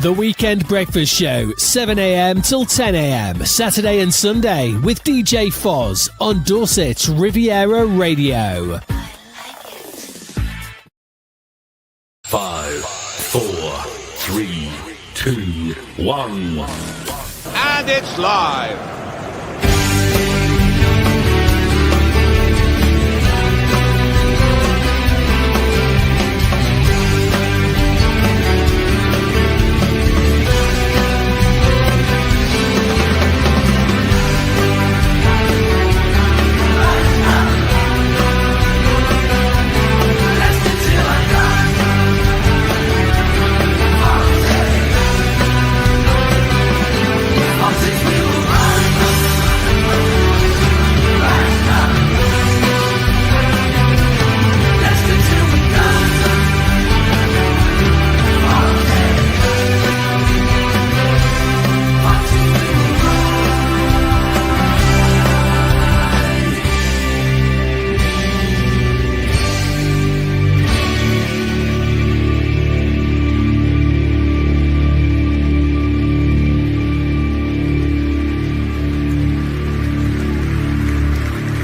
The Weekend Breakfast Show, 7 a.m. till 10 a.m. Saturday and Sunday with DJ Foz on Dorset's Riviera Radio. 5, 4, 3, 2, 1. And it's live.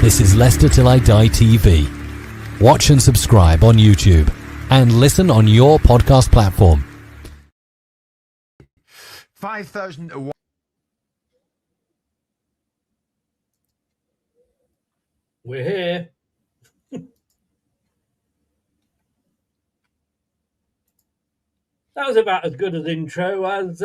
This is Leicester Till I Die TV. Watch and subscribe on YouTube and listen on your podcast platform. 5,000. We're here. That was about as good an intro as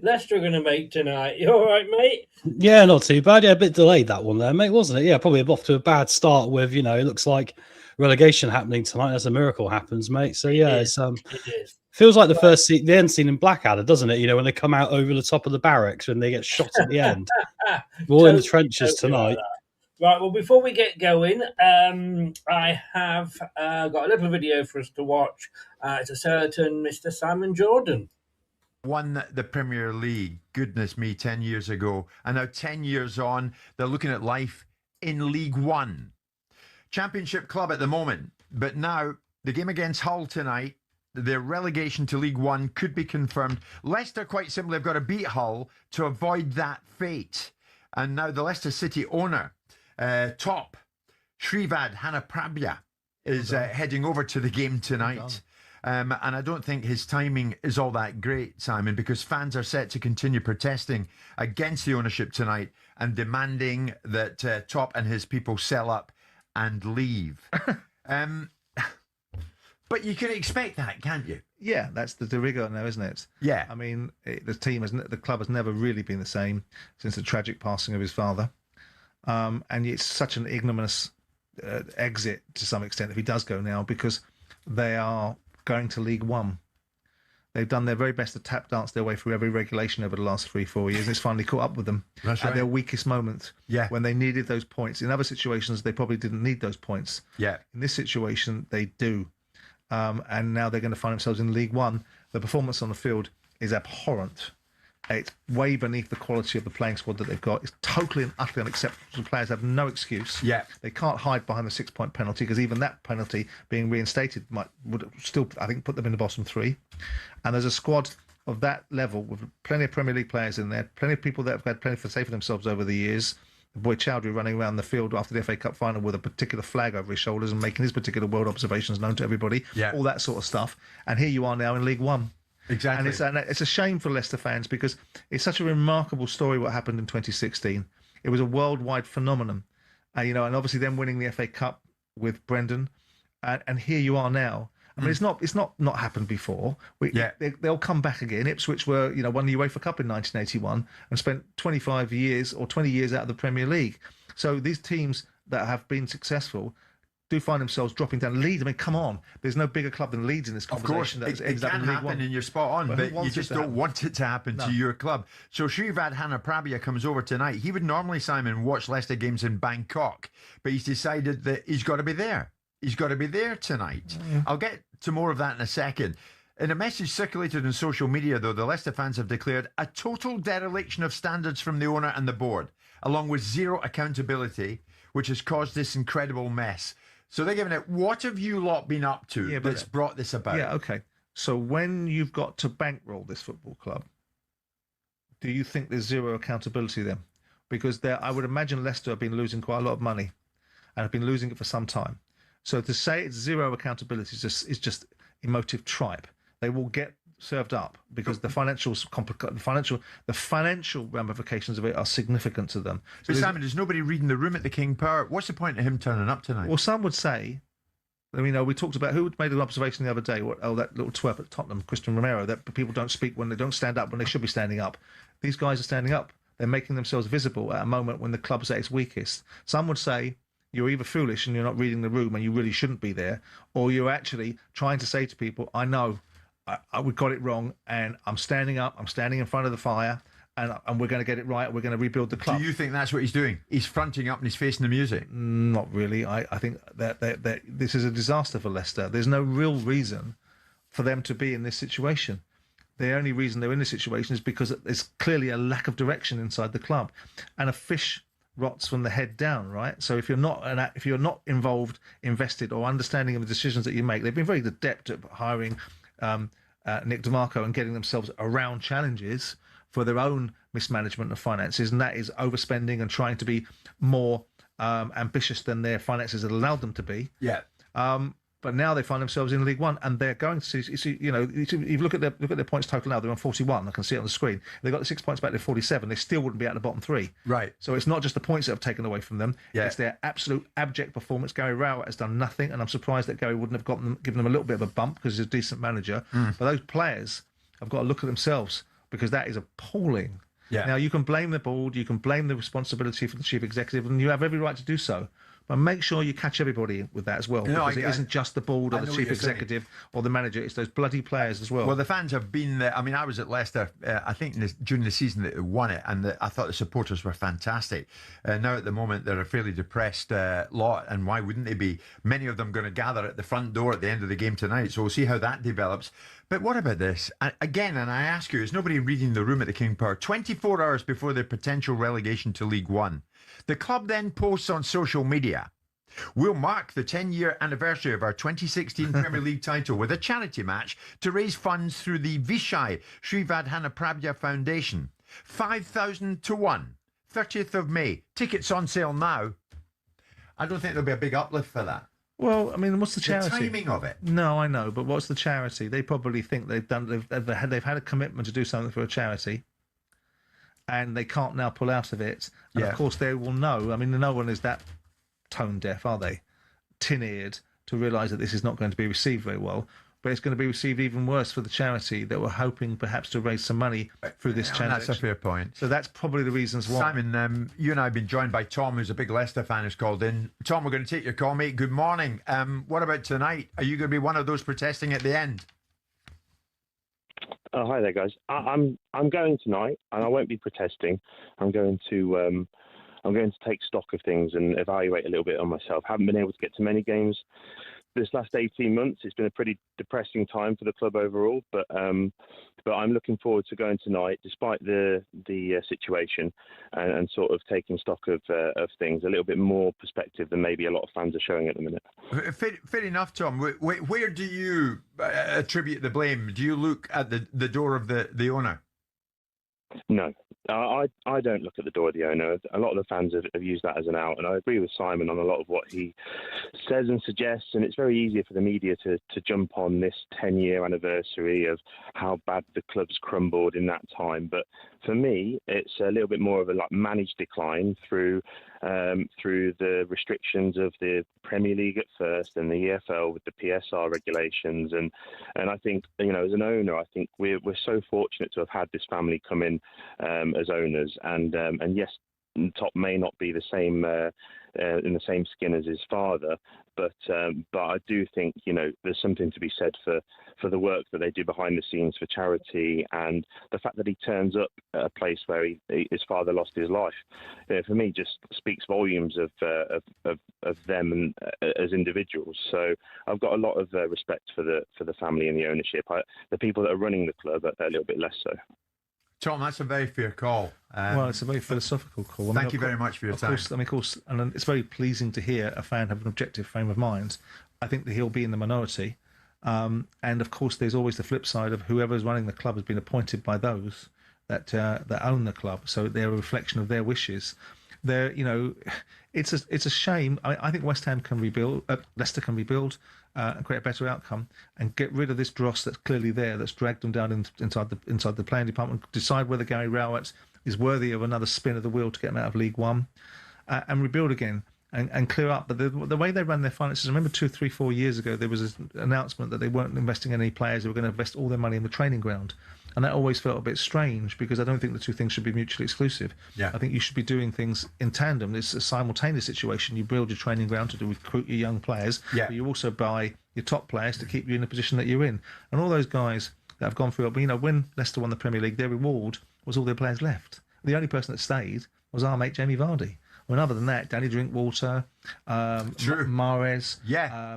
Leicester are going to make tonight. You all right, mate? Yeah, not too bad. Yeah, a bit delayed that one there, mate, wasn't it? Yeah, probably off to a bad start with, it looks like relegation happening tonight as a miracle happens, mate. So, yeah, it it's is. feels like the end scene in Blackadder, doesn't it? When they come out over the top of the barracks when they get shot at the end. We're all in the trenches tonight. Right, well, before we get going, I have got a little video for us to watch. It's a certain Mr. Simon Jordan. Won the Premier League, goodness me, 10 years ago. And now 10 years on, they're looking at life in League One. Championship club at the moment. But now, the game against Hull tonight, their relegation to League One could be confirmed. Leicester, quite simply, have got to beat Hull to avoid that fate. And now the Leicester City owner, top Srivad Hanaprabya, is heading over to the game tonight. And I don't think his timing is all that great, Simon, because fans are set to continue protesting against the ownership tonight and demanding that Top and his people sell up and leave. But you can expect that, can't you? Yeah, that's the rigor now, isn't it? Yeah. I mean, the club has never really been the same since the tragic passing of his father. And it's such an ignominious exit to some extent if he does go now, because they are going to League One. They've done their very best to tap dance their way through every regulation over the last 3-4 years. It's finally caught up with them at their weakest moment, when they needed those points. In other situations, they probably didn't need those points. Yeah. In this situation, they do. And now they're going to find themselves in League One. The performance on the field is abhorrent. It's way beneath the quality of the playing squad that they've got. It's totally and utterly unacceptable. The players have no excuse. Yeah. They can't hide behind the 6-point penalty, because even that penalty being reinstated would still, I think, put them in the bottom three. And there's a squad of that level with plenty of Premier League players in there, plenty of people that have had plenty to say for themselves over the years. The boy Chowdhury running around the field after the FA Cup final with a particular flag over his shoulders and making his particular world observations known to everybody. Yeah. All that sort of stuff. And here you are now in League One. Exactly. And it's a shame for Leicester fans, because it's such a remarkable story what happened in 2016. It was a worldwide phenomenon. And obviously them winning the FA Cup with Brendan. And here you are now. I mean, it's not happened before. They'll come back again. Ipswich won the UEFA Cup in 1981 and spent 25 years or 20 years out of the Premier League. So these teams that have been successful do find themselves dropping down. Leeds, I mean, come on. There's no bigger club than Leeds in this conversation. Of course, it can happen, and you're spot on, but you just don't want it to happen to your club. So Srivad Hanaprabya comes over tonight. He would normally, Simon, watch Leicester games in Bangkok, but he's decided that he's got to be there. He's got to be there tonight. Yeah. I'll get to more of that in a second. In a message circulated on social media, though, the Leicester fans have declared a total dereliction of standards from the owner and the board, along with zero accountability, which has caused this incredible mess. So they're giving it, what have you lot been up to that's brought this about? Yeah, okay. So when you've got to bankroll this football club, do you think there's zero accountability then? Because I would imagine Leicester have been losing quite a lot of money and have been losing it for some time. So to say it's zero accountability is just emotive tripe. They will get served up because the financial ramifications of it are significant to them. So but Simon, there's nobody reading the room at the King Power. What's the point of him turning up tonight? Well, some would say, we talked about who made an observation the other day. That little twerp at Tottenham, Christian Romero, that people don't speak when they don't stand up when they should be standing up. These guys are standing up. They're making themselves visible at a moment when the club's at its weakest. Some would say you're either foolish and you're not reading the room and you really shouldn't be there, or you're actually trying to say to people, I know we got it wrong and I'm standing up, I'm standing in front of the fire and we're going to get it right. We're going to rebuild the club. Do you think that's what he's doing? He's fronting up and he's facing the music? Not really. I think that this is a disaster for Leicester. There's no real reason for them to be in this situation. The only reason they're in this situation is because there's clearly a lack of direction inside the club, and a fish rots from the head down, right? So if you're not involved, invested, or understanding of the decisions that you make, they've been very adept at hiring Nick DeMarco and getting themselves around challenges for their own mismanagement of finances, and that is overspending and trying to be more ambitious than their finances had allowed them to be. Yeah. But now they find themselves in League One, and they're going to see. If you look at their points total now, they're on 41. I can see it on the screen. They got the 6 points back to 47. They still wouldn't be out of the bottom three. Right. So it's not just the points that have taken away from them. Yeah. It's their absolute abject performance. Gary Rowett has done nothing, and I'm surprised that Gary wouldn't have given them a little bit of a bump because he's a decent manager. But those players have got to look at themselves because that is appalling. Yeah. Now you can blame the board, you can blame the responsibility for the chief executive, and you have every right to do so. But make sure you catch everybody with that as well, because it isn't just the board or the chief executive or the manager, it's those bloody players as well. Well, the fans have been there. I mean, I was at Leicester, I think during the season that they won it, and I thought the supporters were fantastic. Now at the moment, they're a fairly depressed lot, and why wouldn't they be? Many of them going to gather at the front door at the end of the game tonight, so we'll see how that develops. But what about this? Again, and I ask you, is nobody reading the room at the King Power? 24 hours before their potential relegation to League One, the club then posts on social media, "We'll mark the 10-year anniversary of our 2016 Premier League title with a charity match to raise funds through the Vishai Srivadhana Prabhya Foundation. 5,000 to 1. 30th of May. Tickets on sale now." I don't think there'll be a big uplift for that. Well, I mean, what's the charity? The timing of it. No, I know, but what's the charity? They probably think they've had a commitment to do something for a charity, and they can't now pull out of it. And of course, they will know. I mean, no one is that tone deaf, are they? Tin-eared to realise that this is not going to be received very well. But it's going to be received even worse for the charity that were hoping perhaps to raise some money through this transaction. That's a fair point. So that's probably the reasons why. Simon, you and I have been joined by Tom, who's a big Leicester fan, who's called in. Tom, we're going to take your call, mate. Good morning. What about tonight? Are you going to be one of those protesting at the end? Oh, hi there, guys. I'm going tonight, and I won't be protesting. I'm going to take stock of things and evaluate a little bit on myself. Haven't been able to get to many games this last 18 months. It's been a pretty depressing time for the club overall, but I'm looking forward to going tonight, despite the situation, and sort of taking stock of things, a little bit more perspective than maybe a lot of fans are showing at the minute. Fair enough, Tom. Where do you attribute the blame? Do you look at the door of the owner? No, I don't look at the door of the owner. A lot of the fans have used that as an out, and I agree with Simon on a lot of what he says and suggests, and it's very easy for the media to jump on this 10-year anniversary of how bad the club's crumbled in that time. But for me, it's a little bit more of a managed decline through the restrictions of the Premier League at first and the EFL with the PSR regulations, and I think, as an owner, I think we're so fortunate to have had this family come in as owners, and yes, Top may not be the same in the same skin as his father, but I do think there's something to be said for the work that they do behind the scenes for charity, and the fact that he turns up at a place where his father lost his life, for me, just speaks volumes of them and as individuals. So I've got a lot of respect for the family and the ownership. The people that are running the club are a little bit less so. Tom, that's a very fair call. Well, it's a very philosophical call. Thank you very much for your time. Of course, and it's very pleasing to hear a fan have an objective frame of mind. I think that he'll be in the minority, And of course, there's always the flip side of whoever's running the club has been appointed by those that own the club, so they're a reflection of their wishes. They're, it's a shame. I think West Ham can rebuild, Leicester can rebuild, and create a better outcome, and get rid of this dross that's clearly there, that's dragged them down inside the playing department. Decide whether Gary Rowett is worthy of another spin of the wheel to get them out of League One, and rebuild again. And clear up. But the way they run their finances, I remember 2, 3, 4 years ago, there was an announcement that they weren't investing in any players. They were going to invest all their money in the training ground. And that always felt a bit strange, because I don't think the two things should be mutually exclusive. Yeah. I think you should be doing things in tandem. It's a simultaneous situation. You build your training ground to recruit your young players, but you also buy your top players to keep you in the position that you're in. And all those guys that have gone through it, when Leicester won the Premier League, their reward was all their players left. The only person that stayed was our mate Jamie Vardy. Other than that, Danny Drinkwater, Mahrez,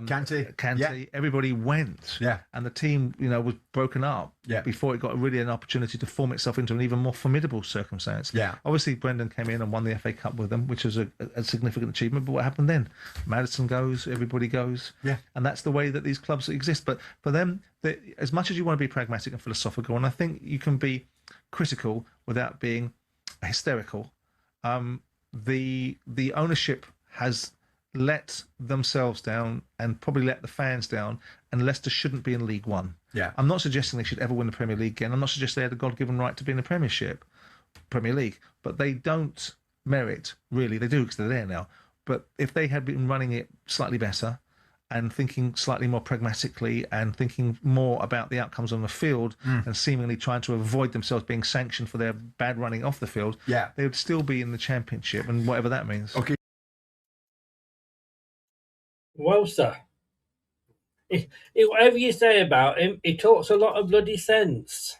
Kante, everybody went. Yeah. And the team, was broken up before it got really an opportunity to form itself into an even more formidable circumstance. Yeah. Obviously, Brendan came in and won the FA Cup with them, which was a significant achievement. But what happened then? Maddison goes, everybody goes. Yeah. And that's the way that these clubs exist. But for them, as much as you want to be pragmatic and philosophical, and I think you can be critical without being hysterical, the ownership has let themselves down and probably let the fans down, and Leicester shouldn't be in League One. Yeah. I'm not suggesting they should ever win the Premier League again. I'm not suggesting they had a God-given right to be in the Premier League, but they don't merit, really. They do because they're there now. But if they had been running it slightly better and thinking slightly more pragmatically and thinking more about the outcomes on the field and seemingly trying to avoid themselves being sanctioned for their bad running off the field, they would still be in the Championship, and whatever that means. Okay. Well, sir, whatever you say about him, he talks a lot of bloody sense.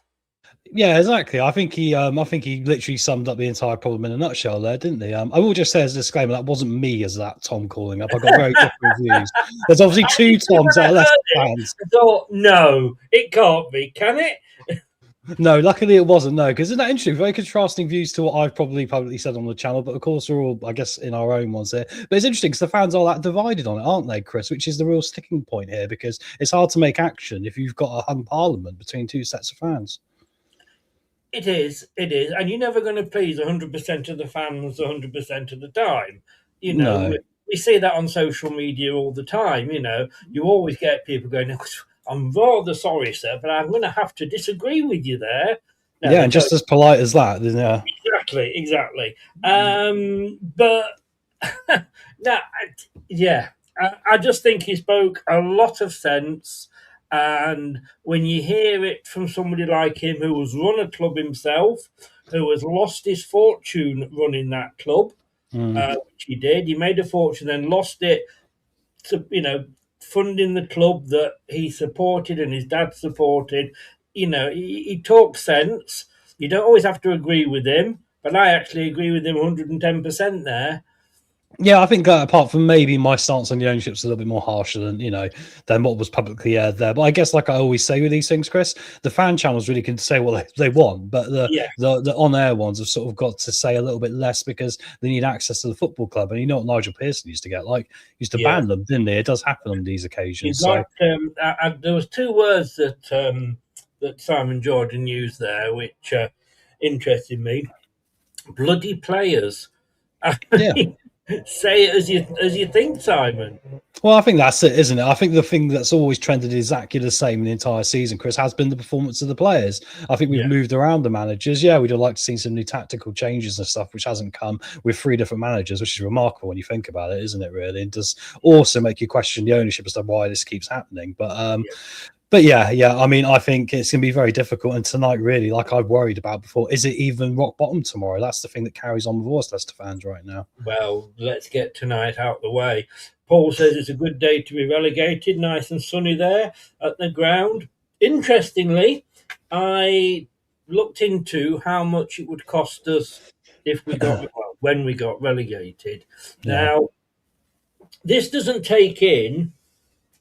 Yeah, exactly. I think he literally summed up the entire problem in a nutshell there, didn't he? I will just say as a disclaimer, that wasn't me as that Tom calling up. I got very different reviews. There's obviously two Toms that are Leicester fans. I thought, no, it can't be, can it? No, luckily it wasn't. No, because isn't that interesting? Very contrasting views to what I've probably publicly said on the channel, but of course we're all, I guess, in our own ones there. But it's interesting because the fans are that divided on it, aren't they, Chris? Which is the real sticking point here, because it's hard to make action if you've got a hung parliament between two sets of fans. It is, and you're never going to please 100% of the fans 100% of the time. No. We see that on social media all the time. You always get people going, "I'm rather sorry, sir, but I'm going to have to disagree with you there." No, yeah, and just as polite as that, yeah. Exactly. But no, I just think he spoke a lot of sense. And when you hear it from somebody like him who has run a club himself, who has lost his fortune running that club, which he did, he made a fortune, then lost it to, funding the club that he supported and his dad supported. He talks sense. You don't always have to agree with him, but I actually agree with him 110% there. Yeah, I think apart from maybe my stance on the ownership's a little bit more harsher than what was publicly aired there. But I guess, like I always say with these things, Chris, the fan channels really can say what they want, but the on-air ones have sort of got to say a little bit less because they need access to the football club. And you know what Nigel Pearson used to get? Used to ban them, didn't he? It does happen on these occasions. There was two words that Simon Jordan used there, which interested me. Bloody players. Yeah. Say it as you think, Simon. Well, I think that's it, isn't it? I think the thing that's always trended exactly the same in the entire season, Chris, has been the performance of the players. I think we've moved around the managers. Yeah, we'd have liked to see some new tactical changes and stuff, which hasn't come with 3 different managers, which is remarkable when you think about it, isn't it, really? It does also make you question the ownership as to why this keeps happening. But yeah, I mean, I think it's going to be very difficult. And tonight, really, like I've worried about before, is it even rock bottom tomorrow? That's the thing that carries on with us Leicester fans right now. Well, let's get tonight out the way. Paul says it's a good day to be relegated. Nice and sunny there at the ground. Interestingly, I looked into how much it would cost us if we when we got relegated. Yeah. Now, this doesn't take in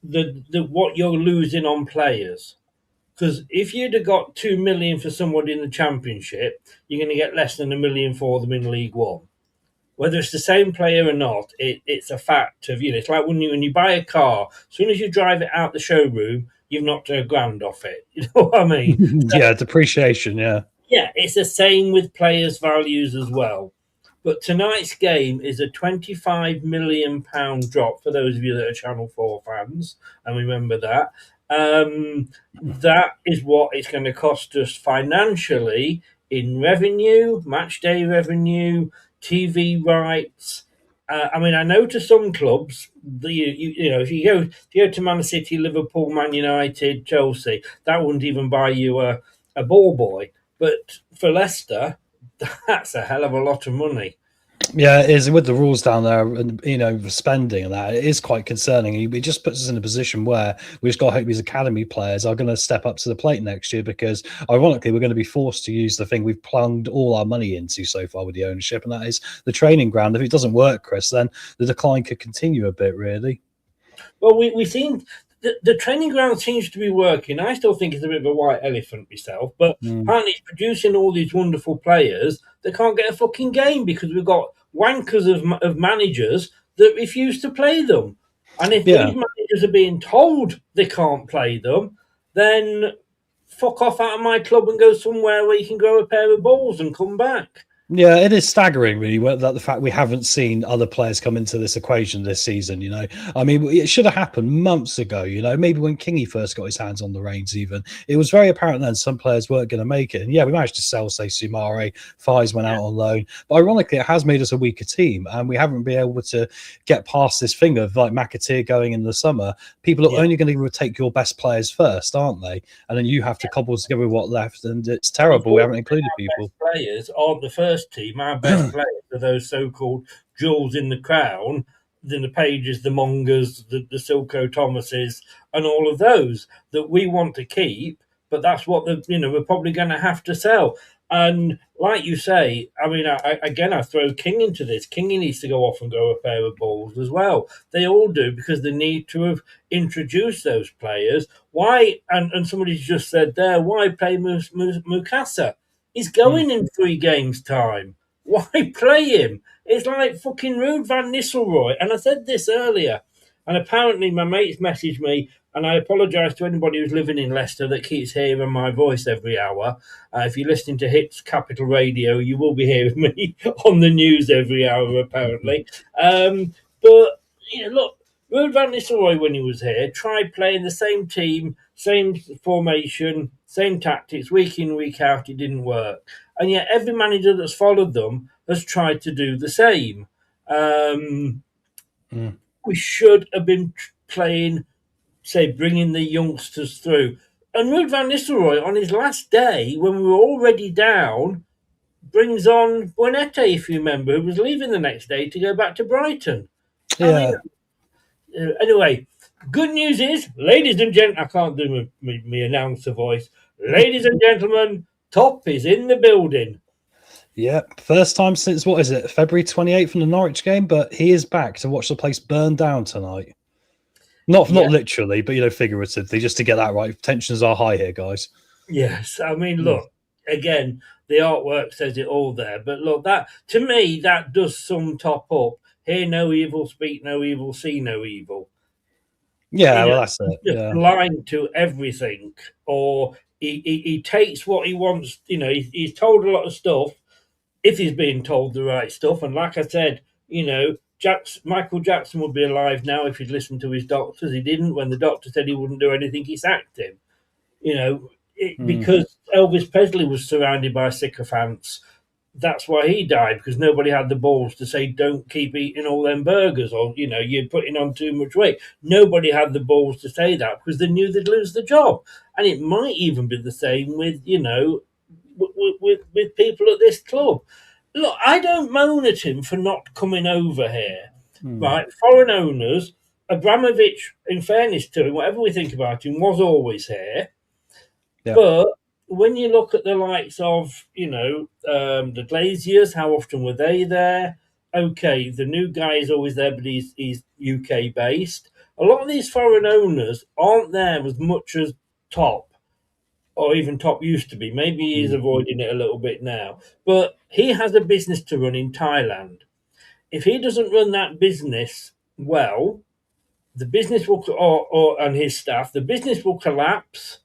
the what you're losing on players, because if you'd have got 2 million for somebody in the Championship, you're going to get less than $1 million for them in League One. Whether it's the same player or not, it's a fact of it's like when you buy a car. As soon as you drive it out the showroom, you've knocked £1,000 off it. You know what I mean? Yeah, depreciation. Yeah. Yeah, it's the same with players' values as well. But tonight's game is a £25 million drop for those of you that are Channel 4 fans, and remember that. That is what it's going to cost us financially in revenue, match day revenue, TV rights. I mean, I know to some clubs, if you go to Man City, Liverpool, Man United, Chelsea, that wouldn't even buy you a ball boy. But for Leicester, that's a hell of a lot of money. Yeah, it is. With the rules down there and, spending and that, it is quite concerning. It just puts us in a position where we just got to hope these academy players are going to step up to the plate next year, because ironically, we're going to be forced to use the thing we've plunged all our money into so far with the ownership, and that is the training ground. If it doesn't work, Chris, then the decline could continue a bit, really. Well, we've seen the training ground seems to be working. I still think it's a bit of a white elephant myself, but apparently it's producing all these wonderful players that can't get a fucking game because we've got wankers of managers that refuse to play them. And if these managers are being told they can't play them, then fuck off out of my club and go somewhere where you can grow a pair of balls and come back. Yeah, it is staggering, really, that the fact we haven't seen other players come into this equation this season. I mean, it should have happened months ago. Maybe when Kingy first got his hands on the reins, even it was very apparent then some players weren't going to make it. And yeah, we managed to sell, say, Sumare. Fies went out on loan, but ironically, it has made us a weaker team, and we haven't been able to get past this thing of like McAteer going in the summer. People are only going to take your best players first, aren't they? And then you have to cobble together what left, and it's terrible. We haven't included people. Players aren't the first team. Our best players are those so-called jewels in the crown, the Pages, the Mongers, the Silko Thomases, and all of those that we want to keep. But that's what we're probably going to have to sell. And like you say, I mean, I throw King into this. King needs to go off and grow a pair of balls as well. They all do, because they need to have introduced those players. Why? And somebody's just said there, why play Mukasa? He's going in 3 games' time. Why play him? It's like fucking Ruud van Nistelrooy. And I said this earlier, and apparently my mates messaged me, and I apologise to anybody who's living in Leicester that keeps hearing my voice every hour. If you're listening to Hits Capital Radio, you will be hearing me on the news every hour, apparently. But, look, Ruud van Nistelrooy, when he was here, tried playing the same team, same formation, same tactics, week in, week out. It didn't work. And yet every manager that's followed them has tried to do the same. We should have been playing, say, bringing the youngsters through. And Ruud van Nistelrooy, on his last day, when we were already down, brings on Buenete, if you remember, who was leaving the next day to go back to Brighton. Yeah. Anyway, good news is, ladies and gentlemen, I can't do my announcer voice. Ladies and gentlemen, Top is in the building. Yeah, first time since, what is it, February 28th from the Norwich game, but he is back to watch the place burn down tonight. Not literally, but, figuratively, just to get that right. Tensions are high here, guys. Yes, I mean, look, again, the artwork says it all there. But look, that to me, that does sum Top up. Hear no evil, speak no evil, see no evil. Yeah, well, that's it. Just blind to everything. Or he takes what he wants. He's told a lot of stuff, if he's being told the right stuff. And like I said, Michael Jackson would be alive now if he'd listened to his doctors. He didn't. When the doctor said he wouldn't do anything, he sacked him. Because Elvis Presley was surrounded by sycophants. That's why he died, because nobody had the balls to say, don't keep eating all them burgers, or, you're putting on too much weight. Nobody had the balls to say that because they knew they'd lose the job. And it might even be the same with, with people at this club. Look, I don't moan at him for not coming over here, right? Foreign owners, Abramovich, in fairness to him, whatever we think about him, was always here. Yeah. But when you look at the likes of, the Glaziers, how often were they there? Okay, the new guy is always there, but he's UK based. A lot of these foreign owners aren't there as much as Top, or even Top used to be. Maybe he's avoiding it a little bit now. But he has a business to run in Thailand. If he doesn't run that business well, the business will, or and his staff, the business will collapse,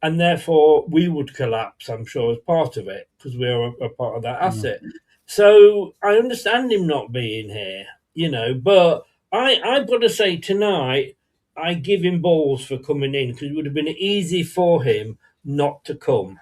and therefore we would collapse, I'm sure, as part of it, because we're a part of that asset. So I understand him not being here, but I've got to say tonight, I give him balls for coming in, because it would have been easy for him not to come.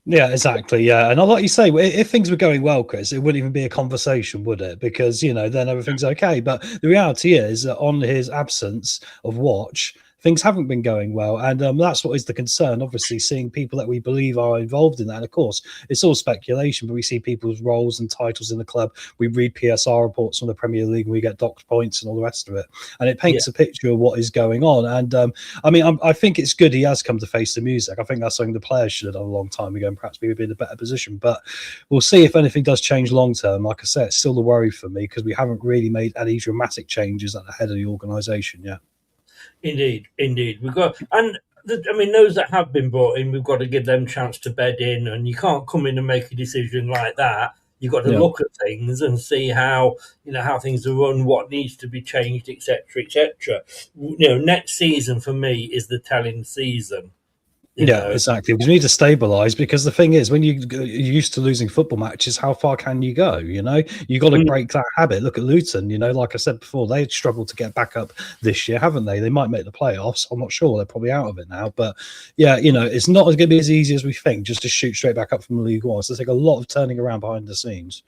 Yeah, exactly. Yeah, and like you say, if things were going well, Chris, it wouldn't even be a conversation, would it? Because then everything's okay. But the reality is that on his absence of Watch, things haven't been going well, and that's what is the concern. Obviously, seeing people that we believe are involved in that. And of course, it's all speculation, but we see people's roles and titles in the club. We read PSR reports from the Premier League, and we get docked points and all the rest of it, and it paints a picture of what is going on. And I think it's good he has come to face the music. I think that's something the players should have done a long time ago, and perhaps we would be in a better position. But we'll see if anything does change long term. Like I said, it's still the worry for me because we haven't really made any dramatic changes at the head of the organisation yet. Indeed. We've got, and those that have been brought in, we've got to give them a chance to bed in, and you can't come in and make a decision like that. You've got to look at things and see how things are run, what needs to be changed, etc., etc. Next season for me is the telling season. Exactly. Because we need to stabilise, because the thing is, when you're used to losing football matches, how far can you go? You got to break that habit. Look at Luton, like I said before, they struggled to get back up this year, haven't they? They might make the playoffs. I'm not sure. They're probably out of it now. But it's not going to be as easy as we think just to shoot straight back up from League One. So it's like a lot of turning around behind the scenes.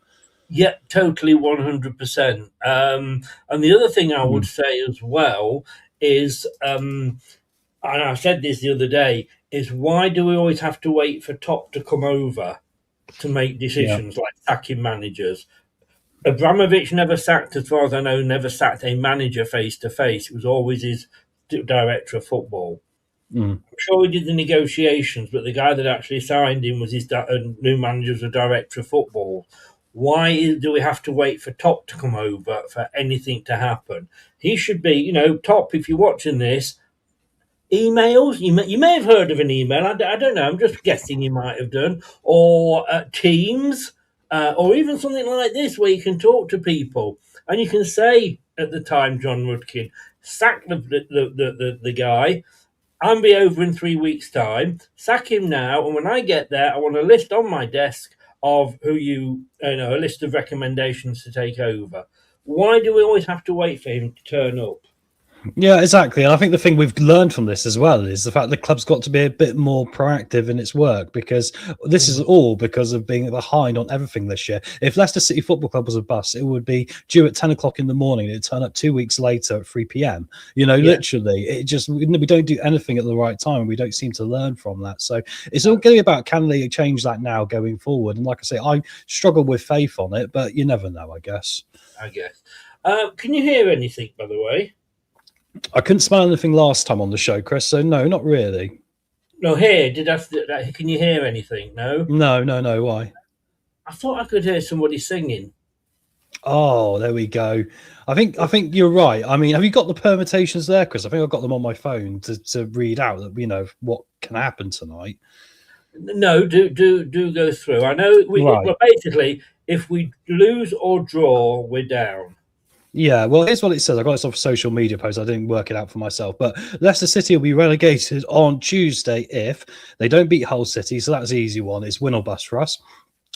Yeah, totally, 100%. And the other thing I would say as well is, and I said this the other day, is why do we always have to wait for top to come over to make decisions like sacking managers? Abramovich never sacked, as far as I know, never sacked a manager face to face. It was always his director of football. I'm sure he did the negotiations, but the guy that actually signed him was his new manager as a director of football. Why do we have to wait for top to come over for anything to happen? He should be, top, if you're watching this, emails. You may have heard of an email. I don't know. I'm just guessing you might have done, or Teams, or even something like this where you can talk to people and you can say at the time, John Rudkin, sack the guy. I'll be over in 3 weeks' time. Sack him now, and when I get there, I want a list on my desk of who a list of recommendations to take over. Why do we always have to wait for him to turn up? Yeah, exactly. And I think the thing we've learned from this as well is the fact the club's got to be a bit more proactive in its work, because this is all because of being behind on everything this year. If Leicester City Football Club was a bus, it would be due at 10 o'clock in the morning. It'd turn up 2 weeks later at 3 p.m. Literally, we don't do anything at the right time. We don't seem to learn from that. So it's all going to be about, can they change that now going forward? And like I say, I struggle with faith on it, but you never know, I guess. Can you hear anything, by the way? I couldn't smell anything last time on the show, Chris, so no, not really. No, here, can you hear anything? No? No, why? I thought I could hear somebody singing. Oh, there we go. I think you're right. I mean, have you got the permutations there, Chris? I think I've got them on my phone to read out that, what can happen tonight. No, do go through. I know well, basically, if we lose or draw, we're down. Yeah, well, here's what it says. I got this off a social media post. I didn't work it out for myself. But Leicester City will be relegated on Tuesday if they don't beat Hull City. So that's an easy one. It's win or bust for us.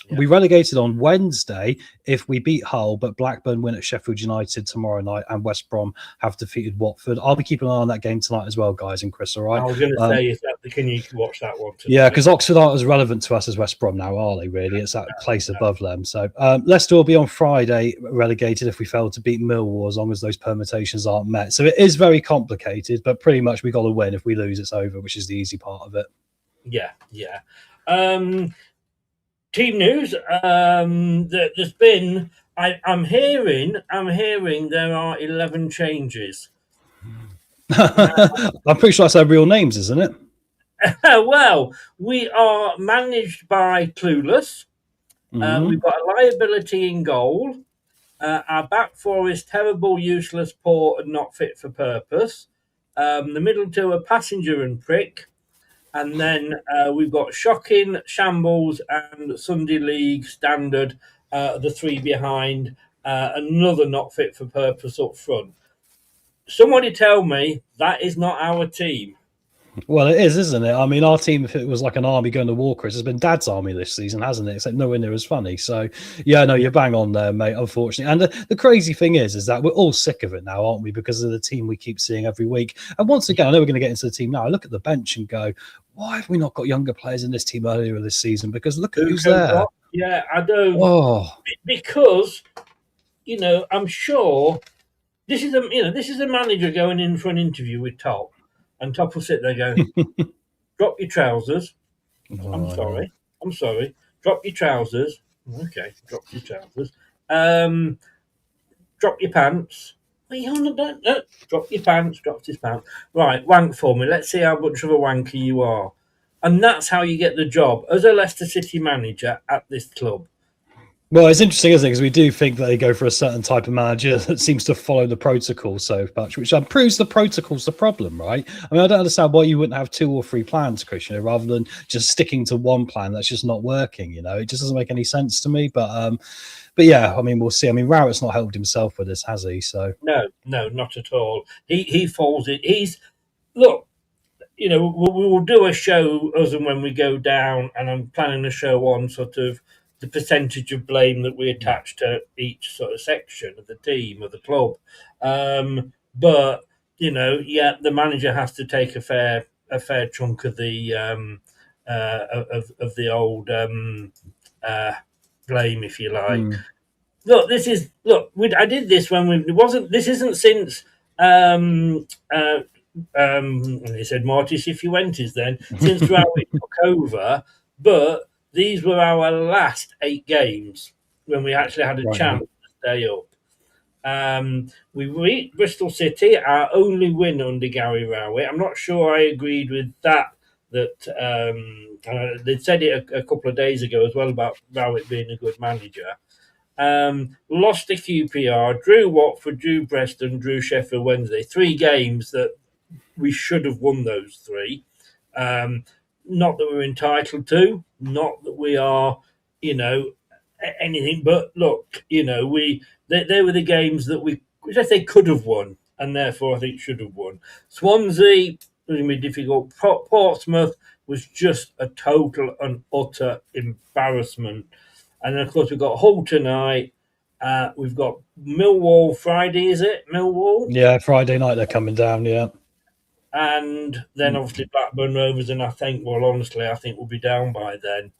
Yeah. We relegated on Wednesday if we beat Hull, but Blackburn win at Sheffield United tomorrow night, and West Brom have defeated Watford. I'll be keeping an eye on that game tonight as well, guys and Chris. All right. I was going to say, can you watch that one tonight? Yeah, because Oxford aren't as relevant to us as West Brom now, are they? Really, it's that place above them. So Leicester will be on Friday relegated if we fail to beat Millwall, as long as those permutations aren't met. So it is very complicated, but pretty much we got to win. If we lose, it's over, which is the easy part of it. Yeah. Team news. There's been. I'm hearing there are 11 changes. I'm pretty sure that's our real names, isn't it? Well, we are managed by Clueless. We've got a liability in goal. Our back four is terrible, useless, poor, and not fit for purpose. The middle two are passenger and prick. And then we've got shocking, shambles, and Sunday League standard, the three behind, another not fit for purpose up front. somebody tell me that is not our team. Well, it is, isn't it? I mean, our team, if it was like an army going to war, Chris, has been Dad's army this season, hasn't it? Except nowhere near as funny. So, yeah, no, you're bang on there, mate, unfortunately. And the crazy thing is that we're all sick of it now, aren't we? Because of the team we keep seeing every week. And once again, I know we're going to get into the team now. I look at the bench and go, why have we not got younger players in this team earlier this season? Because look at who's there. Yeah, I don't. Oh. Because, I'm sure this is a manager going in for an interview with Top. And Top will sit there going, drop your trousers. I'm sorry. Drop your trousers. Okay, drop your trousers. Drop your pants. Drop your pants, drops his pants. Right, wank for me. Let's see how much of a wanker you are. And that's how you get the job as a Leicester City manager at this club. Well, it's interesting, isn't it? Because we do think that they go for a certain type of manager that seems to follow the protocol so much, which proves the protocol's the problem, right? I mean, I don't understand why you wouldn't have 2 or 3 plans, Chris, rather than just sticking to one plan that's just not working. It just doesn't make any sense to me. But yeah, I mean, we'll see. I mean, Rowett's not helped himself with this, has he? So no, not at all. He falls in. Look. We will do a show as and when we go down, and I'm planning a show on sort of the percentage of blame that we attach to each sort of section of the team, of the club. But the manager has to take a fair chunk of the of the old blame, if you like. Look, I did this when this isn't since he said Marty Cifuentes then, since Rowett took over, but these were our last 8 games when we actually had a chance to stay up. We beat Bristol City, our only win under Gary Rowett. I'm not sure I agreed with that they'd said it a couple of days ago as well about Rowett being a good manager. Lost to QPR, drew Watford, drew Preston, drew Sheffield Wednesday. 3 games that we should have won those 3. Not that we're entitled to, not that we are, anything. But look, they were the games that we could have won, and therefore I think should have won. Swansea was going to be difficult. Portsmouth was just a total and utter embarrassment. And then, of course, we've got Hull tonight. We've got Millwall Friday, is it? Millwall? Yeah, Friday night they're coming down, yeah. And then obviously Blackburn Rovers, and I think we'll be down by then.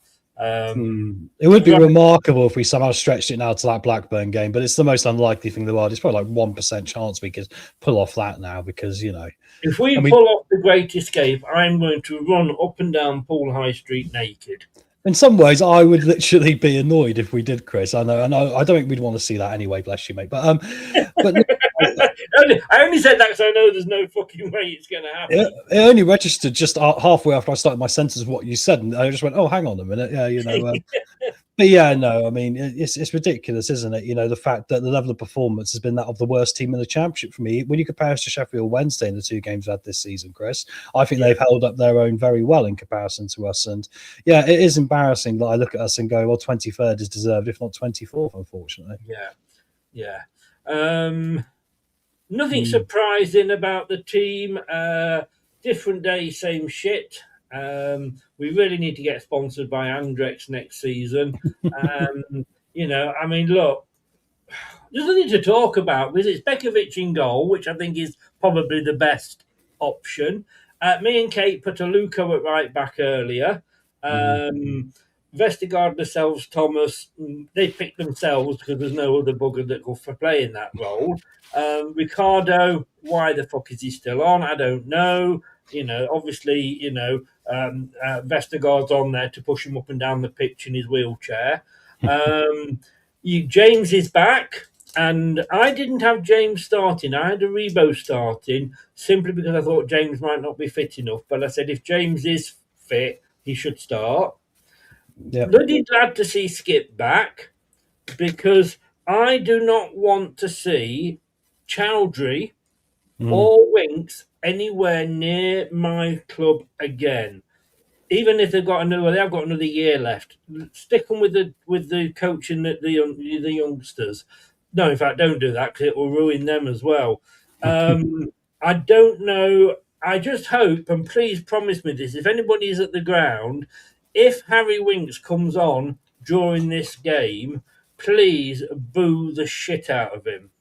It would be remarkable if we somehow stretched it now to that Blackburn game, but it's the most unlikely thing in the world. It's probably like 1% chance we could pull off that now because, If we pull off the Great Escape, I'm going to run up and down Poole High Street naked. In some ways, I would literally be annoyed if we did, Chris. I know. I don't think we'd want to see that anyway. Bless you, mate. But I only said that because I know there's no fucking way it's going to happen. It only registered just halfway after I started my sentence of what you said, and I just went, "Oh, hang on a minute." Yeah, But yeah, no, I mean, it's ridiculous, isn't it? The fact that the level of performance has been that of the worst team in the Championship for me. When you compare us to Sheffield Wednesday in the 2 games we've had this season, Chris, I think they've held up their own very well in comparison to us. And yeah, it is embarrassing that I look at us and go, well, 23rd is deserved, if not 24th, unfortunately. Yeah. Nothing surprising about the team. Different day, same shit. We really need to get sponsored by Andrex next season. I mean, look, there's nothing to talk about because it's Bekovic in goal, which I think is probably the best option. Me and Kate put a Luco at right back earlier. Vestergaard, Lascelles, Thomas, they picked themselves because there's no other bugger that could play in that role. Ricardo, why the fuck is he still on? I don't know. Obviously, Vestergaard's on there to push him up and down the pitch in his wheelchair. James is back, and I didn't have James starting. I had a Rebo starting simply because I thought James might not be fit enough. But I said if James is fit, he should start. Bloody glad to see Skip back because I do not want to see Chowdhury or Winks anywhere near my club again. Even if they've got another year left. Stick them with the coaching the youngsters. No, in fact, don't do that because it will ruin them as well. I don't know. I just hope, and please promise me this, if anybody is at the ground, if Harry Winks comes on during this game, please boo the shit out of him.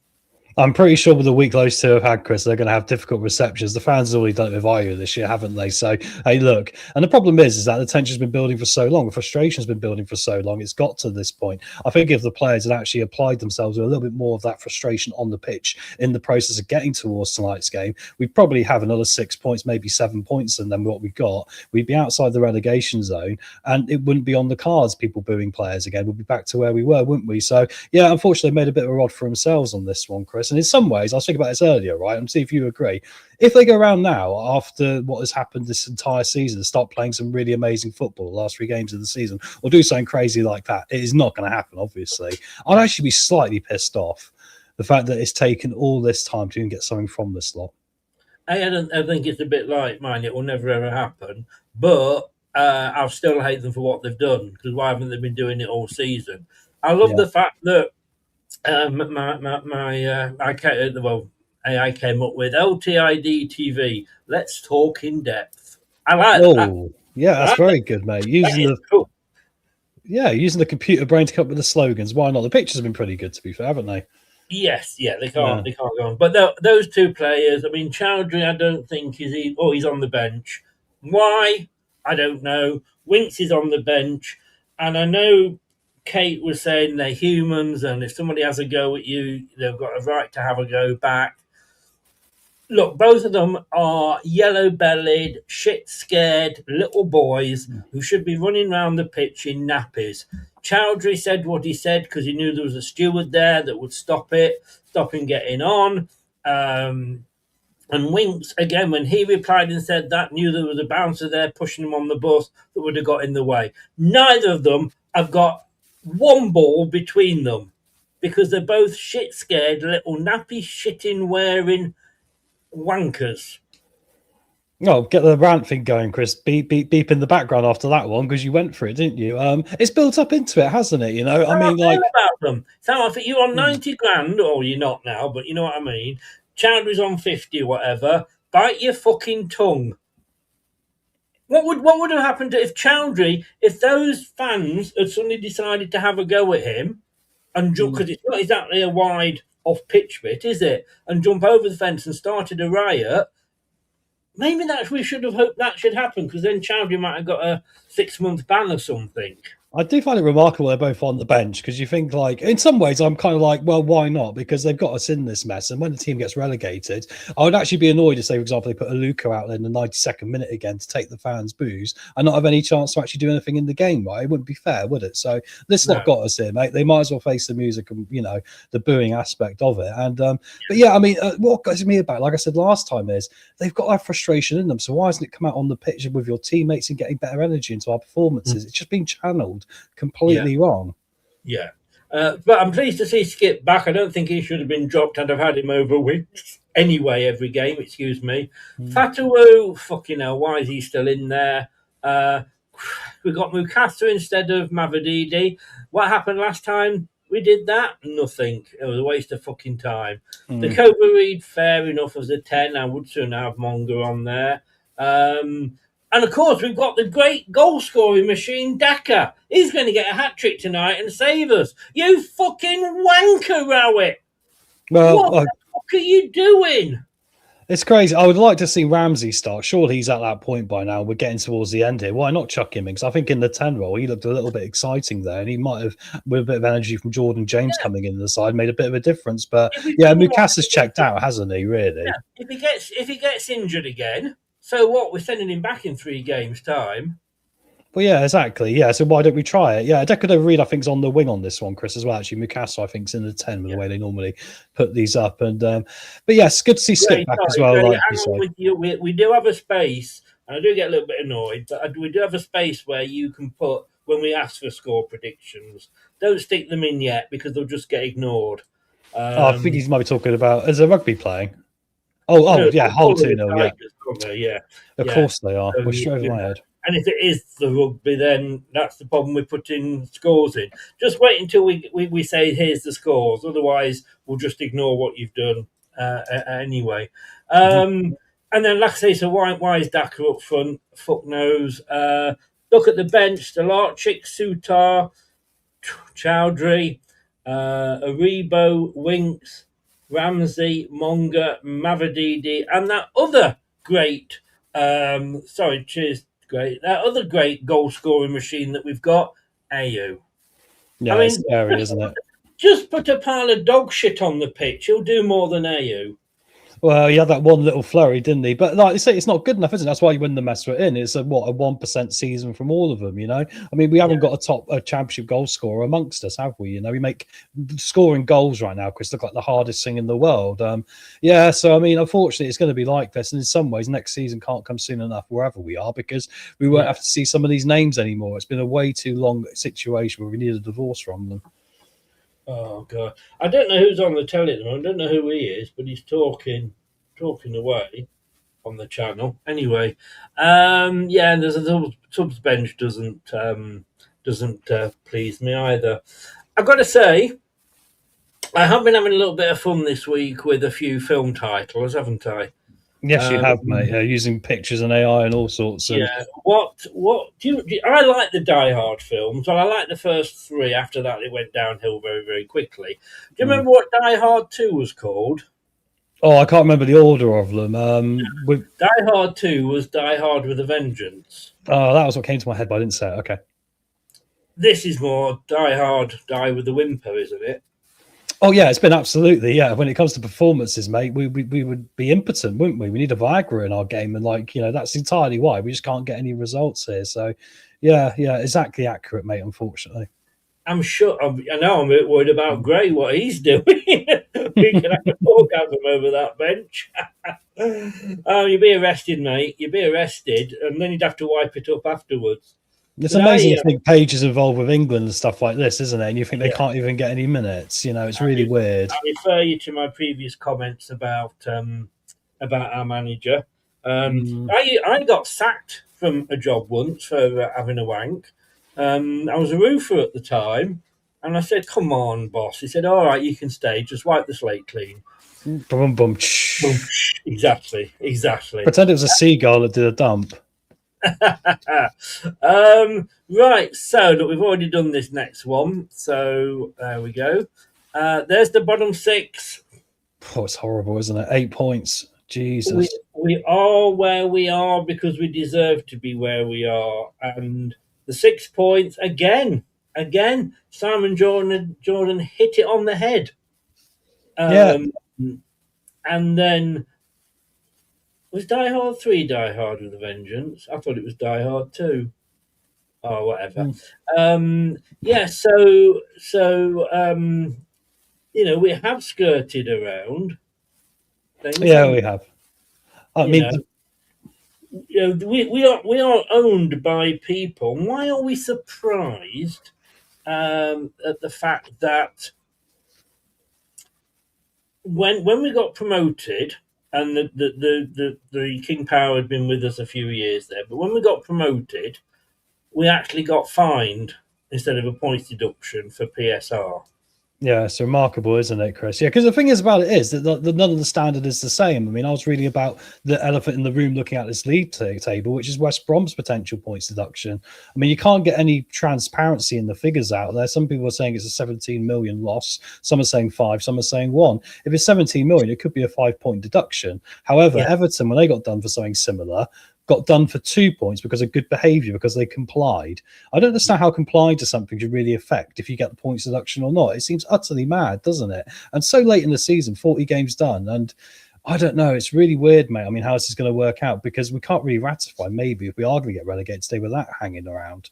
I'm pretty sure with the week those two have had, Chris, they're going to have difficult receptions. The fans have already done it with Ayew this year, haven't they? So, hey, look. And the problem is that the tension's been building for so long. The frustration's been building for so long. It's got to this point. I think if the players had actually applied themselves with a little bit more of that frustration on the pitch in the process of getting towards tonight's game, we'd probably have another 6 points, maybe 7 points than what we got. We'd be outside the relegation zone, and it wouldn't be on the cards, people booing players again. We'd be back to where we were, wouldn't we? So, yeah, unfortunately, they made a bit of a rod for themselves on this one, Chris. And in some ways, I was thinking about this earlier, right? And see if you agree. If they go around now, after what has happened this entire season, start playing some really amazing football the last 3 games of the season, or do something crazy like that, it is not going to happen, obviously. I'd actually be slightly pissed off the fact that it's taken all this time to even get something from this lot. I think it's a bit like mine. It will never, ever happen. But I'll still hate them for what they've done, because why haven't they been doing it all season? I love the fact that I came up with LTiDtv. Let's talk in depth. I like that. Yeah, that's very good, mate. Using the computer brain to come up with the slogans. Why not? The pictures have been pretty good, to be fair, haven't they? Yes, they can't go on. But those two players, I mean, Chowdhury, I don't think he's on the bench. Why? I don't know. Winks is on the bench, and I know Kate was saying they're humans, and if somebody has a go at you, they've got a right to have a go back. Look, both of them are yellow-bellied, shit-scared little boys who should be running around the pitch in nappies. Chowdhury said what he said because he knew there was a steward there that would stop him getting on. And Winks, again, when he replied and said that, knew there was a bouncer there pushing him on the bus that would have got in the way. Neither of them have got one ball between them because they're both shit-scared, little nappy-shitting wearing wankers. Oh, get the rant thing going, Chris. Beep, beep, beep in the background after that one because you went for it, didn't you? It's built up into it, hasn't it? You know, I mean, like about them. So if you're on 90 grand, or you're not now, but you know what I mean. Chowdhury's on 50 or whatever. Bite your fucking tongue. What would have happened if those fans had suddenly decided to have a go at him and jump, because it's not exactly a wide off pitch bit, is it? And jump over the fence and started a riot. Maybe we should have hoped that should happen, because then Chowdhury might have got a 6-month ban or something. I do find it remarkable they're both on the bench, because you think, like, in some ways I'm kind of like, well, why not? Because they've got us in this mess, and when the team gets relegated, I would actually be annoyed if, say, for example, they put Aluko out there in the 92nd minute again to take the fans' boos and not have any chance to actually do anything in the game, right? It wouldn't be fair, would it? So this lot got us here, mate. They might as well face the music and, you know, the booing aspect of it. And but yeah, I mean, what goes me about, like I said last time, is they've got that frustration in them. So why doesn't it come out on the pitch with your teammates and getting better energy into our performances? It's just being channeled completely wrong. Yeah. But I'm pleased to see Skip back. I don't think he should have been dropped. I'd have had him over weeks anyway, every game, excuse me. Fatawu, fucking hell, why is he still in there? We got Mukasa instead of Mavididi. What happened last time we did that? Nothing. It was a waste of fucking time. The Cobra Reed, fair enough, as a 10. I would soon have Monga on there. And of course, we've got the great goal-scoring machine, Daka. He's going to get a hat-trick tonight and save us. You fucking wanker, Rowett. Well, what the fuck are you doing? It's crazy. I would like to see Ramsey start. Surely he's at that point by now. We're getting towards the end here. Why not chuck him in? Because I think in the 10 role, he looked a little bit exciting there. And he might have, with a bit of energy from Jordan James coming in the side, made a bit of a difference. But yeah, Mukasa's checked out, hasn't he, really? Yeah. If he gets injured again, so what? We're sending him back in 3 games' time. Well, yeah, exactly. Yeah, so why don't we try it? Yeah, Decodo Reed, I think, is on the wing on this one, Chris, as well. Actually, Mukasa, I think, is in the 10 with the way they normally put these up. And but yes, good to see Skip back as well. Like you said. We do have a space, and I do get a little bit annoyed, but we do have a space where you can put, when we ask for score predictions, don't stick them in yet because they'll just get ignored. I think he might be talking about, is there rugby playing? Yeah, Hull 2-0, yeah. Of course they are. We're straight over my head. And if it is the rugby, then that's the problem with putting scores in. Just wait until we say, here's the scores. Otherwise, we'll just ignore what you've done anyway. And then, like I say, so why is Daka up front? Fuck knows. Look at the bench. Stelarczyk, Sutar, Chowdhury, Aribo, Winks, Ramsey, Monga, Mavadidi, and that other great, that other great goal-scoring machine that we've got, Ayew. Yeah, it's scary, isn't it? Just put a pile of dog shit on the pitch. He'll do more than Ayew. Well, he had that one little flurry, didn't he? But like you say, it's not good enough, is it? That's why you win the mess we're in. It's a 1% season from all of them, you know? I mean, we haven't got a championship goal scorer amongst us, have we? You know, we make scoring goals right now, Chris, look like the hardest thing in the world. So, I mean, unfortunately, it's going to be like this. And in some ways, next season can't come soon enough wherever we are because we won't have to see some of these names anymore. It's been a way too long situation where we need a divorce from them. Oh God! I don't know who's on the telly at the moment. I don't know who he is, but he's talking away on the channel. Anyway, and there's a subs bench doesn't please me either. I've got to say, I have been having a little bit of fun this week with a few film titles, haven't I? Yes, you have, mate. Using pictures and AI and all sorts of. Yeah. What do you? I like the Die Hard films. Well, I like the first three. After that, it went downhill very, very quickly. Do you remember what Die Hard 2 was called? Oh, I can't remember the order of them. Die Hard 2 was Die Hard with a Vengeance. Oh, that was what came to my head, but I didn't say it. Okay. This is more Die Hard, Die with a Whimper, isn't it? Oh, yeah, it's been absolutely, yeah. When it comes to performances, mate, we would be impotent, wouldn't we? We need a Viagra in our game. And, that's entirely why. We just can't get any results here. So, yeah, exactly accurate, mate, unfortunately. I'm sure. I know I'm a bit worried about Gray, what he's doing. We can have a talk at him over that bench. You'd be arrested, mate. You'd be arrested, and then you'd have to wipe it up afterwards. It's amazing to think Page is involved with England and stuff like this, isn't it? And you think they can't even get any minutes. You know, it's really weird. I refer you to my previous comments about our manager. I got sacked from a job once for having a wank. I was a roofer at the time, and I said, "Come on, boss." He said, "All right, you can stay. Just wipe the slate clean." Boom, boom. Exactly. Pretend it was a seagull that did a dump. Right, so look, we've already done this next one, so there we go. There's the bottom six. Oh, it's horrible, isn't it? 8 points. Jesus. We are where we are because we deserve to be where we are, and the 6 points again. Simon Jordan hit it on the head. And then. Was Die Hard 3 Die Hard with a Vengeance? I thought it was Die Hard 2. Oh, whatever. We have skirted around things. Yeah, we have. We are owned by people. Why are we surprised at the fact that when we got promoted, and the King Power had been with us a few years there. But when we got promoted, we actually got fined instead of a points deduction for PSR. Yeah, it's remarkable, isn't it, Chris? Yeah, because the thing is about it is that none of the standard is the same. I mean, I was reading about the elephant in the room looking at this league table, which is West Brom's potential points deduction. I mean, you can't get any transparency in the figures out there. Some people are saying it's a 17 million loss. Some are saying 5, some are saying 1. If it's 17 million, it could be a 5-point deduction. However, Everton, when they got done for something similar, got done for 2 points because of good behaviour, because they complied. I don't understand how complying to something should really affect if you get the points deduction or not. It seems utterly mad, doesn't it? And so late in the season, 40 games done, and I don't know. It's really weird, mate. I mean, how this is going to work out, because we can't really ratify maybe if we are going to get relegated, stay with that hanging around.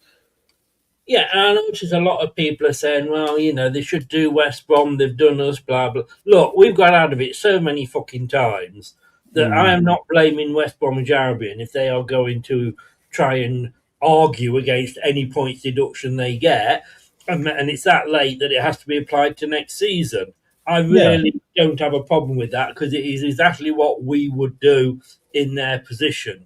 Yeah, and I notice a lot of people are saying, well, they should do West Brom, they've done us, blah, blah. Look, we've got out of it so many fucking times that I am not blaming West Bromwich Albion if they are going to try and argue against any points deduction they get, and it's that late that it has to be applied to next season. I really don't have a problem with that, because it is exactly what we would do in their position.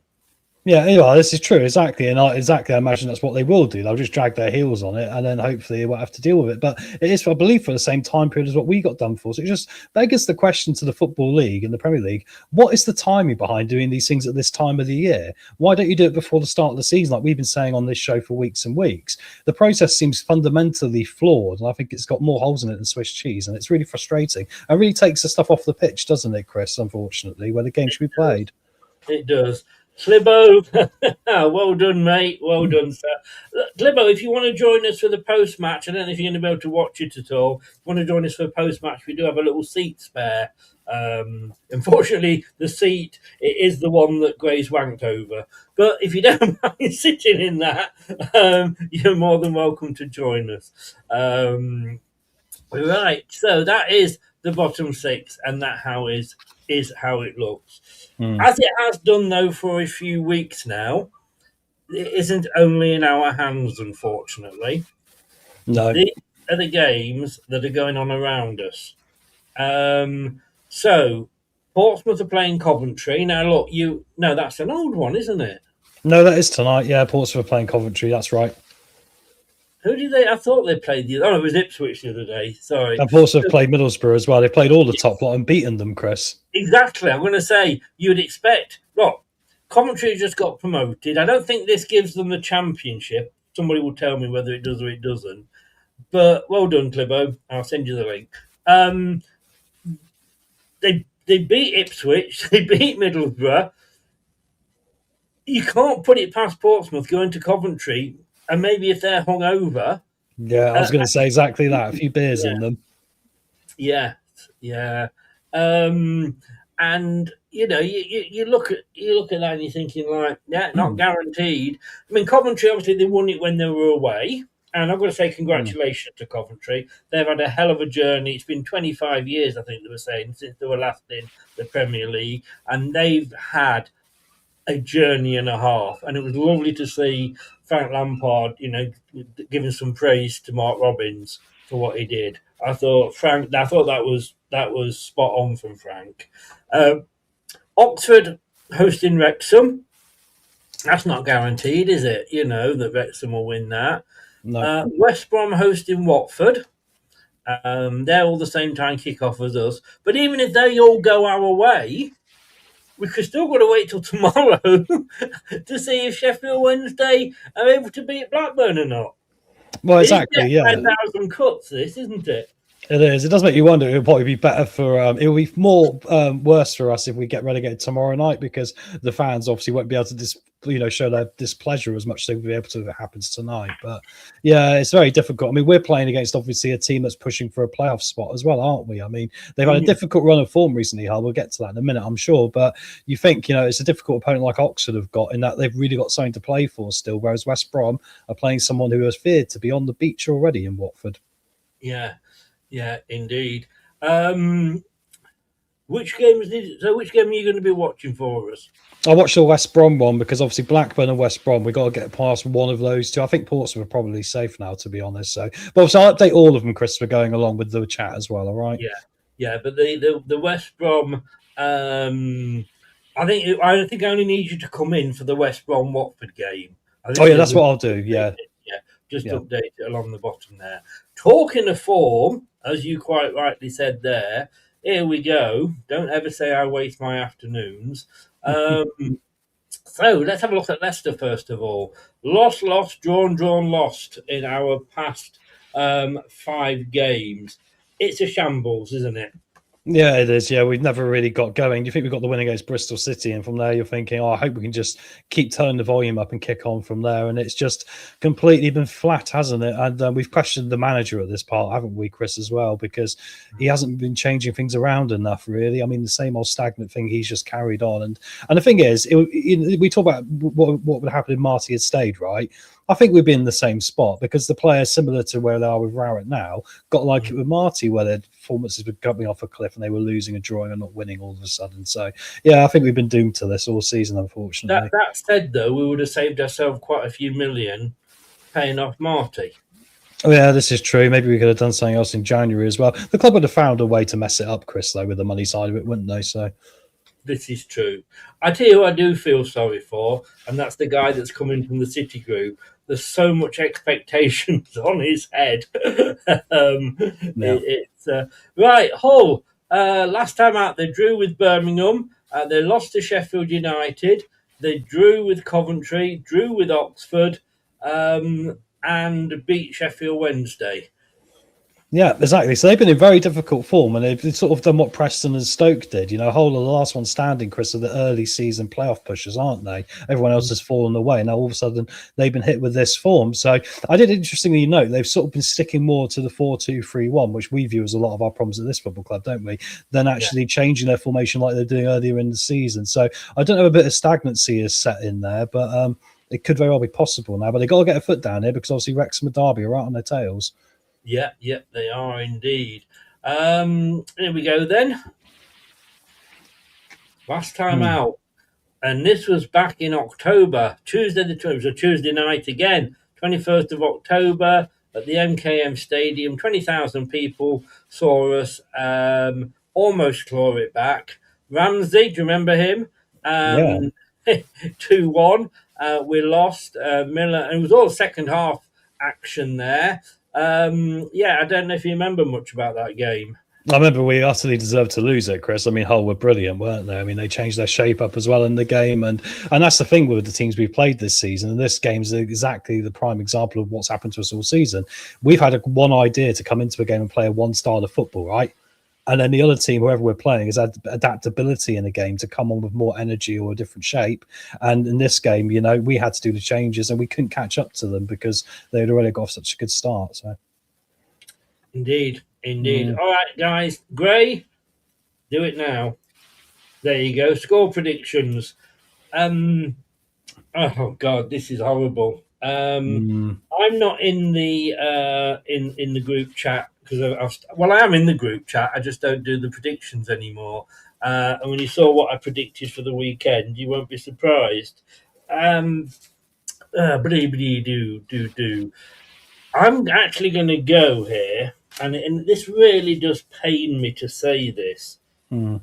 Yeah, this is true, exactly, and I imagine that's what they will do. They'll just drag their heels on it, and then hopefully they won't have to deal with it. But it is, I believe, for the same time period as what we got done for. So it just begs the question to the Football League and the Premier League: what is the timing behind doing these things at this time of the year? Why don't you do it before the start of the season, like we've been saying on this show for weeks and weeks? The process seems fundamentally flawed, and I think it's got more holes in it than Swiss cheese, and it's really frustrating. It really takes the stuff off the pitch, doesn't it, Chris? Unfortunately, where the game should be played. It does. Slibbo, well done, mate. Well done, sir. Slibbo, if you want to join us for the post-match, I don't know if you're going to be able to watch it at all. If you want to join us for the post-match, we do have a little seat spare. Unfortunately, the seat it is the one that Gray's wanked over. But if you don't mind sitting in that, you're more than welcome to join us. Right, so that is the bottom six, and that is how it looks. As it has done, though, for a few weeks now, it isn't only in our hands, unfortunately. No. These are the games that are going on around us. So, Portsmouth are playing Coventry. Now, look, no, that's an old one, isn't it? No, that is tonight. Yeah, Portsmouth are playing Coventry. That's right. Who did they? I thought they played the. Oh, it was Ipswich the other day. Sorry. And Portsmouth played Middlesbrough as well. They played all the top lot and beaten them, Chris. Exactly. I'm going to say you would expect. Look, Coventry just got promoted. I don't think this gives them the championship. Somebody will tell me whether it does or it doesn't. But well done, Clibbo. I'll send you the link. They beat Ipswich. They beat Middlesbrough. You can't put it past Portsmouth going to Coventry, and maybe if they're hungover. Yeah, I was going to say exactly that. A few beers in them. Yeah. And you look at that and you're thinking like, yeah, not guaranteed. I mean, Coventry obviously they won it when they were away, and I've got to say congratulations to Coventry. They've had a hell of a journey. It's been 25 years, I think they were saying, since they were last in the Premier League, and they've had a journey and a half. And it was lovely to see Frank Lampard, giving some praise to Mark Robbins for what he did. I thought that was spot on from Frank. Oxford hosting Wrexham. That's not guaranteed, is it? That Wrexham will win that. No. West Brom hosting Watford. They're all the same time kick-off as us. But even if they all go our way, we could still got to wait till tomorrow to see if Sheffield Wednesday are able to beat Blackburn or not. Well, exactly, yeah. 10,000 cuts, this, isn't it? It is. It does make you wonder. It would probably be better for. It will be more worse for us if we get relegated tomorrow night, because the fans obviously won't be able to show their displeasure as much as they will be able to if it happens tonight. But yeah, it's very difficult. I mean, we're playing against obviously a team that's pushing for a playoff spot as well, aren't we? I mean, they've had a difficult run of form recently, Hull. We'll get to that in a minute, I'm sure. But you think, it's a difficult opponent like Oxford have got, in that they've really got something to play for still, whereas West Brom are playing someone who is feared to be on the beach already in Watford. Yeah, indeed. Which game are you going to be watching for us? I watched the West Brom one because obviously Blackburn and West Brom, we've got to get past one of those two. I think Portsmouth are probably safe now, to be honest. So, but obviously I'll update all of them, Chris, for going along with the chat as well. All right. Yeah. But the West Brom, I think I only need you to come in for the West Brom Watford game. That's what I'll do. Yeah. Update it along the bottom there. Talking of form, as you quite rightly said there, here we go. Don't ever say I waste my afternoons. So let's have a look at Leicester first of all. Lost, drawn, lost in our past 5 games. It's a shambles, isn't it? Yeah, it is. Yeah, we've never really got going. Do you think we got the win against Bristol City? And from there, you're thinking, I hope we can just keep turning the volume up and kick on from there. And it's just completely been flat, hasn't it? And we've questioned the manager at this part, haven't we, Chris, as well? Because he hasn't been changing things around enough, really. I mean, the same old stagnant thing he's just carried on. And the thing is, we talk about what would happen if Marty had stayed, right? I think we'd be in the same spot because the players, similar to where they are with Rowett now, got like it with Marty, where their performances were coming off a cliff and they were losing and drawing and not winning all of a sudden. So, yeah, I think we've been doomed to this all season, unfortunately. That said, though, we would have saved ourselves quite a few million paying off Marty. Oh, yeah, this is true. Maybe we could have done something else in January as well. The club would have found a way to mess it up, Chris, though, with the money side of it, wouldn't they? So, This is true. I tell you who I do feel sorry for, and that's the guy that's coming from the City group. There's so much expectations on his head. Right, Hull. Last time out, they drew with Birmingham. They lost to Sheffield United. They drew with Coventry, drew with Oxford, and beat Sheffield Wednesday. Yeah, exactly. So they've been in very difficult form, and they've sort of done what Preston and Stoke did. You know, Hull are the last one standing, Chris, of the early season playoff pushers, aren't they? Everyone else has fallen away. Now all of a sudden they've been hit with this form. So I did interestingly note they've sort of been sticking more to the 4-2-3-1, which we view as a lot of our problems at this football club, don't we? Than actually changing their formation like they're doing earlier in the season. So I don't know, a bit of stagnancy is set in there, but it could very well be possible now. But they've got to get a foot down here because obviously Wrexham and Derby are right on their tails. Yeah, they are indeed. Here we go then. Last time out, and this was back in October, Tuesday night again, 21st of October at the MKM Stadium. 20,000 people saw us almost claw it back. Ramsey, do you remember him? 2-1. We lost. Miller, and it was all second half action there. I don't know if you remember much about that game. I remember we utterly deserved to lose it, Chris. I mean, Hull were brilliant, weren't they? I mean, they changed their shape up as well in the game. And that's the thing with the teams we've played this season. And this game is exactly the prime example of what's happened to us all season. We've had one idea to come into a game and play a one style of football, right? And then the other team, whoever we're playing, has had adaptability in the game to come on with more energy or a different shape. And in this game, you know, we had to do the changes and we couldn't catch up to them because they had already got off such a good start. So, Indeed. All right, guys. Gray, do it now. There you go. Score predictions. Oh God, this is horrible. I'm not in the in the group chat because I am in the group chat. I just don't do the predictions anymore. And when you saw what I predicted for the weekend, you won't be surprised. I'm actually going to go here, and this really does pain me to say this. I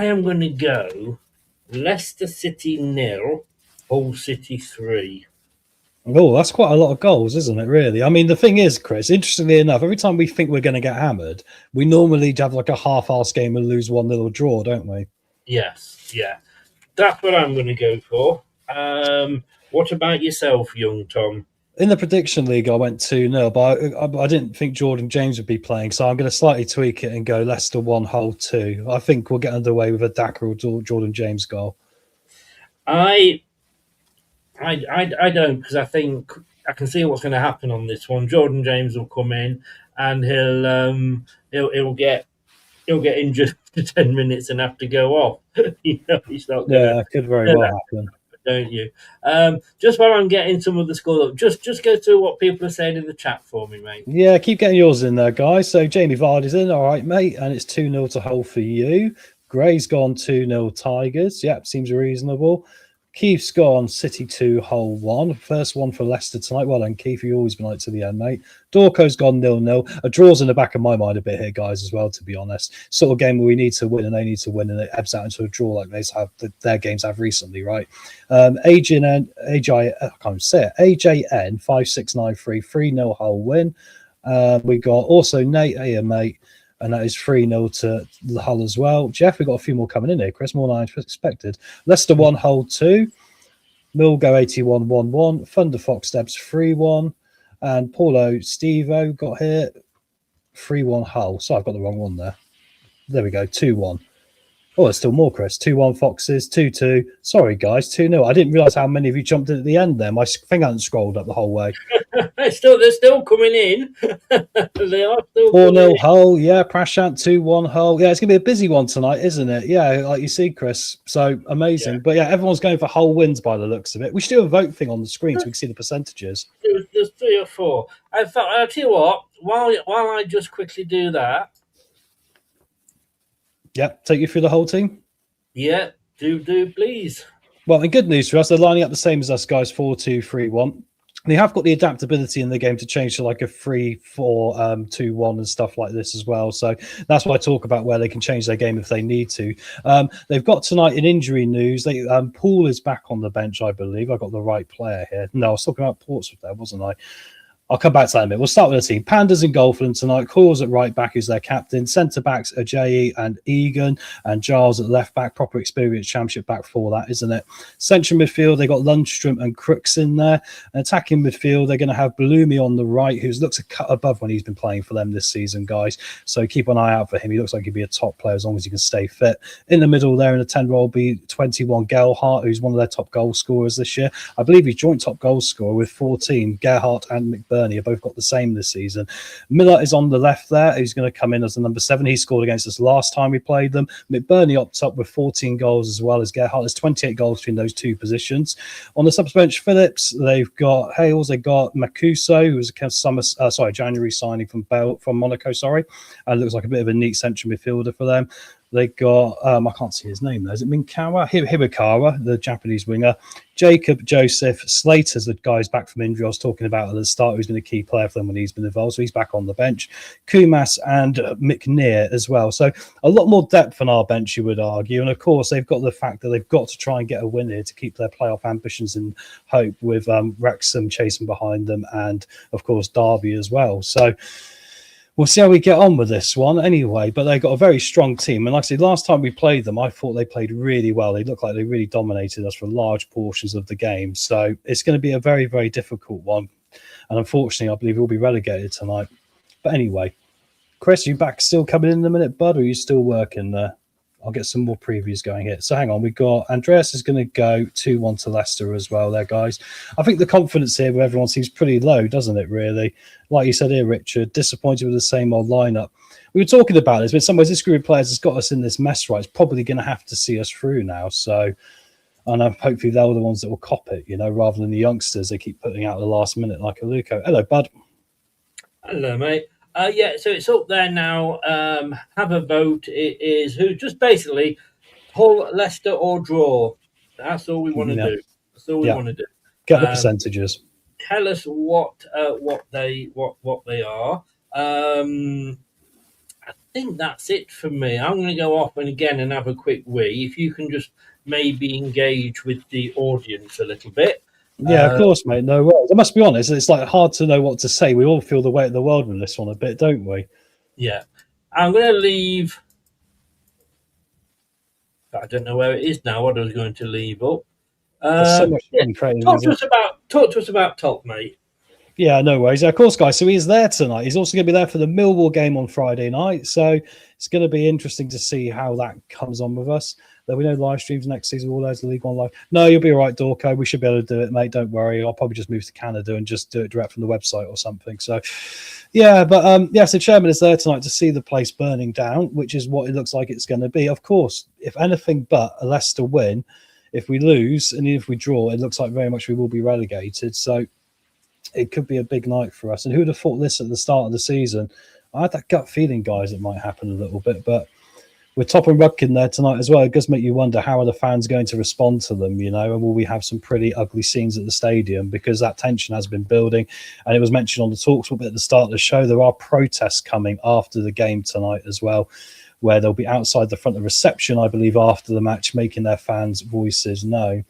am going to go Leicester City 0, Hull City 3. Oh, that's quite a lot of goals, isn't it, really? I mean, the thing is, Chris, interestingly enough, every time we think we're going to get hammered, we normally have like a half-arse game and lose 1-0 or draw, don't we? Yes, yeah. That's what I'm going to go for. What about yourself, young Tom? In the prediction league, I went 2-0, but I didn't think Jordan James would be playing, so I'm going to slightly tweak it and go Leicester 1, Hull 2. I think we'll get underway with a Daka or Jordan James goal. I don't, because I think I can see what's going to happen on this one. Jordan James will come in and he'll get injured for 10 minutes and have to go off. You know, he's not. Yeah, could very well happen. Don't you? Just while I'm getting some of the score up, just go through what people are saying in the chat for me, mate. Yeah, keep getting yours in there, guys. So Jamie Vardy's in, all right, mate, and it's 2-0 to Hull for you. Gray's gone 2-0 Tigers. Yep, seems reasonable. Keith's gone City 2, Hull 1. First one for Leicester tonight. Well done, Keith. You've always been like to the end, mate. Dorco's gone 0-0. A draw's in the back of my mind a bit here, guys, as well, to be honest. Sort of game where we need to win and they need to win, and it ebbs out into a draw like their games have recently, right? AJN 5693, 3-0 Hull win. We got also Nate here, mate. And that is 3-0 to Hull as well. Jeff, we've got a few more coming in here, Chris, more than I expected. Leicester 1, Hull 2. Milgo 81 1-1. Thunder Fox Debs 3-1. And Paulo Stevo got here 3-1 Hull. So I've got the wrong one there. There we go, 2-1. Oh, there's still more, Chris. 2-1 Foxes, 2-2. Sorry, guys, 2-0. I didn't realise how many of you jumped in at the end there. My thing hadn't scrolled up the whole way. They're still coming in. They are still 4-0 Hull, yeah. Prashant 2-1 Hull. Yeah, it's going to be a busy one tonight, isn't it? Yeah, like you see, Chris. So amazing. Yeah. But yeah, everyone's going for Hull wins by the looks of it. We should do a vote thing on the screen so we can see the percentages. There's 3 or 4. I'll tell you what, while I just quickly do that. Yeah, take you through the whole team? Yeah, do please. Well, the good news for us, they're lining up the same as us, guys, 4-2-3-1. They have got the adaptability in the game to change to like a 3-4-2-1 and stuff like this as well. So that's what I talk about, where they can change their game if they need to. They've got tonight in injury news. Paul is back on the bench, I believe. I got the right player here. No, I was talking about Portsmouth there, wasn't I? I'll come back to that in a minute. We'll start with the team. Pandas in goal for them tonight. Coyle's at right back, who's their captain. Centre backs are Ajayi and Egan, and Giles at left back. Proper experienced championship back for that, isn't it? Central midfield, they got Lundstrom and Crooks in there. And attacking midfield, they're going to have Bloomy on the right, who looks a cut above when he's been playing for them this season, guys. So keep an eye out for him. He looks like he'd be a top player as long as he can stay fit. In the middle there, in the 10 role, will be 21 Gerhardt, who's one of their top goal scorers this year. I believe he's joint top goal scorer with 14. Gerhardt and McBurney have both got the same this season. Miller is on the left there. He's going to come in as the number 7. He scored against us last time we played them. McBurney opts up with 14 goals as well as Gerhardt. There's 28 goals between those two positions. On the subs bench, Phillips, they've got Hales, they've got Makuso, who's a January signing from Monaco, and looks like a bit of a neat central midfielder for them. They got, I can't see his name there. Is it Minkawa? Hibikawa, the Japanese winger. Jacob, Joseph, Slater's the guy's back from injury I was talking about at the start, who's been a key player for them when he's been involved. So he's back on the bench. Kumas and McNear as well. So a lot more depth on our bench, you would argue. And of course, they've got the fact that they've got to try and get a win here to keep their playoff ambitions in hope, with Wrexham chasing behind them and, of course, Derby as well. So we'll see how we get on with this one anyway, but they've got a very strong team. And like I said, last time we played them, I thought they played really well. They looked like they really dominated us for large portions of the game. So it's going to be a very, very difficult one. And unfortunately, I believe we'll be relegated tonight. But anyway, Chris, you back still coming in a minute, bud, or are you still working there? I'll get some more previews going here. So hang on, we've got Andreas is going to go 2-1 to Leicester as well there, guys. I think the confidence here with everyone seems pretty low, doesn't it, really? Like you said here, Richard, disappointed with the same old lineup. We were talking about this, but in some ways this group of players has got us in this mess, right? It's probably going to have to see us through now. So, and hopefully they're the ones that will cop it, rather than the youngsters they keep putting out at the last minute like a Luco. Hello, bud. Hello, mate. So it's up there now. Have a vote. It is who just basically pull Leicester or draw. That's all we want to do. That's all we want to do. Get the percentages. Tell us what they are. I think that's it for me. I'm going to go off and have a quick wee. If you can just maybe engage with the audience a little bit. Yeah, of course, mate. No worries. I must be honest, it's like hard to know what to say. We all feel the weight of the world with this one a bit, don't we? Yeah. I'm going to leave. I don't know where it is now. What I was going to leave up. So much fun creating. Talk to us about Top, mate. Yeah, no worries. Of course, guys. So he's there tonight. He's also going to be there for the Millwall game on Friday night. So it's going to be interesting to see how that comes on with us. There'll be no live streams next season. All those League One live. No, you'll be all right, Dorco. We should be able to do it, mate. Don't worry. I'll probably just move to Canada and just do it direct from the website or something. So, yeah, but so Chairman is there tonight to see the place burning down, which is what it looks like it's going to be. Of course, if anything but a Leicester win, if we lose and if we draw, it looks like very much we will be relegated. So it could be a big night for us. And who would have thought this at the start of the season? I had that gut feeling, guys, it might happen a little bit, but with Top and Rudkin there tonight as well, it does make you wonder how are the fans going to respond to them, and will we have some pretty ugly scenes at the stadium, because that tension has been building. And it was mentioned on the TalkSport bit at the start of the show, there are protests coming after the game tonight as well, where they'll be outside the front of reception, I believe, after the match, making their fans' voices known.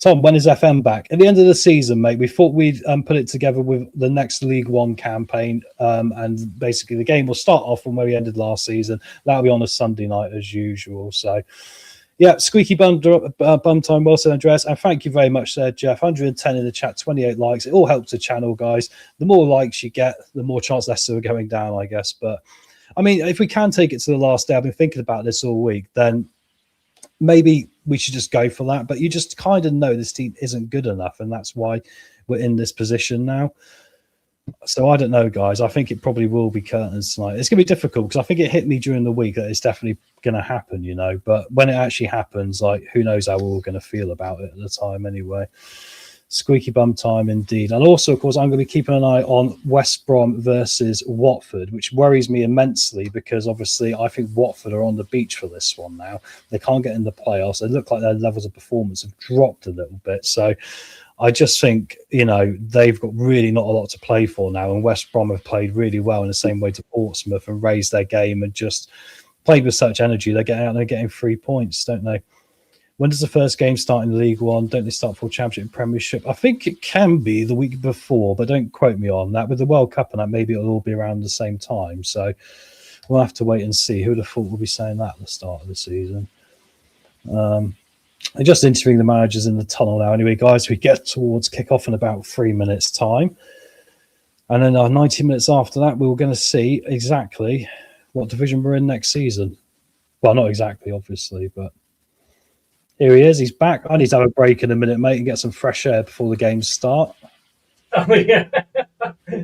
Tom, when is FM back? At the end of the season, mate. We thought we'd put it together with the next League One campaign, and basically the game will start off from where we ended last season. That'll be on a Sunday night as usual. So, yeah, squeaky bum time, well said, Andreas. And thank you very much there, Jeff. 110 in the chat, 28 likes. It all helps the channel, guys. The more likes you get, the more chance Leicester are going down, I guess. But, I mean, if we can take it to the last day, I've been thinking about this all week, then maybe we should just go for that. But you just kind of know this team isn't good enough, and that's why we're in this position now. So I don't know, guys. I think it probably will be curtains tonight. It's going to be difficult because I think it hit me during the week that it's definitely going to happen, But when it actually happens, who knows how we're all going to feel about it at the time anyway. Squeaky bum time indeed. And also, of course, I'm going to be keeping an eye on West Brom versus Watford, which worries me immensely because obviously I think Watford are on the beach for this one now. They can't get in the playoffs. They look like their levels of performance have dropped a little bit. So I just think, they've got really not a lot to play for now, and West Brom have played really well in the same way to Portsmouth and raised their game and just played with such energy. They get out and they're getting 3 points, don't they? When does the first game start in League One? Don't they start for Championship and Premiership? I think it can be the week before, but don't quote me on that. With the World Cup and that, maybe it'll all be around the same time. So we'll have to wait and see. Who would have thought we'll be saying that at the start of the season? They're just interviewing the managers in the tunnel now. Anyway, guys, we get towards kick-off in about 3 minutes' time. And then 90 minutes after that, we're going to see exactly what division we're in next season. Well, not exactly, obviously, but here he is. He's back. I need to have a break in a minute, mate, and get some fresh air before the games start. Oh, yeah.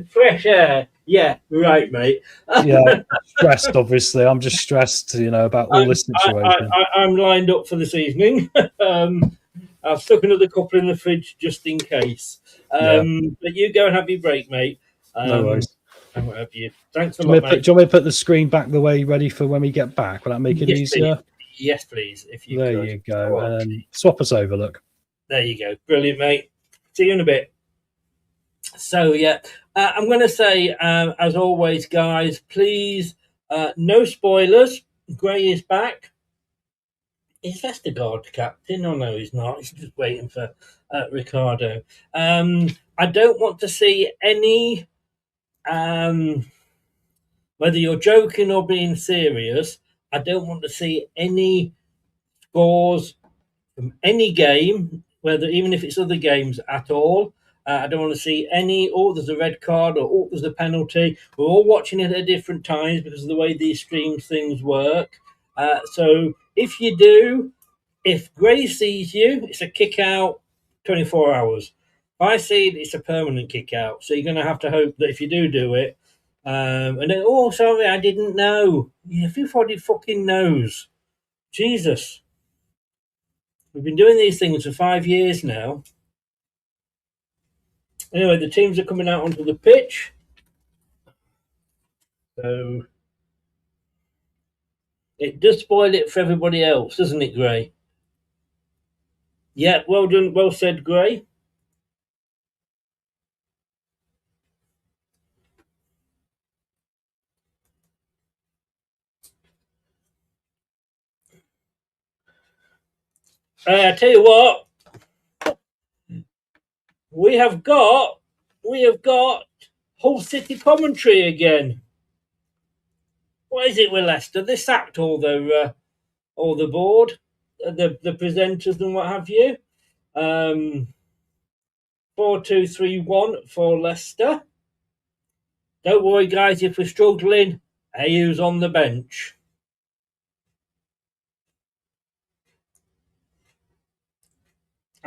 Fresh air. Yeah, right, mate. Yeah, stressed, obviously. I'm just stressed, about all this situation. I'm lined up for this evening. I've stuck another couple in the fridge just in case. But you go and have your break, mate. No worries. And what have you. Thanks a lot, mate. Do you want me to put the screen back the way ready for when we get back? Will that make it easier? Please. Yes, please. If you there could. You go. Swap us over, look. There you go. Brilliant, mate. See you in a bit. So, I'm going to say, as always, guys, please, no spoilers. Gray is back. Is Vestergaard captain? Oh, no, he's not. He's just waiting for Ricardo. I don't want to see any, whether you're joking or being serious, I don't want to see any scores from any game, whether even if it's other games at all. I don't want to see any, there's a red card, or there's a penalty. We're all watching it at different times because of the way these stream things work. So if you do, if Gray sees you, it's a kick out 24 hours. If I see it, it's a permanent kick out. So you're going to have to hope that if you do it, and then, sorry, I didn't know. Yeah, everybody fucking knows. Jesus. We've been doing these things for 5 years now. Anyway, the teams are coming out onto the pitch. So it does spoil it for everybody else, doesn't it, Gray? Yeah, well done. Well said, Gray. I tell you what, we have got Hull City commentary again. What is it with Leicester? They sacked all the board, the presenters and what have you. 4-2-3-1 for Leicester. Don't worry, guys, if we're struggling, Ayu's on the bench.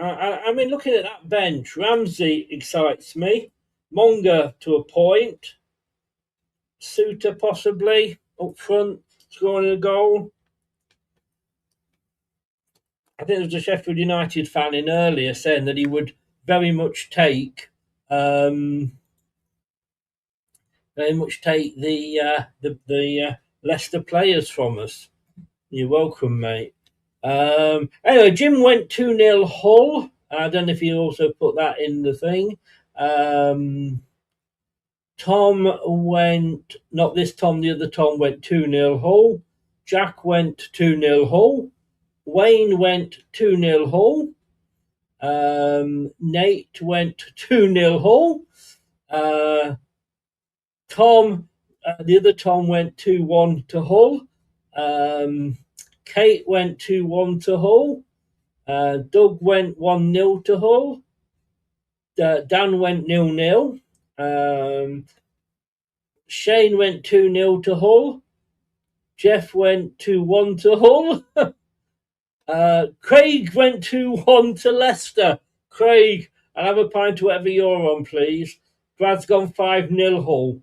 I mean, looking at that bench, Ramsey excites me. Monga to a point. Suter possibly up front, scoring a goal. I think there was a Sheffield United fan in earlier saying that he would very much take the Leicester players from us. You're welcome, mate. Anyway, Jim went 2-0 Hull. I don't know if you also put that in the thing. Tom went, not this Tom, the other Tom went 2-0 Hull. Jack went 2-0 Hull. Wayne went 2-0 Hull. Nate went 2-0 Hull. Tom, the other Tom went 2-1 to Hull. Kate went 2-1 to Hull. Doug went 1-0 to Hull. Dan went 0-0. Shane went 2-0 to Hull. Jeff went 2-1 to Hull. Craig went 2-1 to Leicester. Craig, I'll have a pint to whatever you're on, please. Brad's gone 5-0 Hull.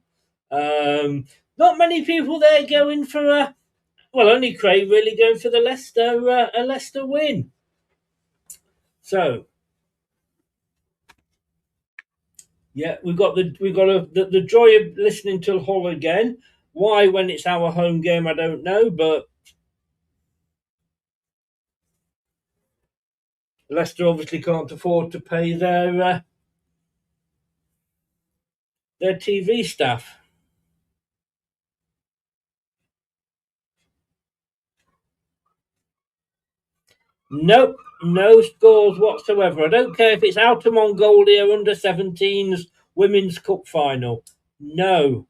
Not many people there going for only Craig really going for the Leicester win. So, yeah, we've got the joy of listening to Hull again. Why, when it's our home game, I don't know, but Leicester obviously can't afford to pay their TV staff. Nope, no scores whatsoever. I don't care if it's Outer Mongolia under-17s Women's Cup final. No.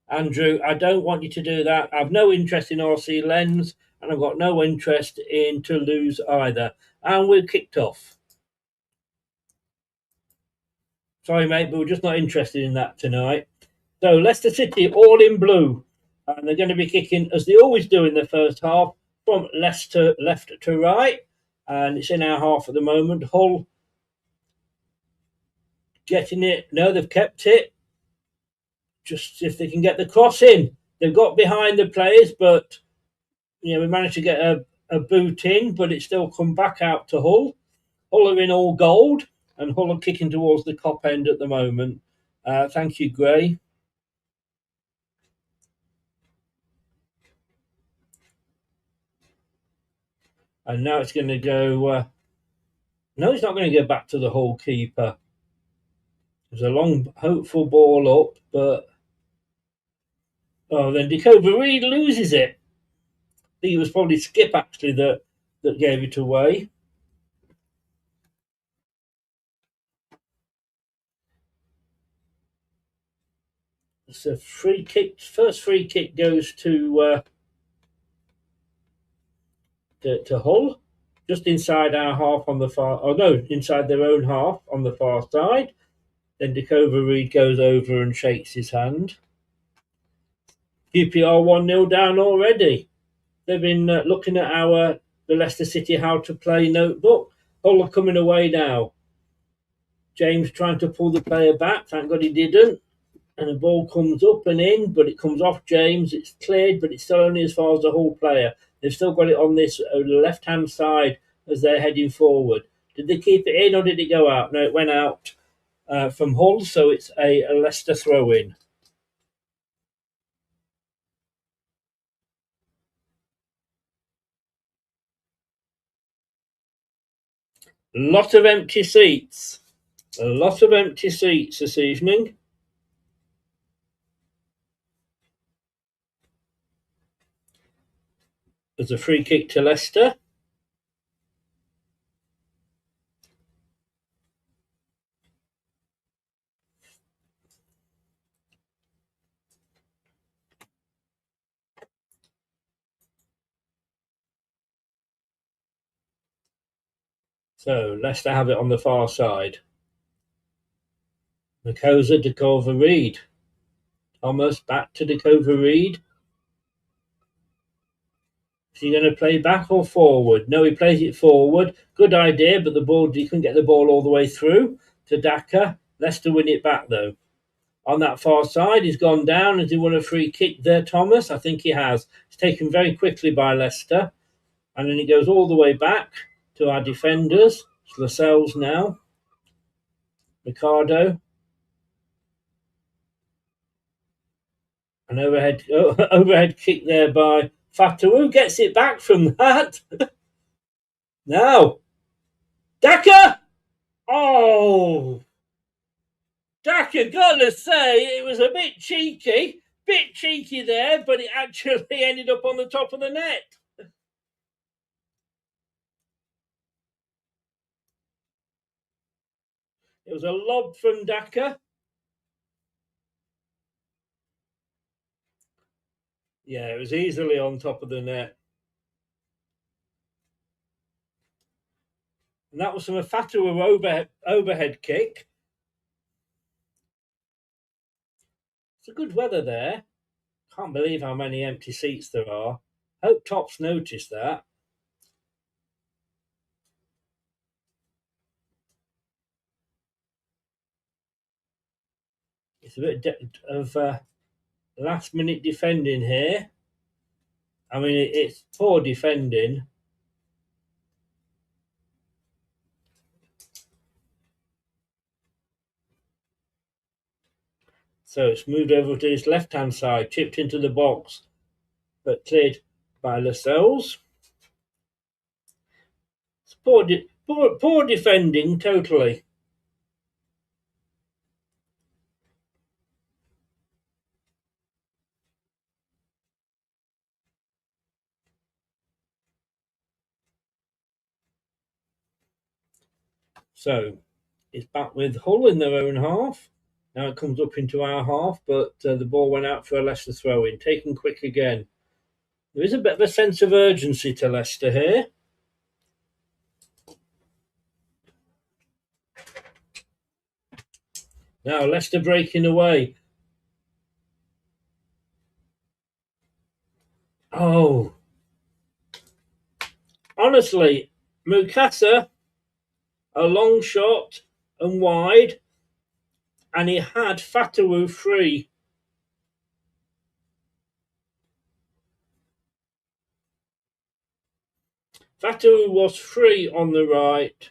Andrew, I don't want you to do that. I've no interest in RC Lens, and I've got no interest in Toulouse either. And we're kicked off. Sorry, mate, but we're just not interested in that tonight. So Leicester City all in blue, and they're going to be kicking, as they always do in the first half, from Leicester left to right, and it's in our half at the moment. Hull getting it. No, they've kept it. Just if they can get the cross in. They've got behind the players, but we managed to get a boot in, but it's still come back out to Hull. Hull are in all gold, and Hull are kicking towards the Kop end at the moment. Thank you, Gray. And now it's going to go... no, it's not going to go back to the Hull keeper. There's a long, hopeful ball up, but... oh, then Decover Reed loses it. I think it was probably Skip, actually, that gave it away. It's a free kick. First free kick goes to Hull, just inside our half on the far... oh, no, inside their own half on the far side. Then Decover Reed goes over and shakes his hand. QPR 1-0 down already. They've been looking at the Leicester City How to Play notebook. Hull are coming away now. James trying to pull the player back. Thank God he didn't. And the ball comes up and in, but it comes off James. It's cleared, but it's still only as far as the Hull player. They've still got it on this left-hand side as they're heading forward. Did they keep it in or did it go out? No, it went out from Hull, so it's a Leicester throw-in. A lot of empty seats. A lot of empty seats this evening. There's a free kick to Leicester. So Leicester have it on the far side. Makosa, Decover Reed. Thomas back to Decover Reed. Is he going to play back or forward? No, he plays it forward. Good idea, but he couldn't get the ball all the way through to Daka. Leicester win it back, though. On that far side, he's gone down. Has he won a free kick there, Thomas? I think he has. It's taken very quickly by Leicester. And then it goes all the way back to our defenders. It's Lascelles now. Ricardo. An overhead kick there by Fatou. Who gets it back from that? Now. Daka! Oh! Daka, gotta say, it was a bit cheeky. Bit cheeky there, but it actually ended up on the top of the net. It was a lob from Daka. Yeah, it was easily on top of the net. And that was from a Fatou overhead kick. It's a good weather there. Can't believe how many empty seats there are. Hope Top's noticed that. It's a bit of last-minute defending here. I mean, it's poor defending. So it's moved over to his left-hand side, chipped into the box, but cleared by Lascelles. Poor defending, totally. So it's back with Hull in their own half. Now it comes up into our half, but the ball went out for a Leicester throw-in. Taken quick again. There is a bit of a sense of urgency to Leicester here. Now Leicester breaking away. Oh. Honestly, Mukasa, a long shot and wide, and he had Fatawu free. Fatawu was free on the right.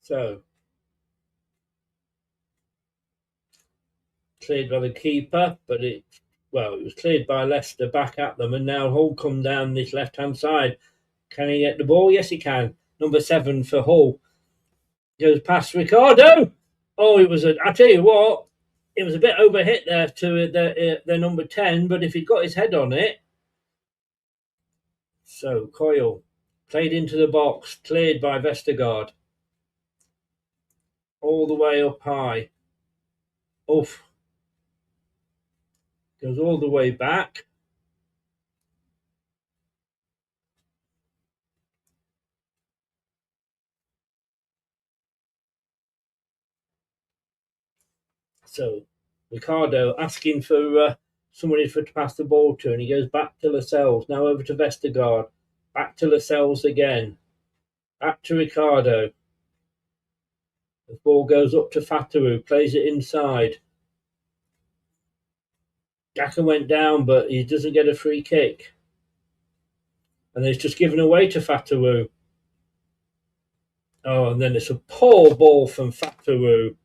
So, cleared by the keeper, but it was cleared by Leicester back at them, and now Hull come down this left-hand side. Can he get the ball? Yes, he can. Number 7 for Hull. Goes past Ricardo. Oh, I tell you what, it was a bit overhit there to the number 10, but if he'd got his head on it. So, Coyle played into the box, cleared by Vestergaard. All the way up high. Oof. Goes all the way back. So Ricardo asking for somebody to pass the ball to, and he goes back to Lascelles. Now over to Vestergaard. Back to Lascelles again. Back to Ricardo. The ball goes up to Fatawu, plays it inside. Daka went down, but he doesn't get a free kick. And it's just given away to Fatawu. Oh, and then it's a poor ball from Fatawu.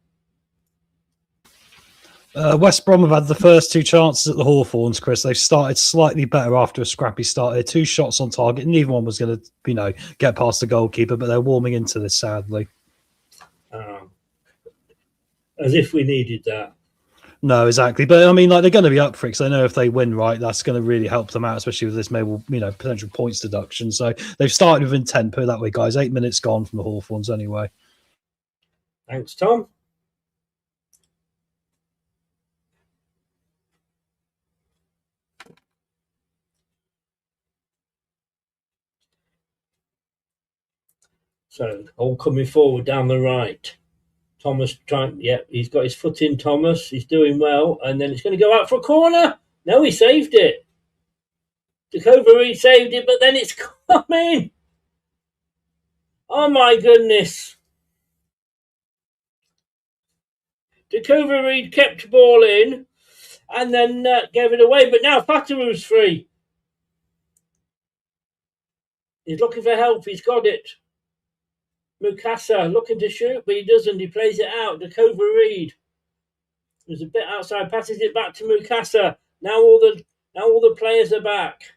West Brom have had the first 2 chances at the Hawthorns, Chris. They've started slightly better after a scrappy start. They had 2 shots on target. Neither one was going to, get past the goalkeeper, but they're warming into this, sadly. As if we needed that. No, exactly. But, I mean, they're going to be up for it because they know if they win, right, that's going to really help them out, especially with this maybe, potential points deduction. So they've started with intent, put it that way, guys. 8 minutes gone from the Hawthorns anyway. Thanks, Tom. So, all coming forward down the right. Thomas he's got his foot in Thomas. He's doing well. And then it's going to go out for a corner. No, he saved it. Ducovery saved it, but then it's coming. Oh, my goodness. Ducovery kept the ball in and then gave it away. But now Fatawu's free. He's looking for help. He's got it. Mukasa looking to shoot, but he doesn't. He plays it out. Ducovery. There's a bit outside. Passes it back to Mukasa. Now all the players are back.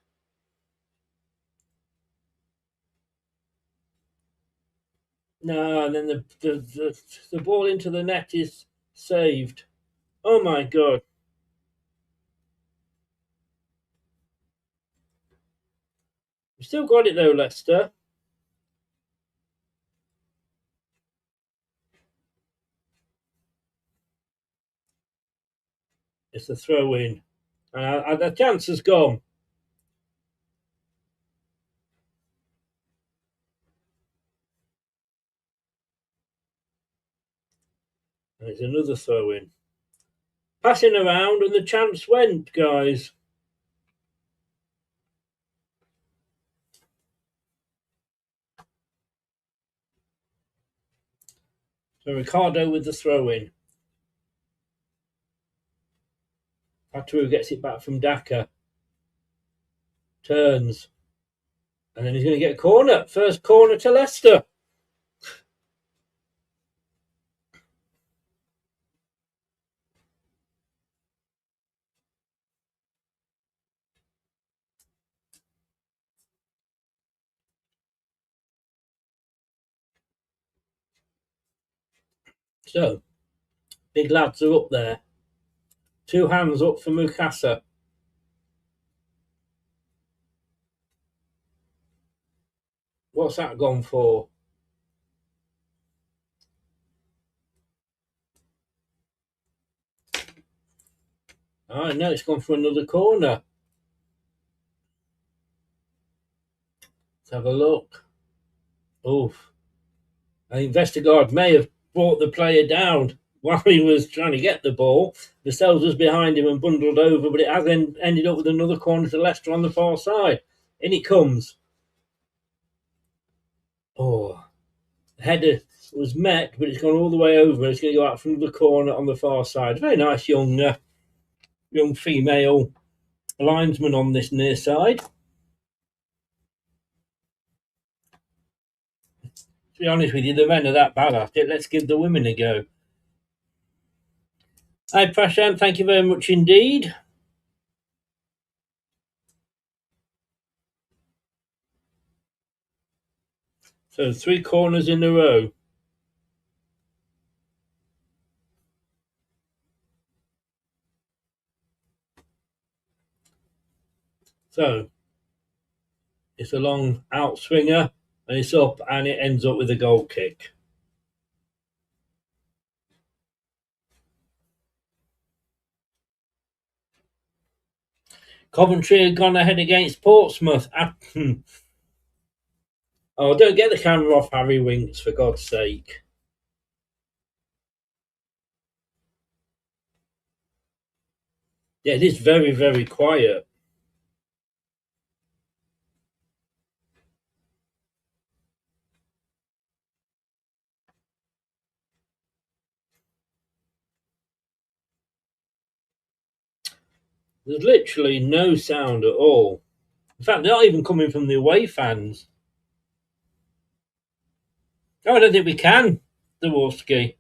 No, and then the ball into the net is saved. Oh my God. We've still got it though, Leicester. It's a throw in. And the chance has gone. And it's another throw in. Passing around and the chance went, guys. So Ricardo with the throw in. Fatawu gets it back from Daka. Turns. And then he's going to get a corner. First corner to Leicester. So, big lads are up there. 2 hands up for Mukasa. What's that gone for? Oh, no, it's gone for another corner. Let's have a look. Oof. I think Vestergaard may have brought the player down while he was trying to get the ball. The Cells was behind him and bundled over, but it has ended up with another corner to Leicester on the far side. In it comes. Oh, the header was met, but it's gone all the way over. It's going to go out from the corner on the far side. Very nice young female linesman on this near side. To be honest with you, the men are that bad at it. Let's give the women a go. Hi, Prashant. Thank you very much indeed. So 3 corners in a row. So it's a long outswinger, and it's up, and it ends up with a goal kick. Coventry had gone ahead against Portsmouth. Oh, don't get the camera off Harry Winks, for God's sake. Yeah, it is very, very quiet. There's literally no sound at all. In fact, they're not even coming from the away fans. Oh, I don't think we can, Zaworski.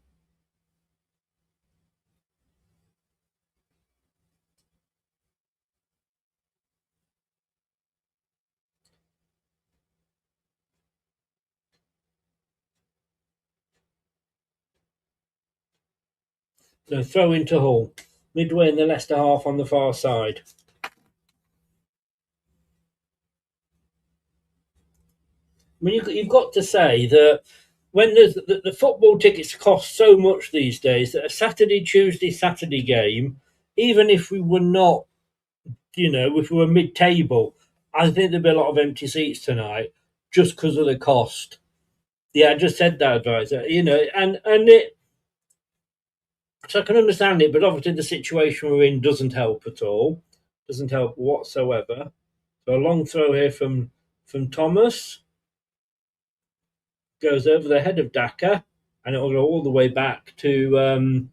So throw into Hull, midway in the Leicester half on the far side. I mean, you've got to say that when the football tickets cost so much these days, that a Saturday, Tuesday, Saturday game, even if we were not, if we were mid-table, I think there'd be a lot of empty seats tonight just because of the cost. Yeah, I just said that, advisor. And it. So I can understand it, but obviously the situation we're in doesn't help at all. Doesn't help whatsoever. So a long throw here from Thomas. Goes over the head of Daka, and it will go all the way back to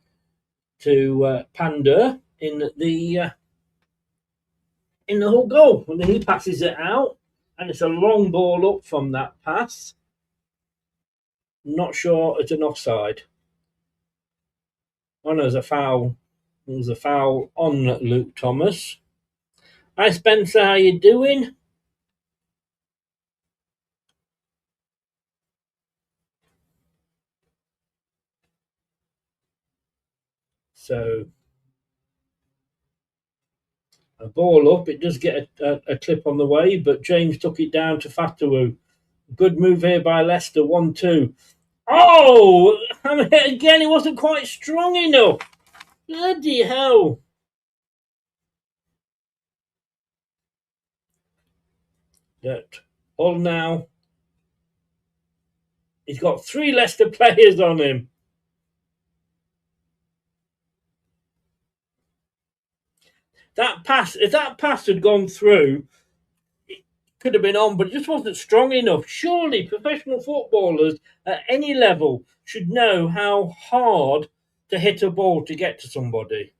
Panda in the Hull goal. And then he passes it out, and it's a long ball up from that pass. Not sure it's an offside. Oh no, there's a foul. There's a foul on Luke Thomas. Hi Spencer, how you doing? So a ball up. It does get a clip on the way, but James took it down to Fatawu. Good move here by Leicester, 1-2. Oh, I mean, again, it wasn't quite strong enough. Bloody hell. That all now. He's got 3 Leicester players on him. That pass, if that pass had gone through, it could have been on, but it just wasn't strong enough. Surely professional footballers at any level should know how hard to hit a ball to get to somebody.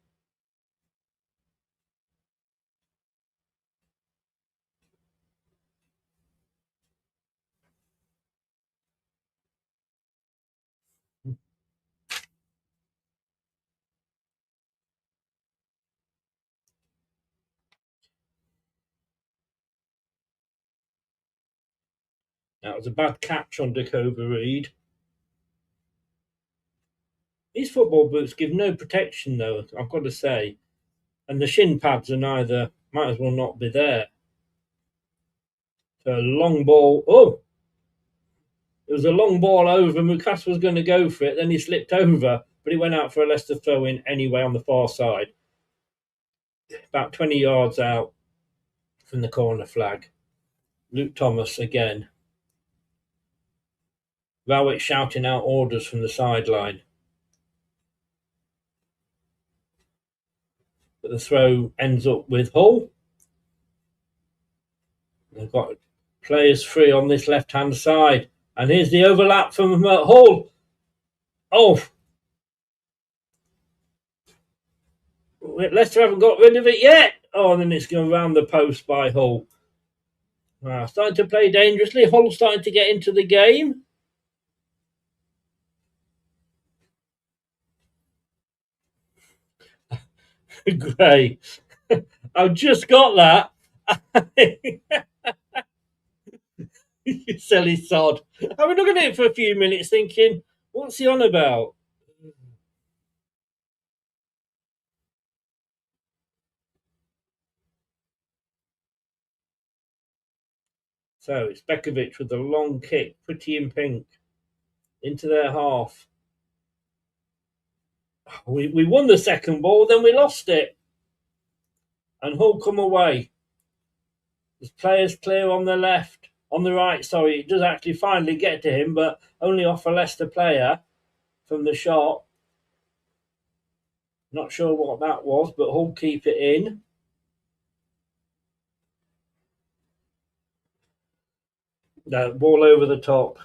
That was a bad catch on Dakova Reed. These football boots give no protection, though, I've got to say. And the shin pads are might as well not be there. So a long ball. Oh! It was a long ball over. Mukas was going to go for it. Then he slipped over, but he went out for a Leicester throw-in anyway on the far side. About 20 yards out from the corner flag. Luke Thomas again. Rowett shouting out orders from the sideline. But the throw ends up with Hull. They've got players free on this left-hand side. And here's the overlap from Hull. Oh! Leicester haven't got rid of it yet. Oh, and then it's going round the post by Hull. Starting to play dangerously. Hull starting to get into the game. Gray. I've just got that. You silly sod. I've been looking at it for a few minutes thinking, what's he on about? So it's Bekovic with a long kick, pretty in pink, into their half. We won the second ball, then we lost it. And Hull come away. There's players clear on the left. On the right, sorry, it does actually finally get to him, but only off a Leicester player from the shot. Not sure what that was, but Hull keep it in. No, ball over the top.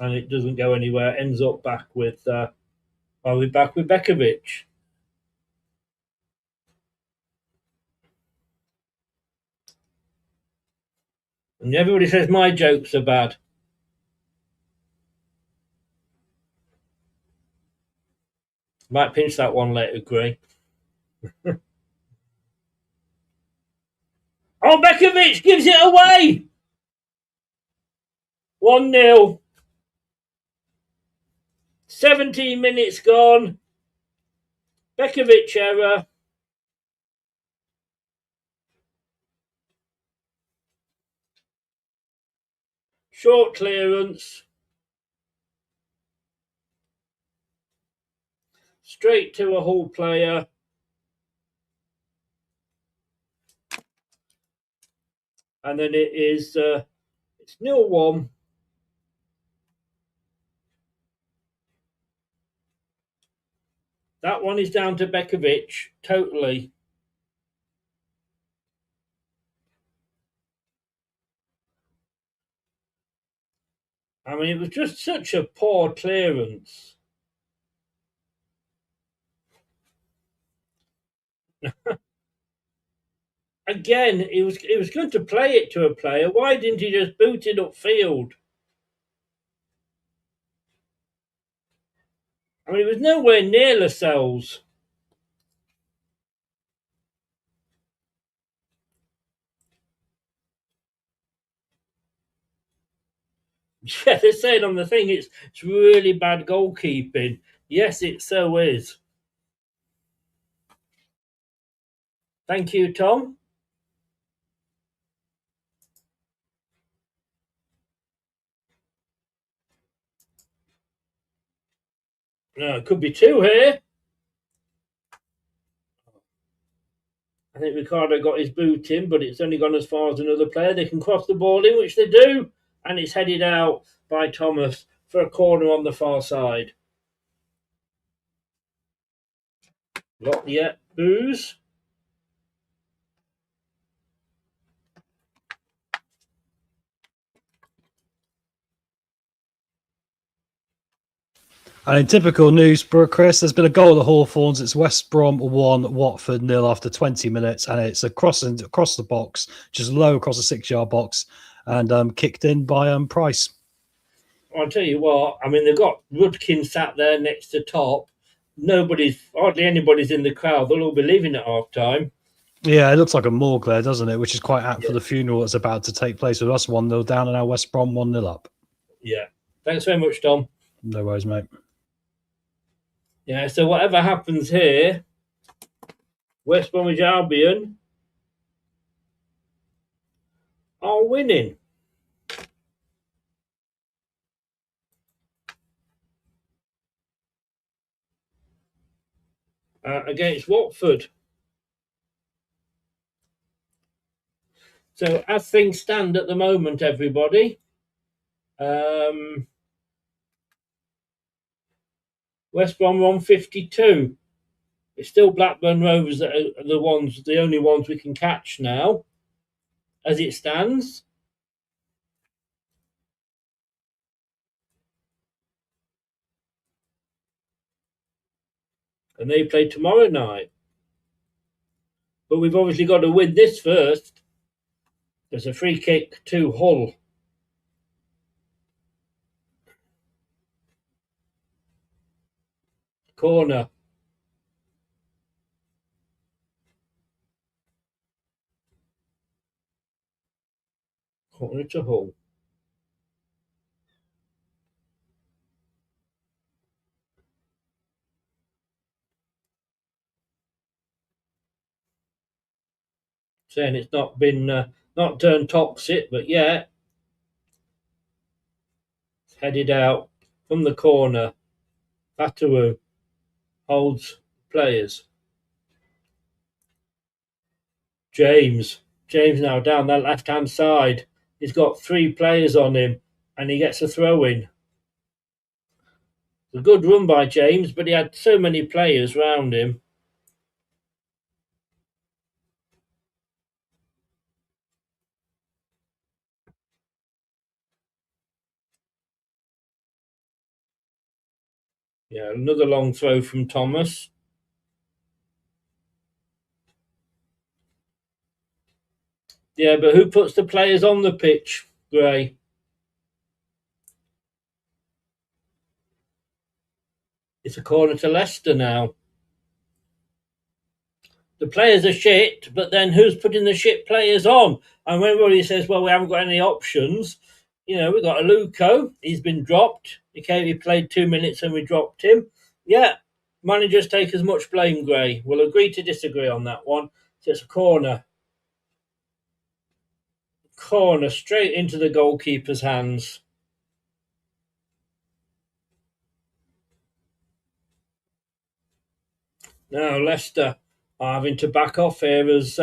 And it doesn't go anywhere. Ends up back with... we're back with Bekovic. And everybody says my jokes are bad. Might pinch that one later, Gray. Oh, Bekovic gives it away! 1-0. 17 minutes gone. Bekovic error. Short clearance. Straight to a Hull player. And then it is it's 0-1. That one is down to Bekovic, totally. I mean, it was just such a poor clearance. Again, he was going to play it to a player. Why didn't he just boot it upfield? I mean, it was nowhere near Lascelles. Yeah, they're saying on the thing it's really bad goalkeeping. Yes, it so is. Thank you, Tom. No, it could be two here. I think Ricardo got his boot in, but it's only gone as far as another player. They can cross the ball in, which they do, and it's headed out by Thomas for a corner on the far side. Not yet, booze. And in typical Newsborough, Chris, there's been a goal at the Hawthorns. It's West Brom 1, Watford 0 after 20 minutes, and it's across the box, just low across the 6-yard box, and kicked in by Price. I'll tell you what, I mean, they've got Rudkin sat there next to Top. Hardly anybody's in the crowd. They'll all be leaving at half time. Yeah, it looks like a morgue there, doesn't it? Which is quite apt for the funeral that's about to take place with us 1-0 down and now West Brom 1-0 up. Yeah. Thanks very much, Tom. No worries, mate. Yeah, so whatever happens here, West Bromwich Albion are winning. Against Watford. So as things stand at the moment, everybody, West Brom on 52. It's still Blackburn Rovers that are the only ones we can catch now, as it stands. And they play tomorrow night. But we've obviously got to win this first. There's a free kick to Hull. Corner. Corner to Hull. Saying it's not been not turned toxic, but yeah, it's headed out from the corner. Fatawu holds players. James now down that left-hand side. He's got 3 players on him, and he gets a throw-in. A good run by James, but he had so many players round him. Yeah, another long throw from Thomas. Yeah, but who puts the players on the pitch, Gray? It's a corner to Leicester now. The players are shit, but then who's putting the shit players on? And when everybody says, well, we haven't got any options, we've got Aluko. He's been dropped. He played 2 minutes and we dropped him. Yeah, managers take as much blame, Gray. We'll agree to disagree on that one. So it's a corner. Corner straight into the goalkeeper's hands. Now Leicester are having to back off here as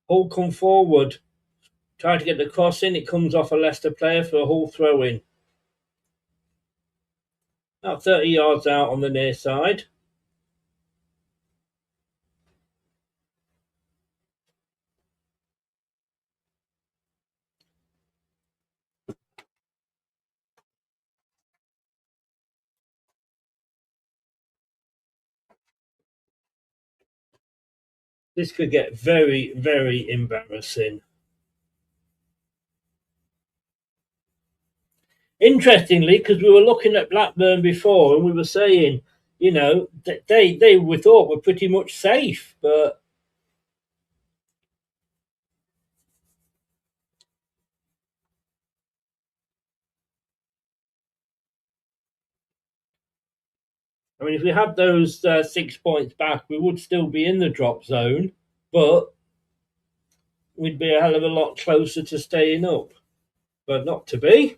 Hull come forward. Try to get the cross in. It comes off a Leicester player for a Hull throw-in. About 30 yards out on the near side. This could get very, very embarrassing. Interestingly, because we were looking at Blackburn before and we were saying, they we thought were pretty much safe, but I mean, if we had those 6 points back, we would still be in the drop zone, but we'd be a hell of a lot closer to staying up. But not to be.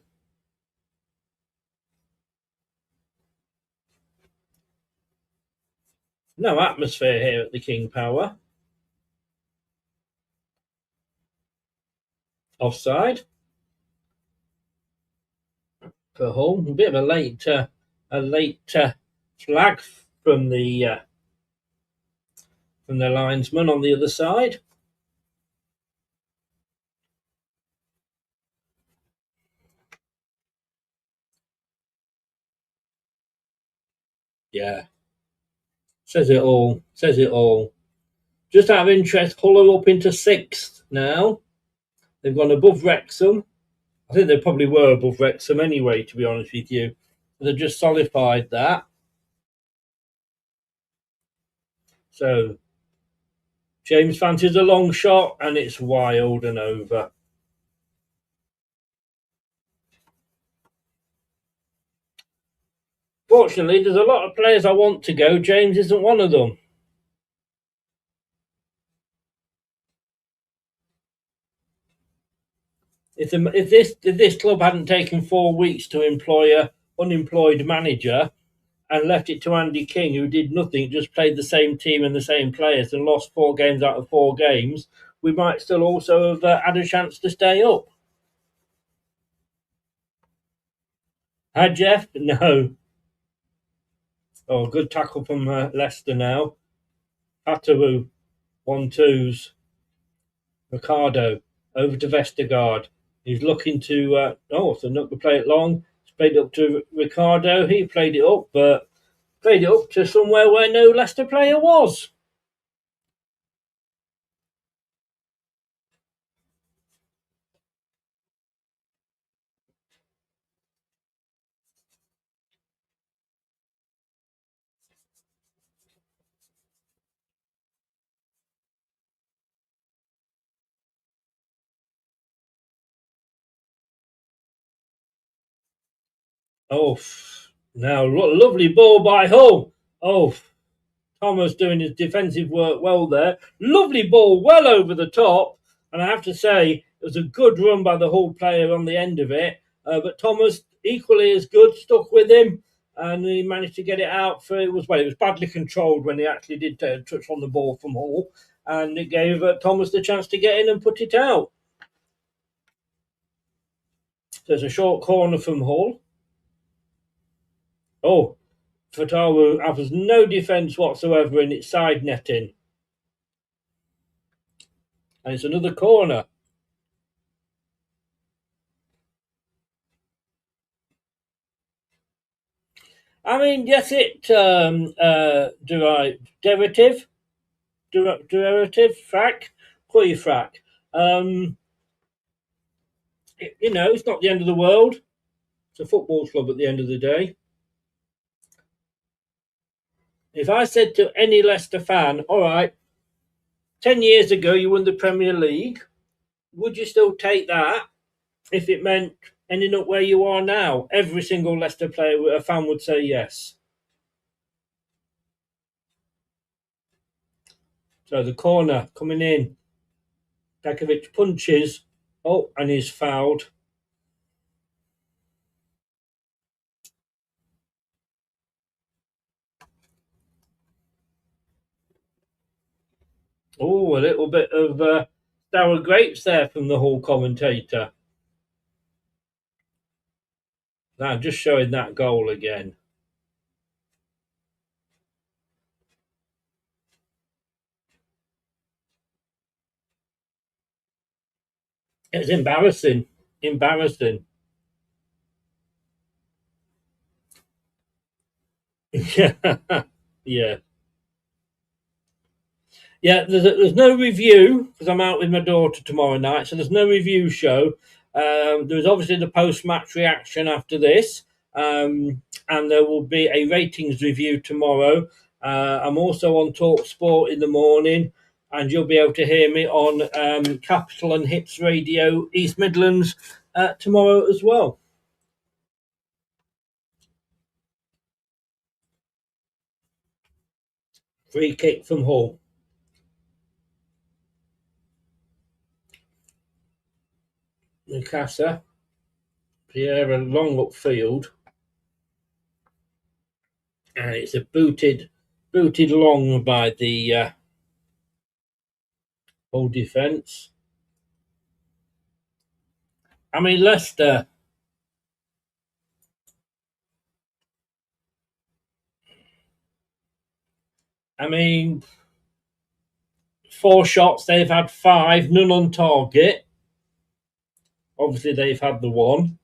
No atmosphere here at the King Power. Offside. For Hull. A bit of a late flag from the linesman on the other side. Yeah. Says it all. Just out of interest, Hull are up into 6th now. They've gone above Wrexham. I think they probably were above Wrexham anyway, to be honest with you. They've just solidified that. So, James fancies a long shot, and it's wild and over. Fortunately, there's a lot of players I want to go. James isn't one of them. If this club hadn't taken 4 weeks to employ a unemployed manager and left it to Andy King, who did nothing, just played the same team and the same players and lost 4 games out of 4 games, we might still also have had a chance to stay up. Hi, Jeff? No. Oh, good tackle from Leicester now. Patawu, 1-2s. Ricardo, over to Vestergaard. He's looking to, so not to play it long. He's played it up to Ricardo. He played it up, but played it up to somewhere where no Leicester player was. Oh, now lovely ball by Hull. Oh, Thomas doing his defensive work well there. Lovely ball, well over the top. And I have to say, it was a good run by the Hull player on the end of it. But Thomas, equally as good, stuck with him. And he managed to get it out for it was badly controlled when he actually did touch on the ball from Hull. And it gave Thomas the chance to get in and put it out. There's a short corner from Hull. Oh, Fatawu offers no defence whatsoever in its side netting. And it's another corner. I mean, yes, it derivative, frack, call you frack. It's not the end of the world. It's a football club at the end of the day. If I said to any Leicester fan, all right, 10 years ago you won the Premier League, would you still take that if it meant ending up where you are now? Every single Leicester fan would say yes. So the corner coming in. Bekovic punches. Oh, and he's fouled. Oh, a little bit of sour grapes there from the Hull commentator. Now, just showing that goal again. It's embarrassing. Embarrassing. Yeah. Yeah. Yeah, there's no review because I'm out with my daughter tomorrow night, so there's no review show. There's obviously the post-match reaction after this, and there will be a ratings review tomorrow. I'm also on TalkSport in the morning, and you'll be able to hear me on Capital and Hits Radio East Midlands tomorrow as well. Free kick from Hull. Nukasa. Pierre long upfield. And it's a booted long by the Hull defence. I mean, Leicester. I mean, 4 shots, they've had 5, none on target. Obviously, they've had the one.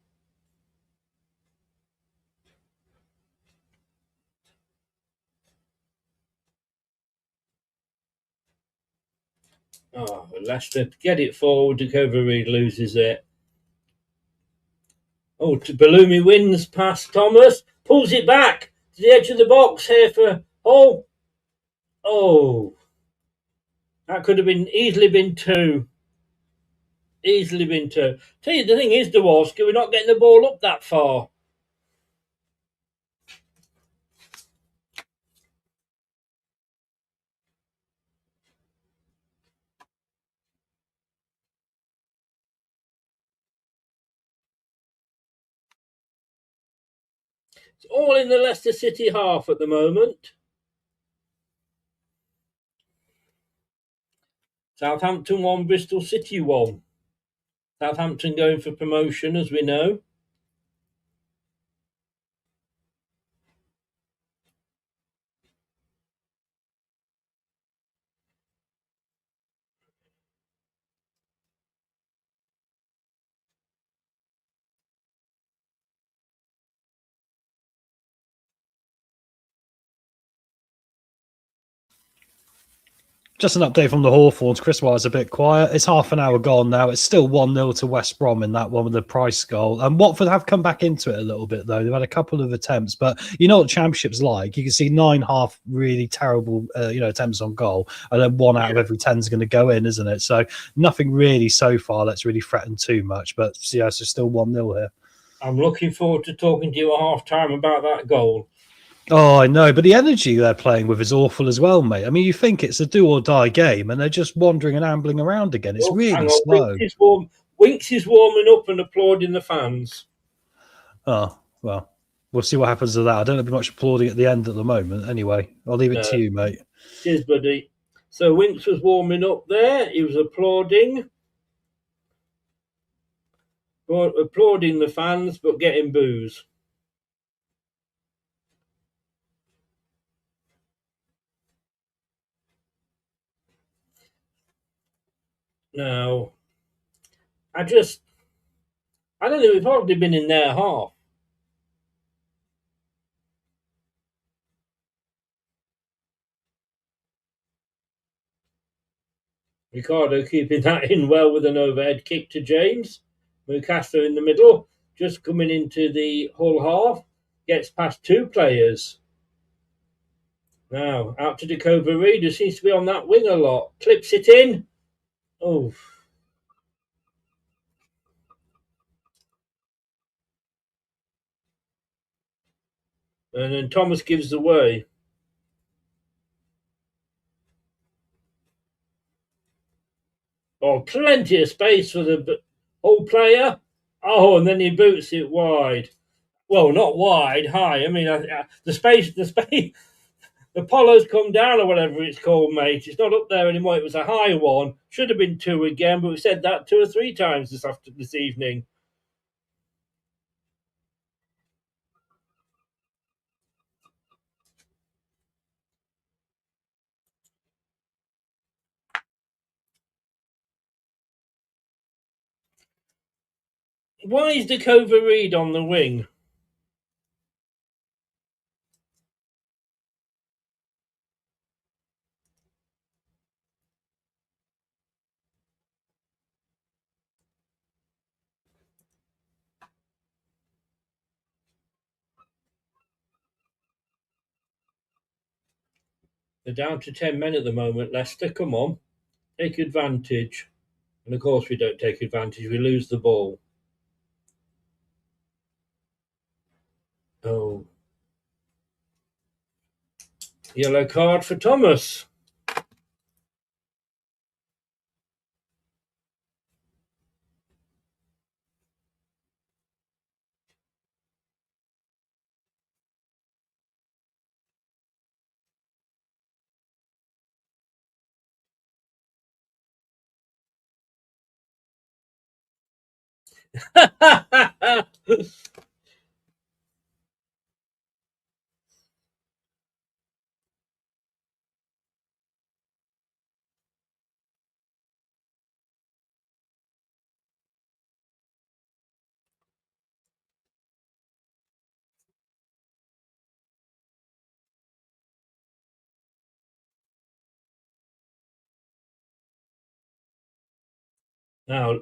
Oh, Leicester get it forward. Ducovery loses it. Oh, Balumi wins past Thomas. Pulls it back to the edge of the box here for Hull. Oh, that could have easily been 2. Easily been 2. Tell you, the thing is, Dworski, we're not getting the ball up that far. It's all in the Leicester City half at the moment. Southampton 1, Bristol City 1. Southampton going for promotion, as we know. Just an update from the Hawthorns. Chris White's a bit quiet. It's half an hour gone now. It's still 1-0 to West Brom in that one with the Price goal. And Watford have come back into it a little bit, though. They've had a couple of attempts, but you know what Championship's like. You can see 9 half really terrible attempts on goal, and then 1 out of every 10 is going to go in, isn't it? So nothing really so far that's really threatened too much. But yeah, it's still 1-0 here. I'm looking forward to talking to you at half-time about that goal. Oh, I know, but the energy they're playing with is awful as well, mate. I mean, you think it's a do-or-die game, and they're just wandering and ambling around again. It's really slow. Winks is warming up and applauding the fans. Oh, well, we'll see what happens to that. I don't have much applauding at the end at the moment. Anyway, I'll leave it to you, mate. Cheers, buddy. So Winks was warming up there. He was applauding the fans, but getting boos. Now, I don't know, we've hardly been in their half. Ricardo keeping that in well with an overhead kick to James. Mukasa in the middle, just coming into the Hull half, gets past 2 players. Now, out to Dakova Reed, who seems to be on that wing a lot. Clips it in. Oh. And then Thomas gives away. Oh, plenty of space for the Hull player. Oh, and then he boots it wide. Well, not wide, high. I mean, the space, the Polo's come down or whatever it's called, mate. It's not up there anymore. It was a high one. Should have been 2 again, but we said that 2 or 3 times this evening. Why is Dakova Reed on the wing? They're down to 10 men at the moment, Leicester. Come on. Take advantage. And of course we don't take advantage. We lose the ball. Oh. Yellow card for Thomas. Now,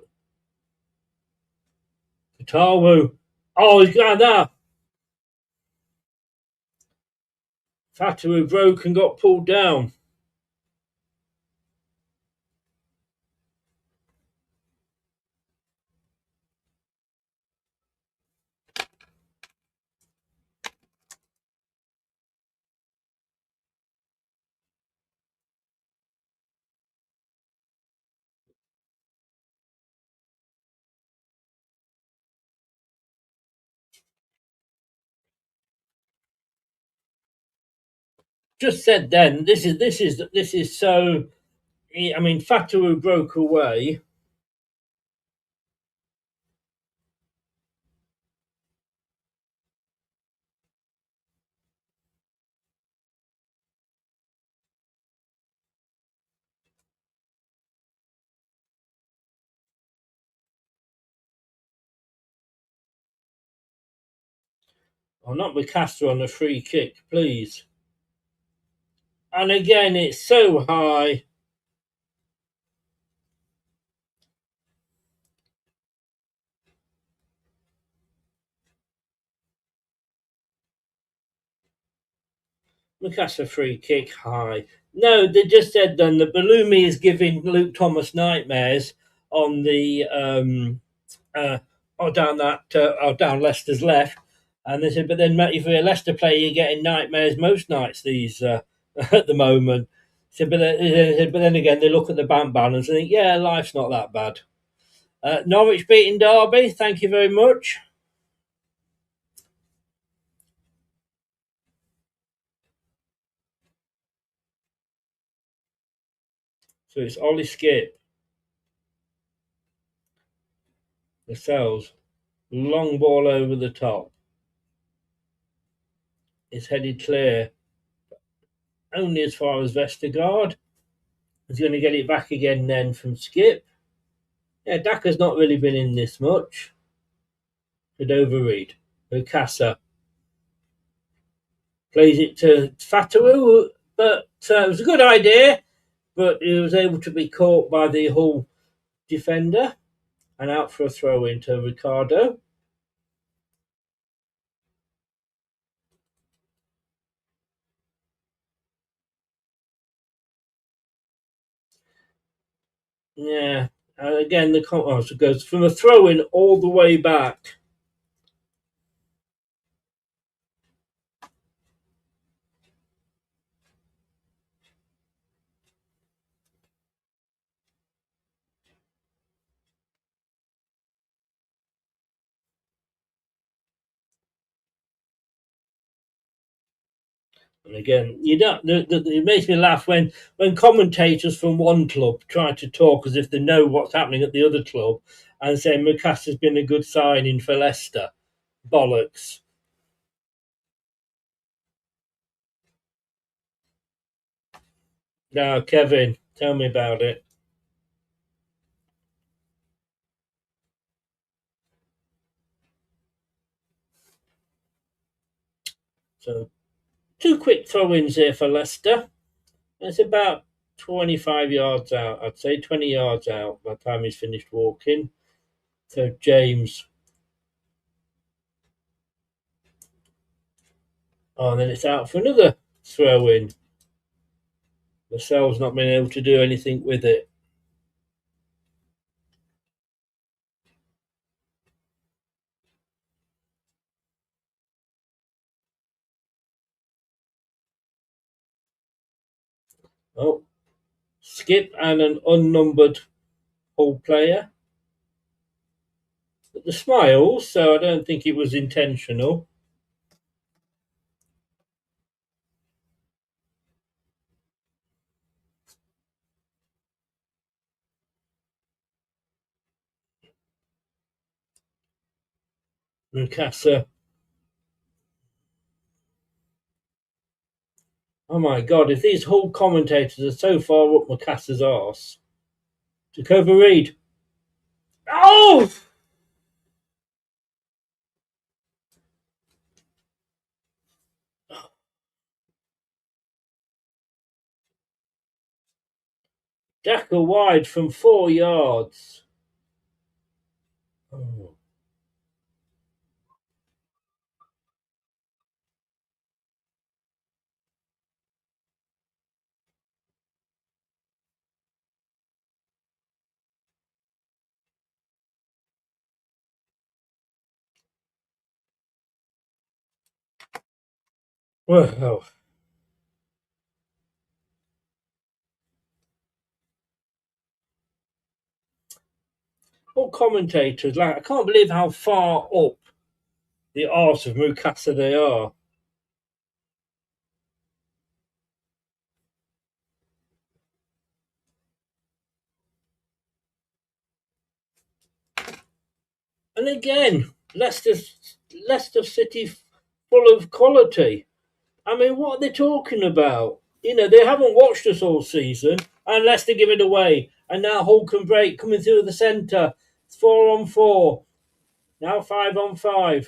Katawu. Oh, he's got that. Fatawu broke and got pulled down. just said then, this is so. I mean, Fatawu broke away. Oh, not McCaster on a free kick, please. And again, it's so high. McCaster free kick high. No, they just said then that Balumi is giving Luke Thomas nightmares on the down Leicester's left, and they said, but then if you're a Leicester player, you're getting nightmares most nights these at the moment. So, but then again, they look at the bank balance and think, yeah, life's not that bad. Norwich beating Derby. Thank you very much. So it's Ollie Skip. Lascelles. Long ball over the top. It's headed clear. Only as far as Vestergaard. He's going to get it back again then from Skip. Yeah, Daka's not really been in this much. Could overread. Okasa plays it to Fatawu, but it was a good idea, but he was able to be caught by the Hull defender and out for a throw into Ricardo. Yeah, again, it goes from a throw in all the way back. And again, you don't. It makes me laugh when commentators from one club try to talk as if they know what's happening at the other club, and say McCaster's been a good signing for Leicester. Bollocks. Now, Kevin, tell me about it. So, 2 quick throw-ins here for Leicester. It's about 25 yards out, I'd say 20 yards out by the time he's finished walking. So James. Oh, and then it's out for another throw-in. Lascelles not being able to do anything with it. Oh, Skip and an unnumbered Hull player. But the smiles, so I don't think it was intentional. Mukasa. Oh my God, if these Hull commentators are so far up Mukasa's arse. Took over Reed. Oh! Daka wide from 4 yards. Oh. Well, all commentators, like, I can't believe how far up the arse of Mukasa they are. And again, Leicester City full of quality. I mean, what are they talking about? You know, they haven't watched us all season, and Leicester give it away. And now Hulk and Break coming through the centre. It's 4-on-4. Now 5-on-5.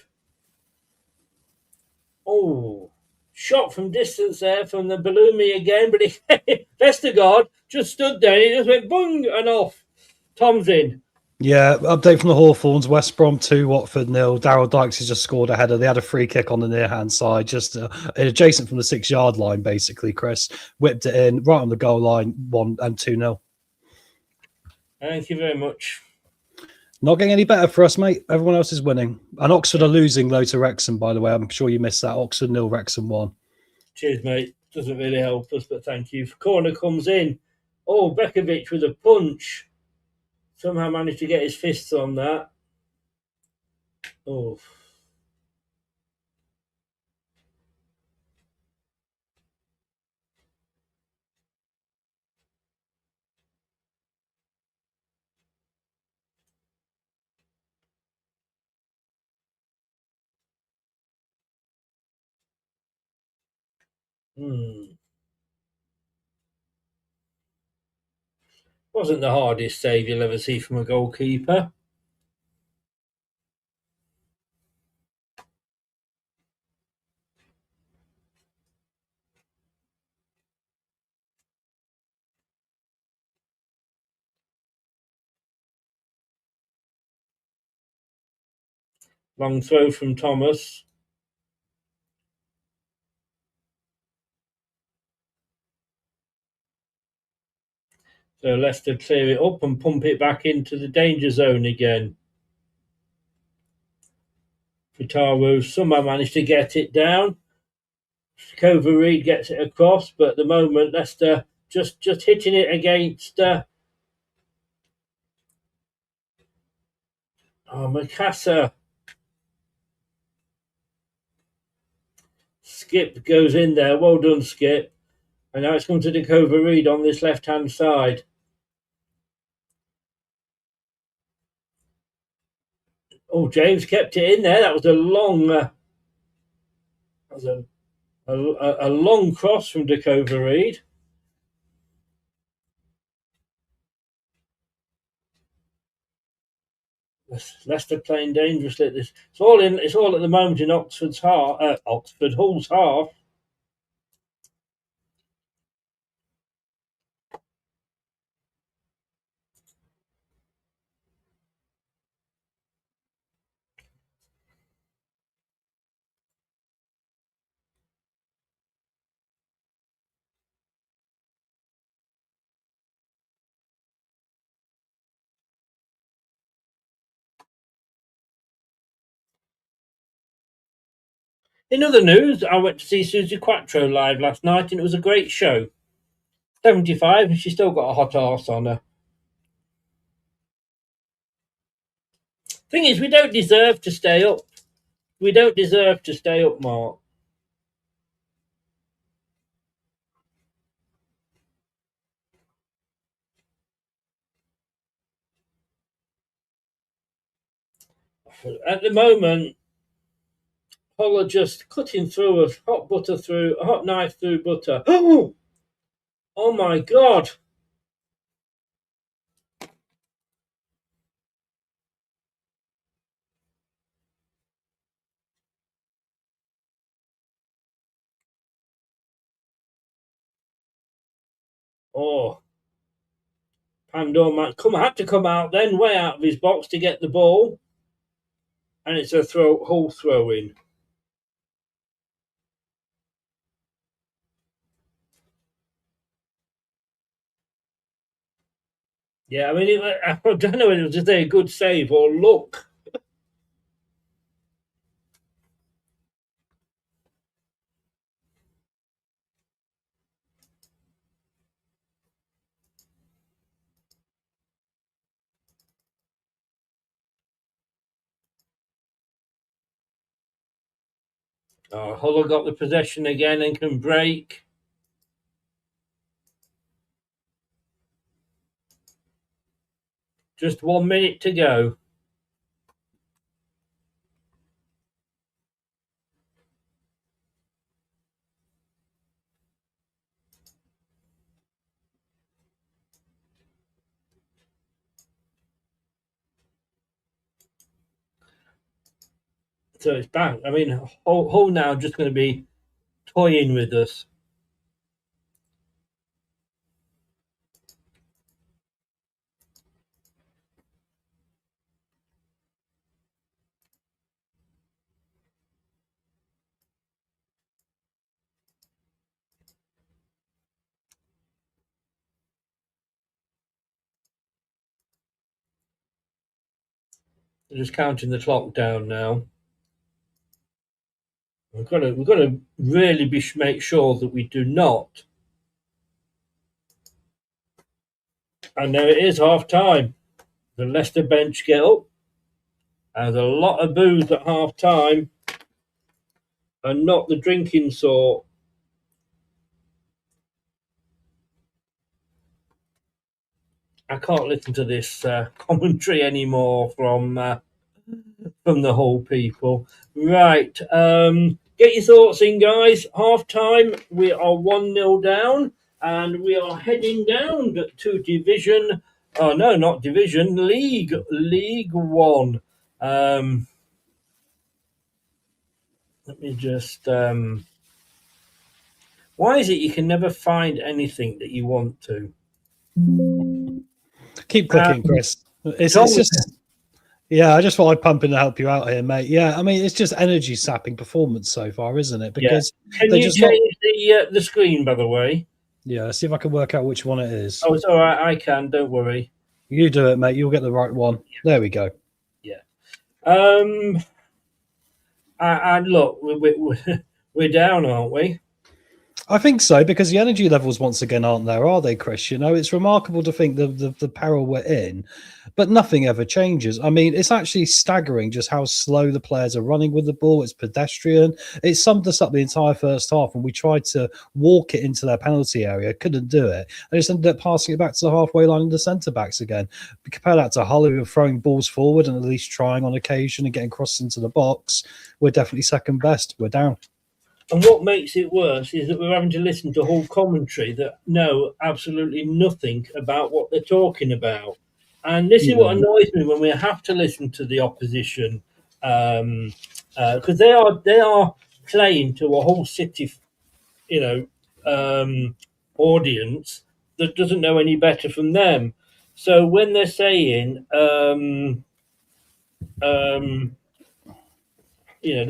Oh, shot from distance there from the Bellumi again, but Vestergaard just stood there. He just went boom and off. Tom's in. Yeah, update from the Hawthorns. West Brom 2, Watford 0. Daryl Dykes has just scored a header. They had a free kick on the near-hand side, just adjacent from the 6-yard line, basically, Chris. Whipped it in, right on the goal line, 1 and 2-0. Thank you very much. Not getting any better for us, mate. Everyone else is winning. And Oxford are losing, though, to Wrexham, by the way. I'm sure you missed that. Oxford 0, Wrexham 1. Cheers, mate. Doesn't really help us, but thank you. Corner comes in. Oh, Bekovic with a punch. Somehow managed to get his fists on that. Oh. Wasn't the hardest save you'll ever see from a goalkeeper. Long throw from Thomas. So Leicester clear it up and pump it back into the danger zone again. Fitaru somehow managed to get it down. Cover-Reed gets it across, but at the moment Leicester just hitting it against Macassar. Skip goes in there. Well done, Skip. And now it's come to the Cover-Reed on this left-hand side. Oh, James kept it in there. That was a long, a long cross from De Cover-Reed. Leicester playing dangerously. It's all at the moment in Oxford's half. Hull's half. In other news, I went to see Susie Quattro live last night, and it was a great show. 75, and she's still got a hot arse on her. Thing is, we don't deserve to stay up. We don't deserve to stay up, Mark. At the moment, Hull are just cutting through a hot knife through butter. Oh my God. Oh. Pandor had to come out then, way out of his box to get the ball. And it's a Hull throw in. Yeah, I mean, I don't know whether it was just a good save or luck. Hull got the possession again and can break. Just 1 minute to go. So it's bang. I mean, Hull now just going to be toying with us. They're just counting the clock down now. We've got to really make sure that we do not. And there it is, half time. The Leicester bench get up. There's a lot of booze at half time, and not the drinking sort. I can't listen to this commentary anymore from the Hull people. Right, get your thoughts in, guys. Half time, we are 1-0 down, and we are heading down to division. Oh no, not division, League One. Let me just. Why is it you can never find anything that you want to? Keep clicking, Chris. It's just. Yeah, I just thought I'd pump in to help you out here, mate. Yeah, I mean, it's just energy sapping performance so far, isn't it? Because Can you change the screen, by the way? Yeah, see if I can work out which one it is. Oh, it's all right. I can. Don't worry. You do it, mate. You'll get the right one. There we go. Yeah. And look, we're down, aren't we? I think so, because the energy levels once again aren't there, are they, Chris? You know, it's remarkable to think the peril we're in, but nothing ever changes. I mean, it's actually staggering just how slow the players are running with the ball. It's pedestrian. It summed us up the entire first half, and we tried to walk it into their penalty area, couldn't do it. They just ended up passing it back to the halfway line of the centre-backs again. Compare that to Hull, who are throwing balls forward and at least trying on occasion and getting crossed into the box. We're definitely second best. We're down. And what makes it worse is that we're having to listen to whole commentary that know absolutely nothing about what they're talking about. And this is what annoys me when we have to listen to the opposition, because they are playing to a whole city, audience that doesn't know any better from them. So when they're saying, they're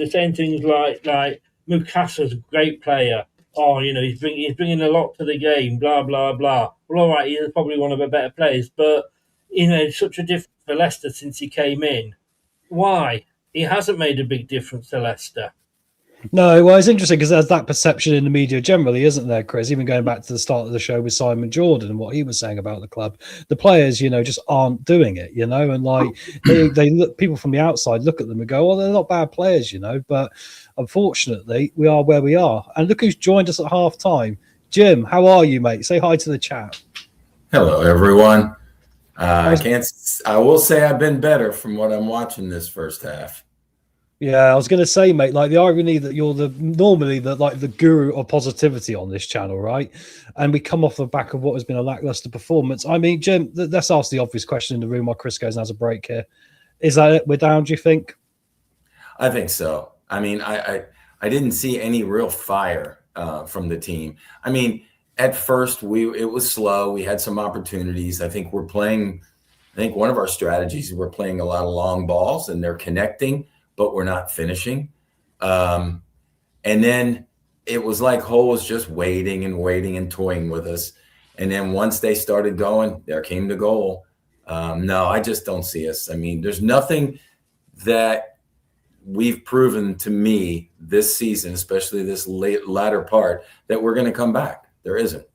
saying things like Mukasa's a great player. Oh, he's bringing a lot to the game. Blah blah blah. Well, all right, he's probably one of the better players, but such a difference for Leicester since he came in. Why? He hasn't made a big difference to Leicester. No, well, it's interesting because there's that perception in the media generally, isn't there, Chris? Even going back to the start of the show with Simon Jordan and what he was saying about the club, the players, just aren't doing it, and like they look, people from the outside look at them and go, "Well, they're not bad players, But unfortunately, we are where we are. And look who's joined us at half time, Jim. How are you, mate? Say hi to the chat. Hello, everyone. I will say I've been better from what I'm watching this first half. Yeah, I was going to say, mate, like the irony that you're normally the guru of positivity on this channel, right? And we come off the back of what has been a lackluster performance. I mean, Jim, let's ask the obvious question in the room while Chris goes and has a break here. Is that it? We're down, do you think? I think so. I mean, I didn't see any real fire from the team. I mean, at first it was slow. We had some opportunities. I think one of our strategies, we're playing a lot of long balls and they're connecting, but we're not finishing. And then it was like Hull was just waiting and toying with us. And then once they started going, there came the goal. No, I just don't see us. I mean, there's nothing that we've proven to me this season, especially this latter part, that we're going to come back. There isn't.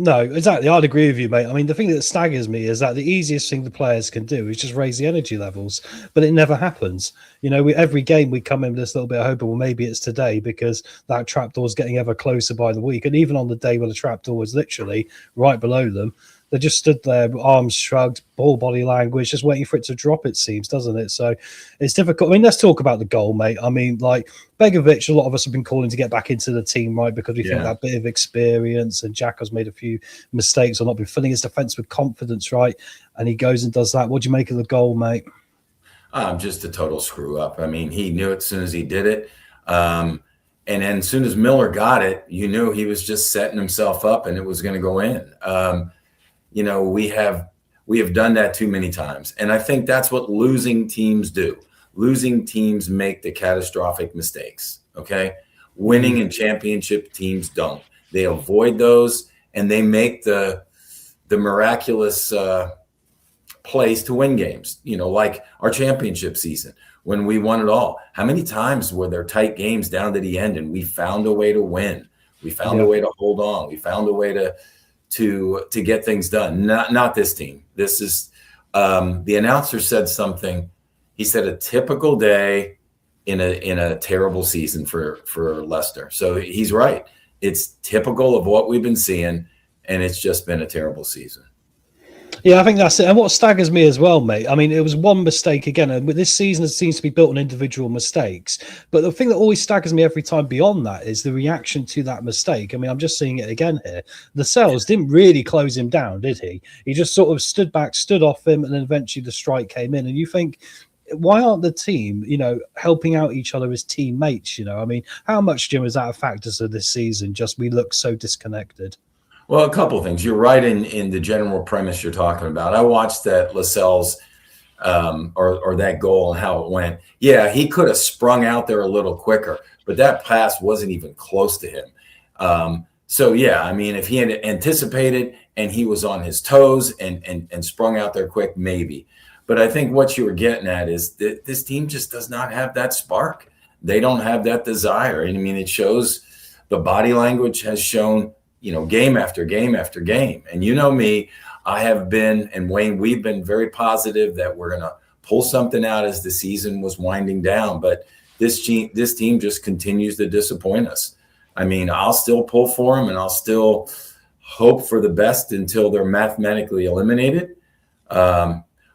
No, exactly. I'd agree with you, mate. I mean, the thing that staggers me is that the easiest thing the players can do is just raise the energy levels, but it never happens. Every game we come in with this little bit of hope, well, maybe it's today because that trapdoor is getting ever closer by the week. And even on the day where the trapdoor was literally right below them, they just stood there, arms shrugged, ball body language, just waiting for it to drop, it seems, doesn't it? So it's difficult. I mean, let's talk about the goal, mate. I mean, like Begovic, a lot of us have been calling to get back into the team, right? Because we think that bit of experience, and Jack has made a few mistakes or not been filling his defence with confidence, right? And he goes and does that. What do you make of the goal, mate? Just a total screw up. I mean, he knew it as soon as he did it. And then as soon as Miller got it, you knew he was just setting himself up and it was going to go in. We have done that too many times. And I think that's what losing teams do. Losing teams make the catastrophic mistakes, okay? Winning and championship teams don't. They avoid those and they make the miraculous plays to win games, like our championship season when we won it all. How many times were there tight games down to the end and we found a way to win? We found a way to hold on. We found a way to get things done. Not this team. This is the announcer said something. He said a typical day in a terrible season for Leicester. So he's right. It's typical of what we've been seeing, and it's just been a terrible season. Yeah, I think that's it. And what staggers me as well, mate, I mean, it was one mistake again. And this season it seems to be built on individual mistakes. But the thing that always staggers me every time beyond that is the reaction to that mistake. I mean, I'm just seeing it again here. Lascelles didn't really close him down, did he? He just sort of stood back, stood off him, and then eventually the strike came in. And you think, why aren't the team, helping out each other as teammates? I mean, how much, Jim, is that a factor to this season? Just we look so disconnected. Well, a couple of things. You're right in the general premise you're talking about. I watched that Lascelles or that goal and how it went. Yeah, he could have sprung out there a little quicker, but that pass wasn't even close to him. So, yeah, I mean, if he had anticipated and he was on his toes and sprung out there quick, maybe. But I think what you were getting at is that this team just does not have that spark. They don't have that desire. And I mean, it shows. The body language has shown, game after game after game. And me, I have been, and Wayne, we've been very positive that we're going to pull something out as the season was winding down. But this team just continues to disappoint us. I mean, I'll still pull for them and I'll still hope for the best until they're mathematically eliminated.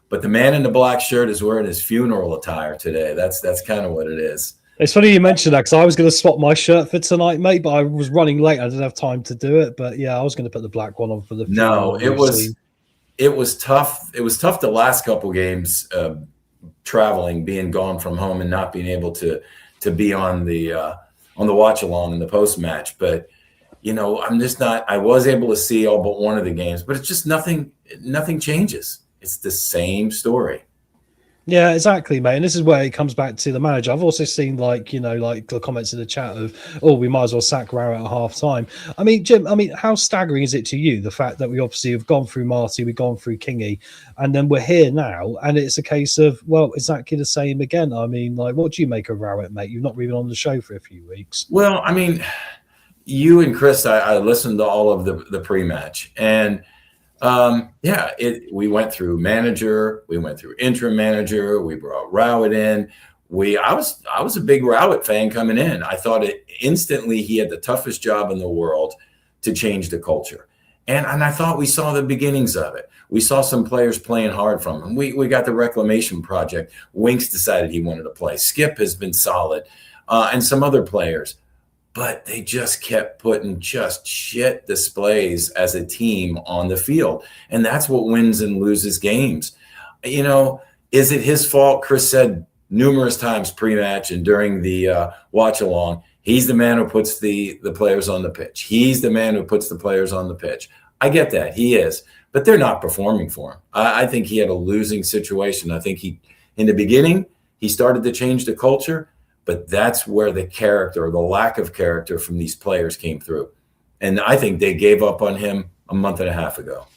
But the man in the black shirt is wearing his funeral attire today. That's kind of what it is. It's funny you mentioned that because I was going to swap my shirt for tonight, mate, but I was running late. I didn't have time to do it. But yeah, I was going to put the black one on for the funeral. No, it was tough. It was tough the last couple games traveling, being gone from home and not being able to be on the watch-along in the post-match. But, I'm just not – I was able to see all but one of the games, but it's just nothing changes. It's the same story. Yeah, exactly, mate. And this is where it comes back to the manager. I've also seen like the comments in the chat of, we might as well sack Rowett at half time. I mean, Jim, how staggering is it to you, the fact that we obviously have gone through Marty, we've gone through Kingy, and then we're here now, and it's a case of, well, exactly the same again. I mean, what do you make of Rowett, mate? You've not really been on the show for a few weeks. Well, I mean, you and Chris, I listened to all of the pre-match, and we went through manager, we went through interim manager, we brought Rowett in. I was a big Rowett fan coming in. I thought instantly he had the toughest job in the world to change the culture. And I thought we saw the beginnings of it. We saw some players playing hard from him. We got the reclamation project. Winks decided he wanted to play. Skip has been solid, and some other players. But they just kept putting just shit displays as a team on the field. And that's what wins and loses games. Is it his fault? Chris said numerous times pre-match and during the watch-along, he's the man who puts the players on the pitch. He's the man who puts the players on the pitch. I get that. He is. But they're not performing for him. I think he had a losing situation. I think in the beginning, he started to change the culture. But that's where the character or the lack of character from these players came through. And I think they gave up on him a month and a half ago.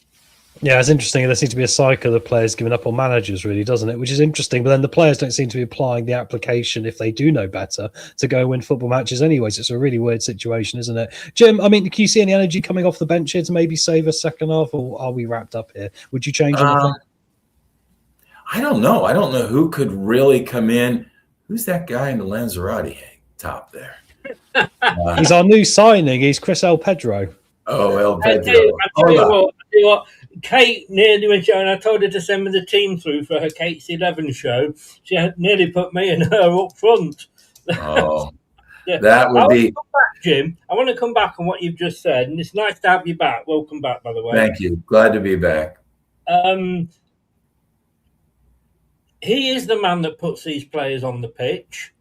Yeah, it's interesting. There seems to be a cycle of players giving up on managers, really, doesn't it? Which is interesting. But then the players don't seem to be applying the application, if they do know better, to go win football matches anyways. It's a really weird situation, isn't it? Jim, I mean, can you see any energy coming off the bench here to maybe save a second half, or are we wrapped up here? Would you change anything? I don't know. I don't know who could really come in. Who's that guy in the Lanzarote top there? He's our new signing. He's Chris El Pedro. Oh, El Pedro. I tell you what, Kate nearly went show, and I told her to send me the team through for her Kate's 11 show. She had nearly put me and her up front. Oh, yeah. That would be. Come back, Jim. I want to come back on what you've just said, and it's nice to have you back. Welcome back, by the way. Thank you. Glad to be back. he is the man that puts these players on the pitch.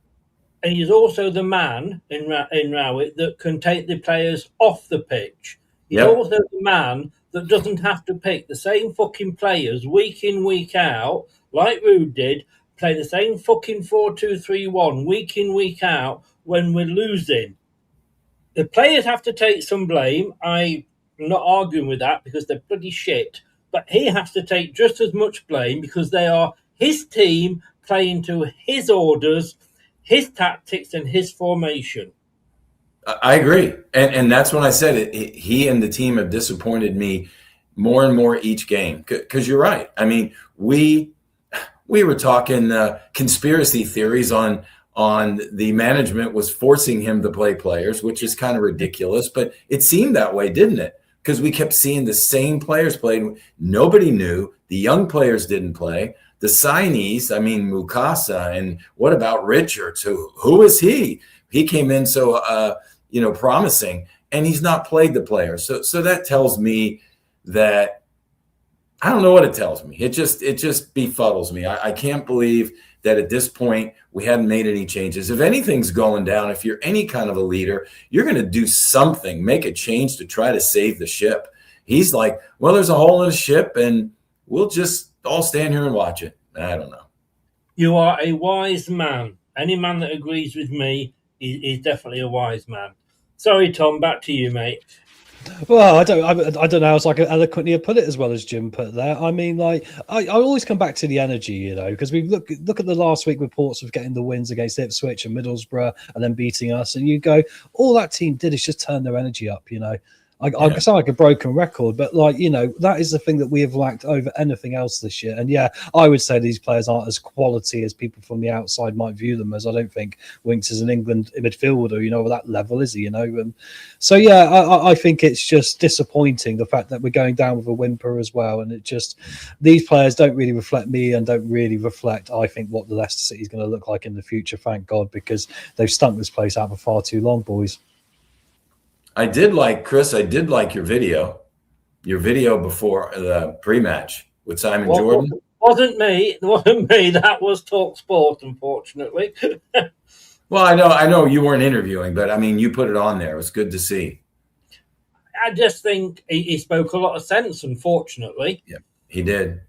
And he's also the man in Rowett that can take the players off the pitch. He's also the man that doesn't have to pick the same fucking players week in, week out, like Rude did, play the same fucking 4-2-3-1 week in, week out when we're losing. The players have to take some blame. I'm not arguing with that because they're bloody shit. But he has to take just as much blame because they are his team playing to his orders, his tactics and his formation. I agree. And that's when I said it. He and the team have disappointed me more and more each game. Because you're right. I mean, we were talking conspiracy theories on the management was forcing him to play players, which is kind of ridiculous. But it seemed that way, didn't it? Because we kept seeing the same players play. Nobody knew. The young players didn't play. The signees, I mean, Mukasa, and what about Richards? Who is he? He came in so, promising, and he's not played the players. So that tells me that I don't know what it tells me. It just befuddles me. I can't believe that at this point we hadn't made any changes. If anything's going down, if you're any kind of a leader, you're going to do something, make a change to try to save the ship. He's like, well, there's a hole in the ship, and we'll just all stand here and watch it. I don't know. You are a wise man. Any man that agrees with me is definitely a wise man. Sorry, Tom, back to you, mate. Well, I don't know how I could eloquently put it as well as Jim put there. I mean, like, I always come back to the energy, because we look at the last week reports of getting the wins against Ipswich and Middlesbrough and then beating us, and you go, all that team did is just turn their energy up, I sound like a broken record, but that is the thing that we have lacked over anything else this year. And yeah, I would say these players aren't as quality as people from the outside might view them as. I don't think Winks is an England midfielder, of that level, is he? So yeah, I think it's just disappointing the fact that we're going down with a whimper as well. And these players don't really reflect me and don't really reflect, I think, what the Leicester City is going to look like in the future. Thank God, because they've stunk this place out for far too long, boys. Chris, I did like your video before the pre-match with Simon Jordan. Wasn't me. It wasn't me. That was TalkSport, unfortunately. Well, I know you weren't interviewing, but I mean, you put it on there. It was good to see. I just think he spoke a lot of sense, unfortunately. Yeah, he did.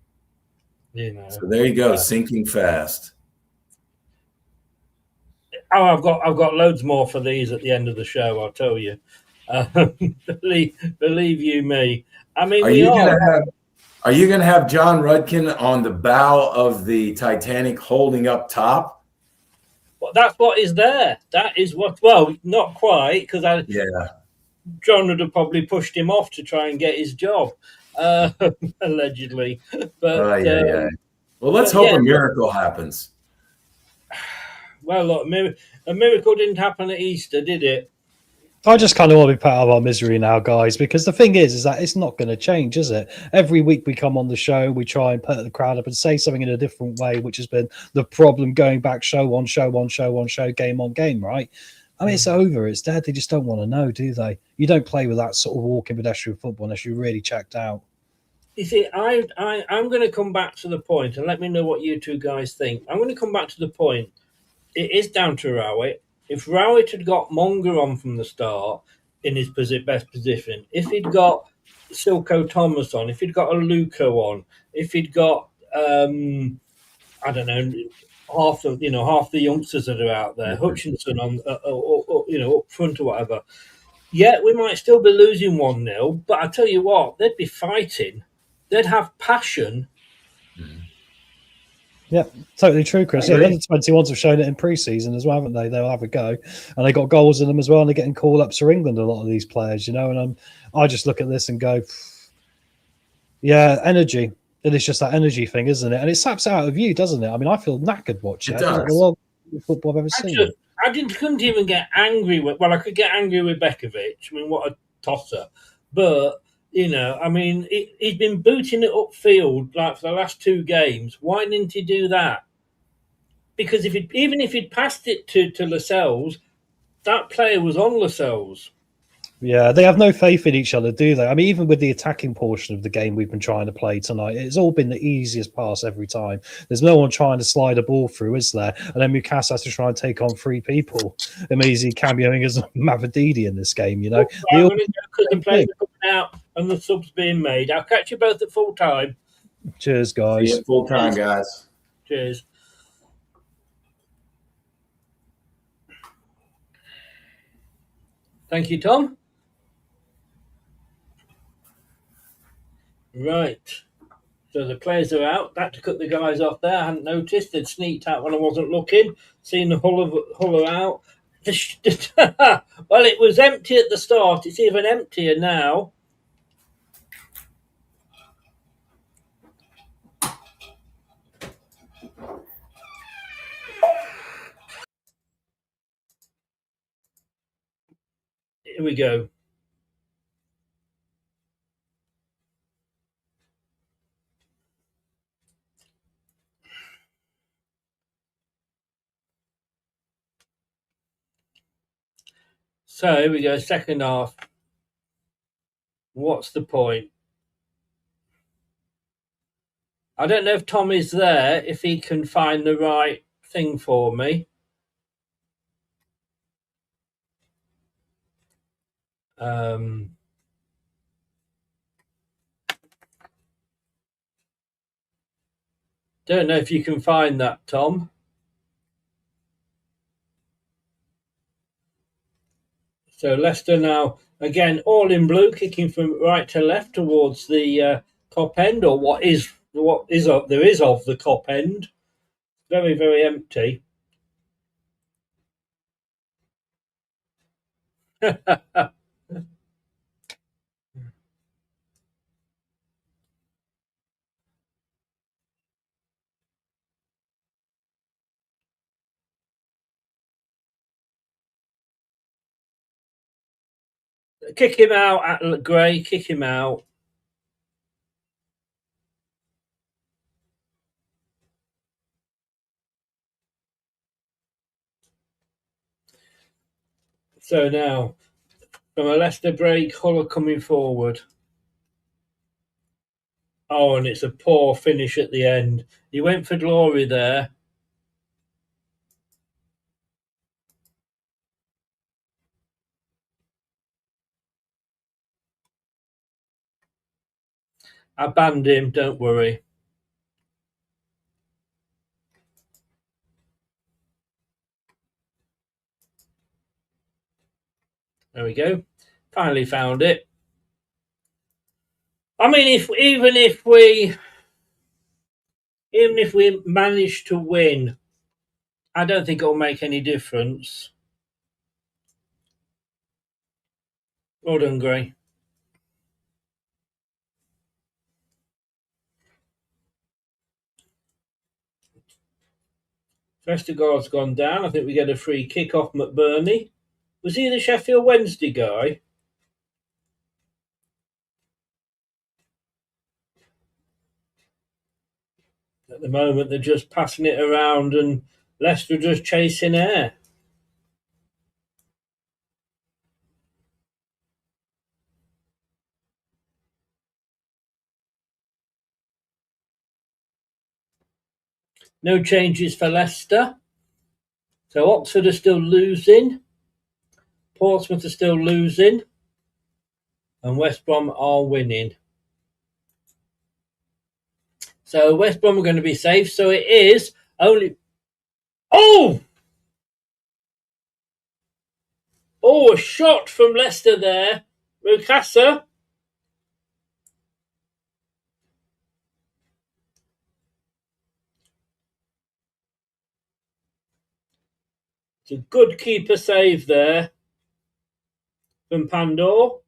So there you go, sinking fast. Oh, I've got loads more for these at the end of the show, I'll tell you. Believe you me. I mean, are you going to have John Rudkin on the bow of the Titanic holding up top? Well, that's what is there. That is what. Well, not quite, because John would have probably pushed him off to try and get his job, allegedly. But well, let's hope a miracle happens. Well, look, a miracle didn't happen at Easter, did it? I just kind of want to be part of our misery now, guys, because the thing is that it's not going to change, is it? Every week we come on the show, we try and put the crowd up and say something in a different way, which has been the problem going back show on show, game on game, right? I mean, it's over. It's dead. They just don't want to know, do they? You don't play with that sort of walking pedestrian football unless you're really checked out. You see, I'm going to come back to the point, and let me know what you two guys think. I'm going to come back to the point. It is down to Rowett. If Rowett had got Monger on from the start in his best position, if he'd got Silko Thomas on, if he'd got a Luco on, if he'd got I don't know, half the youngsters that are out there, Hutchinson on, up front or whatever, we might still be losing 1-0. But I tell you what, they'd be fighting, they'd have passion. Yeah, totally true, Chris. Yeah, the under-21s have shown it in pre-season as well, haven't they? They'll have a go, and they got goals in them as well, and they're getting call-ups for England. A lot of these players, and I just look at this and go, yeah, energy. It is just that energy thing, isn't it? And it saps out of you, doesn't it? I mean, I feel knackered watching it. It's like the longest football I've ever seen. Couldn't even get angry with. Well, I could get angry with Bekovic. I mean, what a tosser! But I mean, he's been booting it upfield like for the last 2 games. Why didn't he do that? Because even if he'd passed it to Lascelles, that player was on Lascelles. Yeah, they have no faith in each other, do they? I mean, even with the attacking portion of the game we've been trying to play tonight, it's all been the easiest pass every time. There's no one trying to slide a ball through, is there? And then Mukasa has to try and take on 3 people. Amazing cameoing as LTiDtv in this game, you know. I'm going to go because the players are coming out and the subs being made. I'll catch you both at full time. Cheers, guys. See you full time, guys. Cheers. Thank you, Tom. Right. So the players are out. That to cut the guys off there. I hadn't noticed. They'd sneaked out when I wasn't looking. Seen the Huller out. Well, it was empty at the start. It's even emptier now. Here we go. So here we go, second half. What's the point? I don't know if Tom is there, if he can find the right thing for me. Don't know if you can find that, Tom. So Leicester now, again, all in blue, kicking from right to left towards the top end, or what is of the top end. Very, very empty. Kick him out, Gray. Kick him out. So now, from a Leicester break, Huller coming forward. Oh, and it's a poor finish at the end. He went for glory there. I banned him, don't worry. There we go. Finally found it. I mean, even if we manage to win, I don't think it'll make any difference. Well done, Gray. Vestergaard's gone down. I think we get a free kick off McBurney. Was he the Sheffield Wednesday guy? At the moment, they're just passing it around and Leicester just chasing air. No changes for Leicester. So Oxford are still losing. Portsmouth are still losing. And West Brom are winning. So West Brom are going to be safe. So it is only... Oh! Oh, a shot from Leicester there. Mukasa. It's a good keeper save there from Pandor.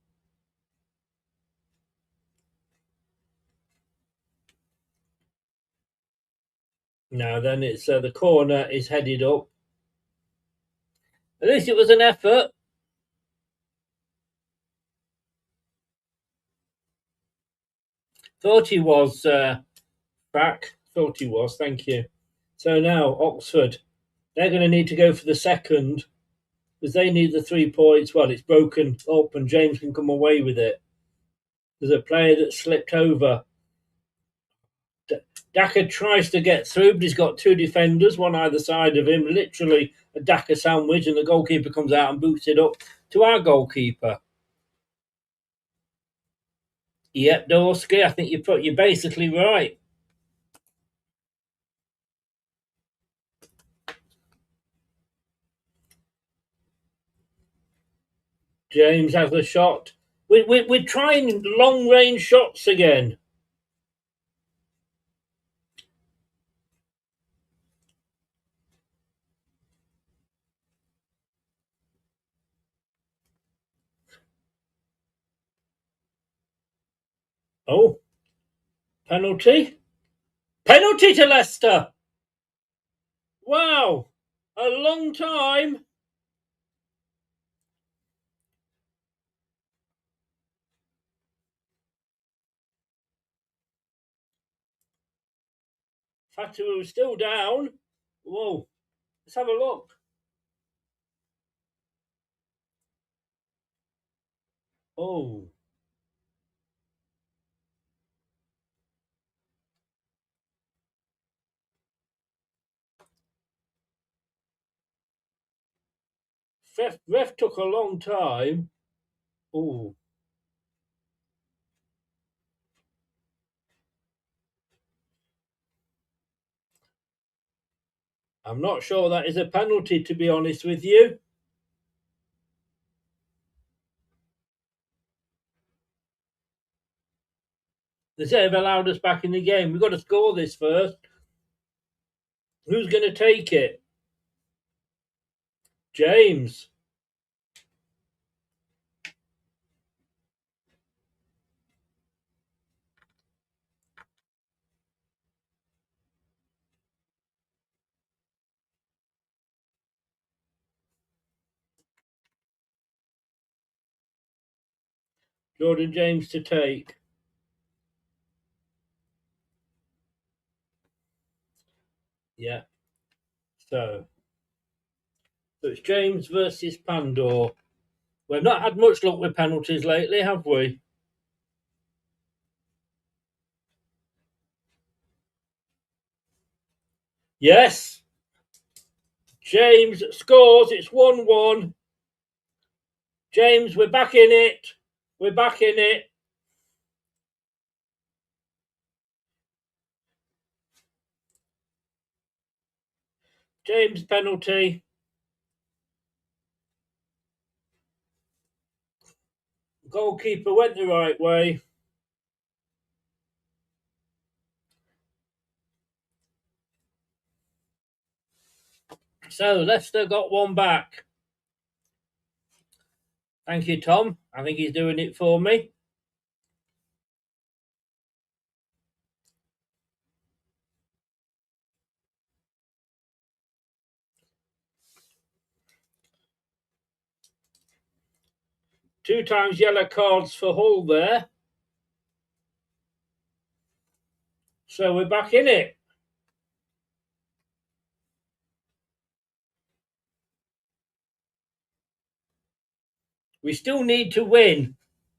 Now then, it's the corner is headed up. At least it was an effort. Thought he was back. Thought he was. Thank you. So now Oxford, they're going to need to go for the second. because they need the 3 points. Well, it's broken up and James can come away with it. There's a player that slipped over. Daka tries to get through, but he's got 2 defenders, one either side of him, literally a Daka sandwich, and the goalkeeper comes out and boots it up to our goalkeeper. Yep, Dorsky, I think you're basically right. James has a shot. We're trying long-range shots again. Oh, penalty. Penalty to Leicester. Wow, a long time. Fatu still down. Whoa, let's have a look. Oh. Ref took a long time. Oh. I'm not sure that is a penalty, to be honest with you. They say they've allowed us back in the game. We've got to score this first. Who's going to take it? James. Jordan James to take. Yeah. So it's James versus Pandor. We've not had much luck with penalties lately, have we? Yes. James scores. It's 1-1. James, we're back in it. We're back in it. James penalty. Goalkeeper went the right way. So Leicester got one back. Thank you, Tom. I think he's doing it for me. Two times yellow cards for Hull there. So we're back in it. We still need to win.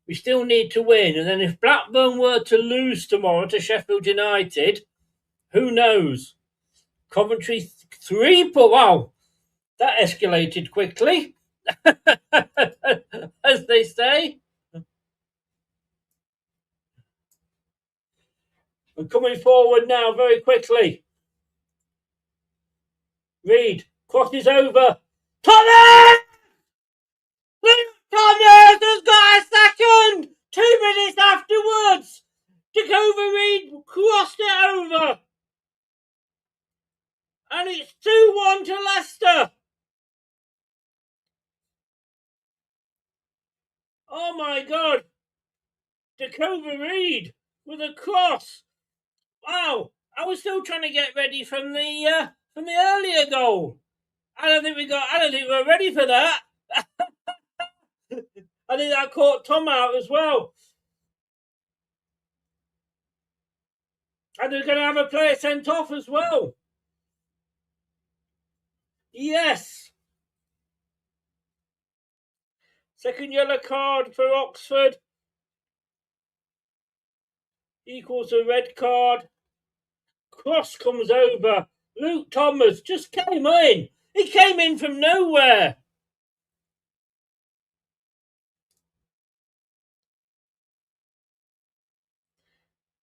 We still need to win. And then if Blackburn were to lose tomorrow to Sheffield United, who knows? Coventry 3 points. Wow, that escalated quickly, as they say. And coming forward now very quickly. Reed crosses over. Thomas! Thomas has got a second! 2 minutes afterwards! Jacoba Reed crossed it over. And it's 2-1 to Leicester. Oh my God. Jacoba Reed with a cross. Wow. I was still trying to get ready from the earlier goal. I don't think we're ready for that. I think that caught Tom out as well. And they're going to have a player sent off as well. Yes. Second yellow card for Oxford. Equals a red card. Cross comes over. Luke Thomas just came in. He came in from nowhere.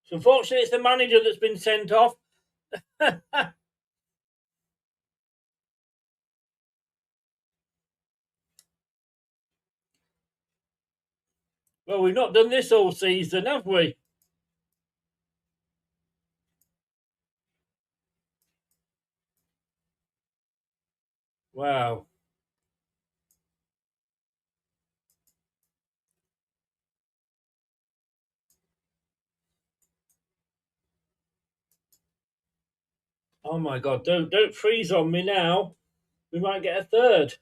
So unfortunately, it's the manager that's been sent off. Well, we've not done this all season, have we? Wow. Oh my God! Don't freeze on me now. We might get a third.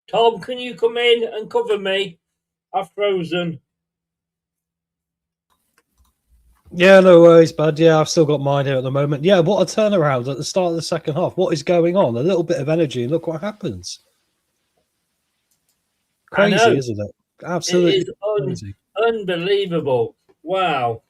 Tom, can you come in and cover me? I've frozen. Yeah, no worries, bud. Yeah, I've still got mine here at the moment. Yeah, what a turnaround at the start of the second half. What is going on? A little bit of energy, and look what happens. Crazy, isn't it? Absolutely crazy. Unbelievable. Wow.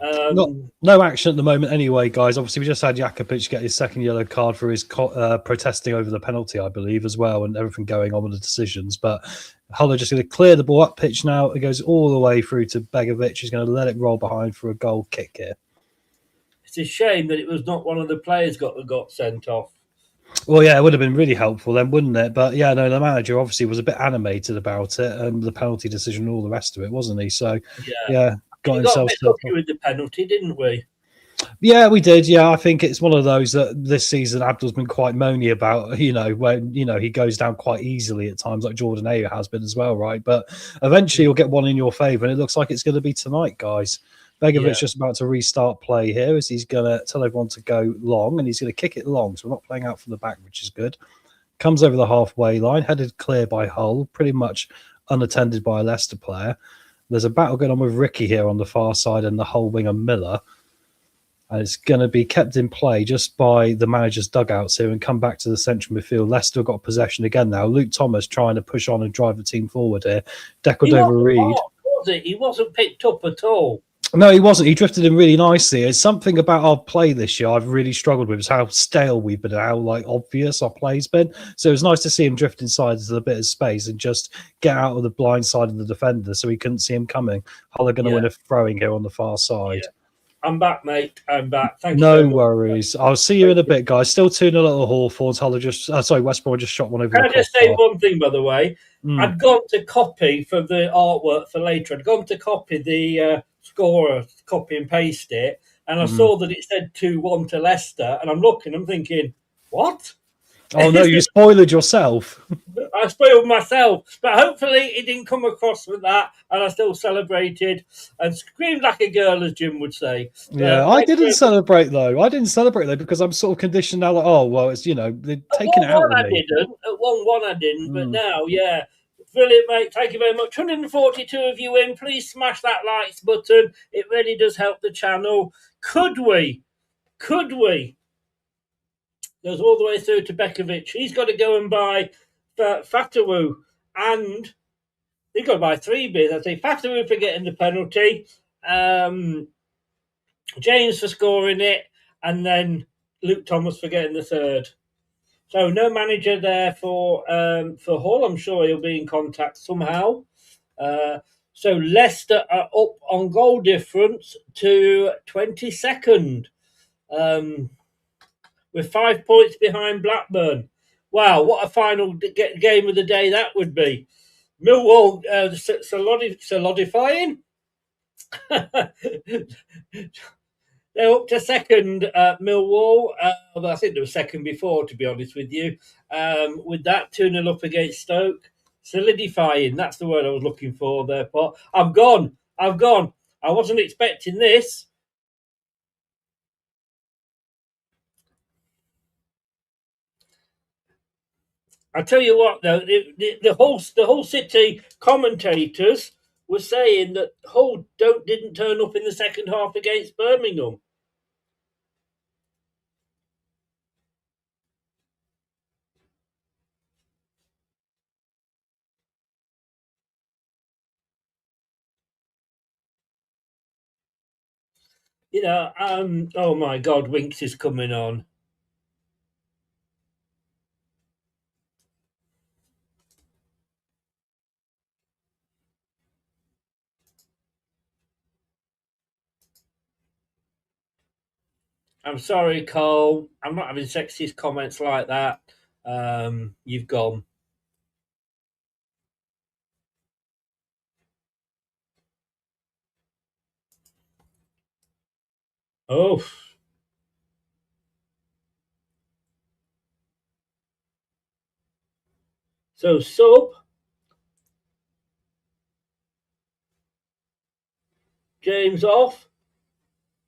No action at the moment anyway, guys. Obviously, we just had Jakovic get his second yellow card for his protesting over the penalty, I believe, as well, and everything going on with the decisions. But Hull are just going to clear the ball up pitch now. It goes all the way through to Begovic. He's going to let it roll behind for a goal kick here. It's a shame that it was not one of the players got sent off. Well, yeah, it would have been really helpful then, wouldn't it? But yeah, no, the manager obviously was a bit animated about it and the penalty decision and all the rest of it, wasn't he? So, yeah got himself lucky with the penalty, didn't we? Yeah, we did. Yeah, I think it's one of those that this season Abdul's been quite moany about, when, he goes down quite easily at times, like Jordan Ayew has been as well, right? But eventually you'll get one in your favour, and it looks like it's going to be tonight, guys. Begovic's just about to restart play here as he's going to tell everyone to go long, and he's going to kick it long, so we're not playing out from the back, which is good. Comes over the halfway line, headed clear by Hull, pretty much unattended by a Leicester player. There's a battle going on with Ricky here on the far side and the Hull winger Miller. And it's going to be kept in play just by the manager's dugouts here and come back to the central midfield. Leicester got possession again now. Luke Thomas trying to push on and drive the team forward here. Deckled over Reed. Was it? He wasn't picked up at all. No, he wasn't. He drifted in really nicely. It's something about our play this year I've really struggled with is how stale we've been, how obvious our play's been. So it was nice to see him drift inside into a bit of space and just get out of the blind side of the defender so we couldn't see him coming. Hull are going to win a throwing here on the far side. Yeah. I'm back, mate. I'm back. Thank you. No worries. I'll see you in a bit, guys. Still 2-0 at Hawthorns. Hull just West Brom just shot one over. Can I just say one thing, by the way? I'd gone to copy for the artwork for later. I'd gone to copy the scorer, copy and paste it, and I saw that it said 2-1 to Leicester, and I'm looking, I'm thinking, what? Oh no, you spoiled yourself. I spoiled myself, but hopefully it didn't come across with that, and I still celebrated and screamed like a girl, as Jim would say. Yeah, I didn't celebrate though. Because I'm sort of conditioned now. Like, oh well, it's they're taking it out of me. At 1-1 I didn't, but now, yeah. Brilliant, mate. Thank you very much. 142 of you in. Please smash that likes button. It really does help the channel. Could we? Goes all the way through to Begovic. He's got to go and buy Fatawu. And he's got to buy 3 beers. I say Fatawu for getting the penalty. James for scoring it. And then Luke Thomas for getting the third. So no manager there for Hull. I'm sure he'll be in contact somehow. So Leicester are up on goal difference to 22nd, with 5 points behind Blackburn. Wow, what a final game of the day that would be. Millwall solidifying. They're up to second, Millwall. Although I think they were second before, to be honest with you. With that, 2-0 up against Stoke. Solidifying, that's the word I was looking for there, Pot. I've gone. I wasn't expecting this. I tell you what, though, the whole City commentators were saying that Hull didn't turn up in the second half against Birmingham. Oh my God, Winks is coming on. I'm sorry, Cole. I'm not having sexist comments like that. You've gone. Oh. So, sub. James off.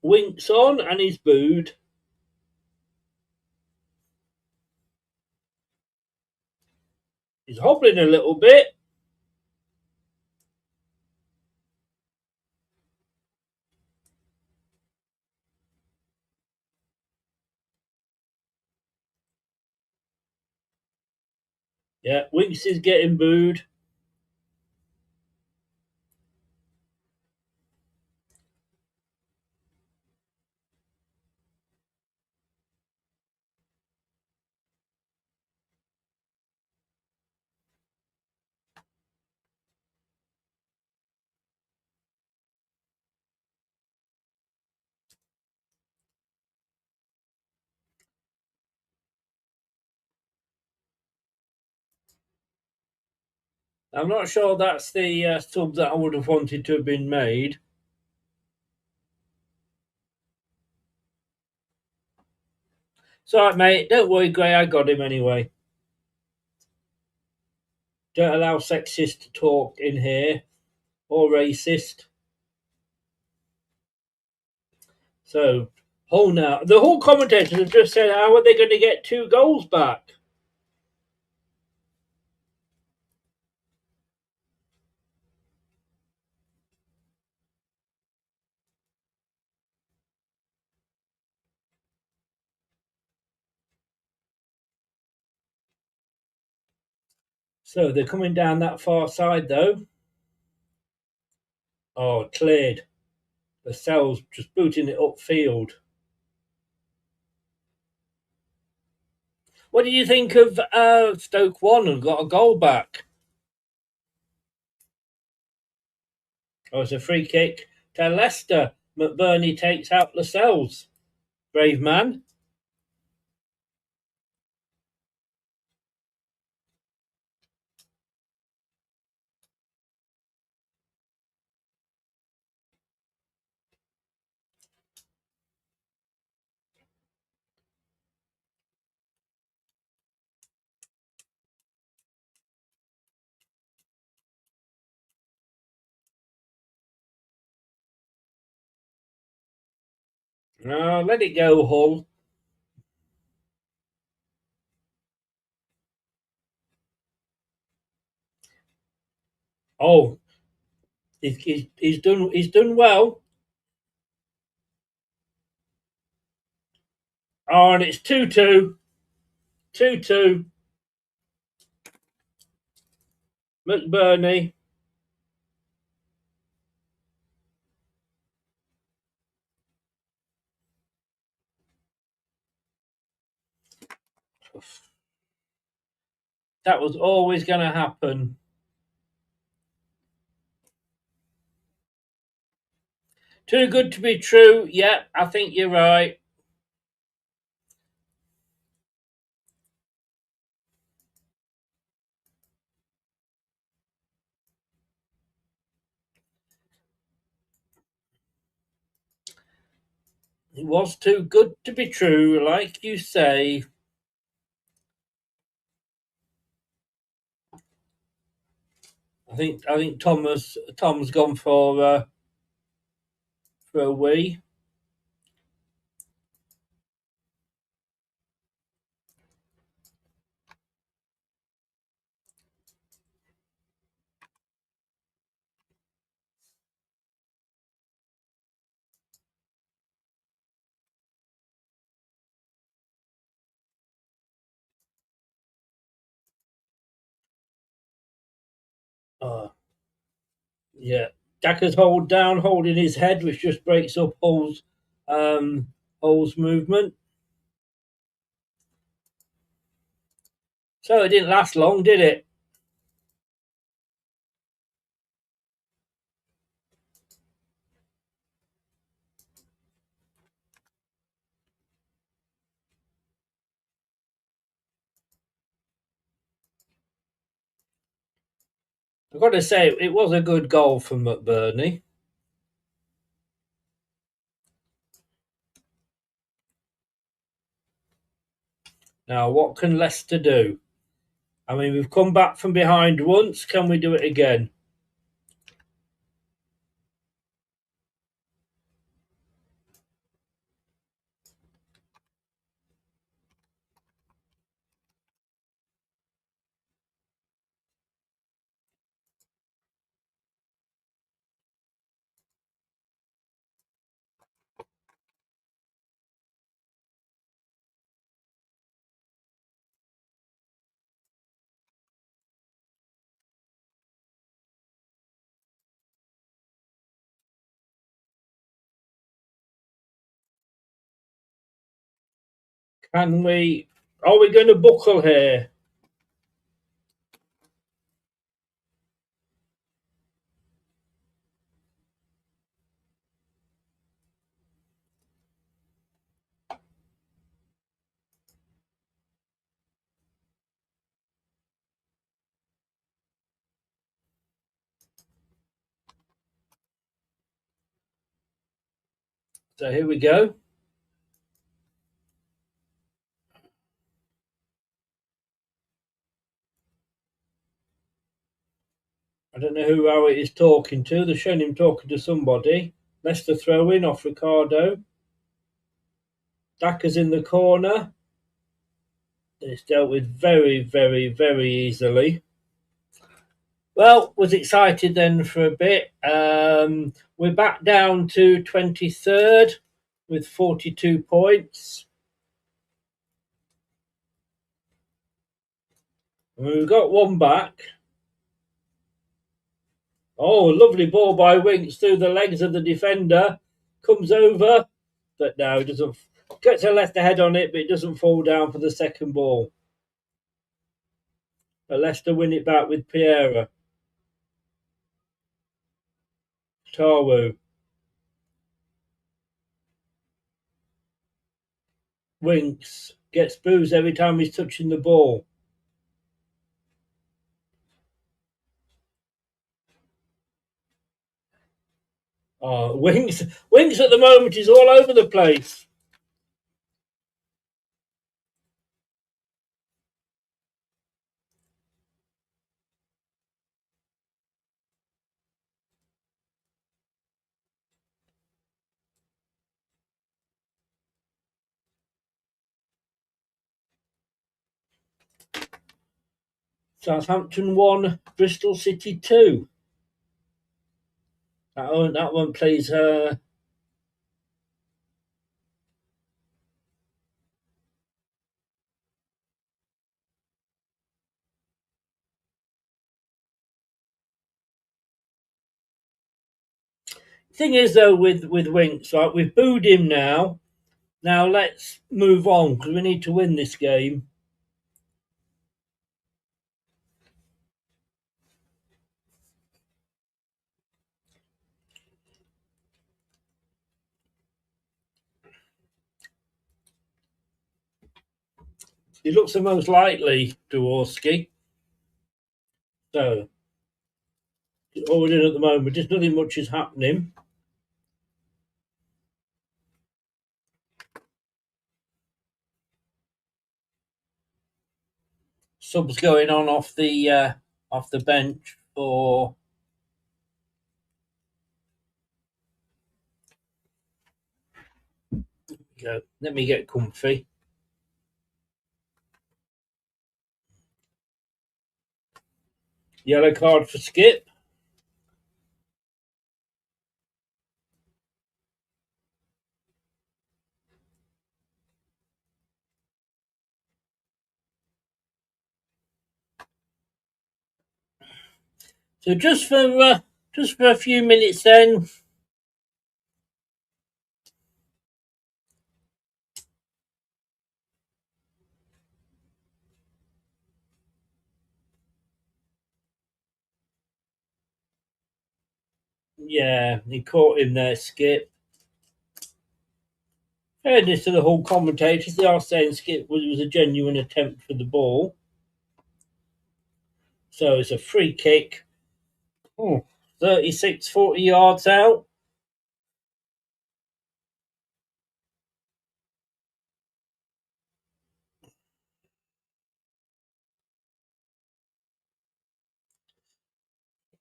Winks on, and he's booed. He's hobbling a little bit. Yeah, Winks is getting booed. I'm not sure that's the sub that I would have wanted to have been made. It's all right, mate. Don't worry, Gray. I got him anyway. Don't allow sexist to talk in here, or racist. So, now the whole commentators have just said, how are they going to get 2 goals back? So they're coming down that far side, though. Oh, cleared. The Cells just booting it upfield. What do you think of Stoke won and got a goal back? Oh, it's a free kick to Leicester. McBurney takes out Lascelles. Brave man. Oh, let it go, Hull. Oh, he's done well. Oh, and it's 2-2. 2-2. McBurney. That was always going to happen. Too good to be true. Yeah, I think you're right. It was too good to be true, like you say. I think Tom's gone for a wee. Yeah. Dacker's holding his head, which just breaks up Hull's Hull's movement. So it didn't last long, did it? I've got to say, it was a good goal from McBurney. Now, what can Leicester do? I mean, we've come back from behind once. Can we do it again? Can we? Are we going to buckle here? So here we go. I don't know who Howitt is talking to. They're showing him talking to somebody. Leicester throw in off Ricardo. Daka's in the corner. It's dealt with very, very, very easily. Well, was excited then for a bit. We're back down to 23rd with 42 points. We've got one back. Oh, lovely ball by Winks through the legs of the defender. Comes over, but no, it doesn't. Gets a Leicester head on it, but it doesn't fall down for the second ball. But Leicester win it back with Piera. Tarwu. Winks gets booze every time he's touching the ball. Oh, Winks at the moment is all over the place. Southampton 1, Bristol City 2. That one plays Thing is, though, with Winks, right, we've booed him now. Now let's move on because we need to win this game. He looks the most likely, Dworski. So, all we're doing at the moment, just nothing much is happening. Subs going on off the bench for go. Let me get comfy. Yellow card for Skip. So just for a few minutes then, Yeah, he caught him there, Skip. Fairness to the whole commentators, they are saying Skip was a genuine attempt for the ball. So it's a free kick. 36, 40 yards out.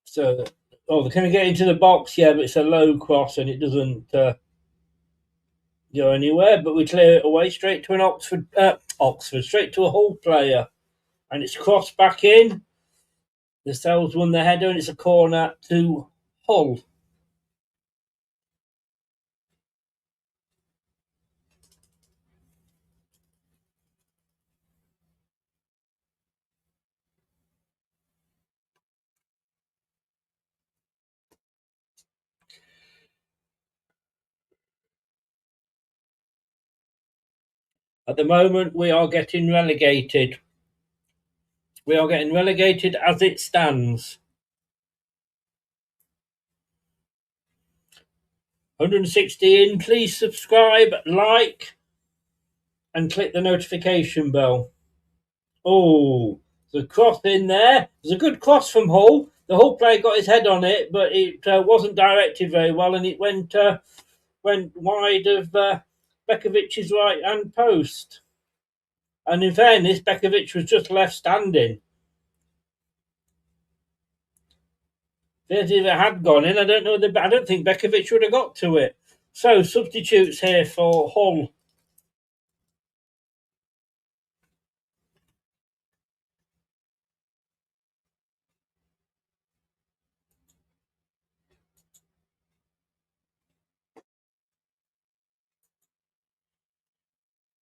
So, they're going to get into the box, yeah, but it's a low cross and it doesn't go anywhere. But we clear it away straight to an Oxford, straight to a Hull player. And it's crossed back in. The Cells won the header and it's a corner to Hull. At the moment, we are getting relegated. We are getting relegated as it stands. 160 in. Please subscribe, like, and click the notification bell. Oh, there's a cross in there. There's a good cross from Hull. The Hull player got his head on it, but it wasn't directed very well, and it went wide of Bekovic's right-hand post. And in fairness, Bekovic was just left standing. If it had gone in, I don't think Bekovic would have got to it. So substitutes here for Hull.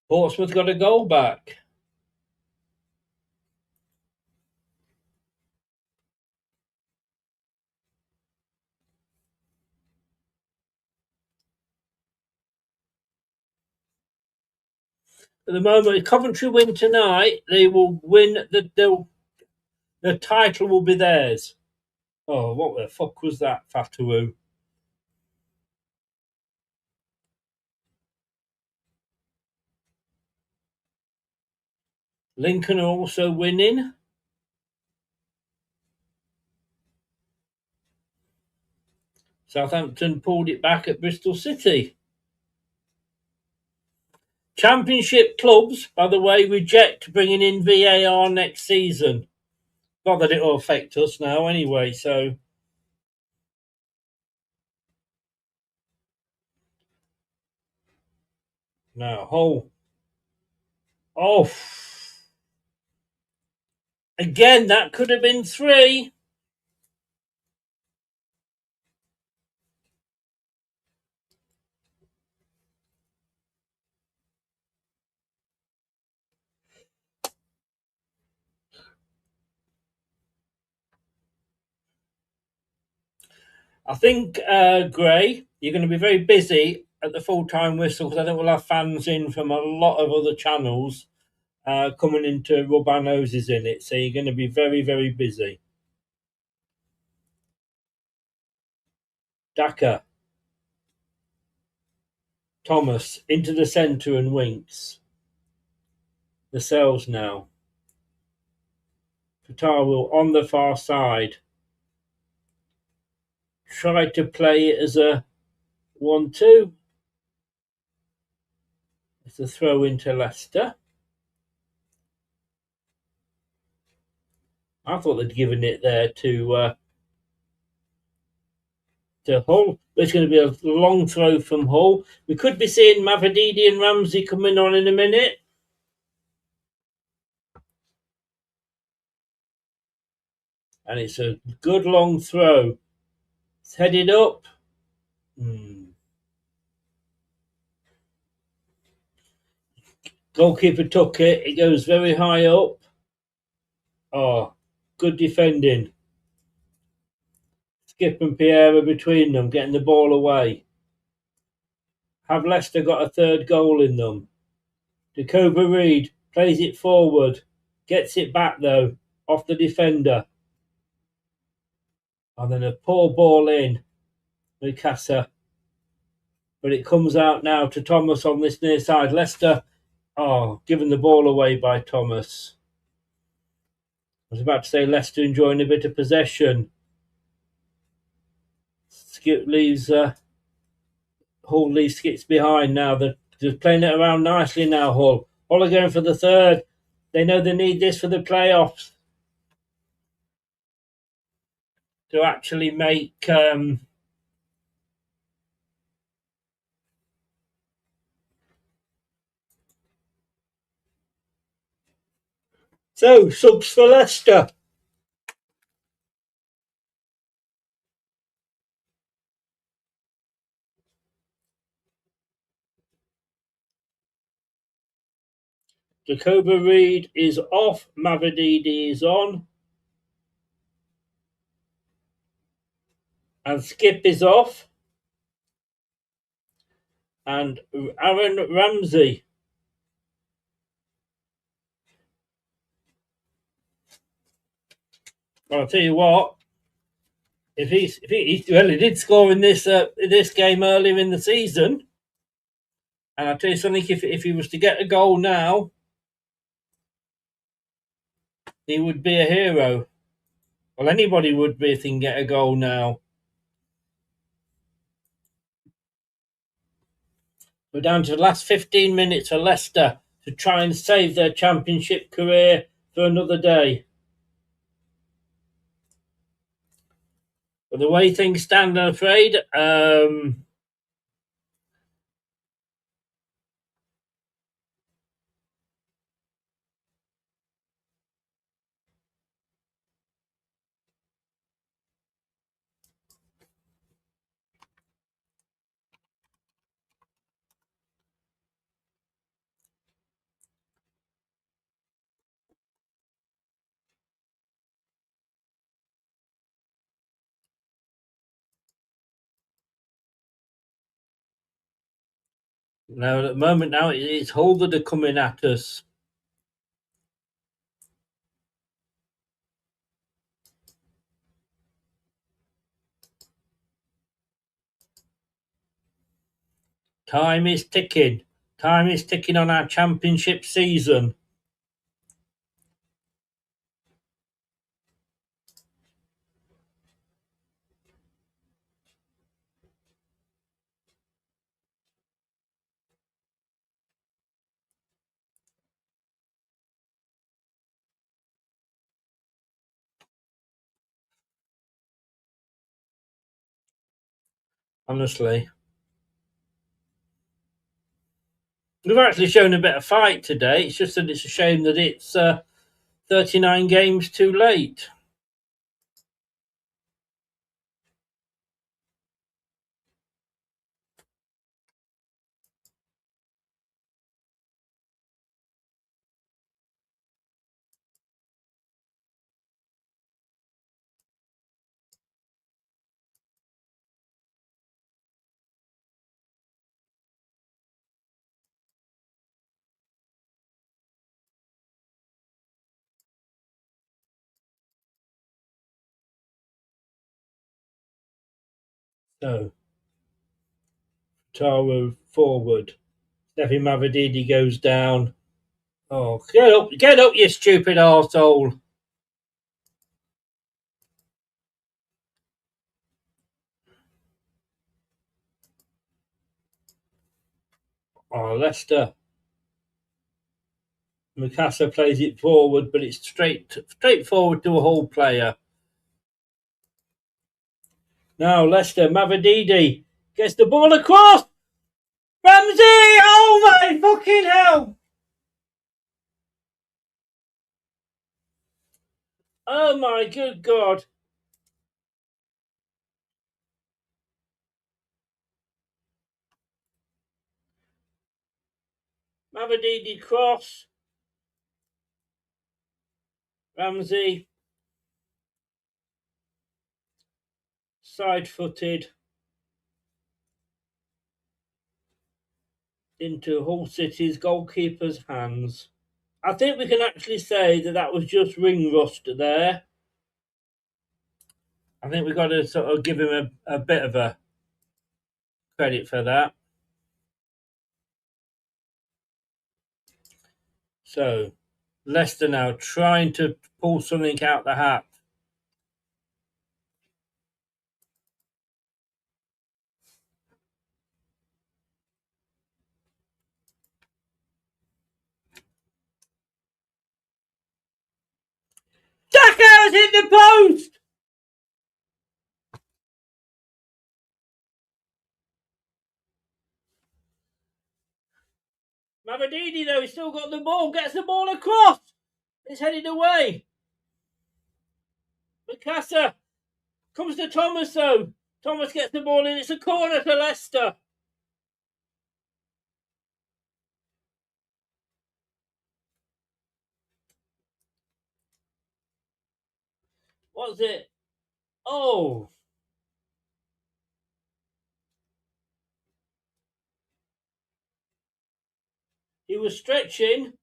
Portsmouth got a goal back. At the moment, if Coventry win tonight, they will win. The title will be theirs. Oh, what the fuck was that, Fatawu? Lincoln are also winning. Southampton pulled it back at Bristol City. Championship clubs, by the way, reject bringing in VAR next season. Not that it will affect us now anyway, so... Now, Hull. Oh! Again, that could have been 3. I think, Gray, you're going to be very busy at the full-time whistle because I think we'll have fans in from a lot of other channels coming in to rub our noses in it. So you're going to be very, very busy. Daka. Thomas into the centre and Winks. The Cells now. Fatawu on the far side. Tried to play it as a 1-2. It's a throw into Leicester. I thought they'd given it there to Hull. It's going to be a long throw from Hull. We could be seeing Mavididi and Ramsey coming on in a minute. And it's a good long throw. It's headed up. Goalkeeper took it. It goes very high up. Oh, good defending. Skip and Pierre between them, getting the ball away. Have Leicester got a third goal in them? Jacoba Reed plays it forward. Gets it back, though, off the defender. And then a poor ball in. Mikasa. But it comes out now to Thomas on this near side. Leicester, giving the ball away by Thomas. I was about to say Leicester enjoying a bit of possession. Skip leaves, Hull leaves Skips behind now. They're playing it around nicely now, Hull. Hull are going for the third. They know they need this for the playoffs to actually make... So, subs for Leicester. Jacoba Reed is off. Mavididi is on. And Skip is off. And Aaron Ramsey. Well, I'll tell you what. He did score in this game earlier in the season. And I'll tell you something, if he was to get a goal now, he would be a hero. Well, anybody would be if he can get a goal now. We're down to the last 15 minutes for Leicester to try and save their championship career for another day. But the way things stand, I'm afraid, now at the moment now it's Hull that are coming at us. Time is ticking. Time is ticking on our championship season. Honestly. We've actually shown a bit of fight today. It's just that it's a shame that it's 39 games too late. So, Taro forward. Steffi Mavididi goes down. Oh, get up, you stupid arsehole. Oh, Leicester. Mikasa plays it forward, but it's straight forward to a Hull player. Now Leicester, Mavididi gets the ball across. Ramsey! Oh my fucking hell! Oh my good God. Mavididi cross. Ramsey. Side-footed. Into Hull City's goalkeeper's hands. I think we can actually say that was just ring rust there. I think we've got to sort of give him a bit of a credit for that. So, Leicester now trying to pull something out the hat. Daka has hit the post! Mavididi, though, he's still got the ball, gets the ball across. It's headed away. Mikasa comes to Thomas, though. Thomas gets the ball in. It's a corner to Leicester. What's it? Oh. He was stretching.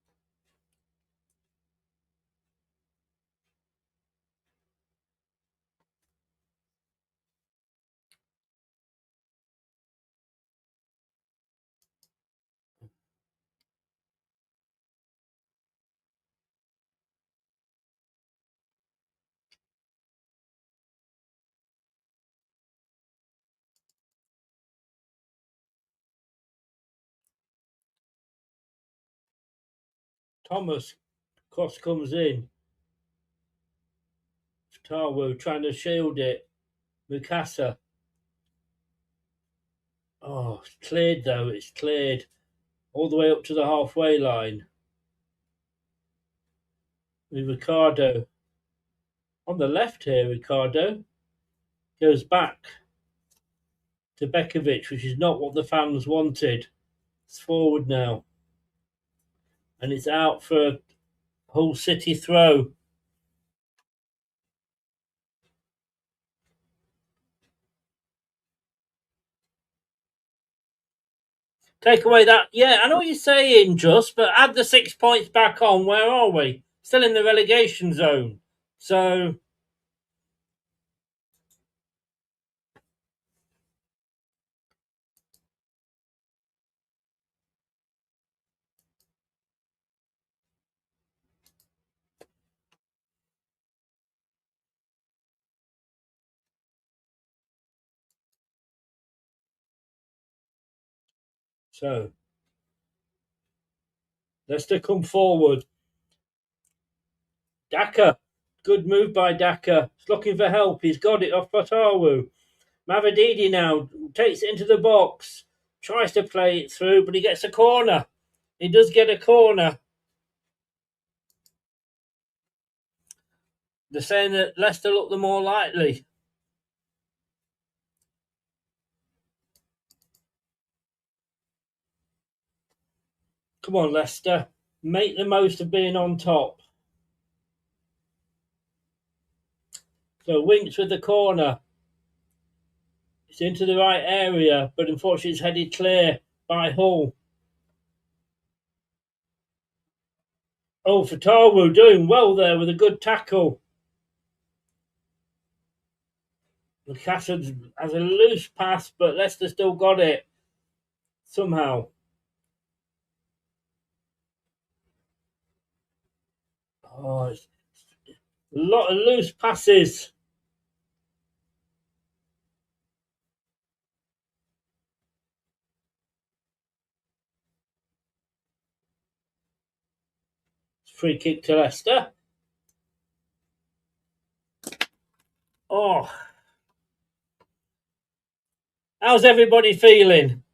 Thomas, cross comes in. Tawu trying to shield it. Mikasa. Oh, it's cleared though. It's cleared all the way up to the halfway line. With Ricardo on the left here. Ricardo goes back to Bekovic, which is not what the fans wanted. It's forward now. And it's out for a Hull City throw. Take away that. Yeah, I know what you're saying, Just, but add the 6 points back on. Where are we? Still in the relegation zone. So, Leicester come forward. Daka. Good move by Daka. He's looking for help. He's got it off Fatawu. Mavididi now takes it into the box. Tries to play it through, but he gets a corner. He does get a corner. They're saying that Leicester look the more likely. Come on, Leicester. Make the most of being on top. So Winks with the corner. It's into the right area, but unfortunately it's headed clear by Hull. Oh, Fatawu doing well there with a good tackle. Mikasa has a loose pass, but Leicester still got it. Somehow. Oh, it's a lot of loose passes. Free kick to Leicester. Oh. How's everybody feeling?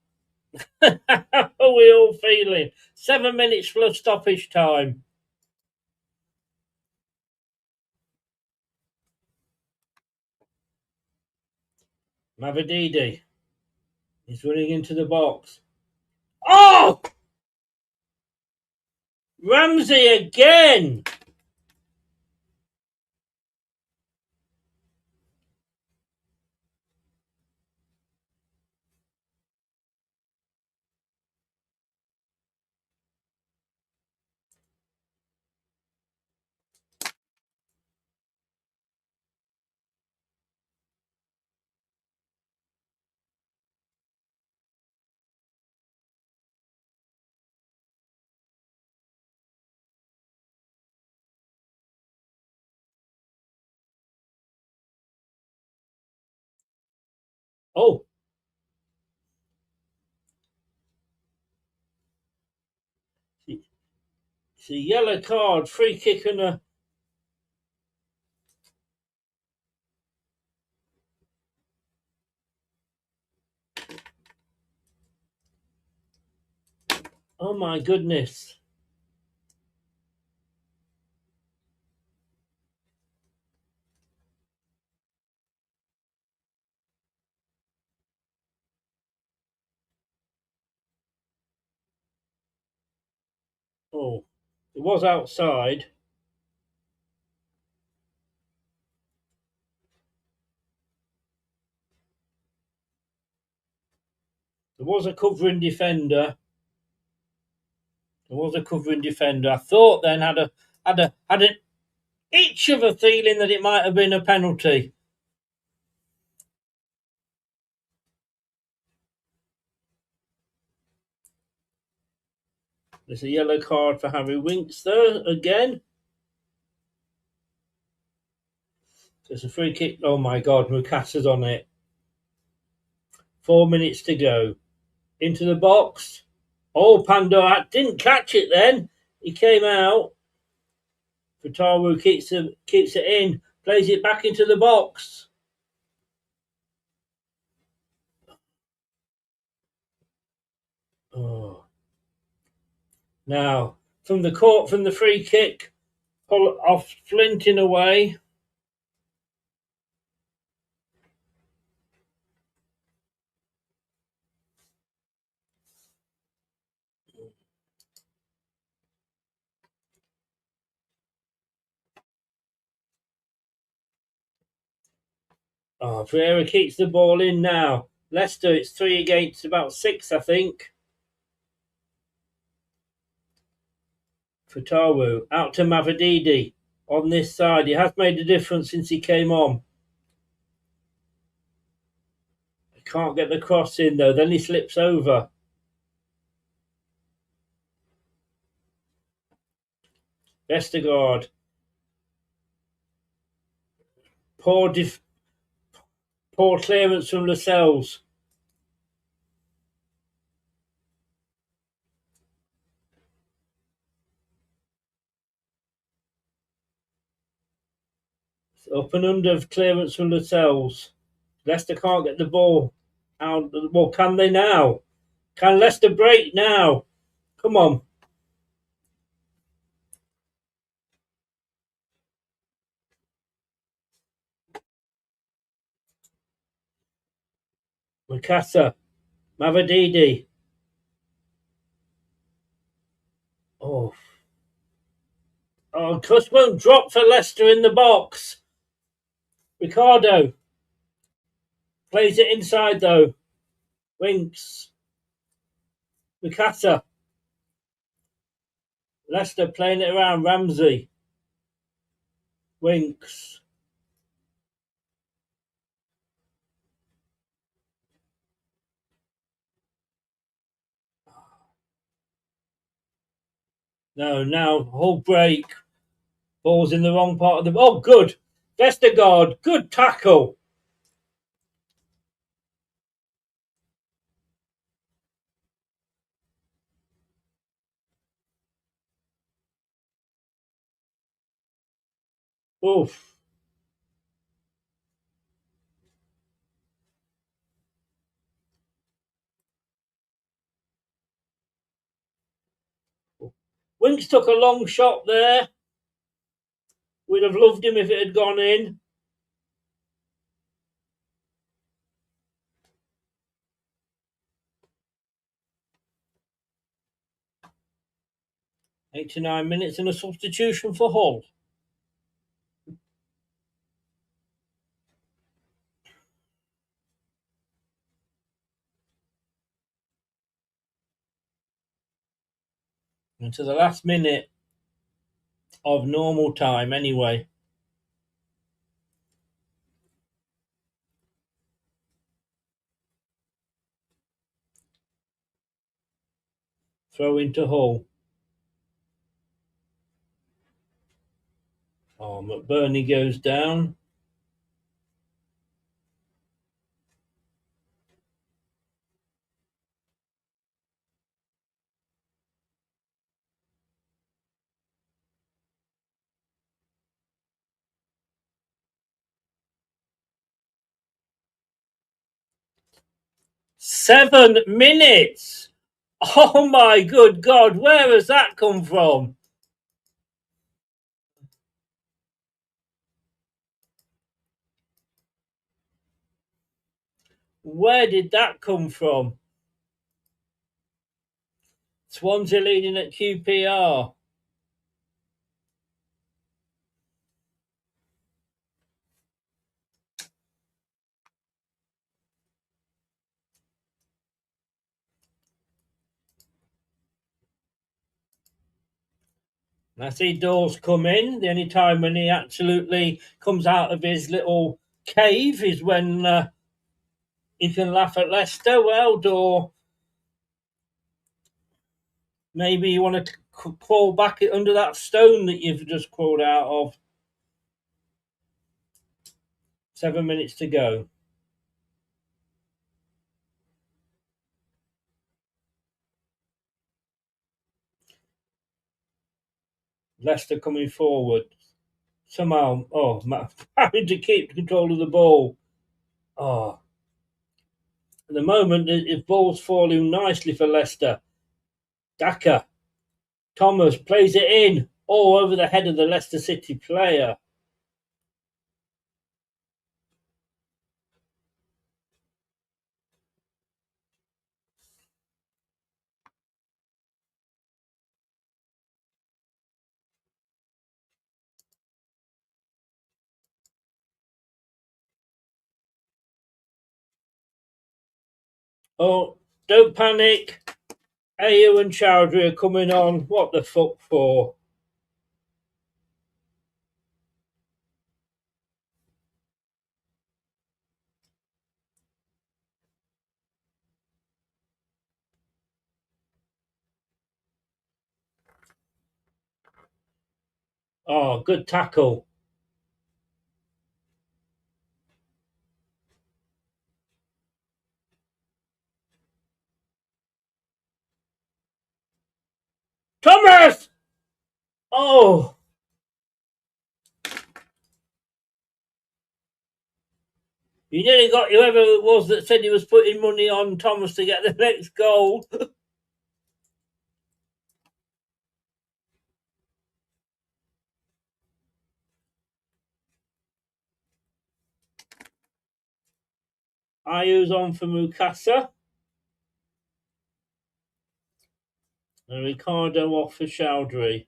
How are we all feeling? 7 minutes plus stoppage time. Mavididi. He's running into the box. Oh! Ramsey again! Oh. It's a yellow card, free kick and a... Oh my goodness. Oh, it was outside. There was a covering defender. I thought then had an itch of a feeling that it might have been a penalty. There's a yellow card for Harry Winks there again. There's a free kick. Oh my God, Mukassa's on it. 4 minutes to go. Into the box. Oh, Pandora didn't catch it then. He came out. Fatawu keeps it in. Plays it back into the box. Oh. Now, from the free kick, pull off Flint in a way. Oh, Vieira keeps the ball in now. Leicester, it's 3 against about 6, I think. Fatawu out to Mavididi on this side. He has made a difference since he came on. He can't get the cross in though. Then he slips over. Vestergaard. Poor clearance from Lascelles. Up and under clearance from Lascelles. Leicester can't get the ball out. Well, can they now? Can Leicester break now? Come on. Mukassa. Mavididi. Oh. Oh, Cuss won't drop for Leicester in the box. Ricardo. Plays it inside though. Winks. Mukassa. Leicester playing it around. Ramsey. Winks. No, now whole break. Ball's in the wrong part of the... Oh, good. Vestergaard. Good tackle. Oof. Winks took a long shot there. We'd have loved him if it had gone in. "89 minutes and a substitution for Hull." And to the last minute of normal time anyway. Throw into Hull. Oh, McBurney goes down. 7 minutes. Oh my good God, where has that come from? Where did that come from? Swansea leading at QPR. I see Dawes come in. The only time when he absolutely comes out of his little cave is when he can laugh at Leicester. Well, Daw, maybe you want to crawl back under that stone that you've just crawled out of. 7 minutes to go. Leicester coming forward. Somehow, having to keep control of the ball. Oh. At the moment, the ball's falling nicely for Leicester. Daka. Thomas plays it in. All over the head of the Leicester City player. Oh, don't panic. Ayew and Chowdhury are coming on. What the fuck for? Oh, good tackle. Thomas! Oh. You nearly got whoever it was that said he was putting money on Thomas to get the next goal. Ayew's on for Mukasa. And Ricardo off for Chowdhury.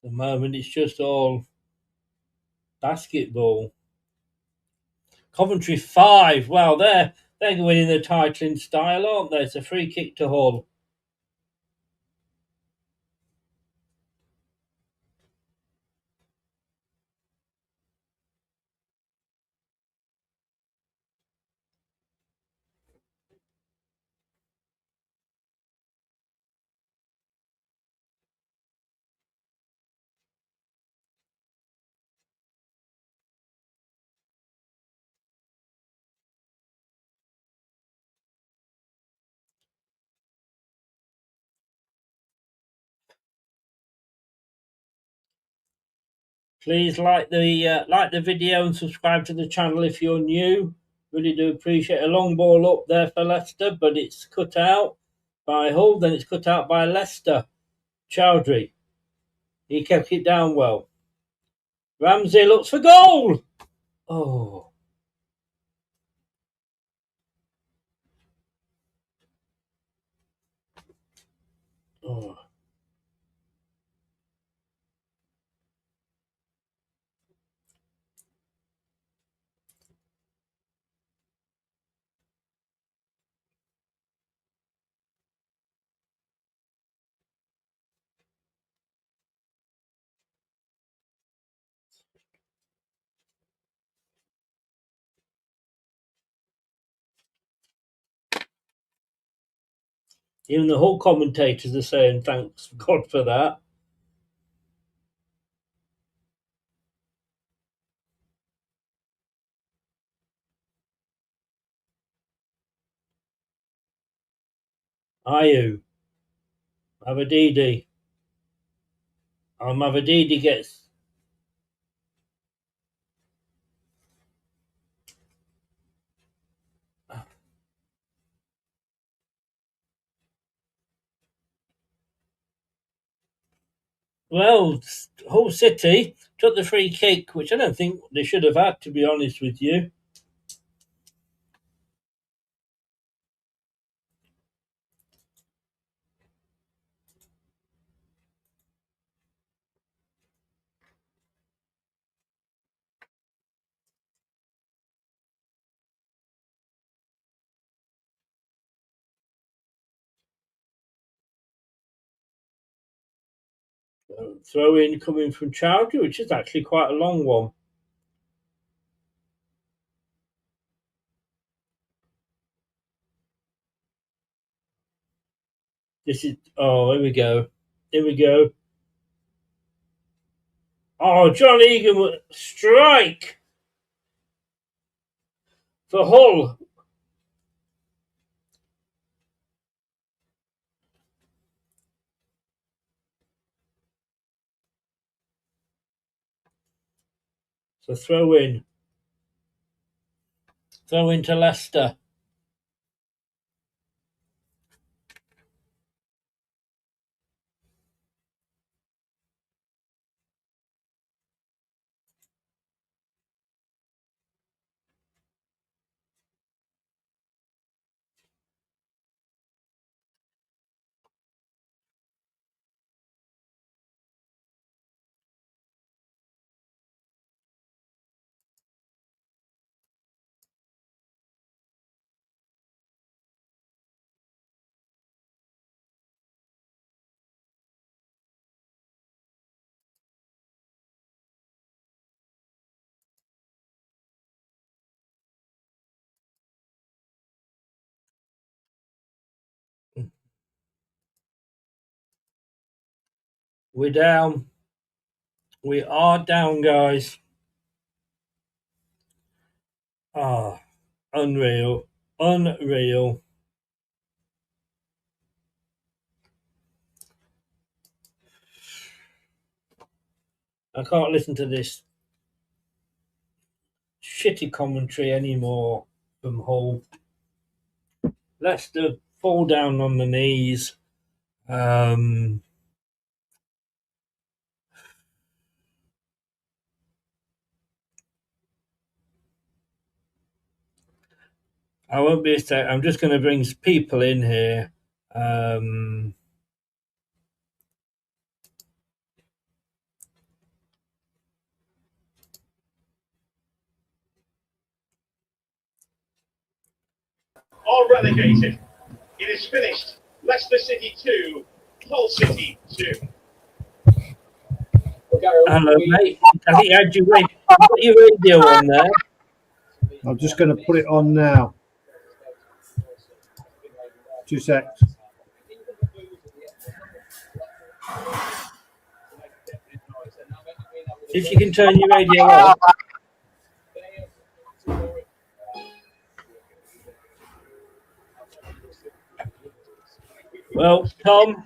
At the moment, it's just all basketball. Coventry 5. Well, they're winning the title in style, aren't they? It's a free kick to Hull. Please like the video and subscribe to the channel if you're new. Really do appreciate a long ball up there for Leicester, but it's cut out by Hull, then it's cut out by Leicester. Chowdhury. He kept it down well. Ramsey looks for goal. Oh. Oh. Even the Hull commentators are saying thanks God for that. Are you? Mavadidi. Mavadidi gets... Well, Hull City took the free kick, which I don't think they should have had, to be honest with you. Throw in coming from Chowdhury, which is actually quite a long one. This is... Oh, here we go. Here we go. Oh, John Egan strike for Hull. So throw in. Throw into Leicester. We're down. We are down, guys. Ah, unreal. Unreal. I can't listen to this shitty commentary anymore from Hull. Leicester fall down on the knees. I won't be a sec. I'm just going to bring people in here. Are relegated. It is finished. Leicester City 2, Hull City 2. Hello, mate. I think you had your radio on there. I'm just going to put it on now. 2 secs. If you can turn your radio on. Well, Tom,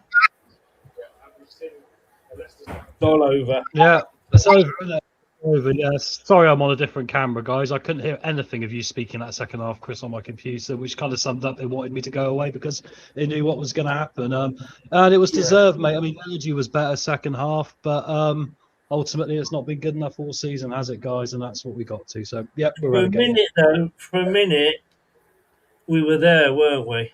it's all over. Yeah, it's over. Isn't it? Over. Yeah. Sorry, I'm on a different camera, guys. I couldn't hear anything of you speaking that second half, Chris, on my computer, which kind of summed up they wanted me to go away because they knew what was going to happen. And it was deserved, mate. I mean, energy was better second half, but ultimately it's not been good enough all season, has it, guys? And that's what we got to. So, yep, we're relegated. For a minute, we were there, weren't we?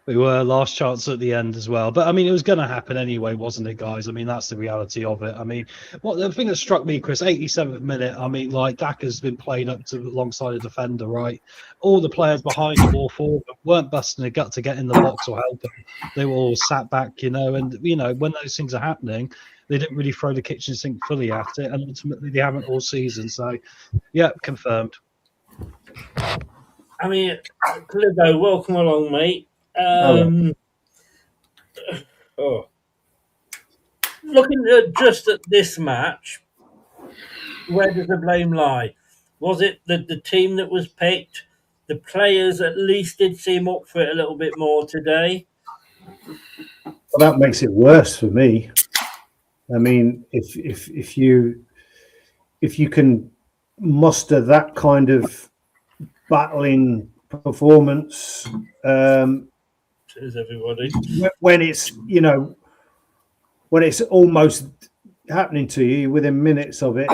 We were last chance at the end as well. But, I mean, it was going to happen anyway, wasn't it, guys? I mean, that's the reality of it. I mean, the thing that struck me, Chris, 87th minute, I mean, like, Daka's been played up to alongside a defender, right? All the players behind him or forward weren't busting a gut to get in the box or help him. They were all sat back, you know, and, you know, when those things are happening, they didn't really throw the kitchen sink fully at it, and ultimately they haven't all season. So, yeah, confirmed. I mean, Clibo, welcome along, mate. Looking just at this match, where does the blame lie? Was it the team that was picked? The players at least did seem up for it a little bit more today. Well, that makes it worse for me. I mean, if you can muster that kind of battling performance, Cheers, everybody. when it's when it's almost happening to you within minutes of it,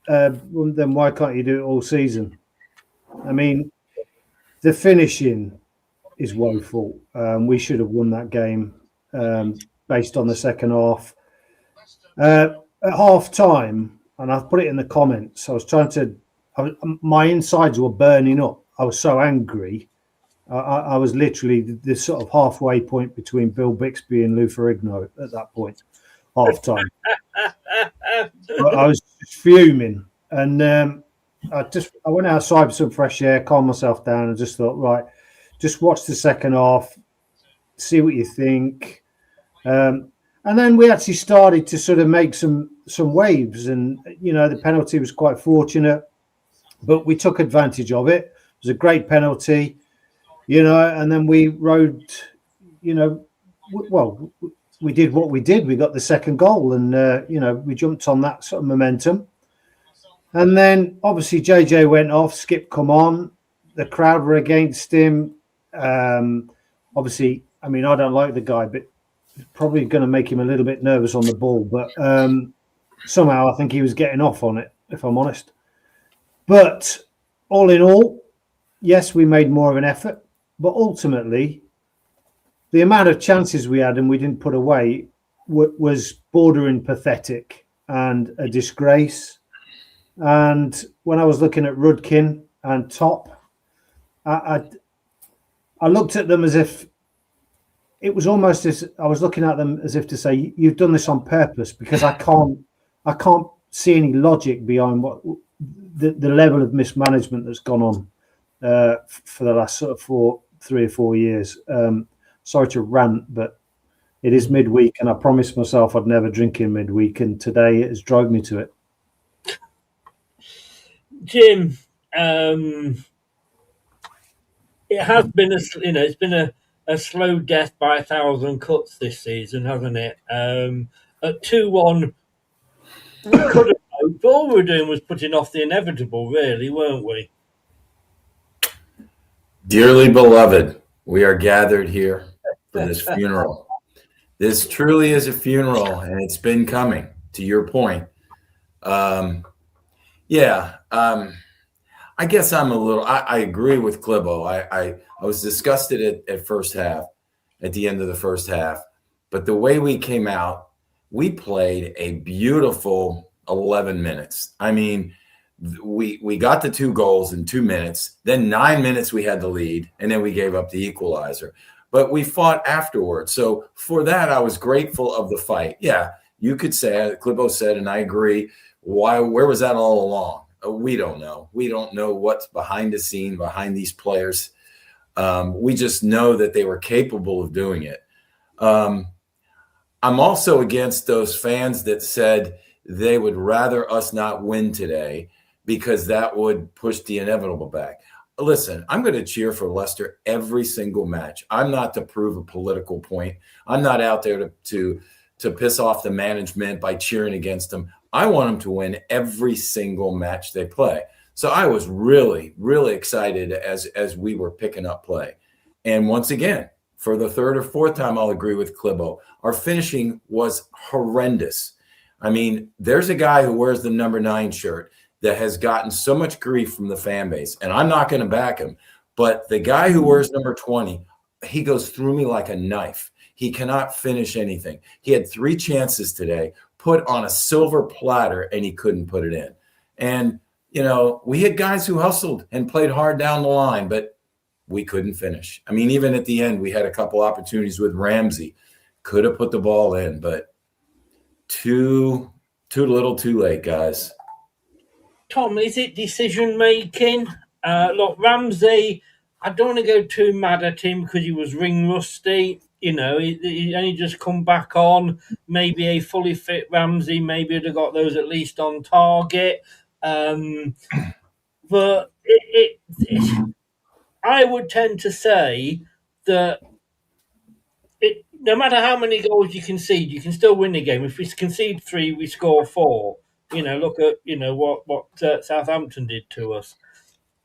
then why can't you do it all season? I mean, the finishing is woeful. We should have won that game based on the second half. At half time, and I've put it in the comments, my insides were burning up. I was so angry. I was literally this sort of halfway point between Bill Bixby and Lou Ferrigno at that point, half time. I was fuming, and I went outside for some fresh air, calmed myself down, and just thought, right, just watch the second half, see what you think. And then we actually started to sort of make some waves, and the penalty was quite fortunate, but we took advantage of it. It was a great penalty, and then we rode, well, we did what we did. We got the second goal, and we jumped on that sort of momentum. And then obviously JJ went off, Skip come on, the crowd were against him. Obviously, I mean, I don't like the guy, but probably going to make him a little bit nervous on the ball. But somehow I think he was getting off on it, if I'm honest. But all in all, yes, we made more of an effort, but ultimately the amount of chances we had and we didn't put away was bordering pathetic and a disgrace. And when I was looking at Rudkin and Top, I looked at them as if it was almost as I was looking at them as if to say, you've done this on purpose, because I can't see any logic behind what the level of mismanagement that's gone on for the last sort of 3 or 4 years. Sorry to rant, but it is midweek, and I promised myself I'd never drink in midweek, and today it has drove me to it. Jim, it has been it's been a slow death by 1,000 cuts this season, hasn't it? At 2-1, we could have hoped. All we were doing was putting off the inevitable, really, weren't we? Dearly beloved, we are gathered here for this funeral. This truly is a funeral, and it's been coming, to your point. I guess I'm a little, I agree with Clibbo. I was disgusted at first half, at the end of the first half. But the way we came out, we played a beautiful 11 minutes. I mean, we got the 2 goals in 2 minutes. Then 9 minutes we had the lead, and then we gave up the equalizer. But we fought afterwards. So for that, I was grateful of the fight. Yeah, you could say, Clibbo said, and I agree, where was that all along? We don't know. We don't know what's behind the scene, behind these players. We just know that they were capable of doing it. I'm also against those fans that said they would rather us not win today because that would push the inevitable back. Listen, I'm going to cheer for Leicester every single match. I'm not to prove a political point. I'm not out there to piss off the management by cheering against them. I want them to win every single match they play. So I was really, really excited as we were picking up play. And once again, for the 3rd or 4th time, I'll agree with Clibbo. Our finishing was horrendous. I mean, there's a guy who wears the number 9 shirt that has gotten so much grief from the fan base, and I'm not going to back him. But the guy who wears number 20, he goes through me like a knife. He cannot finish anything. He had 3 chances today, put on a silver platter, and he couldn't put it in. And, we had guys who hustled and played hard down the line, but we couldn't finish. I mean, even at the end, we had a couple opportunities with Ramsey. Could have put the ball in, but too little, too late, guys. Tom, is it decision-making? Look, Ramsey, I don't want to go too mad at him because he was ring rusty. He only just come back on. Maybe a fully fit Ramsey, maybe would have got those at least on target. But I would tend to say that it no matter how many goals you concede, you can still win the game. If we concede 3, we score 4. Look at what Southampton did to us.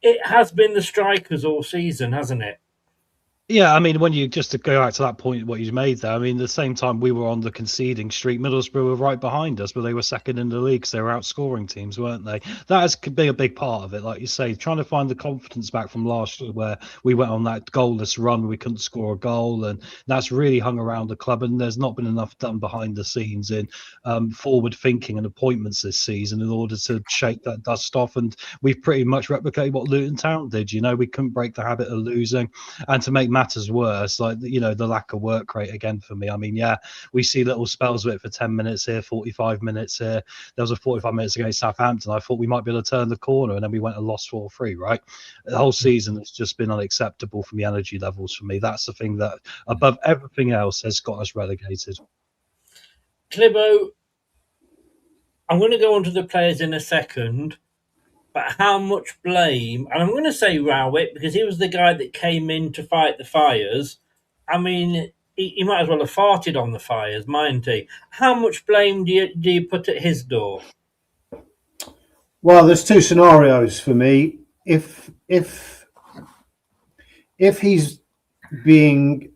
It has been the strikers all season, hasn't it? Yeah, I mean, when you just to go back to that point, what you made there, I mean, the same time we were on the conceding streak, Middlesbrough were right behind us, but they were second in the league because they were outscoring teams, weren't they? That has been a big part of it, like you say, trying to find the confidence back from last year where we went on that goalless run, we couldn't score a goal, and that's really hung around the club, and there's not been enough done behind the scenes in forward thinking and appointments this season in order to shake that dust off, and we've pretty much replicated what Luton Town did. We couldn't break the habit of losing, and to make matters worse, like the lack of work rate again for me. I mean, yeah, we see little spells of it for 10 minutes here, 45 minutes here. There was a 45 minutes against Southampton. I thought we might be able to turn the corner, and then we went and lost 4-3. Right, the whole season has just been unacceptable from the energy levels for me. That's the thing that, above everything else, has got us relegated. Clibbo, I'm going to go on to the players in a second. But how much blame, and I'm going to say Rowett, because he was the guy that came in to fight the fires. I mean, he might as well have farted on the fires, mightn't he? How much blame do you put at his door? Well, there's 2 scenarios for me. If he's being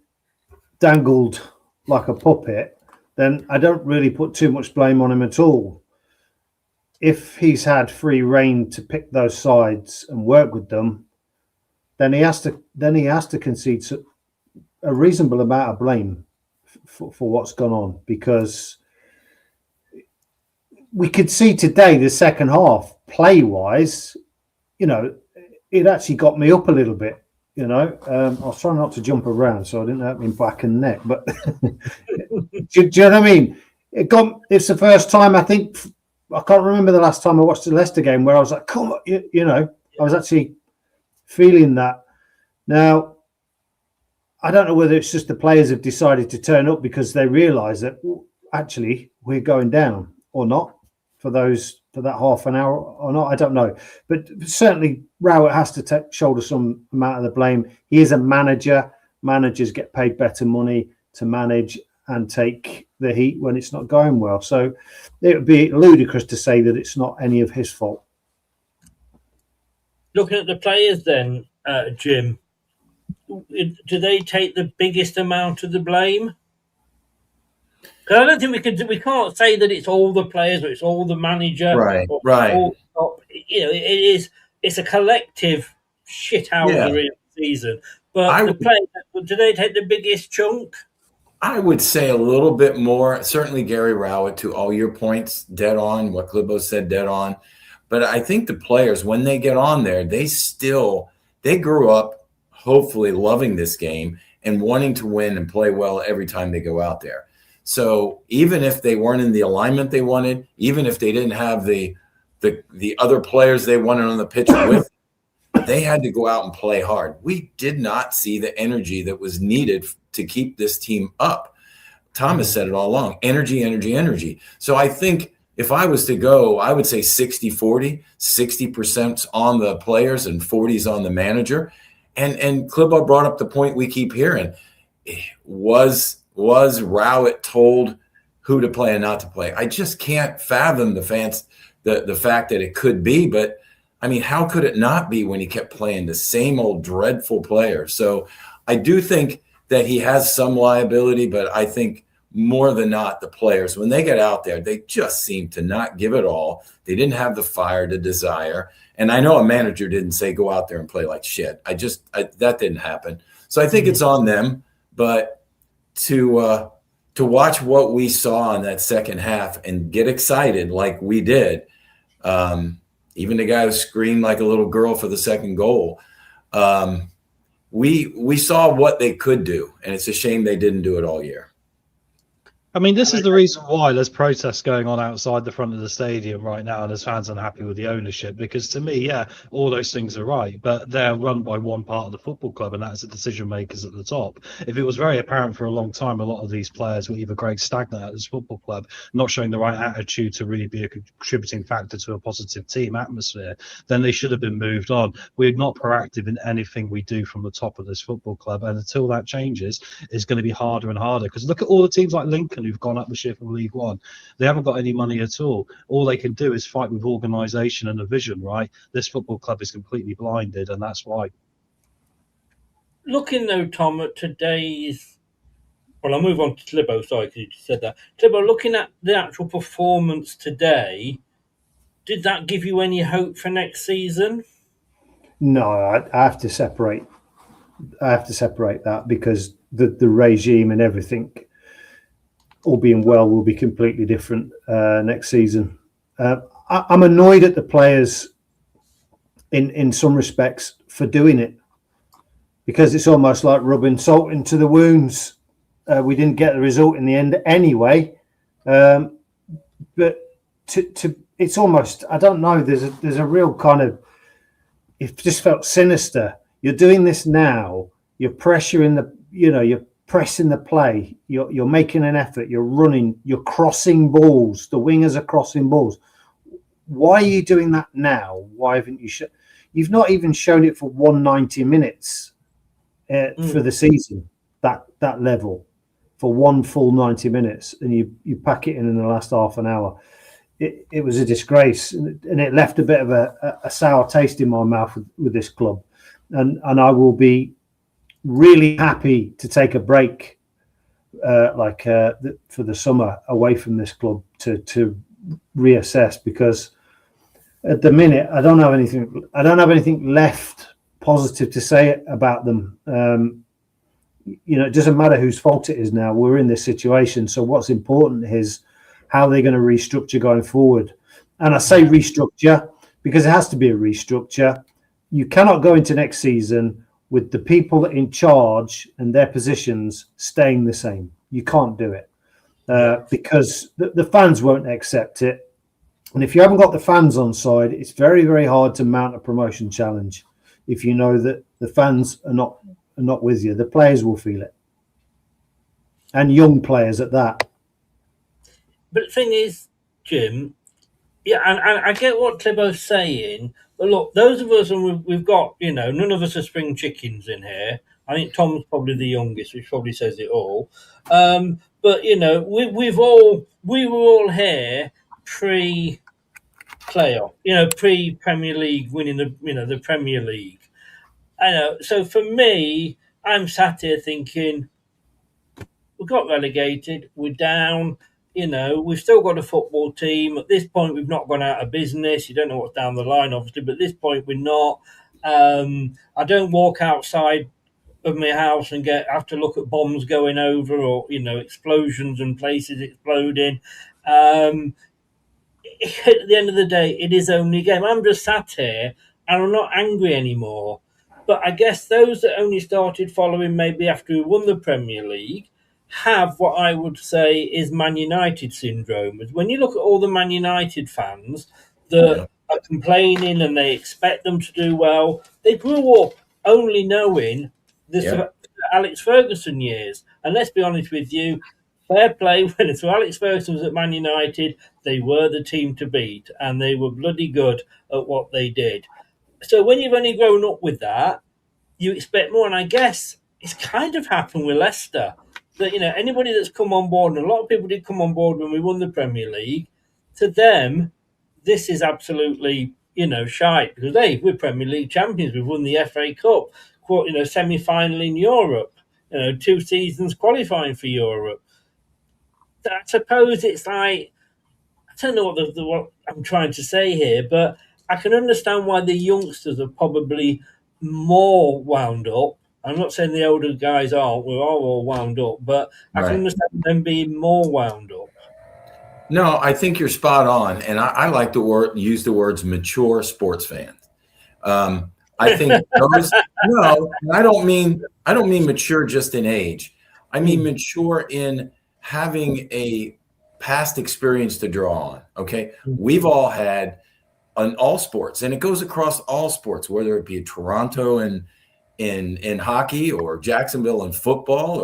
dangled like a puppet, then I don't really put too much blame on him at all. If he's had free rein to pick those sides and work with them, then he has to concede a reasonable amount of blame for what's gone on, because we could see today the second half play wise, it actually got me up a little bit. I was trying not to jump around so I didn't hurt my back and neck, but do you know what I mean? It's the first time, I think. I can't remember the last time I watched the Leicester game where I was like, come on, I was actually feeling that. Now, I don't know whether it's just the players have decided to turn up because they realise that actually we're going down or not for that half an hour or not. I don't know. But certainly Rowett has to shoulder some amount of the blame. He is a manager. Managers get paid better money to manage and take the heat when it's not going well. So it would be ludicrous to say that it's not any of his fault. Looking at the players then, Jim, do they take the biggest amount of the blame? Because I don't think we can't say that it's all the players or it's all the manager. Right. It's a collective shithousery season. But the players, do they take the biggest chunk? I would say a little bit more. Certainly Gary Rowett, to all your points, dead on. What Clibbo said, dead on. But I think the players, when they get on there, they grew up hopefully loving this game and wanting to win and play well every time they go out there. So even if they weren't in the alignment they wanted, even if they didn't have the other players they wanted on the pitch with, they had to go out and play hard. We did not see the energy that was needed to keep this team up. Thomas said it all along, energy, energy, energy. So I think if I was to go, I would say 60-40, 60% on the players and 40s on the manager. And Clibbo brought up the point we keep hearing. Was Rowett told who to play and not to play? I just can't fathom the fact that it could be, but I mean, how could it not be when he kept playing the same old dreadful player? So I do think that he has some liability, but I think more than not, the players, when they get out there, they just seem to not give it all. They didn't have the fire, the desire. And I know a manager didn't say go out there and play like shit. That didn't happen. So I think it's on them. But to watch what we saw in that second half and get excited like we did, even the guy who screamed like a little girl for the second goal, we saw what they could do. And it's a shame they didn't do it all year. I mean, this is the reason why there's protests going on outside the front of the stadium right now, and there's fans unhappy with the ownership. Because to me, yeah, all those things are right, but they're run by one part of the football club, and that's the decision makers at the top. If it was very apparent for a long time, a lot of these players were either growing stagnant at this football club, not showing the right attitude to really be a contributing factor to a positive team atmosphere, then they should have been moved on. We're not proactive in anything we do from the top of this football club, and until that changes, it's going to be harder and harder. Because look at all the teams like Lincoln who've gone up this year from League One. They haven't got any money at all. All they can do is fight with organisation and a vision, right? This football club is completely blinded, and that's why. Looking, though, Tom, at today's... Well, I'll move on to Tlibo, sorry, because you just said that. Tlibo, looking at the actual performance today, did that give you any hope for next season? No, I have to separate. I have to separate that, because the regime and everything, all being well, will be completely different next season. I'm annoyed at the players in some respects for doing it, because it's almost like rubbing salt into the wounds. We didn't get the result in the end anyway, but it's almost, I don't know, there's a real kind of, it just felt sinister. You're doing this now, you're pressuring you're pressing the play, you're making an effort, you're running, you're crossing balls, the wingers are crossing balls. Why are you doing that now? Why haven't you you've not even shown it for 190 minutes for the season, that level, for one full 90 minutes, and you pack it in the last half an hour. It was a disgrace, and it left a bit of a sour taste in my mouth with this club, and I will be really happy to take a break for the summer away from this club to reassess, because at the minute I don't have anything left positive to say about them. It doesn't matter whose fault it is now. We're in this situation, so what's important is how they're going to restructure going forward. And I say restructure because it has to be a restructure. You cannot go into next season with the people in charge and their positions staying the same. You can't do it because the fans won't accept it. And if you haven't got the fans on side, it's very, very hard to mount a promotion challenge. If you know that the fans are not with you, the players will feel it. And young players at that. But the thing is, Jim, yeah, and I get what Tlibo's saying, but look, those of us, and we've got, none of us are spring chickens in here. I think Tom's probably the youngest, which probably says it all. But we were all here pre-playoff, pre-Premier League, winning the Premier League. I know. So for me, I'm sat here thinking, we got relegated, we're down. We've still got a football team. At this point, we've not gone out of business. You don't know what's down the line, obviously, but at this point, we're not. I don't walk outside of my house and have to look at bombs going over or, explosions and places exploding. At the end of the day, it is only a game. I'm just sat here and I'm not angry anymore. But I guess those that only started following maybe after we won the Premier League have what I would say is Man United syndrome. When you look at all the Man United fans that are complaining and they expect them to do well, they grew up only knowing the Alex Ferguson years. And let's be honest with you, fair play, when Alex Ferguson was at Man United, they were the team to beat and they were bloody good at what they did. So when you've only grown up with that, you expect more. And I guess it's kind of happened with Leicester. That anybody that's come on board, and a lot of people did come on board when we won the Premier League, to them, this is absolutely shite, because we're Premier League champions. We've won the FA Cup, semi-final in Europe, 2 seasons qualifying for Europe. I suppose it's like, I don't know what I'm trying to say here, but I can understand why the youngsters are probably more wound up. I'm not saying the older guys aren't. We're all wound up, but I can understand them being more wound up. No, I think you're spot on, and I like to use the words mature sports fans. I think those. No, I don't mean mature just in age. I mean mature in having a past experience to draw on. Okay, we've all had on all sports, and it goes across all sports, whether it be Toronto and in hockey, or Jacksonville in football,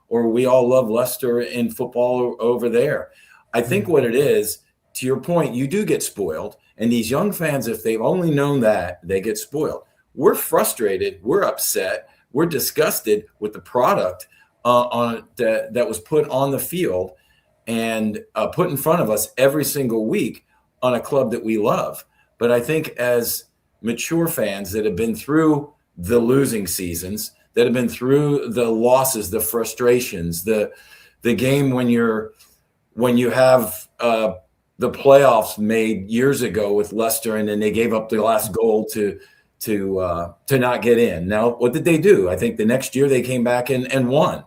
or we all love Leicester in football over there. I think what it is, to your point, you do get spoiled, and these young fans, if they've only known that, they get spoiled. We're frustrated, we're upset, we're disgusted with the product that was put on the field and put in front of us every single week on a club that we love. But I think as mature fans that have been through the losing seasons, that have been through the losses, the frustrations, the game when you have the playoffs made years ago with Leicester, and then they gave up the last goal to not get in. Now, what did they do? I think the next year they came back and won.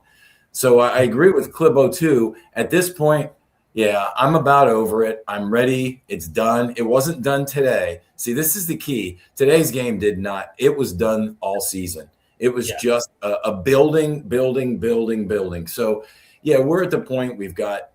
So I agree with Clibo too. At this point, yeah, I'm about over it. I'm ready. It's done. It wasn't done today. See, this is the key. Today's game did not. It was done all season. It was just a building. So, yeah, we're at the point we've got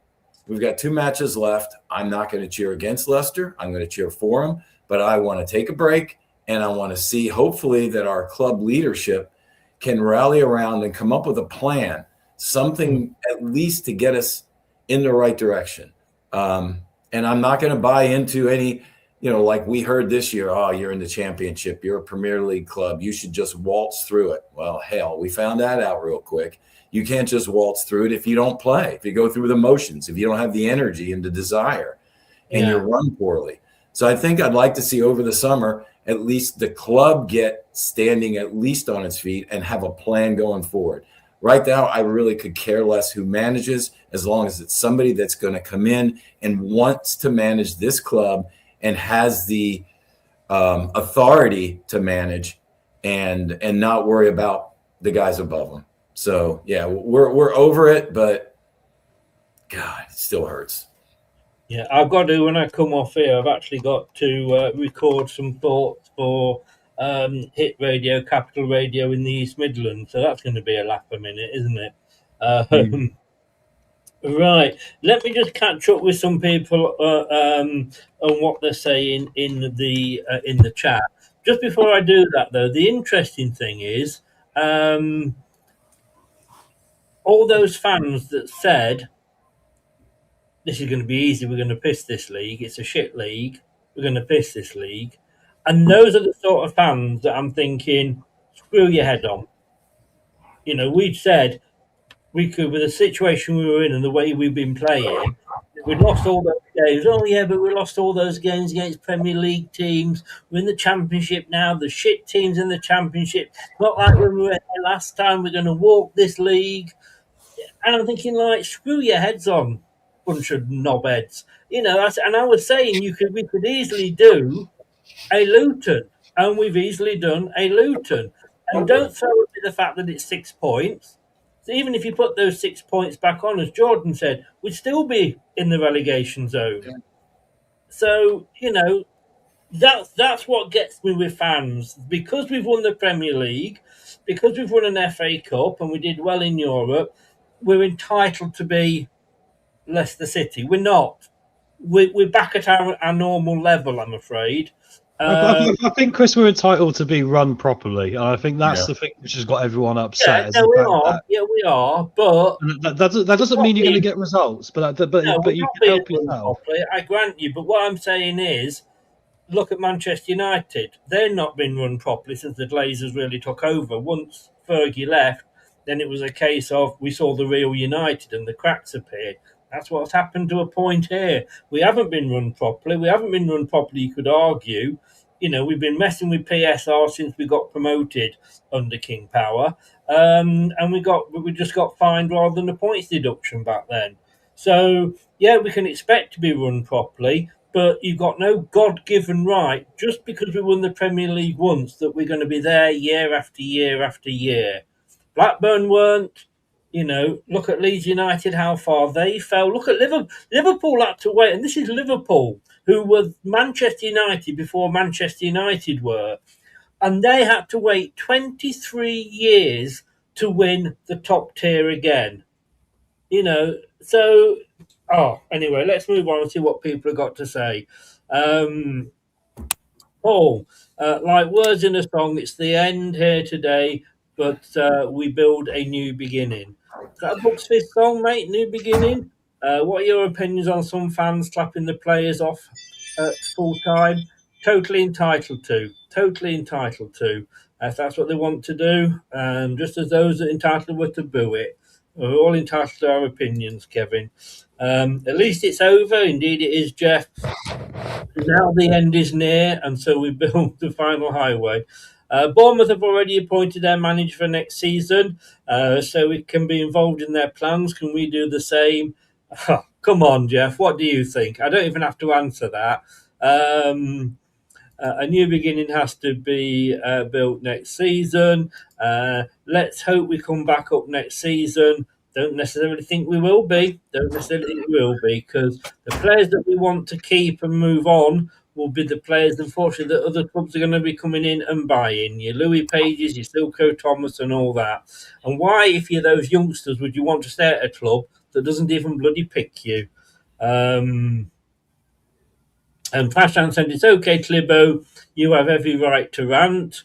2 matches left. I'm not going to cheer against Leicester. I'm going to cheer for them. But I want to take a break, and I want to see, hopefully, that our club leadership can rally around and come up with a plan, something at least to get us in the right direction. And I'm not going to buy into any, like we heard this year, oh, you're in the championship, you're a Premier League club, you should just waltz through it. Well, hell, we found that out real quick. You can't just waltz through it if you don't play, if you go through the motions, if you don't have the energy and the desire, and you run poorly. So I think I'd like to see over the summer at least the club get standing at least on its feet and have a plan going forward. Right now, I really could care less who manages, as long as it's somebody that's going to come in and wants to manage this club and has the authority to manage and not worry about the guys above them. So, yeah, we're over it, but God, it still hurts. Yeah, I've got to, when I come off here, I've actually got to record some thoughts for Hit Radio, Capital Radio in the East Midlands. So that's going to be a laugh a minute, isn't it? Right. Let me just catch up with some people on what they're saying in the chat. Just before I do that, though, the interesting thing is all those fans that said, this is going to be easy, we're going to piss this league, it's a shit league, we're going to piss this league. And those are the sort of fans that I'm thinking, screw your head on. We'd said we could, with the situation we were in and the way we've been playing, we'd lost all those games. Oh, yeah, but we lost all those games against Premier League teams. We're in the Championship now, the shit teams in the Championship. Not like when we were here last time, we're going to walk this league. And I'm thinking, like, screw your heads on, bunch of knobheads. And I was saying we could easily do a Luton, and we've easily done a Luton. And don't throw at me the fact that it's 6 points. So even if you put those 6 points back on, as Jordan said, we'd still be in the relegation zone. Yeah. So, that's what gets me with fans. Because we've won the Premier League, because we've won an FA Cup and we did well in Europe, we're entitled to be Leicester City. We're not. We're back at our normal level, I'm afraid. I think, Chris, we're entitled to be run properly. I think that's the thing which has got everyone upset. Yeah, we are. Yeah, we are. But that doesn't mean you're going to get results. But you can help yourself. Properly, I grant you. But what I'm saying is, look at Manchester United. They're not been run properly since the Glazers really took over. Once Fergie left, then it was a case of we saw the real United and the cracks appeared. That's what's happened to a point here. We haven't been run properly. You could argue. We've been messing with PSR since we got promoted under King Power. And we just got fined rather than a points deduction back then. So, yeah, we can expect to be run properly, but you've got no God-given right, just because we won the Premier League once, that we're going to be there year after year after year. Blackburn weren't. Look at Leeds United, how far they fell. Look at Liverpool. Liverpool had to wait, and this is Liverpool, who were Manchester United before Manchester United were, and they had to wait 23 years to win the top tier again. So, anyway, let's move on and see what people have got to say. Paul, like words in a song, it's the end here today, but we build a new beginning. Is that a Bucks Fizz song, mate? New beginning? What are your opinions on some fans slapping the players off at full time? Totally entitled to. Totally entitled to. If that's what they want to do, just as those that entitled were to boo it. We're all entitled to our opinions, Kevin. At least it's over. Indeed, it is, Jeff. Now the end is near, and so we build the final highway. Bournemouth have already appointed their manager for next season, so we can be involved in their plans. Can we do the same? Come on, Jeff. What do you think? I don't even have to answer that. A new beginning has to be built next season. Let's hope we come back up next season. Don't necessarily think we will be. Because the players that we want to keep and move on will be the players, unfortunately, that other clubs are going to be coming in and buying. Your Louis Pages, your Silko Thomas, and all that. And why, if you're those youngsters, would you want to stay at a club that doesn't even bloody pick you? And Fashan said, it's okay, Clibo, you have every right to rant.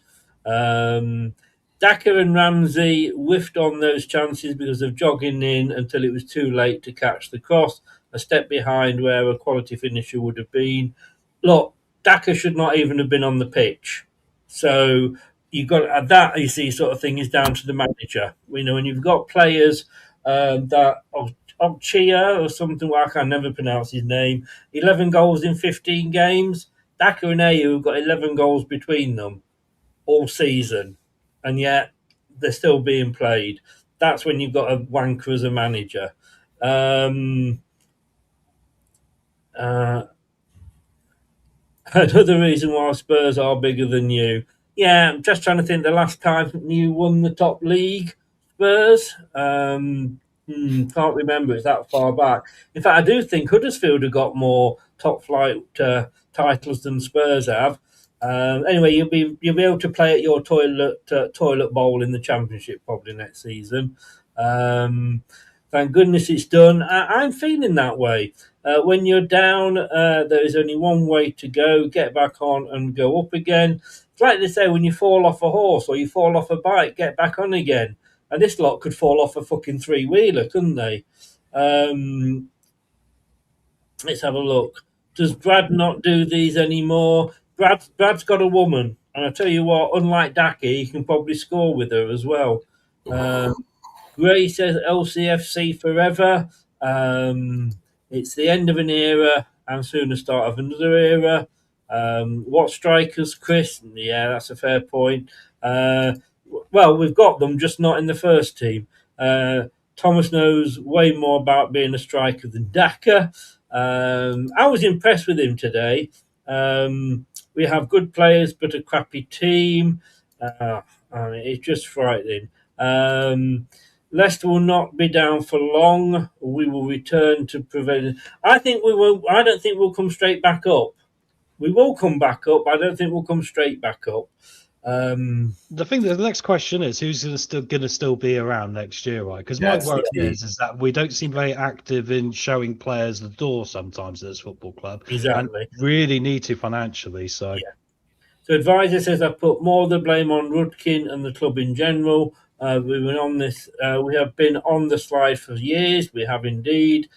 Daka and Ramsey whiffed on those chances because of jogging in until it was too late to catch the cross, a step behind where a quality finisher would have been. Look, Daka should not even have been on the pitch. So you've got that, you see, sort of thing is down to the manager. You know, when you've got players that Chia or something, I can never pronounce his name, 11 goals in 15 games. Daka and Ayew have got 11 goals between them all season, and yet they're still being played. That's when you've got a wanker as a manager. Another reason why Spurs are bigger than you. Yeah, I'm just trying to think the last time you won the top league, Spurs. Can't remember. It's that far back. In fact, I do think Huddersfield have got more top flight titles than Spurs have. Anyway, you'll be able to play at your toilet bowl in the Championship probably next season. Thank goodness it's done. I'm feeling that way. When you're down, there is only one way to go: get back on and go up again. It's like they say, when you fall off a horse or you fall off a bike, get back on again. And this lot could fall off a fucking three-wheeler, couldn't they? Let's have a look. Does Brad not do these anymore? Brad's got a woman, and I tell you what, unlike Daki, he can probably score with her as well. Gray says LCFC forever. It's the end of an era and soon the start of another era. What strikers, Chris? Yeah, that's a fair point. Well, we've got them, just not in the first team. Thomas knows way more about being a striker than Daka. I was impressed with him today. We have good players, but a crappy team. It's just frightening. Leicester will not be down for long. We will return to prevent. I think we will. I don't think we'll come straight back up. We will come back up. I don't think we'll come straight back up. The next question is who's going to still be around next year, right? Because my worry is that we don't seem very active in showing players the door sometimes at this football club. Exactly. And really need to financially. So, yeah. So advisor says I put more of the blame on Rudkin and the club in general. We were on this. We have been on the slide for years. We have indeed.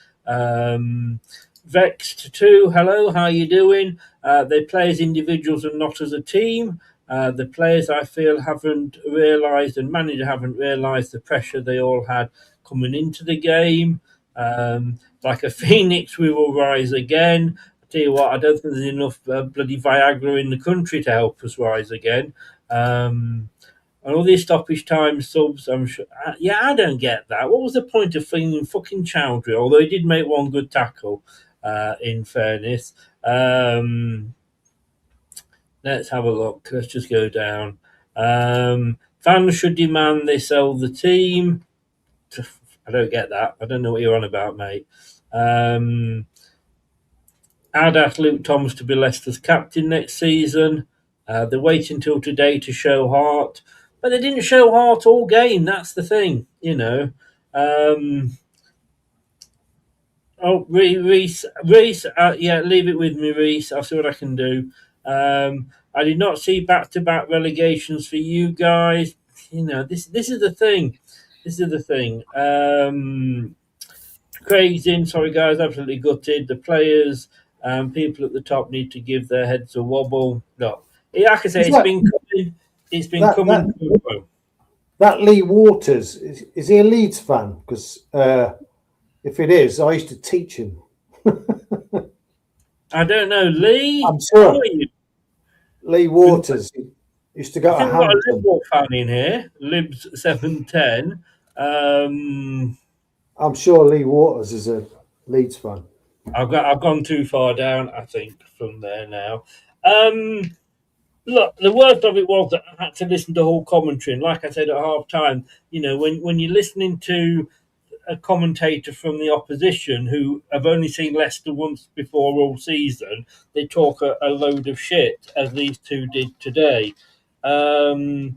Vexed too. Hello, how are you doing? They play as individuals and not as a team. The players, I feel, haven't realised, and manager haven't realised the pressure they all had coming into the game. Like a phoenix, we will rise again. I tell you what, I don't think there's enough bloody Viagra in the country to help us rise again. And all these stoppage time subs, I'm sure. I don't get that. What was the point of flinging fucking Chowdhury? Although he did make one good tackle, in fairness. Let's have a look. Let's just go down. Fans should demand they sell the team. I don't get that. I don't know what you're on about, mate. I'd ask Luke Thomas to be Leicester's captain next season. They're waiting until today to show heart. But they didn't show heart all game. That's the thing, you know. Oh, Reese, yeah, leave it with me, Reese. I'll see what I can do. I did not see back-to-back relegations for you guys. You know, this is the thing. This is the thing. Craig's in. Sorry, guys, absolutely gutted. The players, people at the top need to give their heads a wobble. No, like I say, it's been coming. It's been coming. That Lee Waters, is he a Leeds fan? Because if it is, I used to teach him. I don't know, Lee. I'm sure. Lee Waters used to go to Hampton. We've got a Liverpool fan in here, Libs 710. I'm sure Lee Waters is a Leeds fan. I've gone too far down, I think, from there now. Look, the worst of it was that I had to listen to whole commentary, and like I said at half time, you know, when you're listening to a commentator from the opposition who have only seen Leicester once before all season, they talk a load of shit, as these two did today. But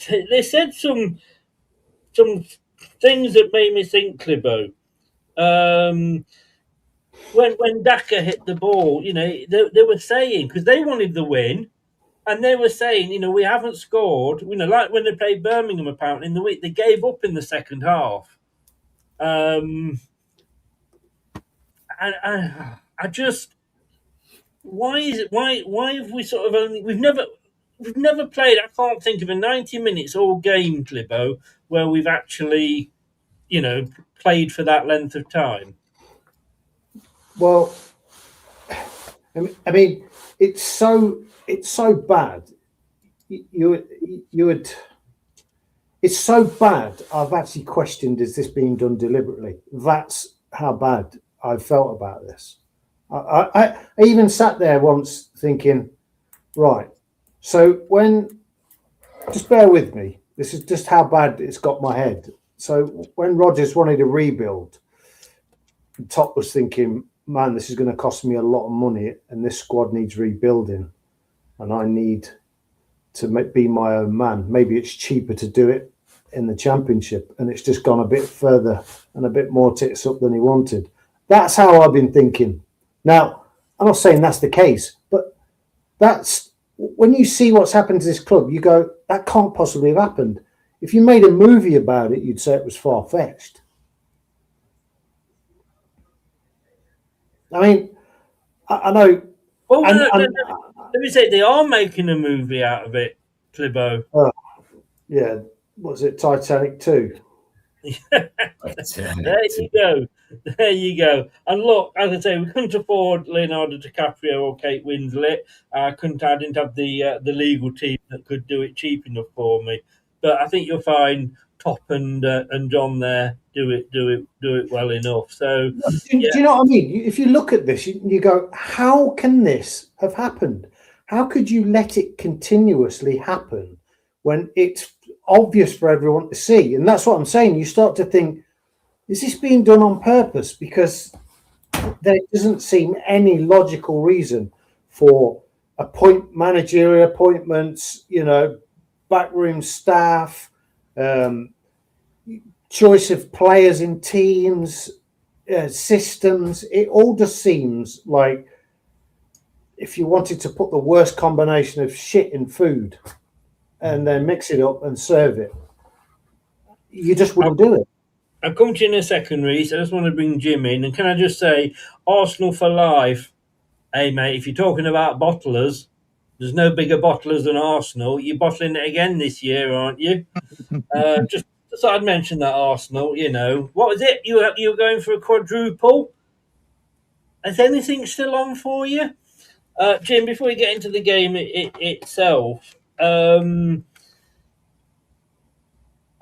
they said some things that made me think, Clibbo. When Daka hit the ball, you know, they were saying, because they wanted the win, and they were saying, you know, we haven't scored. You know, like when they played Birmingham, apparently, in the week, they gave up in the second half. And I just, why is it? Why have we sort of only? We've never played. I can't think of a 90 minutes all game, Clibbo, where we've actually, you know, played for that length of time. Well, I mean, it's so bad. You would. It's so bad. I've actually questioned: is this being done deliberately? That's how bad I felt about this. I even sat there once thinking, right. So just bear with me. This is just how bad it's got my head. So when Rodgers wanted to rebuild, the top was thinking, man, this is going to cost me a lot of money, and this squad needs rebuilding, and I need to be my own man. Maybe it's cheaper to do it in the Championship, and it's just gone a bit further and a bit more tits up than he wanted. That's how I've been thinking. Now, I'm not saying that's the case, but that's when you see what's happened to this club, you go, that can't possibly have happened. If you made a movie about it, you'd say it was far-fetched. I mean, I know. Well, let me say, they are making a movie out of it, Clibbo. Yeah, was it Titanic 2? There you go. And look, as I say, we couldn't afford Leonardo DiCaprio or Kate Winslet. I didn't have the legal team that could do it cheap enough for me. But I think you'll find Top and John there do it well enough. So, do you know what I mean? If you look at this, you go, how can this have happened? How could you let it continuously happen when it's obvious for everyone to see? And that's what I'm saying. You start to think, is this being done on purpose? Because there doesn't seem any logical reason for managerial appointments, you know, backroom staff, choice of players in teams, systems. It all just seems like if you wanted to put the worst combination of shit in food and then mix it up and serve it, you just wouldn't do it. I'll come to you in a second, Reece. I just want to bring Jim in. And can I just say, Arsenal for life. Hey, mate, if you're talking about bottlers, there's no bigger bottlers than Arsenal. You're bottling it again this year, aren't you? Just thought I'd mention that, Arsenal, you know. What was it? You were going for a quadruple? Is anything still on for you? Jim, before we get into the game itself, I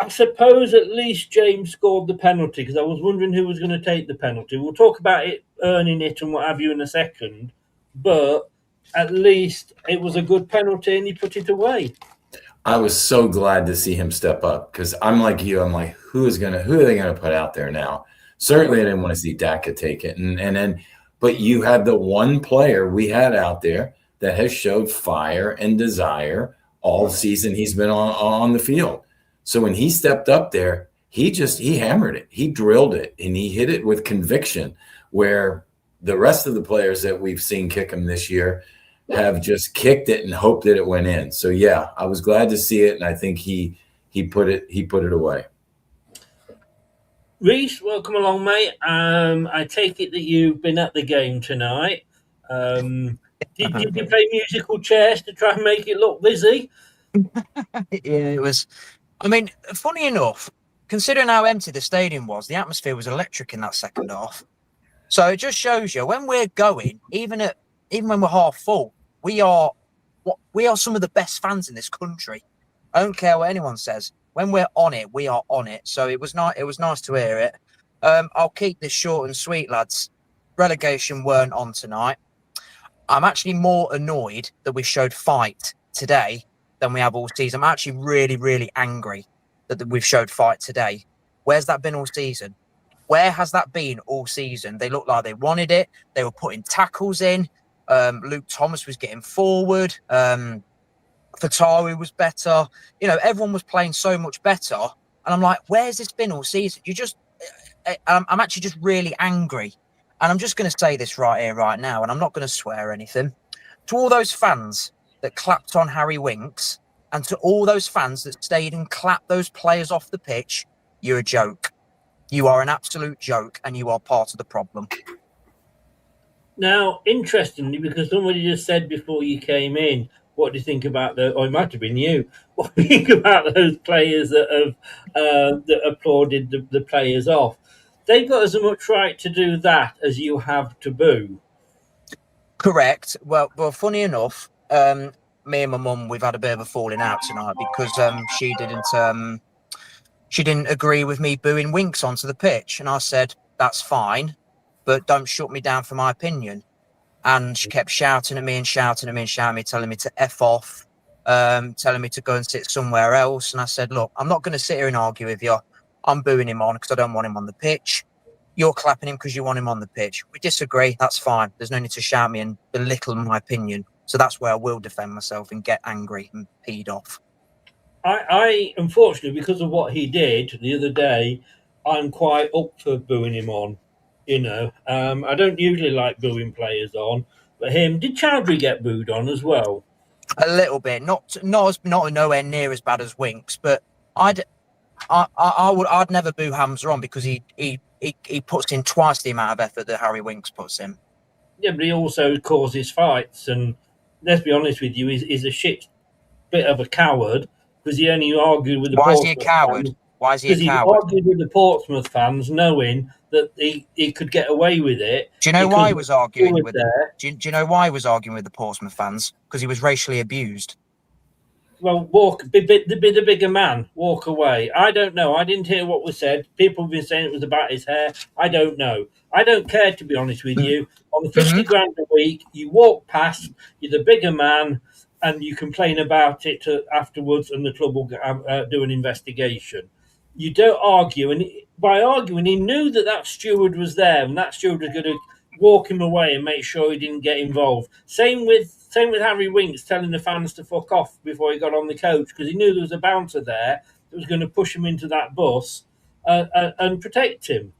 suppose at least James scored the penalty, because I was wondering who was going to take the penalty. We'll talk about it, earning it and what have you in a second, but at least it was a good penalty and he put it away. I was so glad to see him step up, because I'm like you. I'm like, who are they going to put out there now? Certainly I didn't want to see Daka take it. And then, but you had the one player we had out there that has showed fire and desire all season he's been on the field. So when he stepped up there, he hammered it. He drilled it, and he hit it with conviction, where the rest of the players that we've seen kick him this year have just kicked it and hoped that it went in. So yeah, I was glad to see it, and I think he put it away. Reece, welcome along, mate. I take it that you've been at the game tonight. Did you play musical chairs to try and make it look busy? Yeah, it was. I mean, funny enough, considering how empty the stadium was, the atmosphere was electric in that second half. So it just shows you when we're going, even when we're half full, we are some of the best fans in this country. I don't care what anyone says. When we're on it, we are on it. So it was nice. It was nice to hear it. I'll keep this short and sweet, lads. Relegation weren't on tonight. I'm actually more annoyed that we showed fight today than we have all season. I'm actually really, really angry that we've showed fight today. Where's that been all season? Where has that been all season? They looked like they wanted it. They were putting tackles in. Luke Thomas was getting forward. Fatawi was better. You know, everyone was playing so much better. And I'm like, where's this been all season? I'm actually just really angry. And I'm just going to say this right here, right now, and I'm not going to swear or anything. To all those fans that clapped on Harry Winks, and to all those fans that stayed and clapped those players off the pitch, you're a joke. You are an absolute joke, and you are part of the problem. Now, interestingly, because somebody just said before you came in, what do you think about or it might have been you, what do you think about those players that have that applauded the players off? They've got as much right to do that as you have to boo. Correct. Well, funny enough, me and my mum, we've had a bit of a falling out tonight because she didn't agree with me booing Winks onto the pitch, and I said that's fine, but don't shut me down for my opinion. And she kept shouting at me and shouting at me and shouting at me, telling me to F off, telling me to go and sit somewhere else. And I said, look, I'm not going to sit here and argue with you. I'm booing him on because I don't want him on the pitch. You're clapping him because you want him on the pitch. We disagree. That's fine. There's no need to shout me and belittle my opinion. So that's where I will defend myself and get angry and peed off. I unfortunately, because of what he did the other day, I'm quite up for booing him on. You know, I don't usually like booing players on, but him. Did Chowdhury get booed on as well? A little bit, not nowhere near as bad as Winks, but I'd never boo Hamza on because he puts in twice the amount of effort that Harry Winks puts in. Yeah, but he also causes fights, and let's be honest with you, he's a shit bit of a coward because he only argued with the. Why is he a coward? Why is he a coward? Because he argued with the Portsmouth fans, knowing that he could get away with it. Do you know why he was arguing with? Do you know why he was arguing with the Portsmouth fans? Because he was racially abused. Well, be the bigger man. Walk away. I don't know. I didn't hear what was said. People have been saying it was about his hair. I don't know. I don't care, to be honest with you. On the 50 grand a week, you walk past. You're the bigger man, and you complain about it afterwards, and the club will do an investigation. You don't argue, and by arguing, he knew that steward was there, and that steward was going to walk him away and make sure he didn't get involved. Same with Harry Winks telling the fans to fuck off before he got on the coach because he knew there was a bouncer there that was going to push him into that bus and protect him.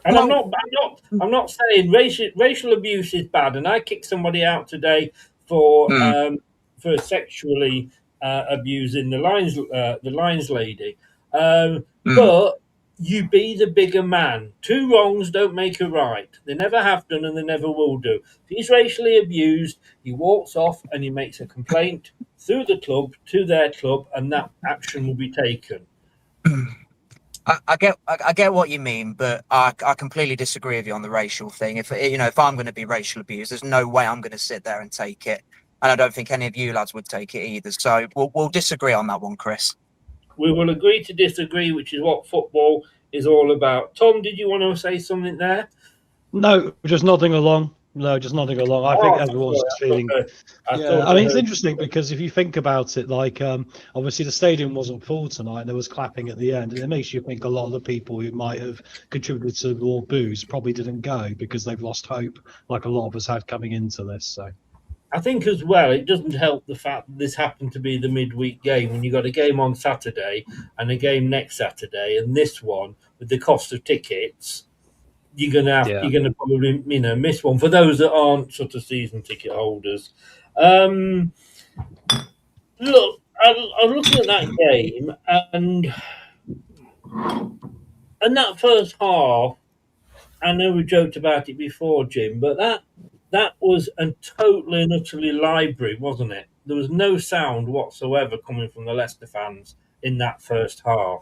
And I'm not saying racial abuse is bad, and I kicked somebody out today for sexually abusing the lines lady. But you be the bigger man. Two wrongs don't make a right. They never have done and they never will do. If he's racially abused, he walks off and he makes a complaint through the club to their club, and that action will be taken. I get what you mean, but I completely disagree with you on the racial thing. If I'm going to be racial abused, there's no way I'm going to sit there and take it, and I don't think any of you lads would take it either. So we'll disagree on that one, Chris. We will agree to disagree, which is what football is all about. Tom, did you want to say something there? No, just nodding along. I think everyone's feeling. I mean, it's interesting because if you think about it, like obviously the stadium wasn't full tonight, and there was clapping at the end, and it makes you think a lot of the people who might have contributed to more boos probably didn't go because they've lost hope, like a lot of us had coming into this. So. I think as well, it doesn't help the fact that this happened to be the midweek game when you got a game on Saturday and a game next Saturday, and this one with the cost of tickets, you're gonna probably miss one for those that aren't sort of season ticket holders. Look, I'm looking at that game and that first half. I know we joked about it before, Jim, but that was a totally and utterly library, wasn't it? There was no sound whatsoever coming from the Leicester fans in that first half.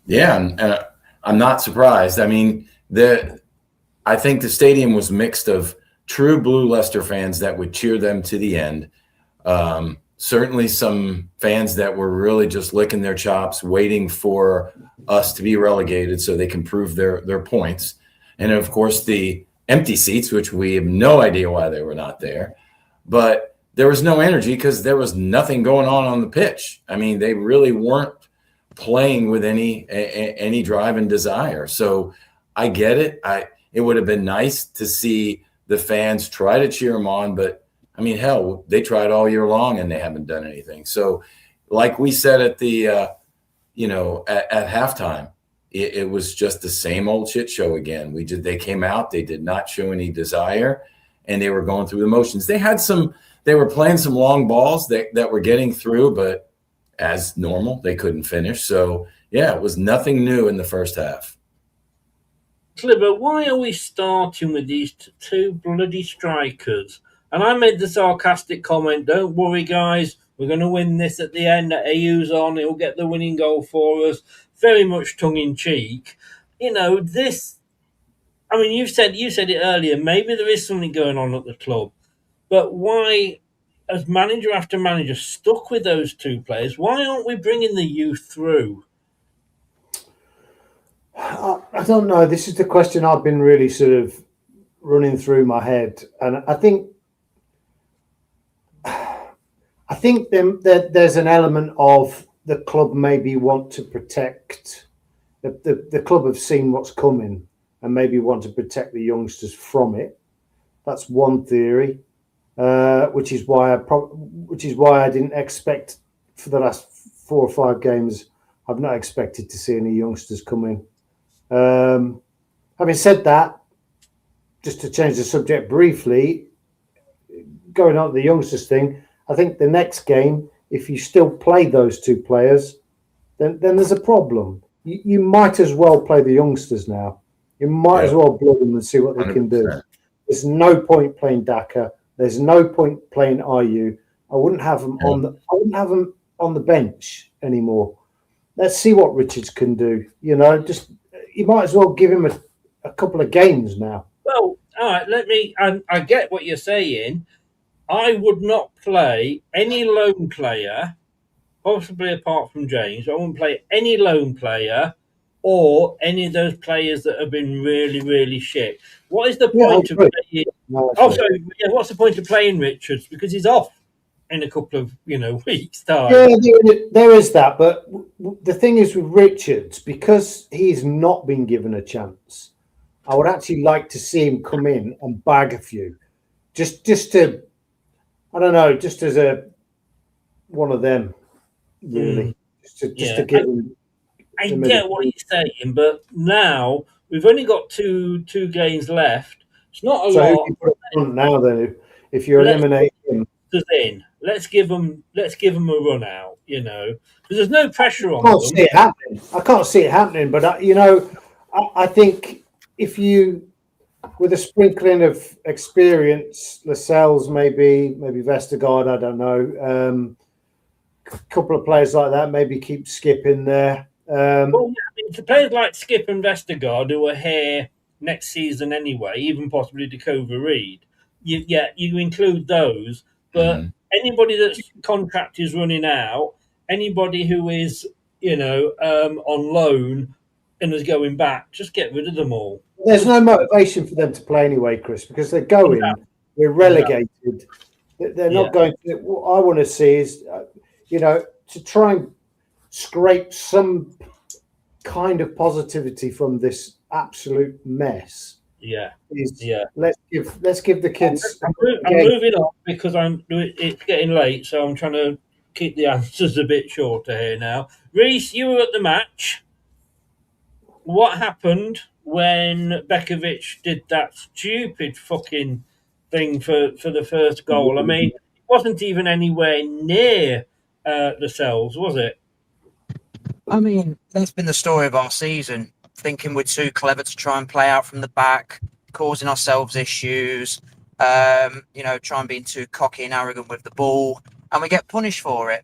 Yeah, and I'm not surprised. I mean, I think the stadium was mixed of true blue Leicester fans that would cheer them to the end. Certainly some fans that were really just licking their chops, waiting for us to be relegated so they can prove their points. And of course, the empty seats, which we have no idea why they were not there. But there was no energy because there was nothing going on the pitch. I mean, they really weren't playing with any drive and desire. So I get it. It would have been nice to see the fans try to cheer them on, but I mean, hell, they tried all year long and they haven't done anything. So like we said at the, at halftime, it was just the same old shit show again. They came out, they did not show any desire, and they were going through the motions. They were playing some long balls that were getting through, but as normal, they couldn't finish. So yeah, it was nothing new in the first half. Cliver, why are we starting with these two bloody strikers? And I made the sarcastic comment, don't worry, guys, we're going to win this at the end. AU's on, he'll get the winning goal for us. Very much tongue-in-cheek. You said it earlier, maybe there is something going on at the club. But why, as manager after manager, stuck with those two players? Why aren't we bringing the youth through? I don't know. This is the question I've been really sort of running through my head. And I think there's an element of the club maybe want to protect the club have seen what's coming and maybe want to protect the youngsters from it. That's one theory, which is why I didn't expect for the last 4 or 5 games. I've not expected to see any youngsters come in. Having said that, just to change the subject briefly, going on to the youngsters thing, I think the next game, if you still play those two players, then there's a problem. You might as well play the youngsters now. You might as well blow them and see what they 100%. Can do. There's no point playing Daka. There's no point playing IU. I wouldn't have them on the bench anymore. Let's see what Richards can do. You might as well give him a couple of games now. Well, all right, I get what you're saying. I would not play any lone player, possibly apart from James. I wouldn't play any lone player or any of those players that have been really, really shit. What is the point of playing? What's the point of playing Richards? Because he's off in a couple of weeks' time. Yeah, there is that. But the thing is with Richards, because he's not been given a chance, I would actually like to see him come in and bag a few, just to, I don't know, just as one of them, really, just to give him. I get what you're saying, but now we've only got two games left. It's not a lot. Who do you put on now then? If you're eliminating him, let's give them a run out. Because there's no pressure on them. I can't see it happening, but I think if you, with a sprinkling of experience, Lascelles maybe Vestergaard, I don't know, a couple of players like that, maybe keep Skip in there. The players like Skip and Vestergaard who are here next season anyway, even possibly Dakota Reed, you include those, but anybody that's contract is running out, anybody who is on loan and is going back, just get rid of them all. There's no motivation for them to play anyway, Chris, because they're going. We're relegated. They're not going. What I want to see is, to try and scrape some kind of positivity from this absolute mess. is yeah. let's give the kids. I'm moving on because it's getting late, so I'm trying to keep the answers a bit shorter here now. Reese, you were at the match. What happened when Bekovic did that stupid fucking thing for the first goal? I mean, it wasn't even anywhere near the cells, was it? I mean, that's been the story of our season. Thinking we're too clever to try and play out from the back, causing ourselves issues, trying being too cocky and arrogant with the ball, and we get punished for it.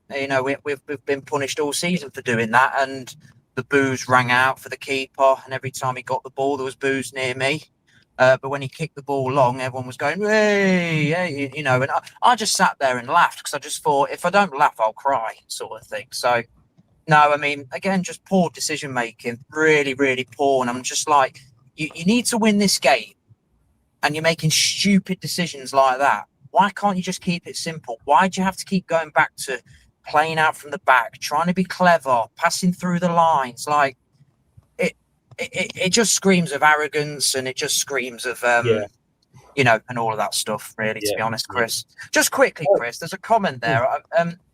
We've been punished all season for doing that, and the boos rang out for the keeper, and every time he got the ball, there was boos near me. But when he kicked the ball long, everyone was going, hey, and I just sat there and laughed because I just thought, if I don't laugh, I'll cry, sort of thing. So, no, I mean, again, just poor decision making, really, really poor. And I'm just like, you need to win this game, and you're making stupid decisions like that. Why can't you just keep it simple? Why do you have to keep going back to playing out from the back, trying to be clever, passing through the lines? Like, it just screams of arrogance, and it just screams of, and all of that stuff, really, to be honest, Chris. Just quickly, Chris, there's a comment there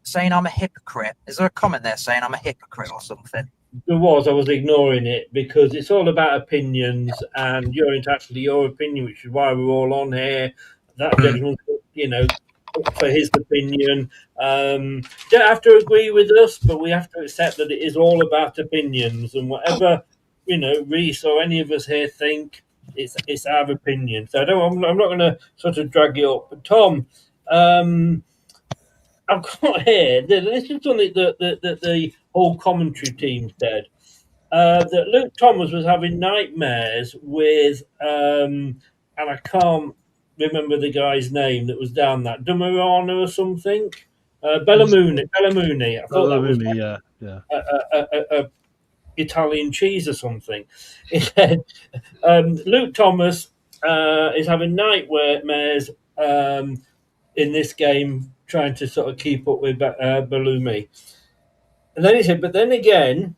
saying I'm a hypocrite. Is there a comment there saying I'm a hypocrite or something? There was. I was ignoring it because it's all about opinions, and you're entitled to your opinion, which is why we're all on here. That gentleman, for his opinion. Don't have to agree with us, but we have to accept that it is all about opinions, and whatever Reese or any of us here think, it's our opinion. So I'm not going to sort of drag it up. But Tom, I've got here. This is something that the whole commentary team said. That Luke Thomas was having nightmares with, and I can't remember the guy's name that was down that Dumarana or something. Bellamuni. I thought that was a Italian cheese or something. He said Luke Thomas is having nightmares in this game, trying to sort of keep up with Bellumi. And then he said, but then again,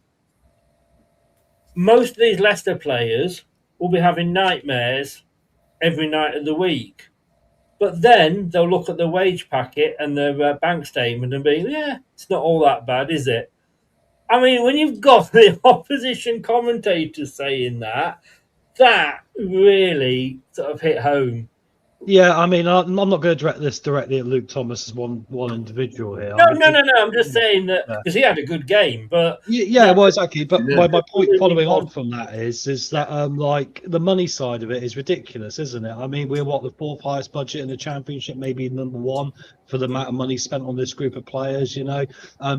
most of these Leicester players will be having nightmares every night of the week. But then they'll look at their wage packet and their bank statement and be, it's not all that bad, is it? I mean, when you've got the opposition commentators saying that really sort of hit home. Yeah, I mean, I'm not going to direct this directly at Luke Thomas as one individual here. No. I'm just saying that because he had a good game, but well, exactly. But my point, following on from that, is that like the money side of it is ridiculous, isn't it? I mean, we're the fourth highest budget in the Championship, maybe number one for the amount of money spent on this group of players.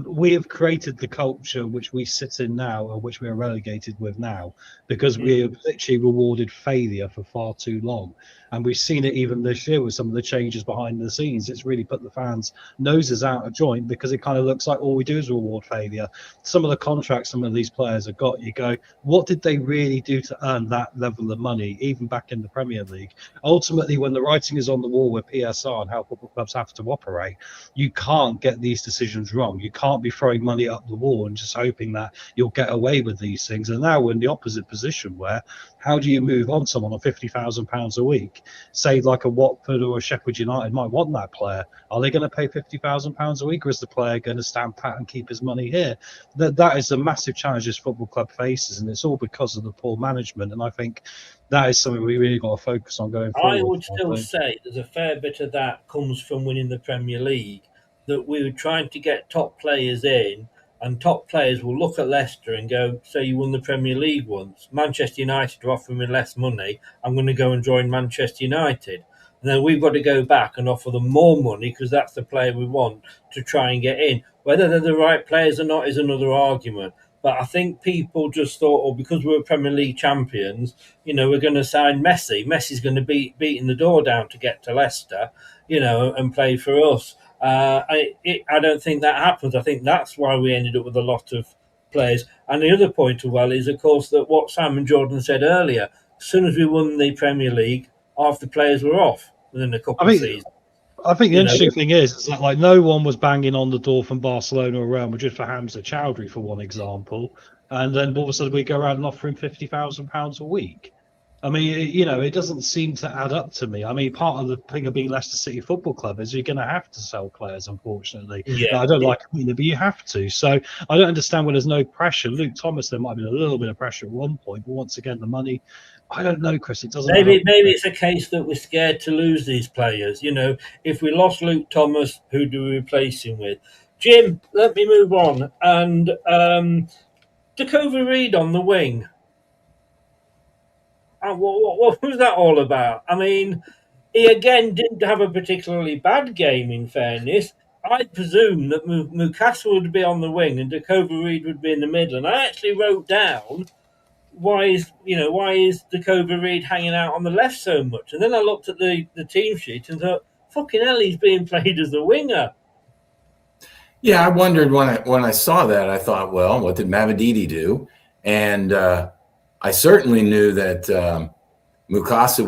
We have created the culture which we sit in now, or which we are relegated with now, because we have literally rewarded failure for far too long. And we've seen it even this year with some of the changes behind the scenes. It's really put the fans' noses out of joint because it kind of looks like all we do is reward failure. Some of the contracts some of these players have got, you go, what did they really do to earn that level of money, even back in the Premier League? Ultimately, when the writing is on the wall with PSR and how football clubs have to operate, you can't get these decisions wrong. You can't be throwing money up the wall and just hoping that you'll get away with these things. And now we're in the opposite position where how do you move on someone on £50,000 a week? Say like a Watford or a Sheffield United might want that player. Are they going to pay £50,000 a week, or is the player going to stand pat and keep his money here? That is a massive challenge this football club faces, and it's all because of the poor management. And I think that is something we really got to focus on going forward. I would still say there's a fair bit of that comes from winning the Premier League, that we were trying to get top players in, and top players will look at Leicester and go, so you won the Premier League once. Manchester United are offering me less money. I'm going to go and join Manchester United. And then we've got to go back and offer them more money because that's the player we want to try and get in. Whether they're the right players or not is another argument. But I think people just thought, because we're Premier League champions, we're going to sign Messi. Messi's going to be beating the door down to get to Leicester, and play for us. I don't think that happens. I think that's why we ended up with a lot of players. And the other point is, of course, that what Sam and Jordan said earlier, as soon as we won the Premier League, half the players were off within a couple of seasons. I think the interesting thing is that like no one was banging on the door from Barcelona or Real Madrid for Hamza Chowdhury, for one example, and then all of a sudden we go around and offer him £50,000 a week. I mean, you know, it doesn't seem to add up to me. I mean, part of the thing of being Leicester City Football Club is you're going to have to sell players, unfortunately. Yeah. I don't like it, but you have to. So I don't understand when there's no pressure. Luke Thomas, there might have been a little bit of pressure at one point, but once again, the money, I don't know, Chris. It doesn't. Maybe it's a case that we're scared to lose these players. You know, if we lost Luke Thomas, who do we replace him with? Jim, let me move on. And Dakota Reed on the wing. What was that all about? I mean, he again didn't have a particularly bad game, in fairness. I presume that Mukasa would be on the wing and Dakota Reed would be in the middle. And I actually wrote down, why is Dakota Reed hanging out on the left so much? And then I looked at the team sheet and thought, fucking hell, he's being played as a winger. Yeah, I wondered when I saw that. I thought, well, what did Mavididi do? And I certainly knew that Mukasa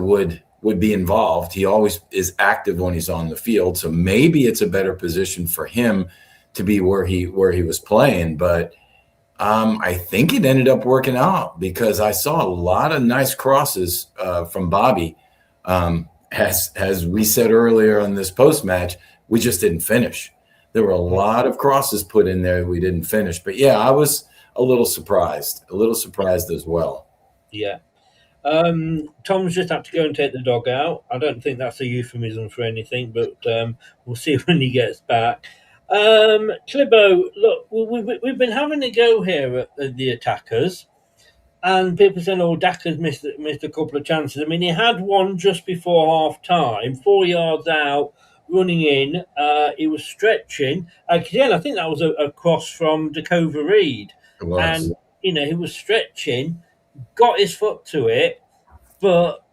would be involved. He always is active when he's on the field, so maybe it's a better position for him to be where he was playing. But I think it ended up working out because I saw a lot of nice crosses from Bobby. As we said earlier on this post match, we just didn't finish. There were a lot of crosses put in there we didn't finish. But yeah, I was a little surprised as well. Yeah. Tom's just had to go and take the dog out. I don't think that's a euphemism for anything, but we'll see when he gets back. Clibbo, look, we've been having a go here at the attackers, and people saying, "Oh, Daka's missed a couple of chances." I mean, he had one just before half time, 4 yards out, running in. He was stretching again. I think that was a cross from Dakota Reed, and he was stretching, got his foot to it, but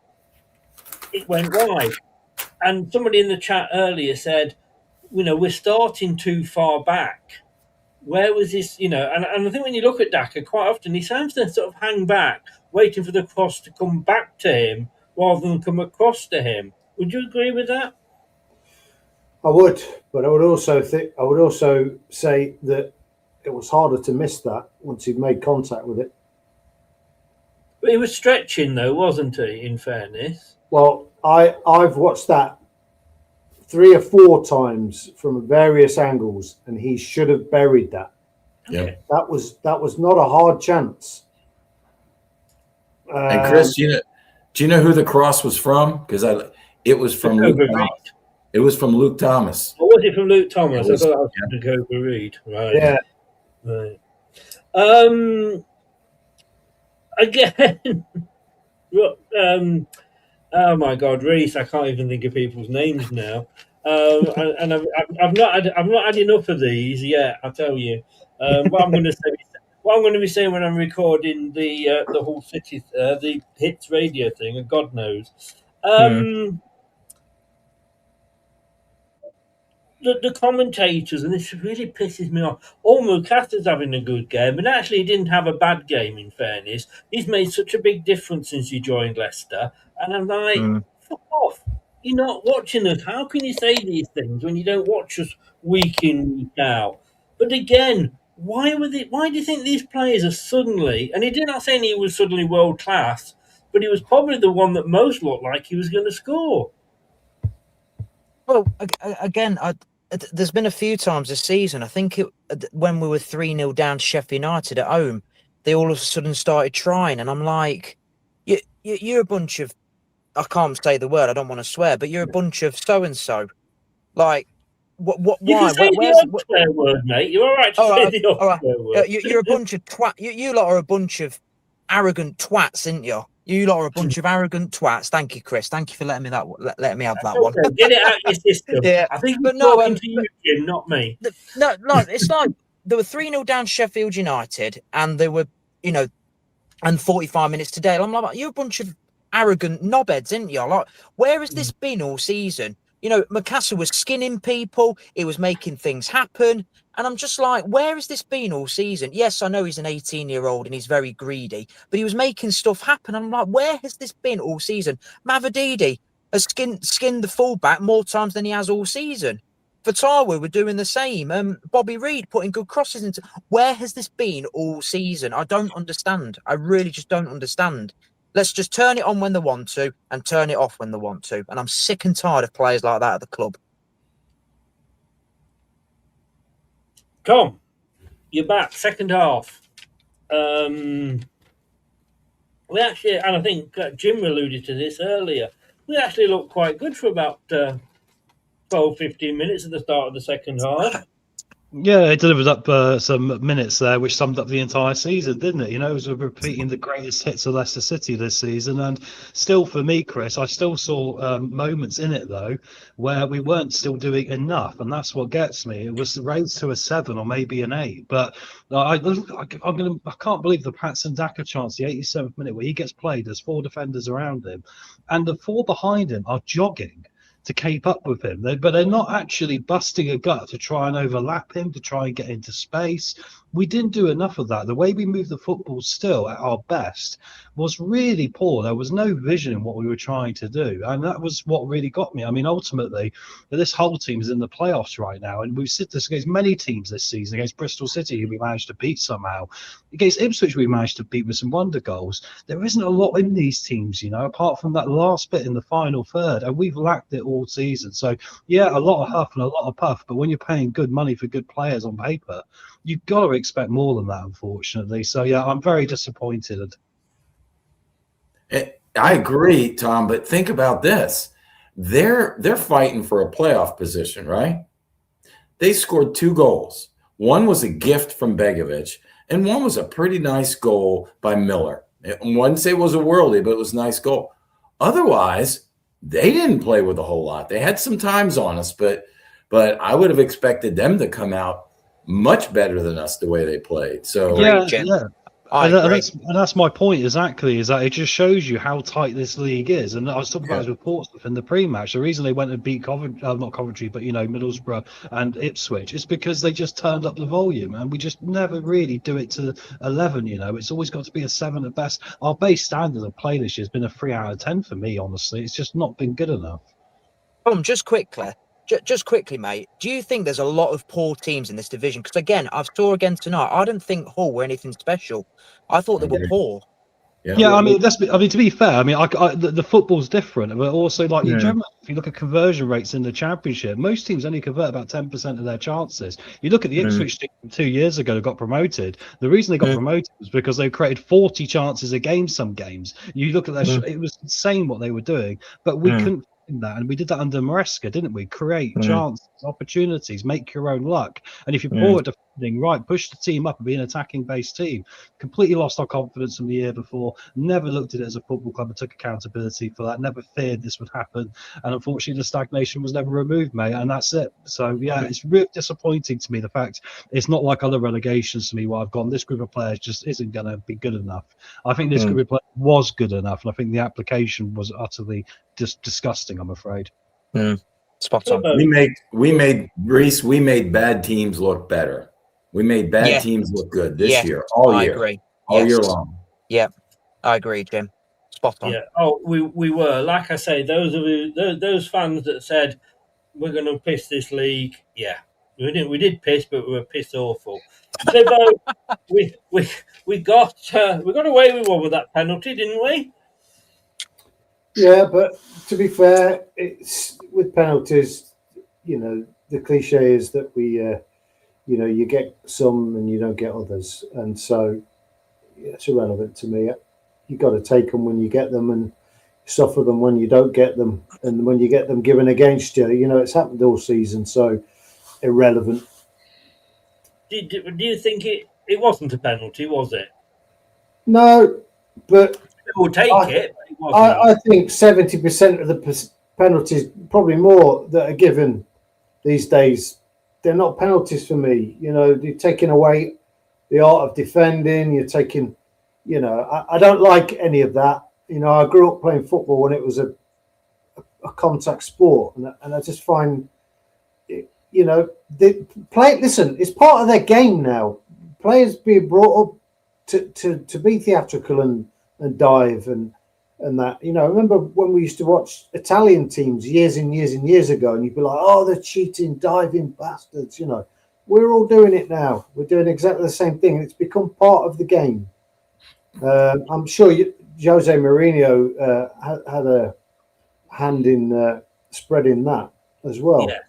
it went wide. And somebody in the chat earlier said, we're starting too far back. Where was this, and I think when you look at Daka, quite often he seems to sort of hang back, waiting for the cross to come back to him rather than come across to him. Would you agree with that? I would, but I would also say that it was harder to miss that once he'd made contact with it. But he was stretching though, wasn't he, in fairness? Well, I've watched that 3 or 4 times from various angles, and he should have buried that. Yeah, that was not a hard chance. And Chris, do you know who the cross was from? Because it was from Luke Thomas. It was from Luke Thomas. Or was it from Luke Thomas? I thought that was from Dakota Reed. Right. Yeah. Right. Again. Oh my God, Reese! I can't even think of people's names now. And I've not had enough of these yet. I tell you, what I'm going to be saying when I'm recording the Hull City the Hits radio thing, and God knows. The commentators, and this really pisses me off. Mukasa's having a good game, and actually he didn't have a bad game, in fairness. He's made such a big difference since he joined Leicester. And I'm like, fuck off. You're not watching us. How can you say these things when you don't watch us week in, week out? But again, why do you think these players are suddenly, and he not saying he was suddenly world class, but he was probably the one that most looked like he was going to score. Well, again, there's been a few times this season. I think when we were 3-0 down to Sheffield United at home, they all of a sudden started trying, and I'm like, you're a bunch of, I can't say the word, I don't want to swear, but you're a bunch of so and so. Like, what? You why? can say the swear word, mate. You're all right to say the swear word. You're a bunch of twat. You lot are a bunch of arrogant twats, aren't you? You lot are a bunch of arrogant twats. Thank you, Chris. Thank you for letting me have that one. Get it out of your system. Yeah, I think you're talking to you, Jim, not me. No, it's like there were 3-0 down Sheffield United, and they were, and 45 minutes today. I'm like, you're a bunch of arrogant knobheads, aren't you? Like, where has this been all season? Mukasa was skinning people. He was making things happen. And I'm just like, where has this been all season? Yes, I know he's an 18-year-old and he's very greedy, but he was making stuff happen. I'm like, where has this been all season? Mavididi has skinned the fullback more times than he has all season. Fatawa were doing the same. Bobby Reed putting good crosses into. Where has this been all season? I don't understand. I really just don't understand. Let's just turn it on when they want to and turn it off when they want to. And I'm sick and tired of players like that at the club. Tom, you're back. Second half. We actually, and I think Jim alluded to this earlier, we actually looked quite good for about 12, 15 minutes at the start of the second half. Yeah, it delivered up some minutes there, which summed up the entire season, didn't it? You know, it was repeating the greatest hits of Leicester City this season. And still, for me, Chris, I still saw moments in it, though, where we weren't still doing enough. And that's what gets me. It was raised to a 7 or maybe an 8. But I can't believe the Patson Daka chance, the 87th minute, where he gets played. There's 4 defenders around him. And the 4 behind him are jogging to keep up with him, but they're not actually busting a gut to try and overlap him, to try and get into space. We didn't do enough of that. The way we moved the football still at our best was really poor. There was no vision in what we were trying to do, and that was what really got me. I mean, ultimately, this whole team is in the playoffs right now, and we've seen this against many teams this season, against Bristol City, who we managed to beat somehow. Against Ipswich, we managed to beat with some wonder goals. There isn't a lot in these teams, you know, apart from that last bit in the final third, and we've lacked it all season. So, yeah, a lot of huff and a lot of puff, but when you're paying good money for good players on paper, you've got to expect more than that, unfortunately. So, yeah, I'm very disappointed. I agree, Tom, but think about this. They're fighting for a playoff position, right? They scored 2 goals. One was a gift from Begovic, and one was a pretty nice goal by Miller. I wouldn't say it was a worldie, but it was a nice goal. Otherwise, they didn't play with a whole lot. They had some times on us, but I would have expected them to come out much better than us the way they played. So yeah. And that's my point exactly, is that it just shows you how tight this league is. And I was talking about his reports in the pre-match. The reason they went and beat not Coventry, but, you know, Middlesbrough and Ipswich is because they just turned up the volume, and we just never really do it to 11. You know, it's always got to be a 7 at best. Our base standard of play this year has been a 3 out of 10 for me, honestly. It's just not been good enough. Just quickly, mate, do you think there's a lot of poor teams in this division? Because, again, I saw again tonight, I don't think Hull were anything special. I thought they were poor. Yeah, I mean, to be fair, I mean, the football's different, but also, like, if you look at conversion rates in the Championship, most teams only convert about 10% of their chances. You look at the Ipswich team 2 years ago that got promoted. The reason they got promoted was because they created 40 chances a game some games. You look at their it was insane what they were doing, but we couldn't that, and we did that under Maresca, didn't we? Create chances, opportunities, make your own luck. And if you're poor at defending, right, push the team up and be an attacking based team. Completely lost our confidence from the year before, never looked at it as a football club and took accountability for that, never feared this would happen, and unfortunately the stagnation was never removed, mate, and that's it. So yeah, it's really disappointing to me, the fact it's not like other relegations to me where I've gone, this group of players just isn't going to be good enough. I think this group of players was good enough, and I think the application was utterly just disgusting, I'm afraid. Spot on. We made bad teams look better. We made bad teams look good this year, all year. Agree. All year long. Yeah, I agree, Jim. Spot on. Yeah. Oh, we were, like I say, those fans that said we're going to piss this league. Yeah, we did piss, but we were pissed awful. So, we got away with one with that penalty, didn't we? Yeah, but to be fair, it's with penalties, you know, the cliche is that you get some and you don't get others. And so it's irrelevant to me. You got to take them when you get them and suffer them when you don't get them. And when you get them given against you, you know, it's happened all season. So irrelevant. Do you think it wasn't a penalty, was it? No, but we'll take it. I think 70% of the penalties, probably more, that are given these days, they're not penalties for me. You know, you're taking away the art of defending. You're taking, you know, I don't like any of that. You know, I grew up playing football when it was a contact sport, and I just find, you know, listen, it's part of their game now. Players being brought up to be theatrical and dive and that, you know, I remember when we used to watch Italian teams years and years and years ago, and you'd be like, oh, they're cheating, diving bastards, you know. We're all doing it now. We're doing exactly the same thing. It's become part of the game. I'm sure Jose Mourinho had a hand in spreading that as well. Yeah.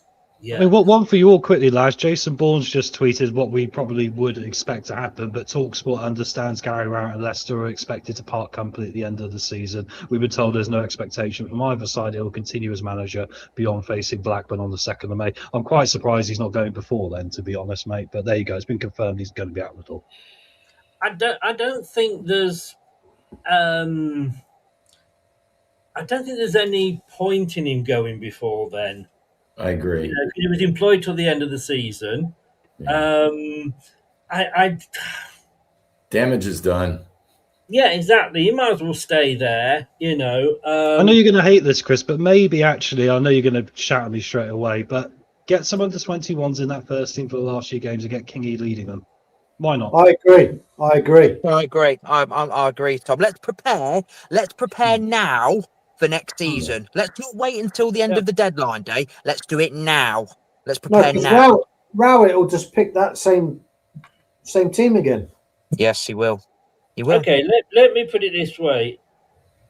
Yeah. I mean, one for you all quickly, lads. Jason Bourne's just tweeted what we probably would expect to happen, but TalkSport understands Gary Rowett and Leicester are expected to part company at the end of the season. We've been told there's no expectation from either side he'll continue as manager beyond facing Blackburn on the 2nd of May. I'm quite surprised he's not going before then, to be honest, mate. But there you go. It's been confirmed he's going to be out the door. I don't think there's any point in him going before then. I agree. You know, he was employed till the end of the season. Yeah. Damage is done. Yeah, exactly. You might as well stay there, you know. I know you're going to hate this, Chris, but maybe actually, I know you're going to shout at me straight away, but get some under-21s in that first team for the last few games and get Kingy leading them. Why not? I agree. I agree, Tom. Let's prepare now for next season. Let's not wait until the end of the deadline day. Let's do it now. Let's prepare now. Rowett will just pick that same team again. Yes, he will. He will. Okay, let me put it this way.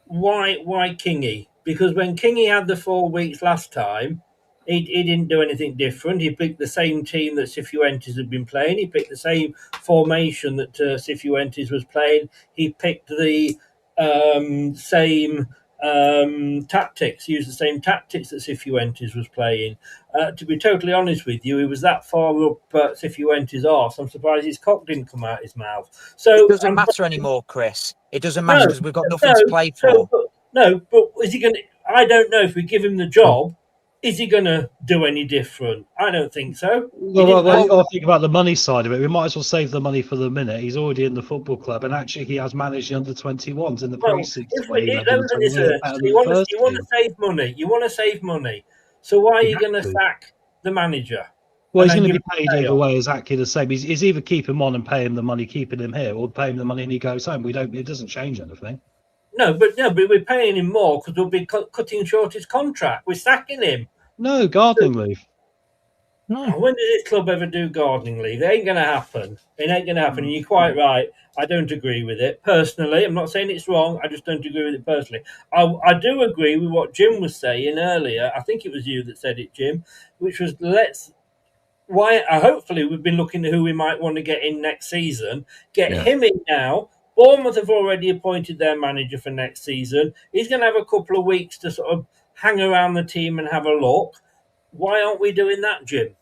Why Kingy? Because when Kingy had the 4 weeks last time, he didn't do anything different. He picked the same team that Cifuentes had been playing. He picked the same formation that Cifuentes was playing. He picked the same tactics, used the same tactics that Cifuentes was playing. To be totally honest with you, he was that far up Cifuentes' arse. I'm surprised his cock didn't come out his mouth. So it doesn't matter anymore, Chris. It doesn't matter because we've got nothing to play for. But is he going to? I don't know if we give him the job. Is he going to do any different? I don't think so. Well, you got to think about the money side of it. We might as well save the money for the minute. He's already in the football club, and actually, he has managed the under-21s in the pre-season. You want to save money. You want to save money. So why are you going to sack the manager? Well, he's going to be paid either way exactly the same. He's either keep him on and pay him the money, keeping him here, or pay him the money and he goes home. It doesn't change anything. No, but we're paying him more because we'll be cutting short his contract. We're sacking him. No, gardening leave. No. When does this club ever do gardening leave? It ain't going to happen. It ain't going to happen. And you're quite right. I don't agree with it personally. I'm not saying it's wrong. I just don't agree with it personally. I do agree with what Jim was saying earlier. I think it was you that said it, Jim, which was hopefully we've been looking at who we might want to get in next season. Get him in now. Bournemouth have already appointed their manager for next season. He's going to have a couple of weeks to sort of hang around the team and have a look. Why aren't we doing that, Jim?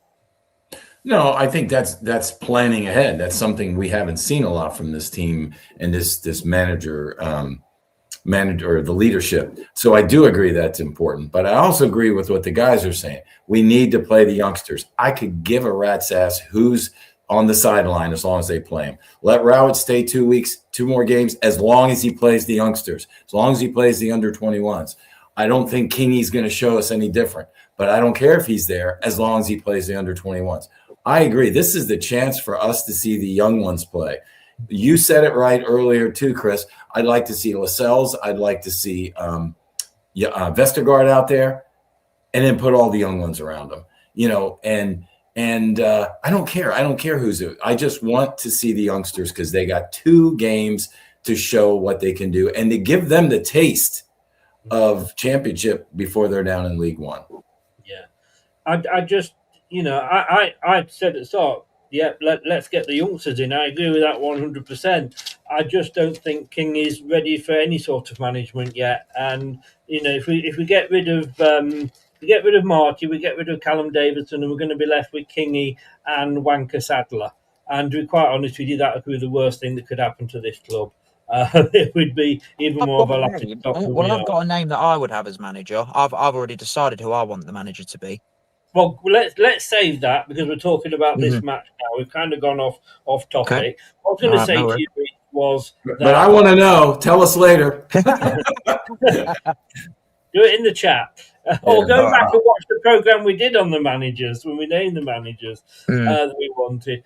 No, I think that's planning ahead. That's something we haven't seen a lot from this team and this manager or the leadership. So I do agree that's important. But I also agree with what the guys are saying. We need to play the youngsters. I could give a rat's ass who's on the sideline as long as they play him. Let Rowett stay 2 weeks, 2 more games, as long as he plays the youngsters, as long as he plays the under-21s. I don't think Kingy's going to show us any different, but I don't care if he's there as long as he plays the under-21s. I agree. This is the chance for us to see the young ones play. You said it right earlier too, Chris. I'd like to see Lascelles. I'd like to see Vestergaard out there, and then put all the young ones around them. You know, and I don't care. I don't care who's it. I just want to see the youngsters because they got 2 games to show what they can do and to give them the taste of championship before they're down in League One. Yeah, I just, I said at the start, let's get the youngsters in. I agree with that 100%. I just don't think King is ready for any sort of management yet. And if we get rid of Marty, we get rid of Callum Davidson, and we're going to be left with Kingy and Wanker Sadler. And to be quite honest with you, that would be the worst thing that could happen to this club. It would be even more of a laughing stock. Well, I've got a name that I would have as manager. I've already decided who I want the manager to be. Well, let's save that because we're talking about this match now. We've kind of gone off topic. Okay. What I was going to say to you was that, but I want to know. Tell us later. Do it in the chat. Or go back and watch the program we did on the managers when we named the managers that we wanted.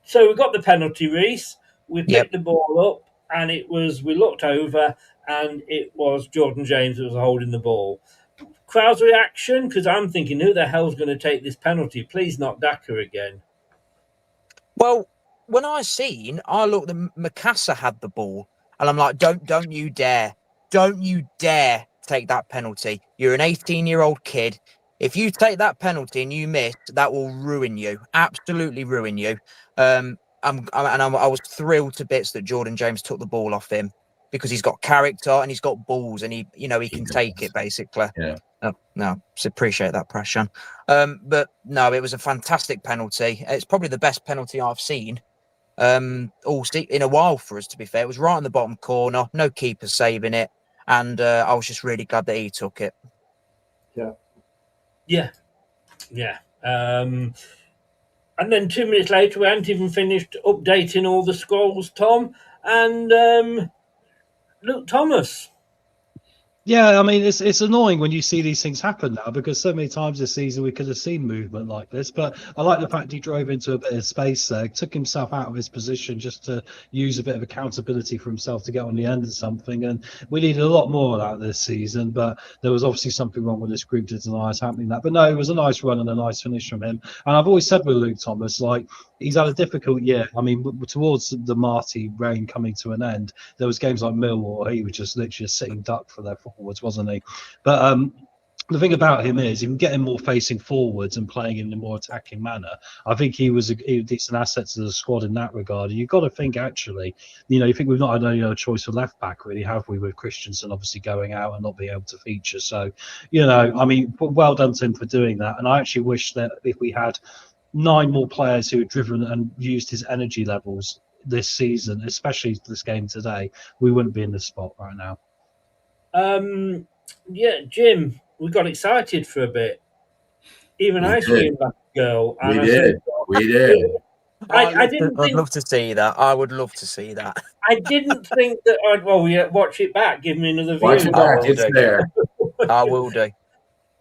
So we got the penalty, Reece. We picked the ball up, and we looked over, and it was Jordan James that was holding the ball. Crowd's reaction, because I'm thinking, who the hell's going to take this penalty? Please not Daka again. Well, when I looked that Mikasa had the ball, And I'm like, don't you dare take that penalty. You're an 18-year-old kid. If you take that penalty and you miss, that will ruin you, absolutely ruin you. I was thrilled to bits that Jordan James took the ball off him, because he's got character and he's got balls, and he can take it, basically. Yeah. No, appreciate that, Prashan. But no, it was a fantastic penalty. It's probably the best penalty I've seen in a while for us, to be fair. It was right in the bottom corner, no keeper saving it, and I was just really glad that he took it. Yeah. And then 2 minutes later, we hadn't even finished updating all the scrolls, Tom, and Luke Thomas. Yeah, I mean, it's annoying when you see these things happen now, because so many times this season we could have seen movement like this. But I like the fact he drove into a bit of space there, took himself out of his position just to use a bit of accountability for himself to get on the end of something. And we needed a lot more of that this season, but there was obviously something wrong with this group to deny us happening that. But no, it was a nice run and a nice finish from him. And I've always said with Luke Thomas, like, he's had a difficult year. I mean, towards the Marty reign coming to an end, there was games like Millwall, he was just literally a sitting duck for their forwards, wasn't he? But the thing about him is, you can get him more facing forwards and playing in a more attacking manner. I think he was a decent asset to the squad in that regard. And you've got to think, actually, you think we've not had any other choice for left back, really, have we? With Christensen obviously going out and not being able to feature. So, I mean, well done to him for doing that. And I actually wish that if we had 9 more players who had driven and used his energy levels this season, especially this game today, we wouldn't be in this spot right now. Yeah, Jim, we got excited for a bit. Even I screamed like a girl. We did. I'd love to see that. I would love to see that. I didn't think that watch it back. Give me another view. Watch it back. It's there. I will do.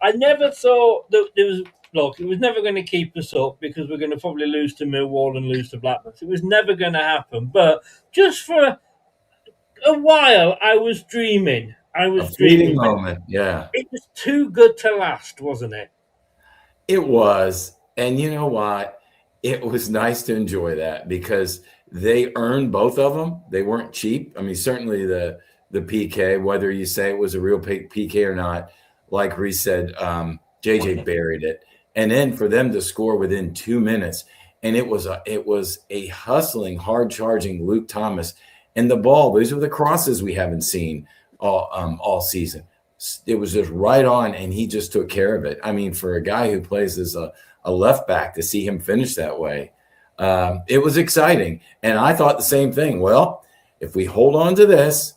I never thought that there was. Look, it was never going to keep us up, because we're going to probably lose to Millwall and lose to Blackburn. It was never going to happen. But just for a while, I was dreaming. A fleeting moment, yeah. It was too good to last, wasn't it? It was. And you know what? It was nice to enjoy that, because they earned both of them. They weren't cheap. I mean, certainly the PK, whether you say it was a real PK or not, like Reece said, JJ buried it. And then for them to score within 2 minutes, and it was a hustling, hard-charging Luke Thomas. And the ball, these were the crosses we haven't seen all season. It was just right on, and he just took care of it. I mean, for a guy who plays as a left back, to see him finish that way, it was exciting. And I thought the same thing. Well, if we hold on to this,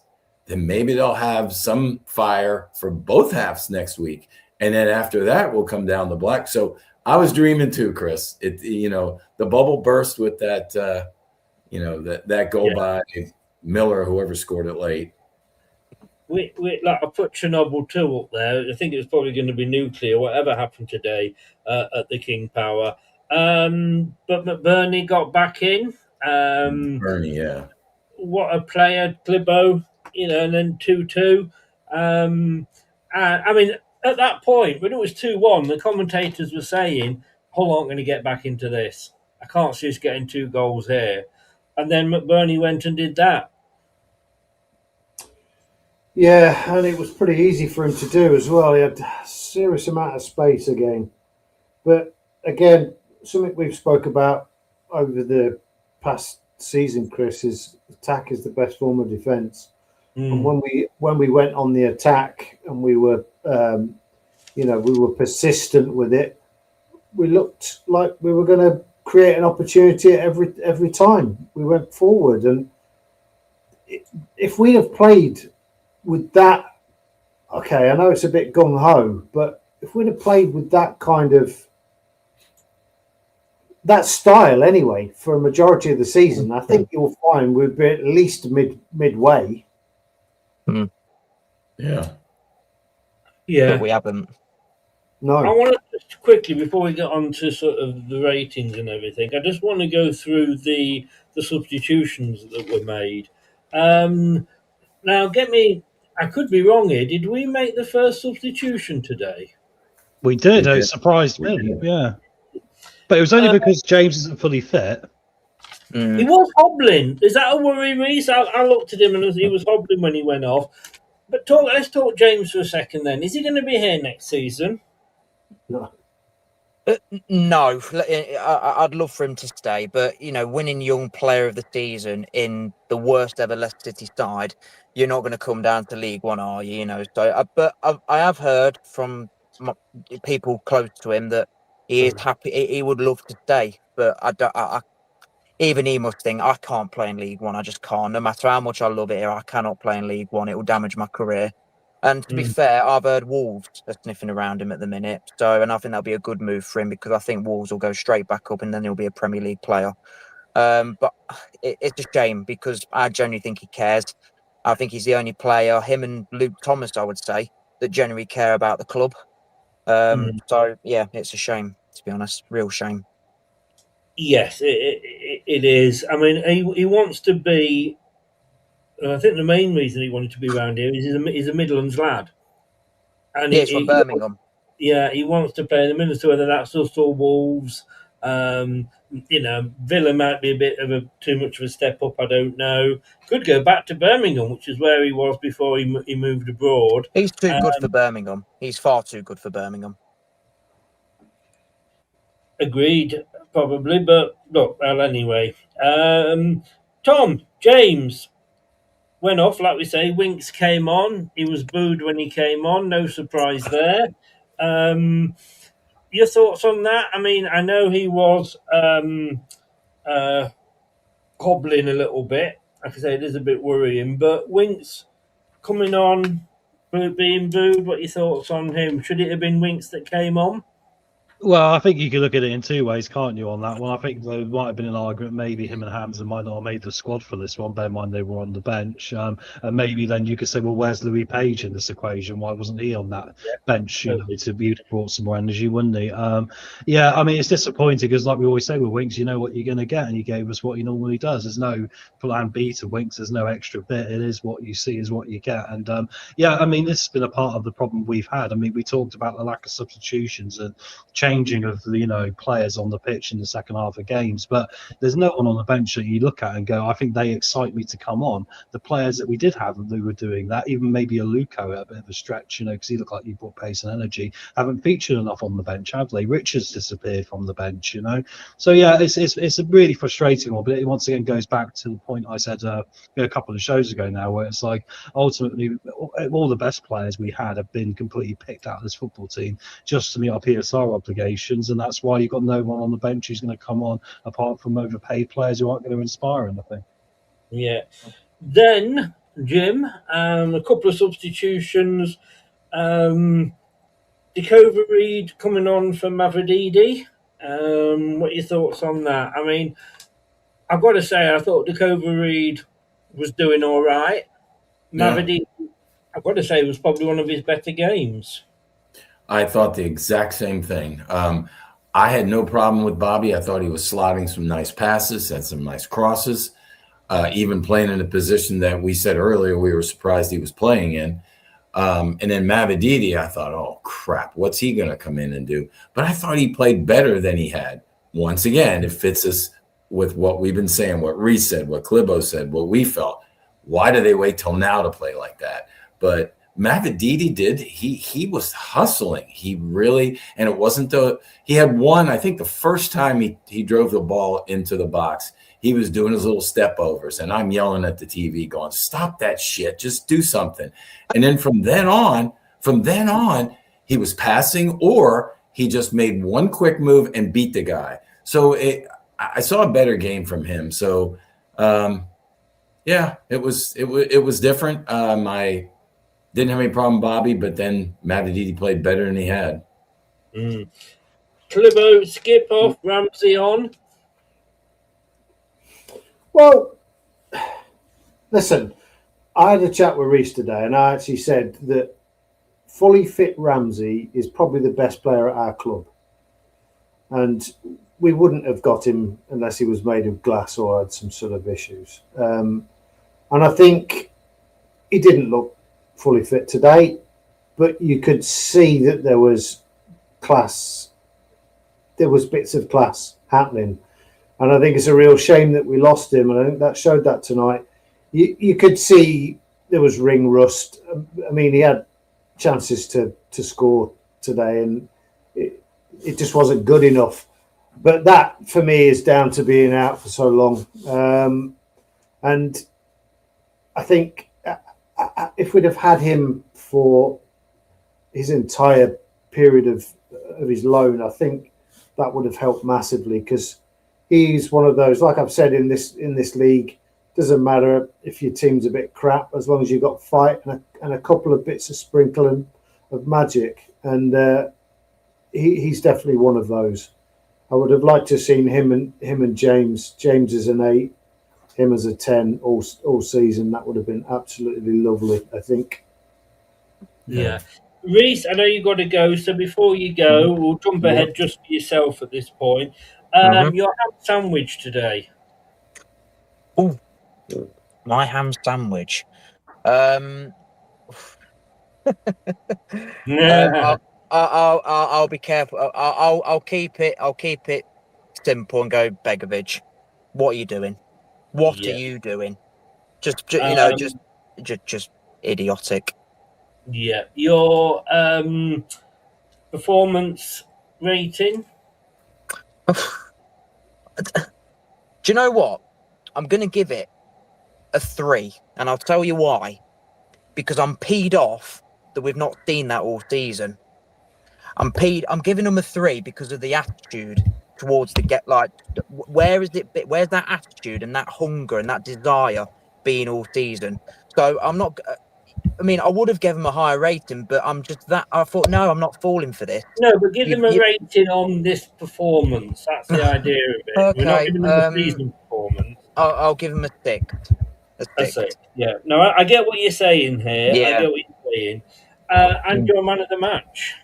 then maybe they'll have some fire for both halves next week. And then after that, we'll come down the black. So I was dreaming too, Chris. The bubble burst with that, that goal by Miller, whoever scored it late. I put Chernobyl 2 up there. I think it was probably going to be nuclear, whatever happened today at the King Power. But McBurney got back in. Bernie, yeah. What a player, Glibbo, and then 2-2. I mean, at that point, when it was 2-1, the commentators were saying, Hull aren't going to get back into this. I can't see us getting 2 goals here. And then McBurney went and did that. Yeah, and it was pretty easy for him to do as well. He had a serious amount of space again. But again, something we've spoke about over the past season, Chris, is attack is the best form of defence. And when we went on the attack and we were we were persistent with it, we looked like we were going to create an opportunity every time we went forward. And if we'd have played with that, okay, I know it's a bit gung-ho, but if we'd have played with that kind of that style anyway for a majority of the season, I think you'll find we'd be at least midway. Yeah. But we haven't. No. I want to just quickly, before we get on to sort of the ratings and everything, I just want to go through the substitutions that were made. Now, I could be wrong here. Did we make the first substitution today? We did. It surprised me. Yeah. But it was only because James isn't fully fit. He was hobbling. Is that a worry, Reece? I looked at him and he was hobbling when he went off. But let's talk James for a second then. Is he going to be here next season? No. No, I'd love for him to stay, but winning Young Player of the Season in the worst ever Leicester City side, you're not going to come down to League One, are you? So, but I have heard from people close to him that he is happy. He would love to stay, but even he must think, I can't play in League One. I just can't. No matter how much I love it here, I cannot play in League One. It will damage my career. And to be fair, I've heard Wolves are sniffing around him at the minute. And I think that'll be a good move for him because I think Wolves will go straight back up and then he'll be a Premier League player. But it's a shame because I genuinely think he cares. I think he's the only player, him and Luke Thomas, I would say, that genuinely care about the club. So, yeah, it's a shame, to be honest. Real shame. Yes, it is. I mean, he wants to be... I think the main reason he wanted to be around here is he's a Midlands lad. And he's from Birmingham. He wants to play in the Minister, whether that's us or Wolves. Villa might be a bit of too much of a step up. I don't know. Could go back to Birmingham, which is where he was before he moved abroad. He's too good for Birmingham. He's far too good for Birmingham. Agreed, probably. But look, well, anyway. Tom, James went off, like we say. Winks came on. He was booed when he came on. No surprise there. Your thoughts on that? I mean, I know he was hobbling a little bit. Like I say, it is a bit worrying. But Winks coming on, being booed, what are your thoughts on him? Should it have been Winks that came on? Well, I think you could look at it in two ways, can't you, on that one? I think there might have been an argument, maybe him and Hamza might not have made the squad for this one, bear in mind they were on the bench. And maybe then you could say, well, where's Louis Page in this equation? Why wasn't he on that bench? To be brought some more energy, wouldn't he? Yeah, I mean, it's disappointing because, like we always say with Winks, you know what you're going to get, and he gave us what he normally does. There's no plan B to Winks, there's no extra bit. It is what you see is what you get. And yeah, I mean, this has been a part of the problem we've had. I mean, we talked about the lack of substitutions and changing of the players on the pitch in the second half of games, but there's no one on the bench that you look at and go, I think they excite me to come on. The players that we did have who were doing that, even maybe a Luco at a bit of a stretch, because he looked like he brought pace and energy, haven't featured enough on the bench, have they? Richards disappeared from the bench, So yeah, it's a really frustrating one, but it once again goes back to the point I said a couple of shows ago now, where it's like ultimately all the best players we had have been completely picked out of this football team just to meet our PSR obligations, and that's why you've got no one on the bench who's going to come on apart from overpaid players who aren't going to inspire anything. Yeah. Then, Jim, a couple of substitutions. Decova Reid coming on for Mavididi. What are your thoughts on that? I mean, I've got to say, I thought Decova Reid was doing all right. Mavididi, I've got to say, was probably one of his better games. I thought the exact same thing. I had no problem with Bobby. I thought he was slotting some nice passes, had some nice crosses, even playing in a position that we said earlier we were surprised he was playing in. And then Mavididi, I thought, oh, crap, what's he going to come in and do? But I thought he played better than he had. Once again, it fits us with what we've been saying, what Reece said, what Clibo said, what we felt. Why do they wait till now to play like that? But Mavididi he was hustling. He really, and it wasn't he had one, I think the first time he drove the ball into the box, he was doing his little step overs, and I'm yelling at the TV going, stop that shit, just do something. And then from then on, he was passing, or he just made one quick move and beat the guy. So I saw a better game from him. So yeah, it was different. I didn't have any problem, Bobby, but then Mavididi played better than he had. Clibo, skip off, Ramsey on. Well, listen, I had a chat with Reece today, and I actually said that fully fit Ramsey is probably the best player at our club. And we wouldn't have got him unless he was made of glass or had some sort of issues. And I think he didn't look fully fit today, but you could see that there was class. There was bits of class happening. And I think it's a real shame that we lost him. And I think that showed that tonight. You could see there was ring rust. I mean, he had chances to score today, and it just wasn't good enough. But that, for me, is down to being out for so long. And I think if we'd have had him for his entire period of his loan, I think that would have helped massively, because he's one of those, like I've said in this league, doesn't matter if your team's a bit crap, as long as you've got fight and a couple of bits of sprinkling of magic. And he's definitely one of those. I would have liked to have seen him and James as an 8, him as a 10 all season. That would have been absolutely lovely, I think. Yeah. Reese, I know you've got to go, so before you go, we'll jump ahead just for yourself at this point. Your ham sandwich today. Oh, my ham sandwich. I'll be careful. I'll keep it simple and go Begovic. What are you doing? What are you doing? Just idiotic. Yeah. Your performance rating? Do you know what? I'm going to give it a 3, and I'll tell you why. Because I'm peed off that we've not seen that all season. I'm giving them a 3 because of the attitude towards where's that attitude and that hunger and that desire being all season? So I'm not. I mean, I would have given them a higher rating, but I thought, no, I'm not falling for this. No, but give them a rating on this performance. That's the idea of it. Okay, we're not giving them a season performance. I'll give them a 6. A 6. Yeah. No, I get what you're saying here. Yeah. I get what you're saying. And your man of the match?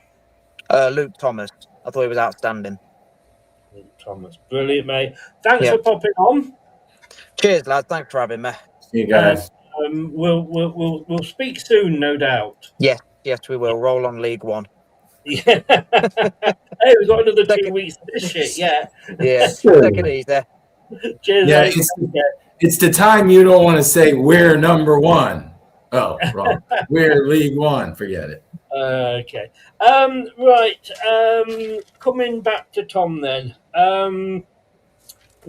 Luke Thomas. I thought he was outstanding. Luke Thomas. Brilliant, mate. Thanks for popping on. Cheers, lads. Thanks for having me. See you guys. We'll speak soon, no doubt. Yes, we will. Roll on League One. Yeah. Hey, we've got another 2 weeks of this shit, yeah. Yeah, take it easy. Cheers, Yeah, it's the time you don't want to say we're number 1. Oh, wrong. We're League One. Forget it. Okay. Right. Coming back to Tom then. We're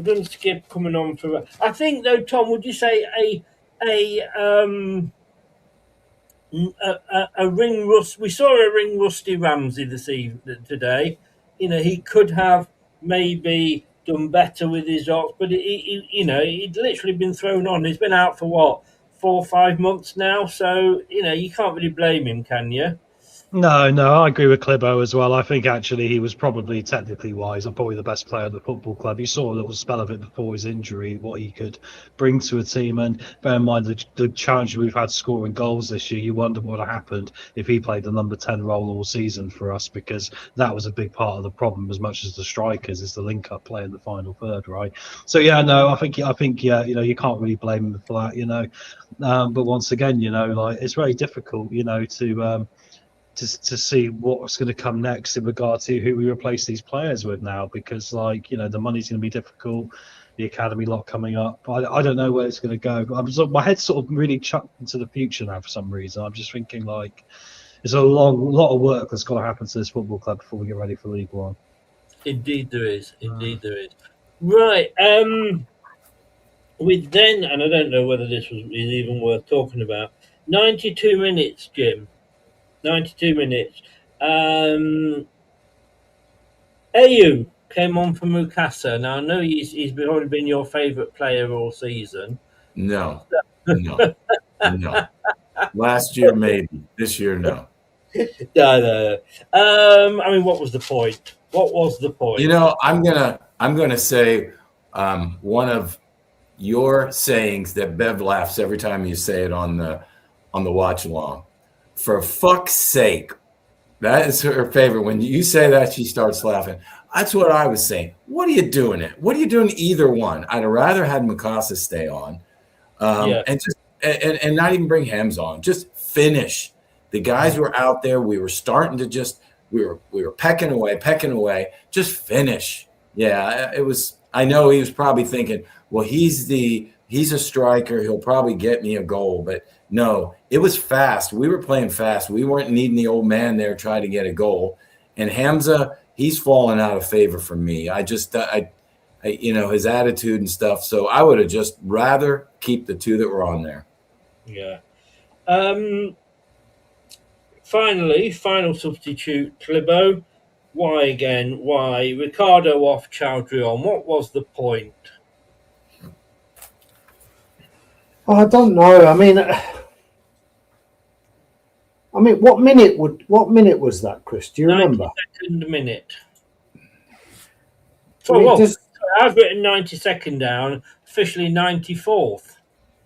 going to skip coming on for. I think though, Tom, would you say a ring rust? We saw a ring rusty Ramsey today. You know, he could have maybe done better with his ops, but he'd literally been thrown on. He's been out for what, 4 or 5 months now, so you can't really blame him, can you? No, I agree with Clibbo as well. I think actually he was probably technically wise and probably the best player at the football club. You saw a little spell of it before his injury, what he could bring to a team. And bear in mind the challenge we've had scoring goals this year, you wonder what would have happened if he played the number 10 role all season for us, because that was a big part of the problem as much as the strikers, is the link-up play in the final third, right? So, yeah, no, I think yeah, you can't really blame him for that, But once again, it's very difficult, to see what's going to come next in regard to who we replace these players with now, because the money's going to be difficult, the academy lot coming up. I don't know where it's going to go, but my head's sort of really chucked into the future now for some reason. I'm just thinking there's a lot of work that's got to happen to this football club before we get ready for League One. Indeed there is. Right. And I don't know whether this is even worth talking about, 92 minutes, Jim. 92 minutes. Ayew came on for Mukasa. Now, I know he's probably been your favourite player all season. No. Last year, maybe. This year, no. No. I mean, what was the point? I'm gonna say one of your sayings that Bev laughs every time you say it on the Watchalong. For fuck's sake. That is her favorite. When you say that, she starts laughing. That's what I was saying. What are you doing it? What are you doing either one? I'd have rather had Mikasa stay on and not even bring Hems on. Just finish. The guys were out there. We were starting to we were pecking away. Just finish. Yeah, it was I know he was probably thinking, well, he's a striker. He'll probably get me a goal. But no, it was fast. We were playing fast. We weren't needing the old man there trying to get a goal. And Hamza, he's fallen out of favor for me. I his attitude and stuff. So I would have just rather keep the two that were on there. Yeah. Finally, final substitute, Clibo. Why again? Why Ricardo off, Chowdhury on? What was the point? I don't know. I mean, what minute was that, Chris? Do you remember? 92nd minute. So I've written 92nd down, officially 94th.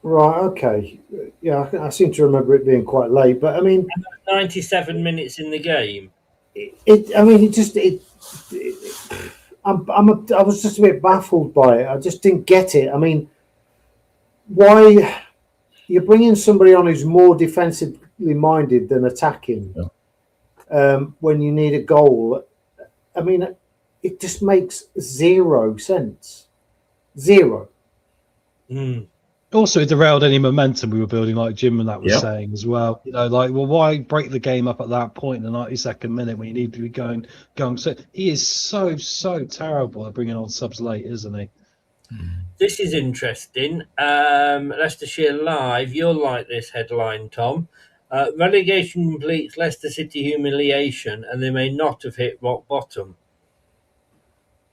Right, okay. Yeah, I seem to remember it being quite late, but I mean, 97 minutes in the game. I was just a bit baffled by it. I just didn't get it. I mean, why you're bringing somebody on who's more defensively minded than attacking when you need a goal? I mean, it just makes zero sense. Zero. Also, it derailed any momentum we were building, like Jim and that was saying as well. Why break the game up at that point in the 92nd minute when you need to be going? So he is so terrible at bringing on subs late, isn't he? This is interesting. Leicestershire Live, you'll like this headline, Tom. Relegation completes Leicester City humiliation, and they may not have hit rock bottom.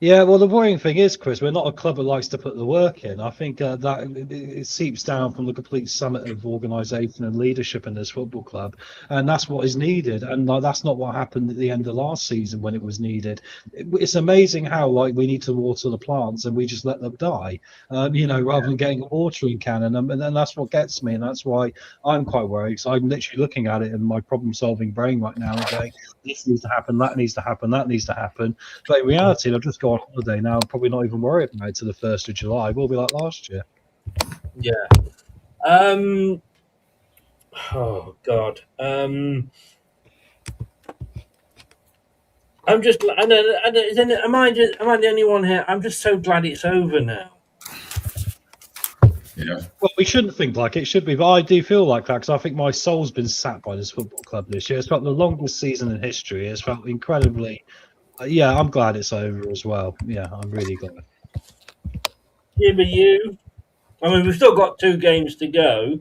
Yeah, well, the worrying thing is, Chris, we're not a club that likes to put the work in. I think that it seeps down from the complete summit of organisation and leadership in this football club, and that's what is needed. And that's not what happened at the end of last season when it was needed. It's amazing how we need to water the plants and we just let them die, rather than getting a watering can. And then that's what gets me, and that's why I'm quite worried. Because I'm literally looking at it in my problem-solving brain right now and going, this needs to happen, that needs to happen, that needs to happen. But in reality, I've just got on holiday now. I'm probably not even worried about it to the 1st of July. We'll be like last year. Yeah. Oh God. I'm just. Am I the only one here? I'm just so glad it's over now. Yeah. Well, we shouldn't think like it should be, but I do feel like that because I think my soul's been sapped by this football club this year. It's felt the longest season in history. It's felt incredibly. Yeah, I'm glad it's over as well. Yeah, I'm really glad. Yeah, but you? I mean, we've still got 2 games to go.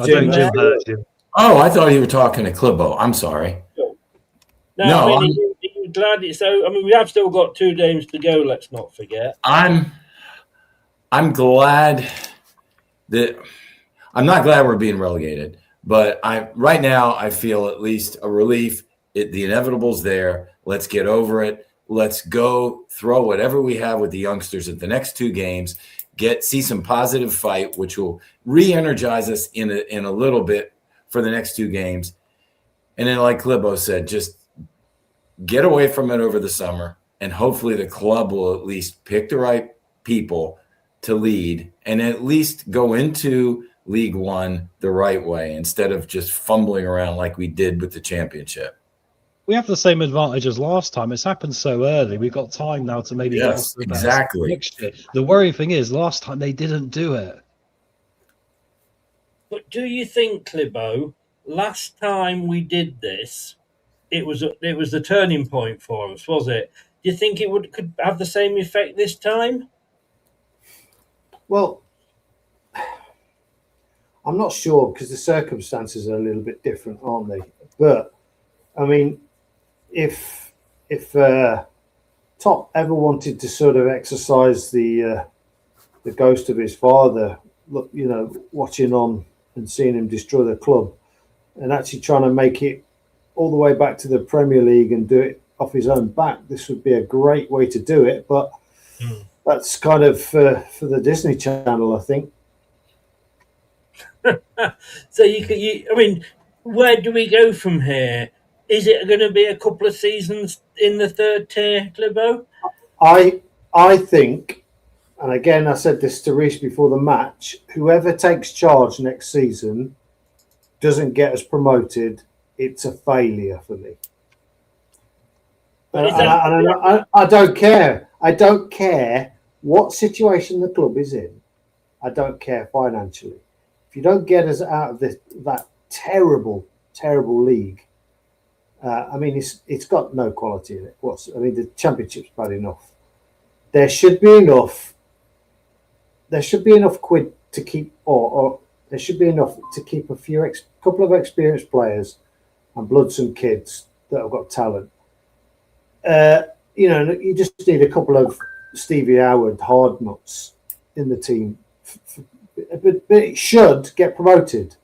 Jim heard you. Oh, I thought you were talking to Clibo. I'm sorry. No, I mean, I'm glad it's over. I mean, we have still got 2 games to go. Let's not forget. I'm glad that. I'm not glad we're being relegated, but right now I feel at least a relief. The inevitable's there. Let's get over it. Let's go throw whatever we have with the youngsters at the next 2 games. See some positive fight, which will re-energize us in a little bit for the next 2 games. And then, like Clibo said, just get away from it over the summer, and hopefully the club will at least pick the right people to lead and at least go into League One the right way instead of just fumbling around like we did with the championship. We have the same advantage as last time. It's happened so early. We've got time now to maybe get off the exactly. Next year. The worrying thing is last time they didn't do it. But do you think, Clibo, last time we did this, it was the turning point for us, was it? Do you think it could have the same effect this time? Well, I'm not sure because the circumstances are a little bit different, aren't they? But I mean, if Top ever wanted to sort of exercise the ghost of his father, watching on and seeing him destroy the club, and actually trying to make it all the way back to the Premier League and do it off his own back, this would be a great way to do it. But that's kind of for the Disney Channel, I think. So I mean, where do we go from here? Is it going to be a couple of seasons in the 3rd tier, Clibo? I think, and again, I said this to Reece before the match, whoever takes charge next season doesn't get us promoted it's a failure for me. But I don't care. I don't care what situation the club is in. I don't care financially. If you don't get us out of that terrible, terrible league, I mean, it's got no quality in it. The Championship's bad enough. There should be enough. There should be enough quid to keep, or there should be enough to keep couple of experienced players and bloodsome kids that have got talent. You just need a couple of Stevie Howard hard nuts in the team, but it should get promoted.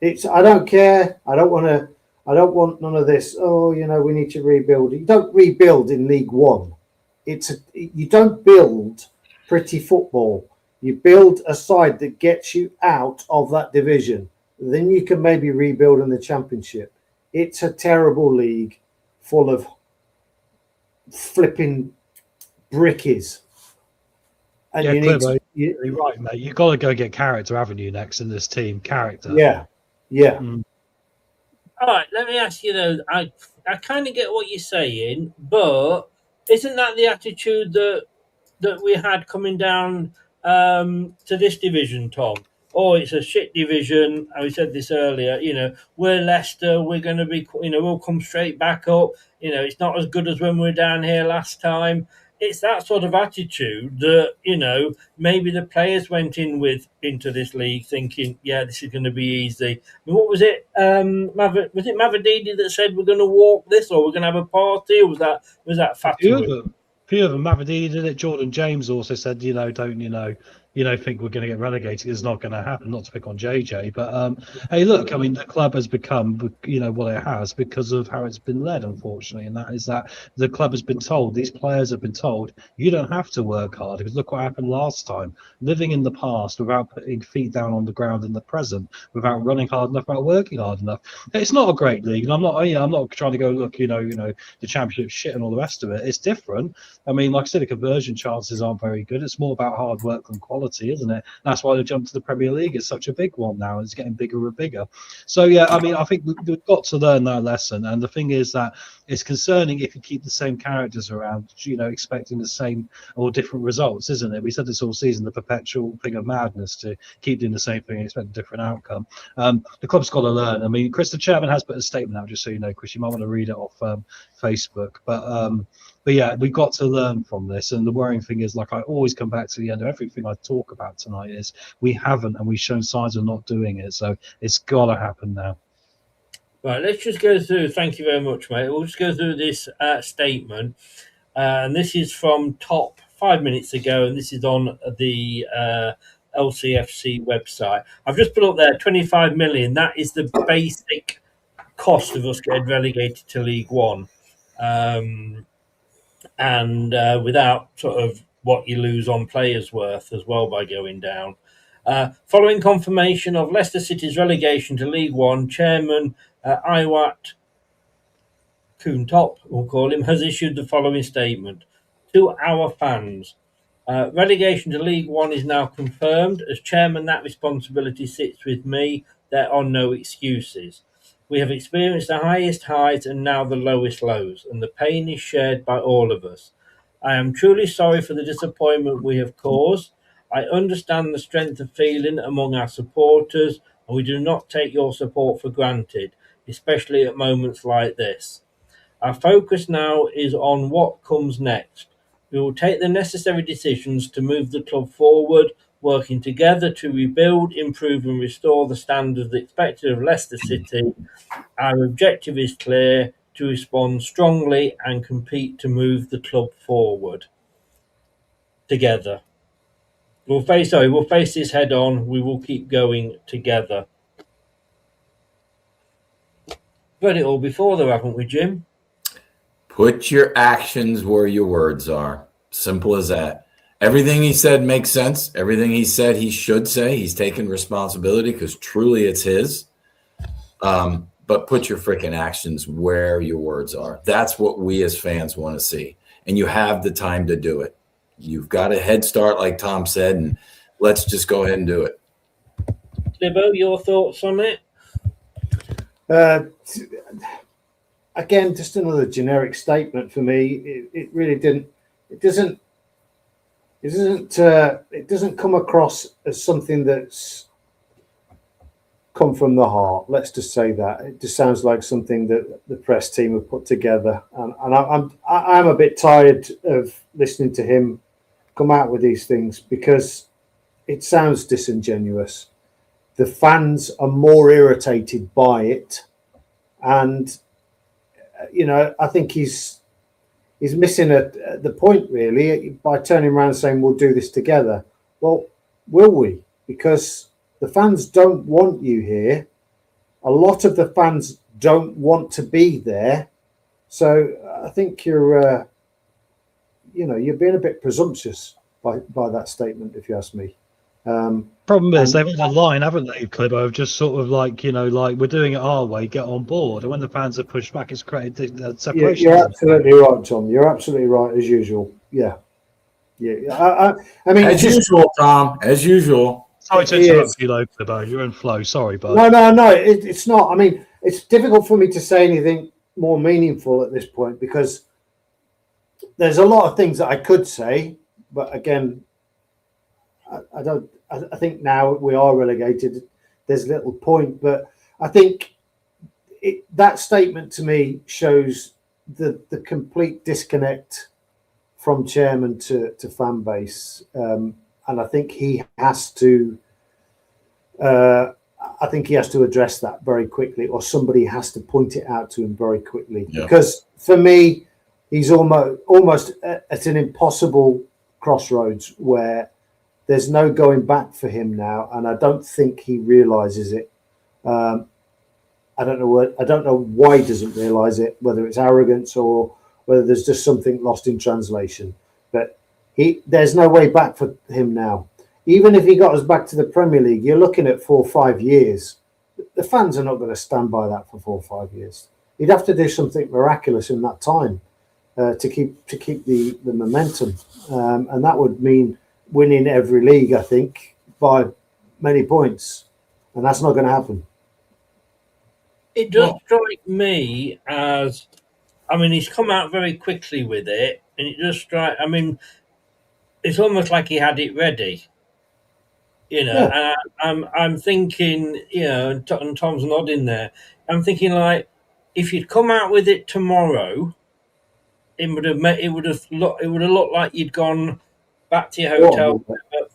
I don't care. I don't want none of this. Oh, we need to rebuild. You don't rebuild in League One. You don't build pretty football. You build a side that gets you out of that division. Then you can maybe rebuild in the Championship. It's a terrible league full of flipping brickies. And you're right, mate. You've got to go get character, haven't you, next in this team? Character. Yeah. All right, let me ask you though. I kind of get what you're saying, but isn't that the attitude that we had coming down to this division, Tom? Oh, it's a shit division. We said this earlier. We're Leicester. We're going to be. We'll come straight back up. It's not as good as when we were down here last time. It's that sort of attitude that maybe the players went into this league thinking, yeah, this is going to be easy. I mean, what was it? Was it Mavadidi that said we're going to walk this, or we're going to have a party, or was that Fatu? Few of them. Mavadidi did it. Jordan James also said, don't think we're going to get relegated. It's not going to happen. Not to pick on JJ, but hey, look, I mean, the club has become, what it has because of how it's been led, unfortunately, and that is that the club has been told, these players have been told, you don't have to work hard. Because look what happened last time. Living in the past without putting feet down on the ground in the present, without running hard enough, without working hard enough. It's not a great league, and I'm not trying to go look, the Championship shit and all the rest of it. It's different. I mean, like I said, the conversion chances aren't very good. It's more about hard work than quality, isn't it? That's why the jump to the Premier League is such a big one now. It's getting bigger and bigger. So, yeah, I mean, I think we've got to learn that lesson. And the thing is that it's concerning if you keep the same characters around, expecting the same or different results, isn't it? We said this all season, the perpetual thing of madness to keep doing the same thing and expect a different outcome. The club's got to learn. I mean, Chris, the chairman, has put a statement out, just so you know, Chris. You might want to read it off Facebook. But yeah, we've got to learn from this. And the worrying thing is, like I always come back to the end of everything I talk about tonight, is we haven't, and we've shown signs of not doing it. So it's got to happen now. Right, let's just go through. Thank you very much, mate. We'll just go through this statement. And this is from Top 5 minutes ago, and this is on the LCFC website. I've just put up there 25 million. That is the basic cost of us getting relegated to League One. And without sort of what you lose on players' worth as well by going down. Following confirmation of Leicester City's relegation to League One, Chairman Iwat Kuntop, we'll call him, has issued the following statement. To our fans, relegation to League One is now confirmed. As Chairman, that responsibility sits with me. There are no excuses. We have experienced the highest highs and now the lowest lows, and the pain is shared by all of us. I am truly sorry for the disappointment we have caused. I understand the strength of feeling among our supporters, and we do not take your support for granted, especially at moments like this. Our focus now is on what comes next. We will take the necessary decisions to move the club forward, working together to rebuild, improve and restore the standards expected of Leicester City. Our objective is clear: to respond strongly and compete to move the club forward. Together. We'll face this head on. We will keep going together. Read it all before though, haven't we, Jim? Put your actions where your words are. Simple as that. Everything he said makes sense. Everything he said he should say. He's taking responsibility because truly it's his. But put your freaking actions where your words are. That's what we as fans want to see. And you have the time to do it. You've got a head start, like Tom said, and let's just go ahead and do it. Libbo, your thoughts on it? Again, just another generic statement for me. It really didn't. It doesn't. It doesn't come across as something that's come from the heart. Let's just say that. It just sounds like something that the press team have put together. And I'm a bit tired of listening to him come out with these things because it sounds disingenuous. The fans are more irritated by it, and I think he's missing the point really by turning around and saying we'll do this together. Well, will we? Because the fans don't want you here. A lot of the fans don't want to be there. So I think you're being a bit presumptuous by that statement, if you ask me. Problem is, they've had a line, haven't they, Clibo, of just sort of like, we're doing it our way, get on board. And when the fans are pushed back, it's created that separation. You're absolutely right, Tom. You're absolutely right, as usual. Yeah. I mean, as usual, Tom, as usual. Sorry to interrupt you, though, Clibo. You're in flow. Sorry, bud. No. It's not. I mean, it's difficult for me to say anything more meaningful at this point because there's a lot of things that I could say, but again, I don't. I think now we are relegated. There's little point, but I think that statement to me shows the complete disconnect from chairman to fan base, and I think he has to. I think he has to address that very quickly, or somebody has to point it out to him very quickly. Yeah. Because for me, he's almost at an impossible crossroads where there's no going back for him now, and I don't think he realizes it. I don't know why he doesn't realize it, whether it's arrogance or whether there's just something lost in translation. But there's no way back for him now. Even if he got us back to the Premier League, you're looking at 4 or 5 years. The fans are not going to stand by that for 4 or 5 years. He'd have to do something miraculous in that time to keep the momentum, and that would mean winning every league, I think, by many points, and that's not going to happen. It does strike me as, I mean, he's come out very quickly with it, and it does strike. I mean, it's almost like he had it ready, Yeah. And I'm thinking, and Tom's nodding there. I'm thinking like, if you'd come out with it tomorrow, it would have looked like you'd gone back to your hotel,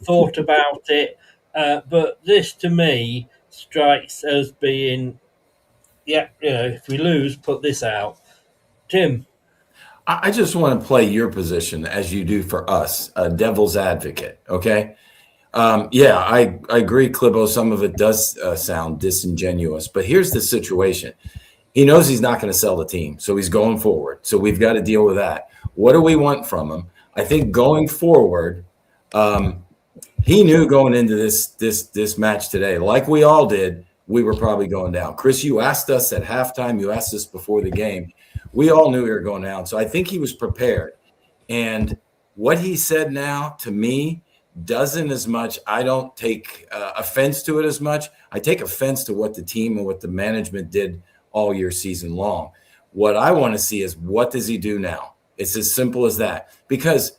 thought about it. But this, to me, strikes as being, if we lose, put this out. Tim? I just want to play your position as you do for us, devil's advocate, okay? I agree, Clibo. Some of it does sound disingenuous, but here's the situation. He knows he's not going to sell the team, so he's going forward. So we've got to deal with that. What do we want from him? I think going forward, he knew going into this match today, like we all did, we were probably going down. Chris, you asked us at halftime. You asked us before the game. We all knew we were going down. So I think he was prepared. And what he said now to me doesn't as much. I don't take offense to it as much. I take offense to what the team and what the management did all year season long. What I want to see is what does he do now? It's as simple as that. Because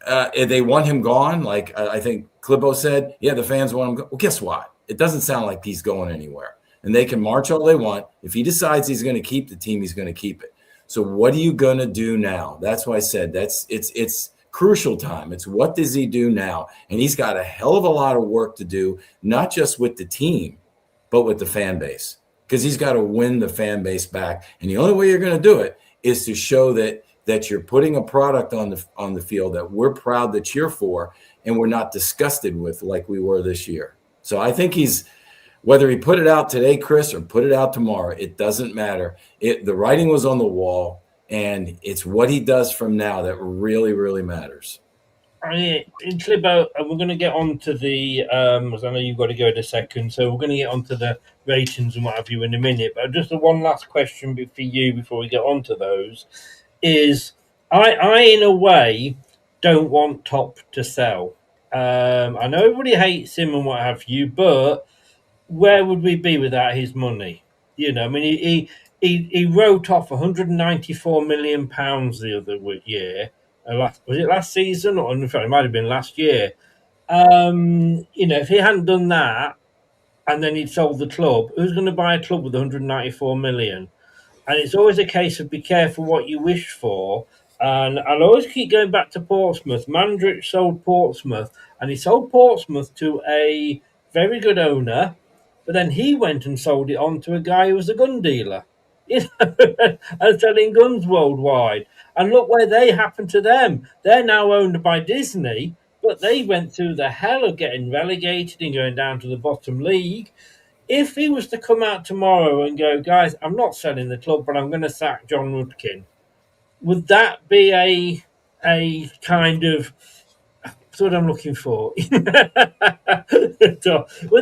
they want him gone. Like I think Clibo said, the fans want him gone. Well, guess what? It doesn't sound like he's going anywhere. And they can march all they want. If he decides he's going to keep the team, he's going to keep it. So what are you going to do now? That's why I said it's crucial time. It's what does he do now? And he's got a hell of a lot of work to do, not just with the team, but with the fan base. Because he's got to win the fan base back. And the only way you're going to do it is to show that you're putting a product on the field that we're proud to cheer for and we're not disgusted with like we were this year. So I think whether he put it out today, Chris, or put it out tomorrow, it doesn't matter. The writing was on the wall, and it's what he does from now that really, really matters. Clibo, we're going to get on to the, as I know you've got to go in a second, so we're going to get on to the ratings and what have you in a minute. But just the one last question for you before we get on to those is, I in a way, don't want Top to sell. I know everybody hates him and what have you, but where would we be without his money? You know, I mean, he wrote off £194 million the other year. Was it last season, or in fact, it might have been last year? You know, if he hadn't done that, and then he'd sold the club, who's going to buy a club with 194 million? And it's always a case of be careful what you wish for. And I'll always keep going back to Portsmouth. Mandrich sold Portsmouth, and he sold Portsmouth to a very good owner, but then he went and sold it on to a guy who was a gun dealer, you know, and selling guns worldwide. And look where they happened to them. They're now owned by Disney, but they went through the hell of getting relegated and going down to the bottom league. If he was to come out tomorrow and go, guys, I'm not selling the club, but I'm going to sack John Rudkin, would that be a kind of, that's what I'm looking for? Would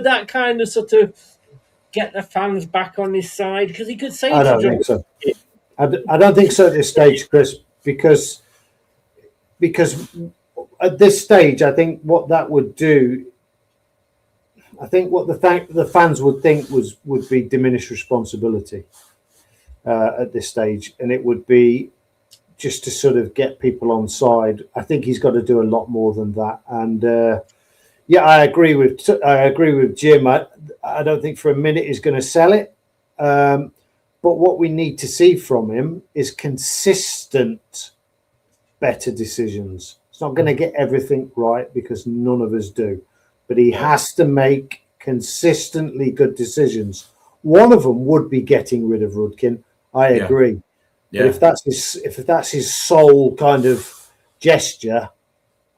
that kind of sort of get the fans back on his side? Because he could say, I don't think so. I don't think so at this stage, Chris, because at this stage, I think what that would do, I think what the fans would think would be diminished responsibility at this stage, and it would be just to sort of get people on side. I think he's got to do a lot more than that. And yeah, I agree with Jim. I don't think for a minute he's going to sell it. But what we need to see from him is consistent, better decisions. It's not going to get everything right because none of us do. But he has to make consistently good decisions. One of them would be getting rid of Rudkin. I agree. Yeah. But if that's his sole kind of gesture,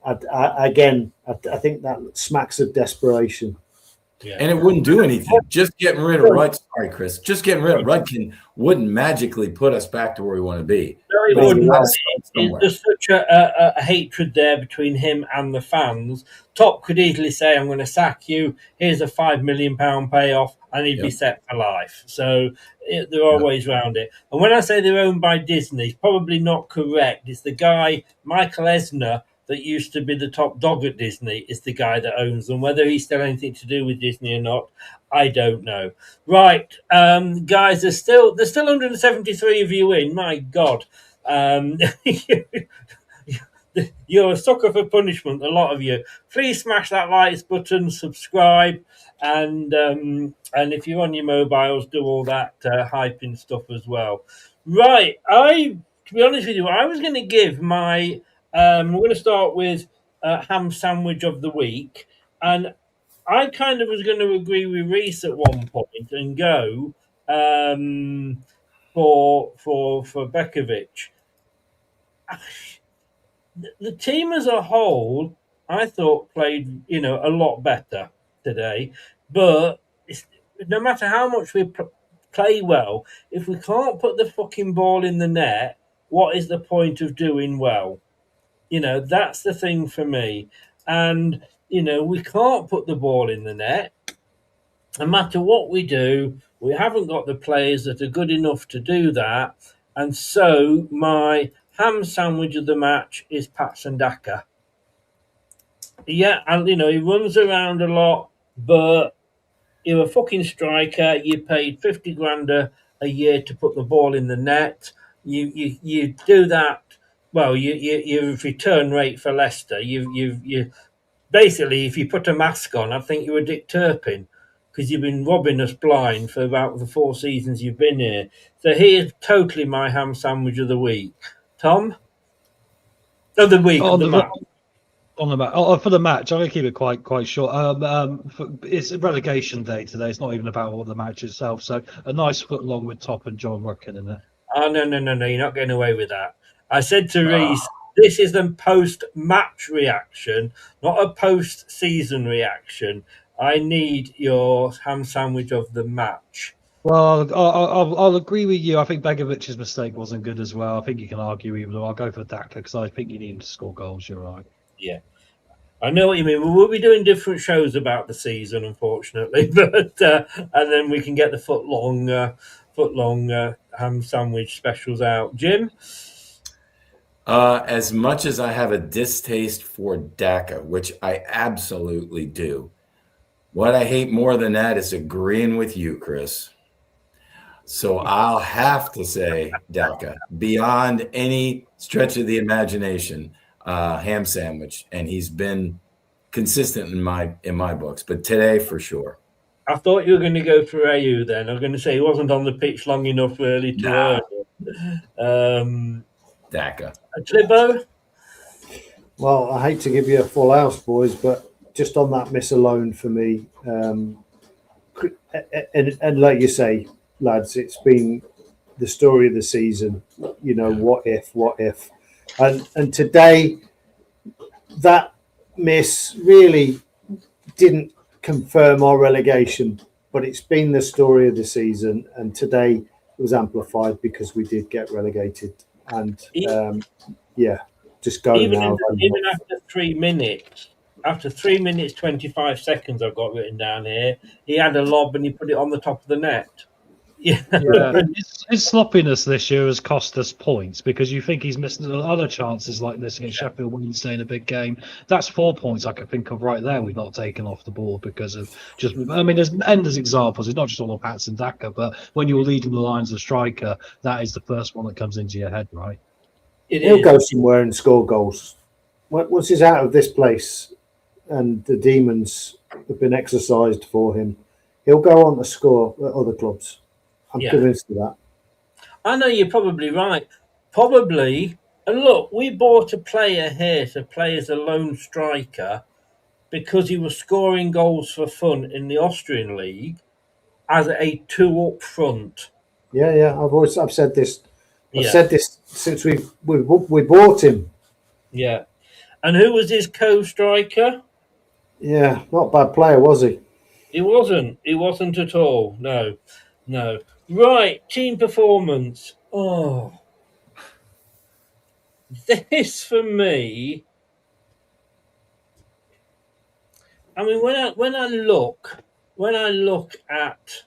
I think that smacks of desperation. Yeah. And it wouldn't do anything. Just getting rid of Rudkin. Just getting rid of Rudkin wouldn't magically put us back to where we want to be. No, it wouldn't. There's such a hatred there between him and the fans. Top could easily say, I'm going to sack you. Here's a £5 million payoff, and he'd be set for life. So there are ways around it. And when I say they're owned by Disney, it's probably not correct. It's the guy, Michael Eisner, that used to be the top dog at Disney, is the guy that owns them. Whether he's still anything to do with Disney or not, I don't know. Right, guys, there's still 173 of you in. My God. You're a sucker for punishment, a lot of you. Please smash that likes button, subscribe, and if you're on your mobiles, do all that hyping stuff as well. Right, to be honest with you, I was going to give my... we're going to start with ham sandwich of the week, and I kind of was going to agree with Reese at one point and go for Bekovic. The team as a whole, I thought, played a lot better today, but no matter how much we play well, if we can't put the fucking ball in the net, what is the point of doing well? That's the thing for me. And, we can't put the ball in the net. No matter what we do, we haven't got the players that are good enough to do that. And so my ham sandwich of the match is Patson Daka. Yeah, and, he runs around a lot, but you're a fucking striker. You paid 50 grand a year to put the ball in the net. You do that. Well, your return rate for Leicester, you basically, if you put a mask on, I think you were Dick Turpin, because you've been robbing us blind for about the 4 seasons you've been here. So he is totally my ham sandwich of the week. Tom? Of the week, of the match. On the match, for the match, I'm going to keep it quite short. It's relegation day today. It's not even about the match itself. So a nice foot long with Top and John Rudkin in it. Oh, no, you're not getting away with that. I said to Reese, this is the post-match reaction, not a post-season reaction. I need your ham sandwich of the match. Well, I'll agree with you. I think Begovic's mistake wasn't good as well. I think you can argue even though I'll go for Daka because I think you need to score goals. You're right. Yeah. I know what you mean. We'll be doing different shows about the season, unfortunately, but and then we can get the foot long ham sandwich specials out. Jim? As much as I have a distaste for Daka, which I absolutely do, what I hate more than that is agreeing with you, Chris. So I'll have to say Daka, beyond any stretch of the imagination, ham sandwich, and he's been consistent in my books. But today, for sure. I thought you were going to go for AU then. I was going to say he wasn't on the pitch long enough really to earn it. Daka. Clibbo? Well, I hate to give you a full house, boys, but just on that miss alone for me, and like you say, lads, it's been the story of the season. You know, what if, and today that miss really didn't confirm our relegation, but it's been the story of the season, and today it was amplified because we did get relegated, and just go now. Even after 3 minutes. After 3 minutes 25 seconds, I've got written down here. He had a lob and he put it on the top of the net. Yeah, his sloppiness this year has cost us points because you think he's missing other chances like this against Sheffield Wednesday in a big game. That's 4 points I can think of right there. We've not taken off the board because of just. I mean, there's endless examples. It's not just all of Pats and Daka, but when you're leading the line as a striker, that is the first one that comes into your head, right? He'll go somewhere and score goals. Once he's out of this place and the demons have been exercised for him, he'll go on to score at other clubs. I'm convinced of that. I know you're probably right. Probably. And look, we bought a player here to play as a lone striker because he was scoring goals for fun in the Austrian league as a 2 up front. Yeah. I've said this. I've said this since we bought him. Yeah. And who was his co-striker? Yeah, not a bad player, was he? He wasn't. He wasn't at all. No. Right, team performance. Oh, this for me. I mean, when I look at,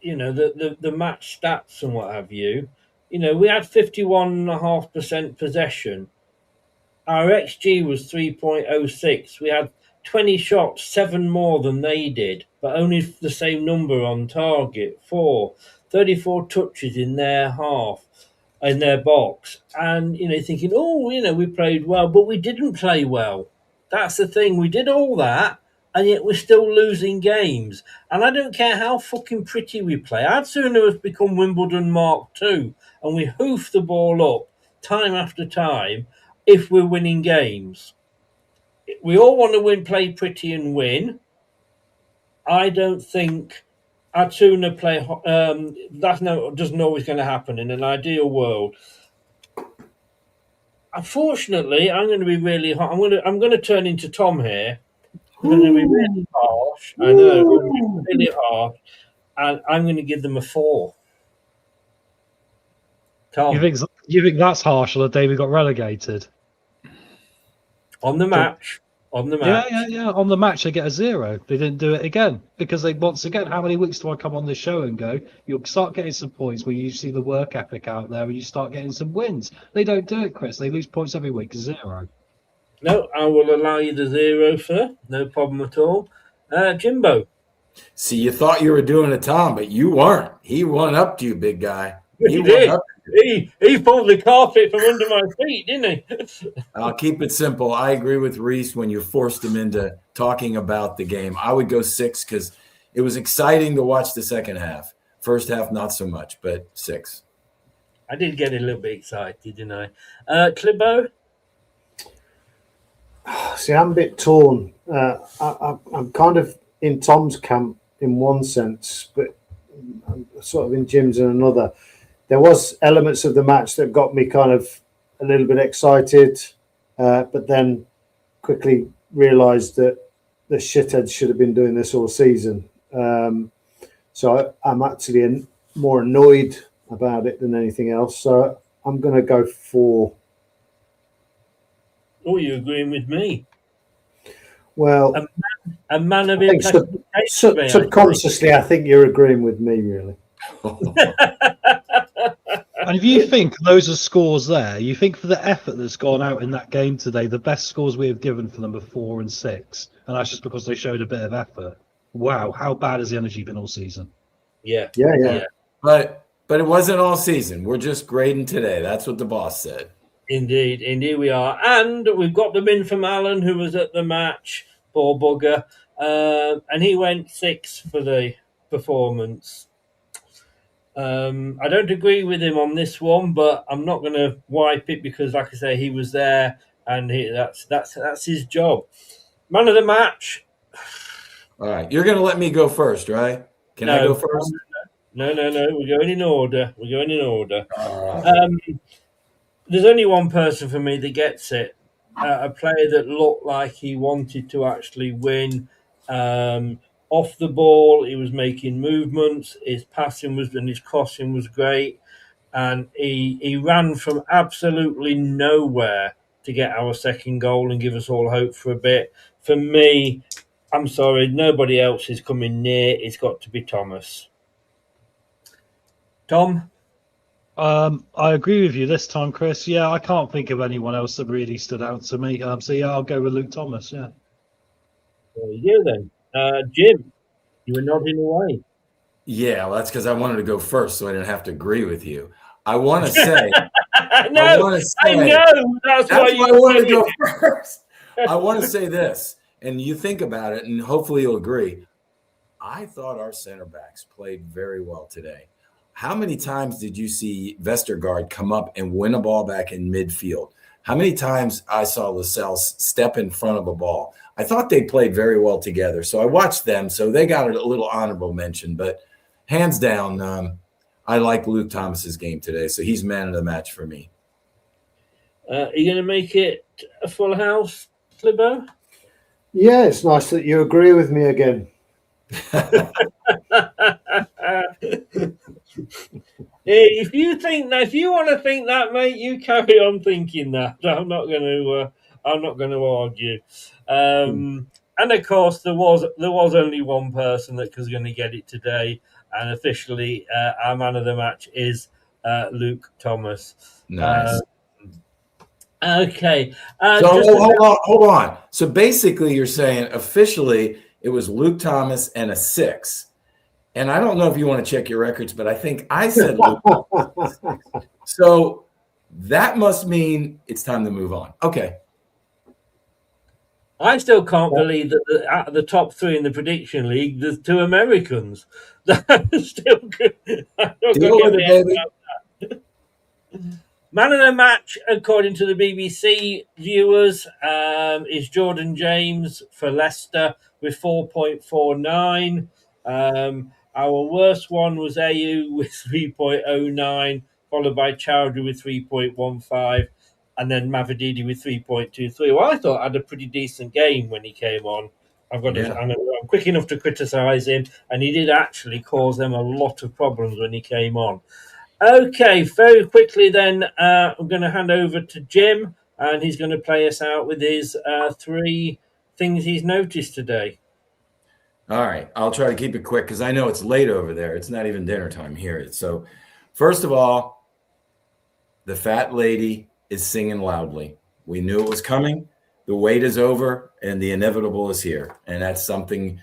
you know, the match stats and what have you, you know, we had 51.5% possession. Our XG was 3.06. We had 20 shots, 7 more than they did, but only the same number on target, 34 touches in their half, in their box. And, you know, thinking, oh, you know, we played well, but we didn't play well. That's the thing. We did all that, and yet we're still losing games. And I don't care how fucking pretty we play. I'd sooner have become Wimbledon Mark II, and we hoof the ball up time after time if we're winning games. We all want to play pretty and win. I don't think I'd sooner play. Doesn't always going to happen in an ideal world. Unfortunately, I'm going to be really hard. I'm going to turn into Tom here. I'm going to be really harsh. I know, I'm going to be really harsh, and I'm going to give them a 4. Tom, You think that's harsh on the day we got relegated? On the match. Yeah. On the match, they get a 0. They didn't do it again because they, once again, how many weeks do I come on this show and go, you'll start getting some points where you see the work ethic out there and you start getting some wins. They don't do it, Chris. They lose points every week, 0. No, I will allow you the 0, sir. No problem at all. Jimbo. See, you thought you were doing it, Tom, but you weren't. He won up to you, big guy. He did. He pulled the carpet from under my feet, didn't he? I'll keep it simple. I agree with Reese when you forced him into talking about the game. I would go 6 because it was exciting to watch the second half. First half, not so much, but 6. I did get a little bit excited, didn't I? Clibbo? See, I'm a bit torn. I'm kind of in Tom's camp in one sense, but I'm sort of in Jim's in another. There was elements of the match that got me kind of a little bit excited, but then quickly realised that the shitheads should have been doing this all season. So I'm actually more annoyed about it than anything else. So I'm going to go 4. Oh, you're agreeing with me? Well, a man of subconsciously, I think you're agreeing with me, really. And if you think those are scores there, you think for the effort that's gone out in that game today, the best scores we have given for them are 4 and 6. And that's just because they showed a bit of effort. Wow, how bad has the energy been all season? Yeah. But it wasn't all season. We're just grading today. That's what the boss said. Indeed we are. And we've got them in from Alan, who was at the match, poor bugger. And he went 6 for the performance. I don't agree with him on this one, but I'm not going to wipe it because, like I say, he was there and that's his job. Man of the match. All right. You're going to let me go first, right? Can I go first? No. We're going in order. There's only one person for me that gets it. A player that looked like he wanted to actually win. Off the ball, he was making movements. His passing and his crossing was great. And he ran from absolutely nowhere to get our second goal and give us all hope for a bit. For me, I'm sorry, nobody else is coming near. It's got to be Thomas. Tom? I agree with you this time, Chris. Yeah, I can't think of anyone else that really stood out to me. So yeah, I'll go with Luke Thomas. Yeah. There you go then. Jim, you were nodding away. Yeah, well, that's because I wanted to go first, so I didn't have to agree with you. I want to say, I know. That's why I want to go first. I want to say this, and you think about it, and hopefully you'll agree. I thought our center backs played very well today. How many times did you see Vestergaard come up and win a ball back in midfield? How many times I saw Lascelles step in front of a ball? I thought they played very well together. So I watched them. So they got a little honorable mention. But hands down, I like Luke Thomas's game today. So he's man of the match for me. Are you going to make it a full house, Clibbo? Yeah, it's nice that you agree with me again. If you want to think that, mate, you carry on thinking that. I'm not going to argue. And of course, there was only one person that was going to get it today, and officially, our man of the match is Luke Thomas. Nice. Okay. So hold on. So basically, you're saying officially it was Luke Thomas and a 6. And I don't know if you want to check your records, but I think I said Luke. So that must mean it's time to move on. Okay. I still can't believe that out of the top 3 in the prediction league, there's 2 Americans. That's still good. Deal with it, baby. Man of the match, according to the BBC viewers, is Jordan James for Leicester with 4.49. Our worst one was AU with 3.09, followed by Chowdhury with 3.15, and then Mavididi with 3.23. Well, I thought I had a pretty decent game when he came on. I'm quick enough to criticise him, and he did actually cause them a lot of problems when he came on. Okay, very quickly then, I'm going to hand over to Jim, and he's going to play us out with his 3 things he's noticed today. All right. I'll try to keep it quick because I know it's late over there. It's not even dinner time here. So first of all, the fat lady is singing loudly. We knew it was coming. The wait is over and the inevitable is here. And that's something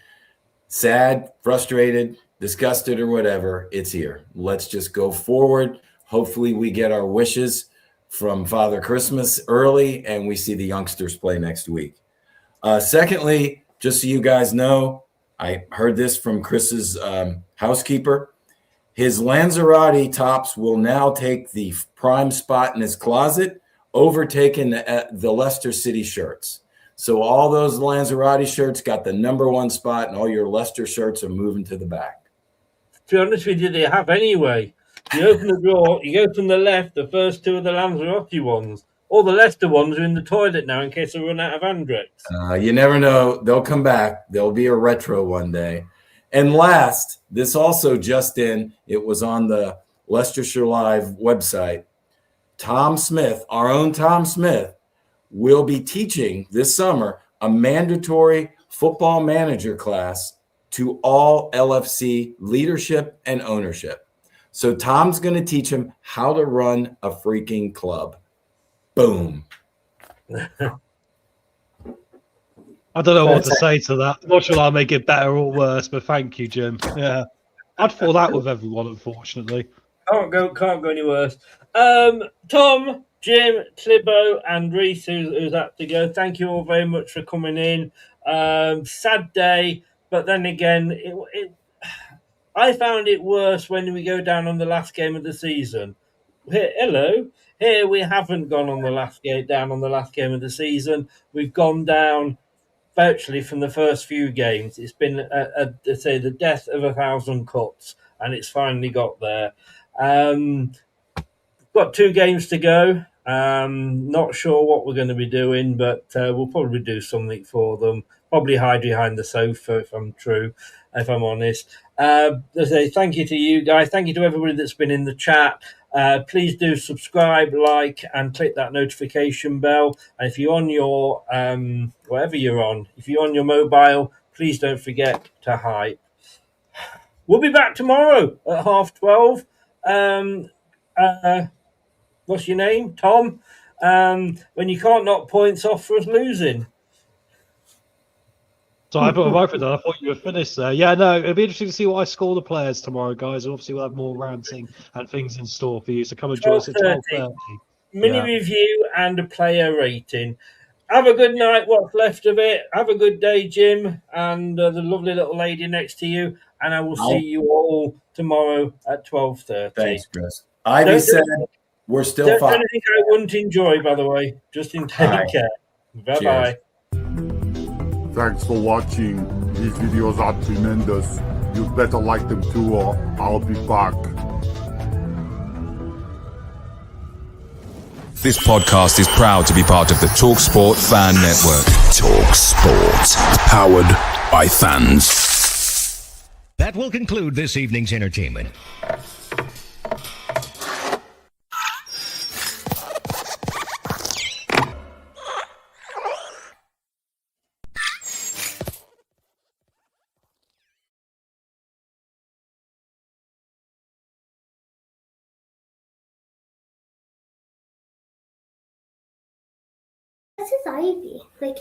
sad, frustrated, disgusted, or whatever. It's here. Let's just go forward. Hopefully we get our wishes from Father Christmas early and we see the youngsters play next week. Secondly, just so you guys know, I heard this from Chris's housekeeper. His Lanzarote tops will now take the prime spot in his closet, overtaking the Leicester City shirts. So all those Lanzarote shirts got the #1 spot, and all your Leicester shirts are moving to the back. To be honest with you, they have anyway. You open the drawer, you go from the left, the first 2 are the Lanzarote ones. All the Leicester ones are in the toilet now in case they run out of Andrex. You never know. They'll come back. There'll be a retro one day. And last, this also just in, it was on the Leicestershire Live website. Tom Smith, our own Tom Smith, will be teaching this summer a mandatory football manager class to all LFC leadership and ownership. So Tom's going to teach him how to run a freaking club. Boom. I don't know what to say to that. Not sure I'll make it better or worse, but thank you, Jim. Yeah. I'd fall out with everyone, unfortunately. Can't go any worse. Tom, Jim, Clibbo, and Reese, who's had to go. Thank you all very much for coming in. Sad day, but then again, I found it worse when we go down on the last game of the season. Here we haven't gone on the last game down on the last game of the season. We've gone down virtually from the first few games. It's been the death of 1,000 cuts, and it's finally got there. Got 2 games to go. Not sure what we're going to be doing, but we'll probably do something for them. Probably hide behind the sofa if I'm honest. I say thank you to you guys. Thank you to everybody that's been in the chat. Please do subscribe, like, and click that notification bell. And if you're on your whatever you're on, if you're on your mobile, please don't forget to hype. We'll be back tomorrow at 12:30. What's your name, Tom? When you can't knock points off for us losing. So I put my microphone down. I thought you were finished there. Yeah, no, it'll be interesting to see what I score the players tomorrow, guys. And obviously, we'll have more ranting and things in store for you. So come and join us at 12:30. Mini review and a player rating. Have a good night, what's left of it. Have a good day, Jim, and the lovely little lady next to you. And I will see you all tomorrow at 12:30. Thanks, Chris. Ivy said we're still fine. Anything I wouldn't enjoy, by the way. Just take care. Bye-bye. Thanks for watching. These videos are tremendous. You better like them too, or I'll be back. This podcast is proud to be part of the TalkSport Fan Network. TalkSport. Powered by fans. That will conclude this evening's entertainment. This is Ivy. Like,